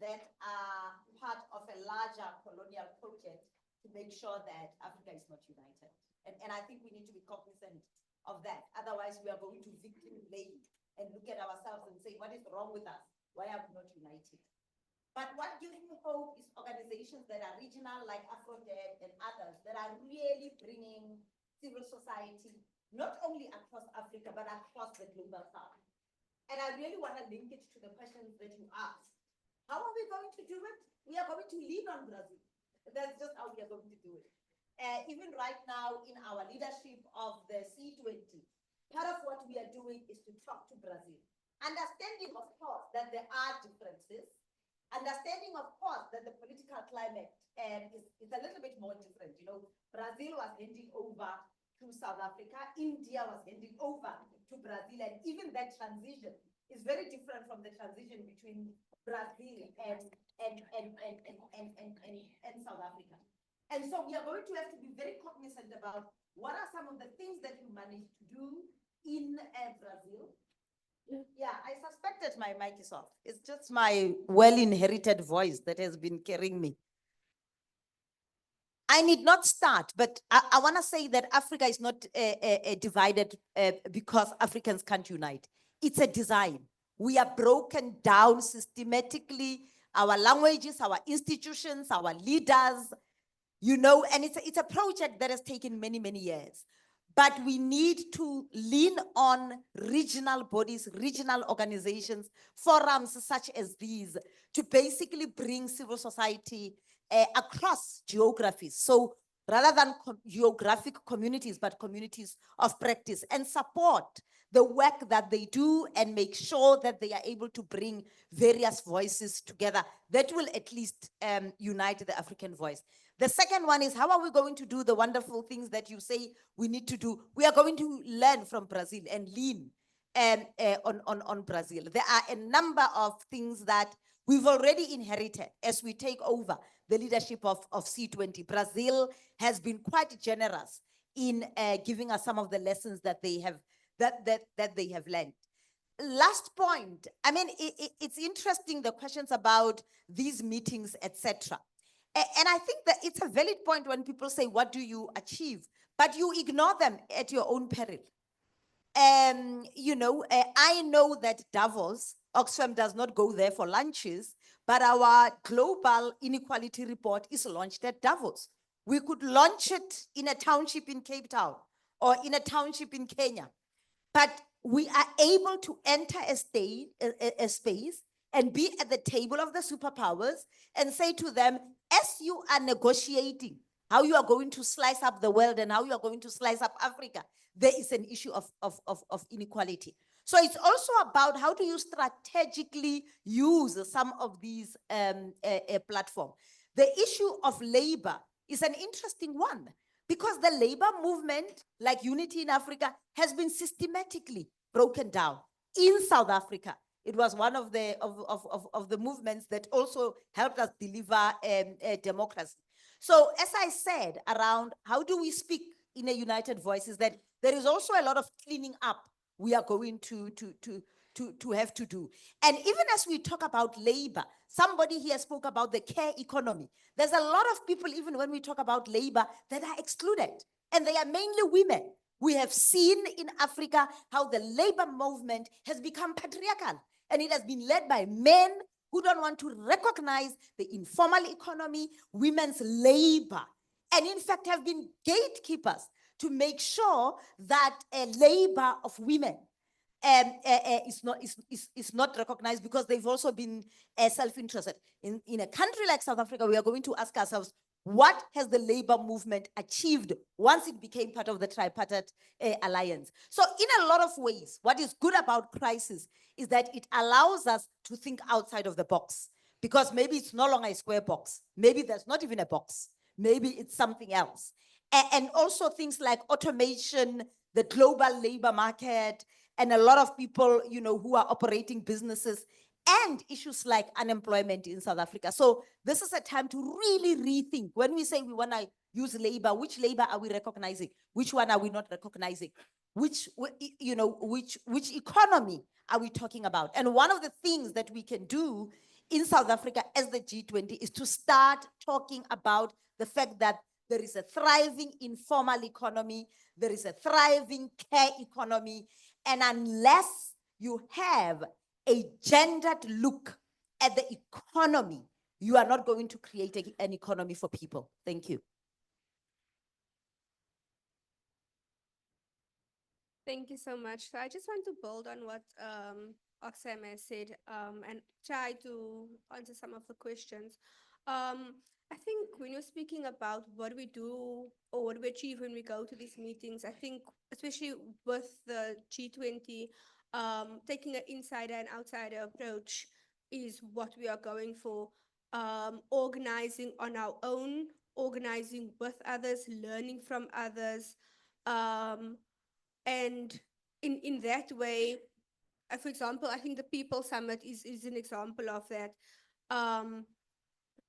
that are part of a larger colonial project to make sure that Africa is not united. And I think we need to be cognizant of that. Otherwise, we are going to victim blame and look at ourselves and say, what is wrong with us? Why are we not united? But what gives me hope is organizations that are regional, like AfroDev and others, that are really bringing civil society, not only across Africa, but across the global south. And I really want to link it to the questions that you asked. How are we going to do it? We are going to lean on Brazil. That's just how we are going to do it. Even right now in our leadership of the C20, part of what we are doing is to talk to Brazil. Understanding, of course, that there are differences. Understanding, of course, that the political climate is a little bit more different. You know, Brazil was handing over to South Africa. India was handing over to Brazil. And even that transition is very different from the transition between Brazil and South Africa. And so we are going to have to be very cognizant about what are some of the things that you managed to do in Brazil. Yeah, I suspected my mic is off. It's just my well-inherited voice that has been carrying me. I need not start, but I want to say that Africa is not divided because Africans can't unite. It's a design. We are broken down systematically, our languages, our institutions, our leaders, you know, and it's a project that has taken many, many years. But we need to lean on regional bodies, regional organizations, forums such as these to basically bring civil society across geographies. So rather than geographic communities, but communities of practice, and support the work that they do and make sure that they are able to bring various voices together that will at least unite the African voice. The second one is, how are we going to do the wonderful things that you say we need to do? We are going to learn from Brazil and lean on Brazil. There are a number of things that we've already inherited as we take over the leadership of C20. Brazil has been quite generous in giving us some of the lessons that they have that they have learned. Last point, I mean, it's interesting, the questions about these meetings, etc. And I think that it's a valid point when people say, what do you achieve? But you ignore them at your own peril. You know, I know that Davos, Oxfam does not go there for lunches, but our global inequality report is launched at Davos. We could launch it in a township in Cape Town or in a township in Kenya, but we are able to enter a space and be at the table of the superpowers and say to them, as you are negotiating how you are going to slice up the world and how you are going to slice up Africa, there is an issue of inequality. So it's also about how do you strategically use some of these platforms. The issue of labor is an interesting one because the labor movement, like Unity in Africa, has been systematically broken down in South Africa. It was one of the movements that also helped us deliver democracy. So as I said, around how do we speak in a united voice is that there is also a lot of cleaning up we are going to have to do. And even as we talk about labor, somebody here spoke about the care economy. There's a lot of people, even when we talk about labor, that are excluded, and they are mainly women. We have seen in Africa how the labor movement has become patriarchal, and it has been led by men who don't want to recognize the informal economy, women's labor, and in fact have been gatekeepers to make sure that labor of women is not recognized because they've also been self-interested. In a country like South Africa, we are going to ask ourselves, what has the labor movement achieved once it became part of the tripartite alliance? So in a lot of ways, what is good about crisis is that it allows us to think outside of the box, because maybe it's no longer a square box. Maybe there's not even a box. Maybe it's something else. And also things like automation, the global labor market, and a lot of people, you know, who are operating businesses, and issues like unemployment in South Africa. So this is a time to really rethink. When we say we want to use labor, which labor are we recognizing? Which one are we not recognizing? Which economy are we talking about? And one of the things that we can do in South Africa as the G20 is to start talking about the fact that there is a thriving informal economy, there is a thriving care economy, and unless you have a gendered look at the economy, you are not going to create an economy for people. Thank you. Thank you so much. So I just want to build on what Oksama has said and try to answer some of the questions. I think when you're speaking about what we do or what we achieve when we go to these meetings, I think especially with the G20, taking an insider and outsider approach is what we are going for. Organizing on our own, organizing with others, learning from others. And in that way, for example, I think the People Summit is an example of that.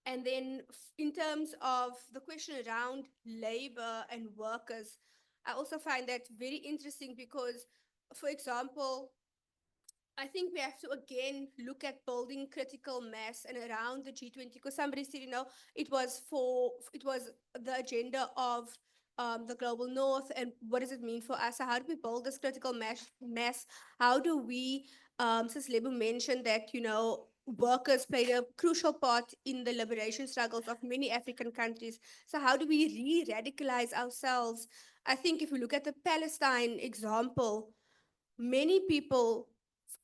And then in terms of the question around labor and workers, I also find that very interesting because, for example, I think we have to again look at building critical mass and around the G20, because somebody said, you know, it was the agenda of the global north, and what does it mean for us? So how do we build this critical mass? How do we, since Lebo mentioned that, you know, workers played a crucial part in the liberation struggles of many African countries. So how do we re-radicalize ourselves? I think if we look at the Palestine example, many people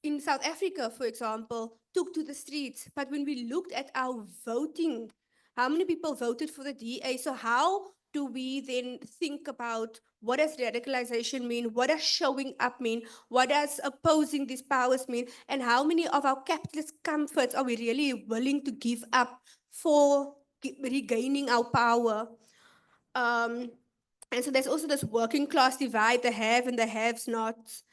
in South Africa, for example, took to the streets. But when we looked at our voting, how many people voted for the DA? So how do we then think about what does radicalization mean? What does showing up mean? What does opposing these powers mean? And how many of our capitalist comforts are we really willing to give up for regaining our power? And so there's also this working class divide, the have and the haves nots.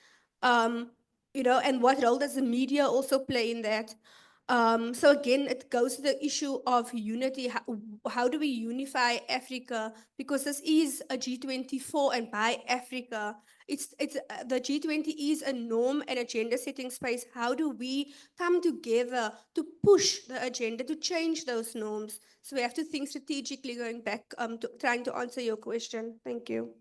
You know, and what role does the media also play in that? So again, it goes to the issue of unity. How do we unify Africa? Because this is a G20 for and by Africa. The G20 is a norm and agenda setting space. How do we come together to push the agenda, to change those norms? So we have to think strategically, going back to trying to answer your question. Thank you.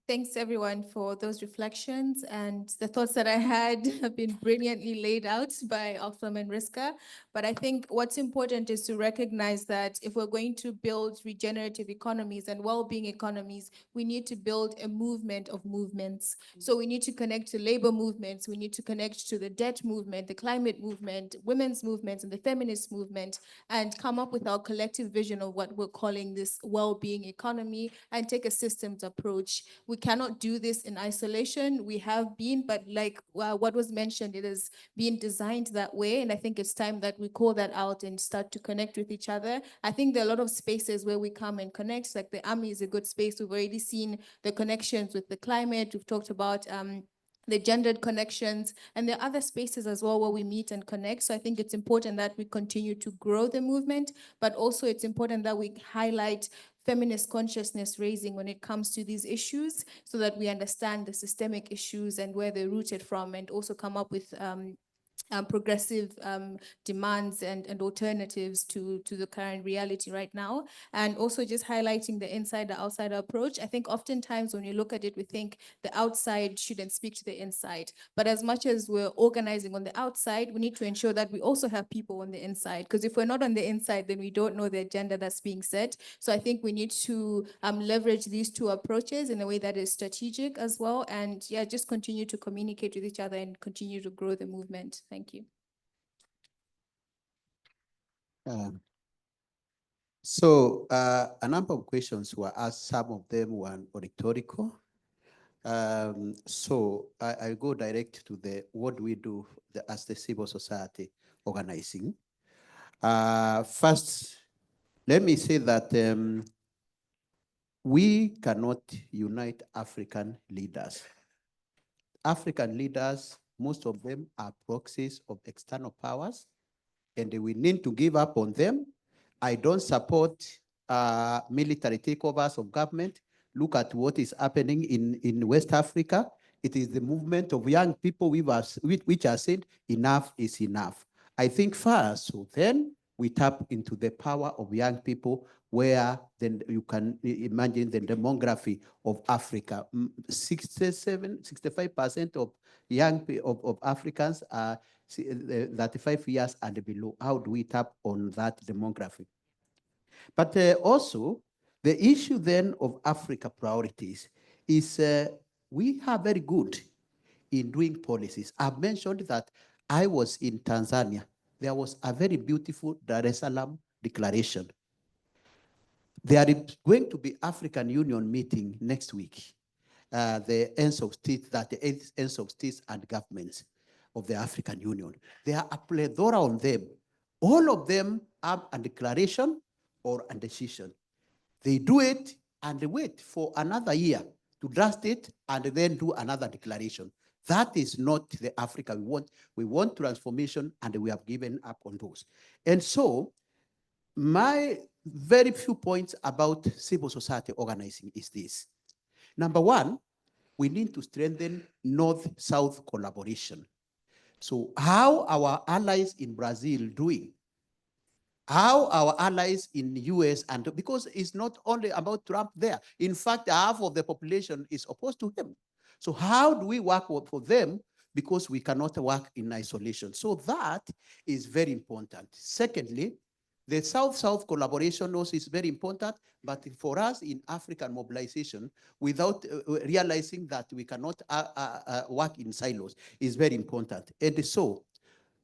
Thanks everyone for those reflections, and the thoughts that I had have been brilliantly laid out by Alfam and Riska. But I think what's important is to recognize that if we're going to build regenerative economies and well-being economies, we need to build a movement of movements. So we need to connect to labor movements, we need to connect to the debt movement, the climate movement, women's movements, and the feminist movement, and come up with our collective vision of what we're calling this well-being economy and take a systems approach. We cannot do this in isolation. We have been, but like what was mentioned, it has been designed that way. And I think it's time that we call that out and start to connect with each other. I think there are a lot of spaces where we come and connect, like the army is a good space. We've already seen the connections with the climate. We've talked about the gendered connections, and there are other spaces as well where we meet and connect. So I think it's important that we continue to grow the movement, but also it's important that we highlight feminist consciousness raising when it comes to these issues so that we understand the systemic issues and where they're rooted from, and also come up with progressive demands and alternatives to the current reality right now. And also just highlighting the insider-outsider approach. I think oftentimes when you look at it, we think the outside shouldn't speak to the inside. But as much as we're organizing on the outside, we need to ensure that we also have people on the inside. Because if we're not on the inside, then we don't know the agenda that's being set. So I think we need to leverage these two approaches in a way that is strategic as well. And yeah, just continue to communicate with each other and continue to grow the movement. Thank you. A number of questions were asked. Some of them were rhetorical. So I'll go direct to what we do as the civil society organizing. First, let me say that we cannot unite African leaders. African leaders, most of them are proxies of external powers, and we need to give up on them. I don't support military takeovers of government. Look at what is happening in West Africa. It is the movement of young people which are saying enough is enough. I think first, so then we tap into the power of young people, where then you can imagine the demography of Africa. 65% of young of Africans are 35 years and below. How do we tap on that demography? But also, the issue then of Africa priorities is we are very good in doing policies. I've mentioned that I was in Tanzania. There was a very beautiful Dar es Salaam declaration. There is going to be African Union meeting next week. The ends of states, the ends of states and governments of the African Union. There are a plethora on them. All of them have a declaration or a decision. They do it and they wait for another year to draft it and then do another declaration. That is not the Africa we want. We want transformation, and we have given up on those. And so my very few points about civil society organizing is this. Number one, we need to strengthen North-South collaboration. So how our allies in Brazil doing? How our allies in the US, and because it's not only about Trump there. In fact, half of the population is opposed to him. So how do we work for them? Because we cannot work in isolation. So that is very important. Secondly, the South-South collaboration also is very important, but for us in African mobilization, without realizing that we cannot work in silos, is very important. And so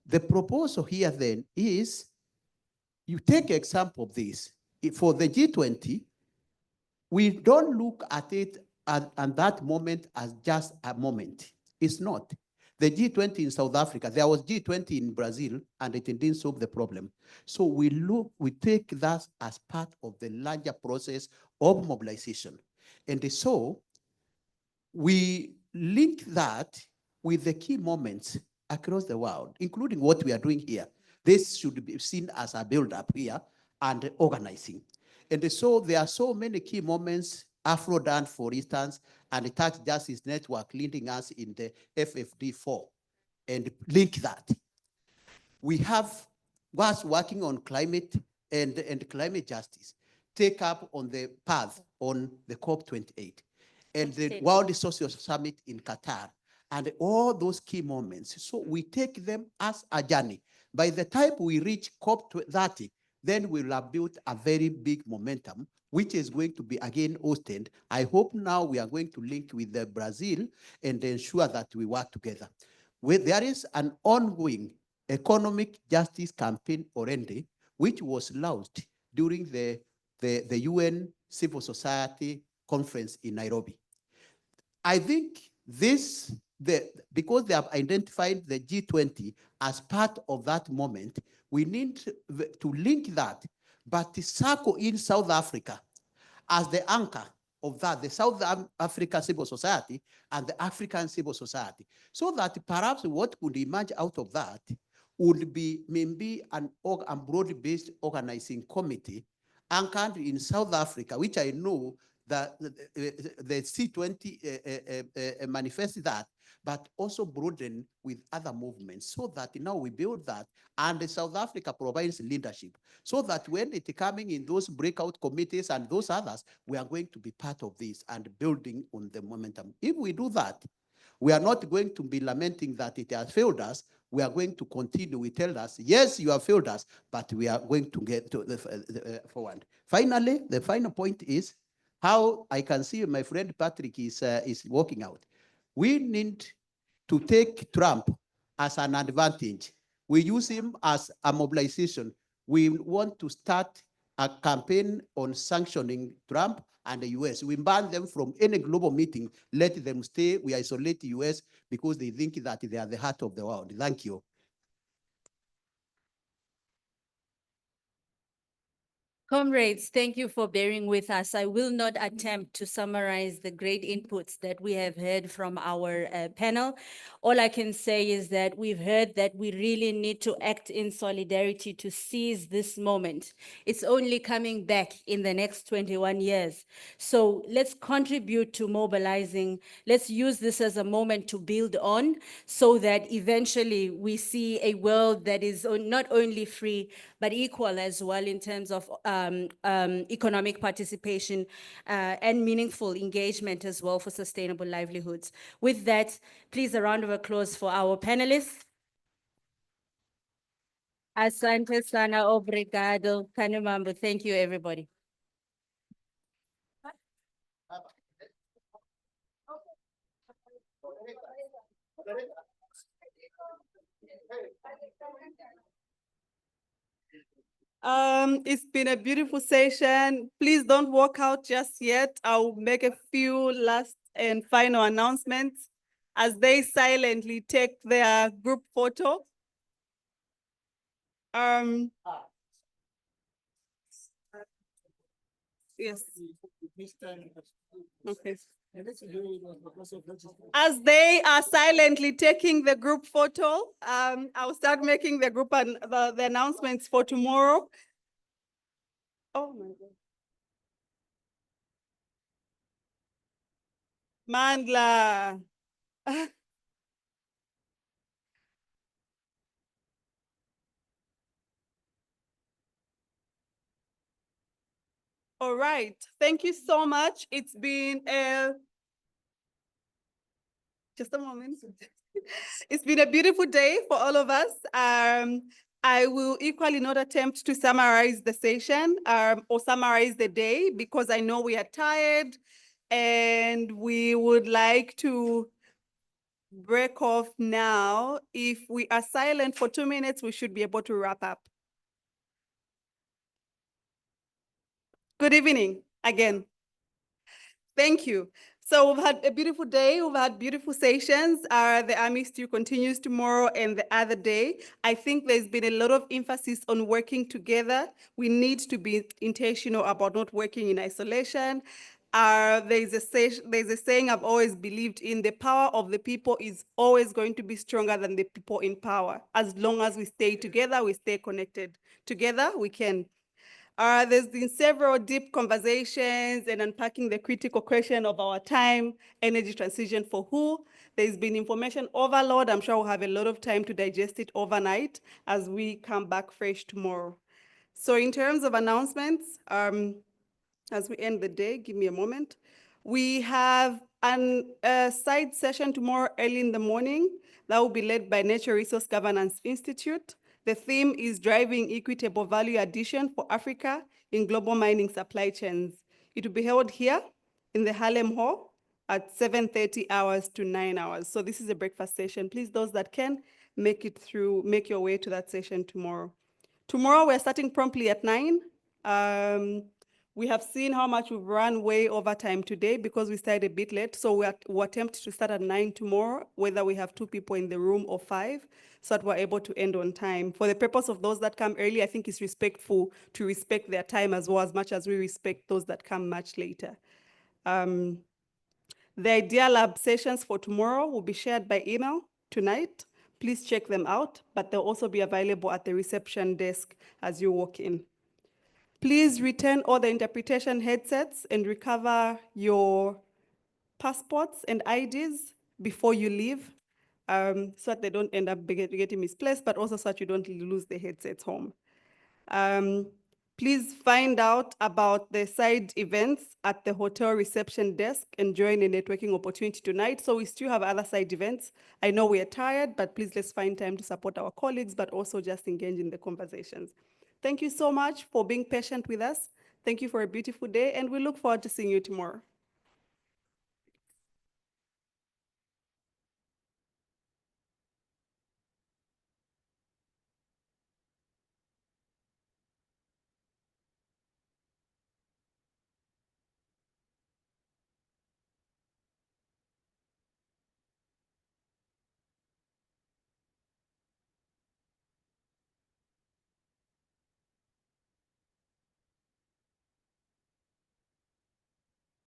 the proposal here then is, you take example of this. For the G20, we don't look at it at that moment as just a moment. It's not. The G20 in South Africa, there was G20 in Brazil, and it didn't solve the problem. So we take that as part of the larger process of mobilization. And so we link that with the key moments across the world, including what we are doing here. This should be seen as a build-up here and organizing. And so there are so many key moments, Afro-Dan, for instance, and the Tax Justice Network leading us in the FFD4, and link that. We have was working on climate and climate justice, take up on the path on the COP28. and the Steady. World Social Summit in Qatar, and all those key moments. So we take them as a journey. By the time we reach COP30, then we'll have built a very big momentum, which is going to be again hosted. I hope now we are going to link with the Brazil and ensure that we work together. There is an ongoing economic justice campaign already, which was launched during the UN Civil Society Conference in Nairobi. I think because they have identified the G20 as part of that moment, we need to link that, but to circle in South Africa as the anchor of that, the South African civil society and the African civil society, so that perhaps what could emerge out of that would be maybe a broad-based organizing committee anchored in South Africa, which I know that the C20 manifests that, but also broaden with other movements, so that now we build that, and South Africa provides leadership, so that when it's coming in those breakout committees and those others, we are going to be part of this and building on the momentum. If we do that, we are not going to be lamenting that it has failed us. We are going to continue. We tell us, yes, you have failed us, but we are going to get to the forward. Finally, the final point is how I can see my friend Patrick is working out. We need to take Trump as an advantage. We use him as a mobilization. We want to start a campaign on sanctioning Trump and the US. We ban them from any global meeting. Let them stay. We isolate the US because they think that they are the heart of the world. Thank you. Comrades, thank you for bearing with us. I will not attempt to summarize the great inputs that we have heard from our panel. All I can say is that we've heard that we really need to act in solidarity to seize this moment. It's only coming back in the next 21 years. So let's contribute to mobilizing. Let's use this as a moment to build on, so that eventually we see a world that is not only free, but equal as well in terms of economic participation and meaningful engagement as well for sustainable livelihoods. With that, please a round of applause for our panelists. Asante sana, obrigado, Kanimambo. Thank you, everybody. It's been a beautiful session. Please don't walk out just yet. I'll make a few last and final announcements as they silently take their group photo. Yes. Okay. As they are silently taking the group photo, I'll start making the group and the announcements for tomorrow. Oh my God. Mandla. All right, thank you so much. It's been just a moment. It's been a beautiful day for all of us. I will equally not attempt to summarize the session or summarize the day, because I know we are tired and we would like to break off now. If we are silent for 2 minutes, we should be able to wrap up. Good evening again. Thank you. So we've had a beautiful day. We've had beautiful sessions. The Army Stew continues tomorrow and the other day. I think there's been a lot of emphasis on working together. We need to be intentional about not working in isolation. There's a saying I've always believed in: the power of the people is always going to be stronger than the people in power. As long as we stay together, we stay connected. Together, we can. There's been several deep conversations and unpacking the critical question of our time: energy transition for who? There's been information overload. I'm sure we'll have a lot of time to digest it overnight as we come back fresh tomorrow. So in terms of announcements, as we end the day, give me a moment. We have a side session tomorrow early in the morning that will be led by Nature Resource Governance Institute. The theme is driving equitable value addition for Africa in global mining supply chains. It will be held here in the Harlem Hall at 7:30 hours to 9 hours. So this is a breakfast session. Please, those that can, make your way to that session tomorrow. Tomorrow, we're starting promptly at 9. We have seen how much we've run way over time today because we started a bit late. So we'll attempt to start at 9 tomorrow, whether we have 2 people in the room or 5, so that we're able to end on time. For the purpose of those that come early, I think it's respectful to respect their time as well, as much as we respect those that come much later. The Idea Lab sessions for tomorrow will be shared by email tonight. Please check them out, but they'll also be available at the reception desk as you walk in. Please return all the interpretation headsets and recover your passports and IDs before you leave, so that they don't end up getting misplaced, but also so that you don't lose the headsets home. Please find out about the side events at the hotel reception desk and join a networking opportunity tonight. So we still have other side events. I know we are tired, but please let's find time to support our colleagues, but also just engage in the conversations. Thank you so much for being patient with us. Thank you for a beautiful day, and we look forward to seeing you tomorrow.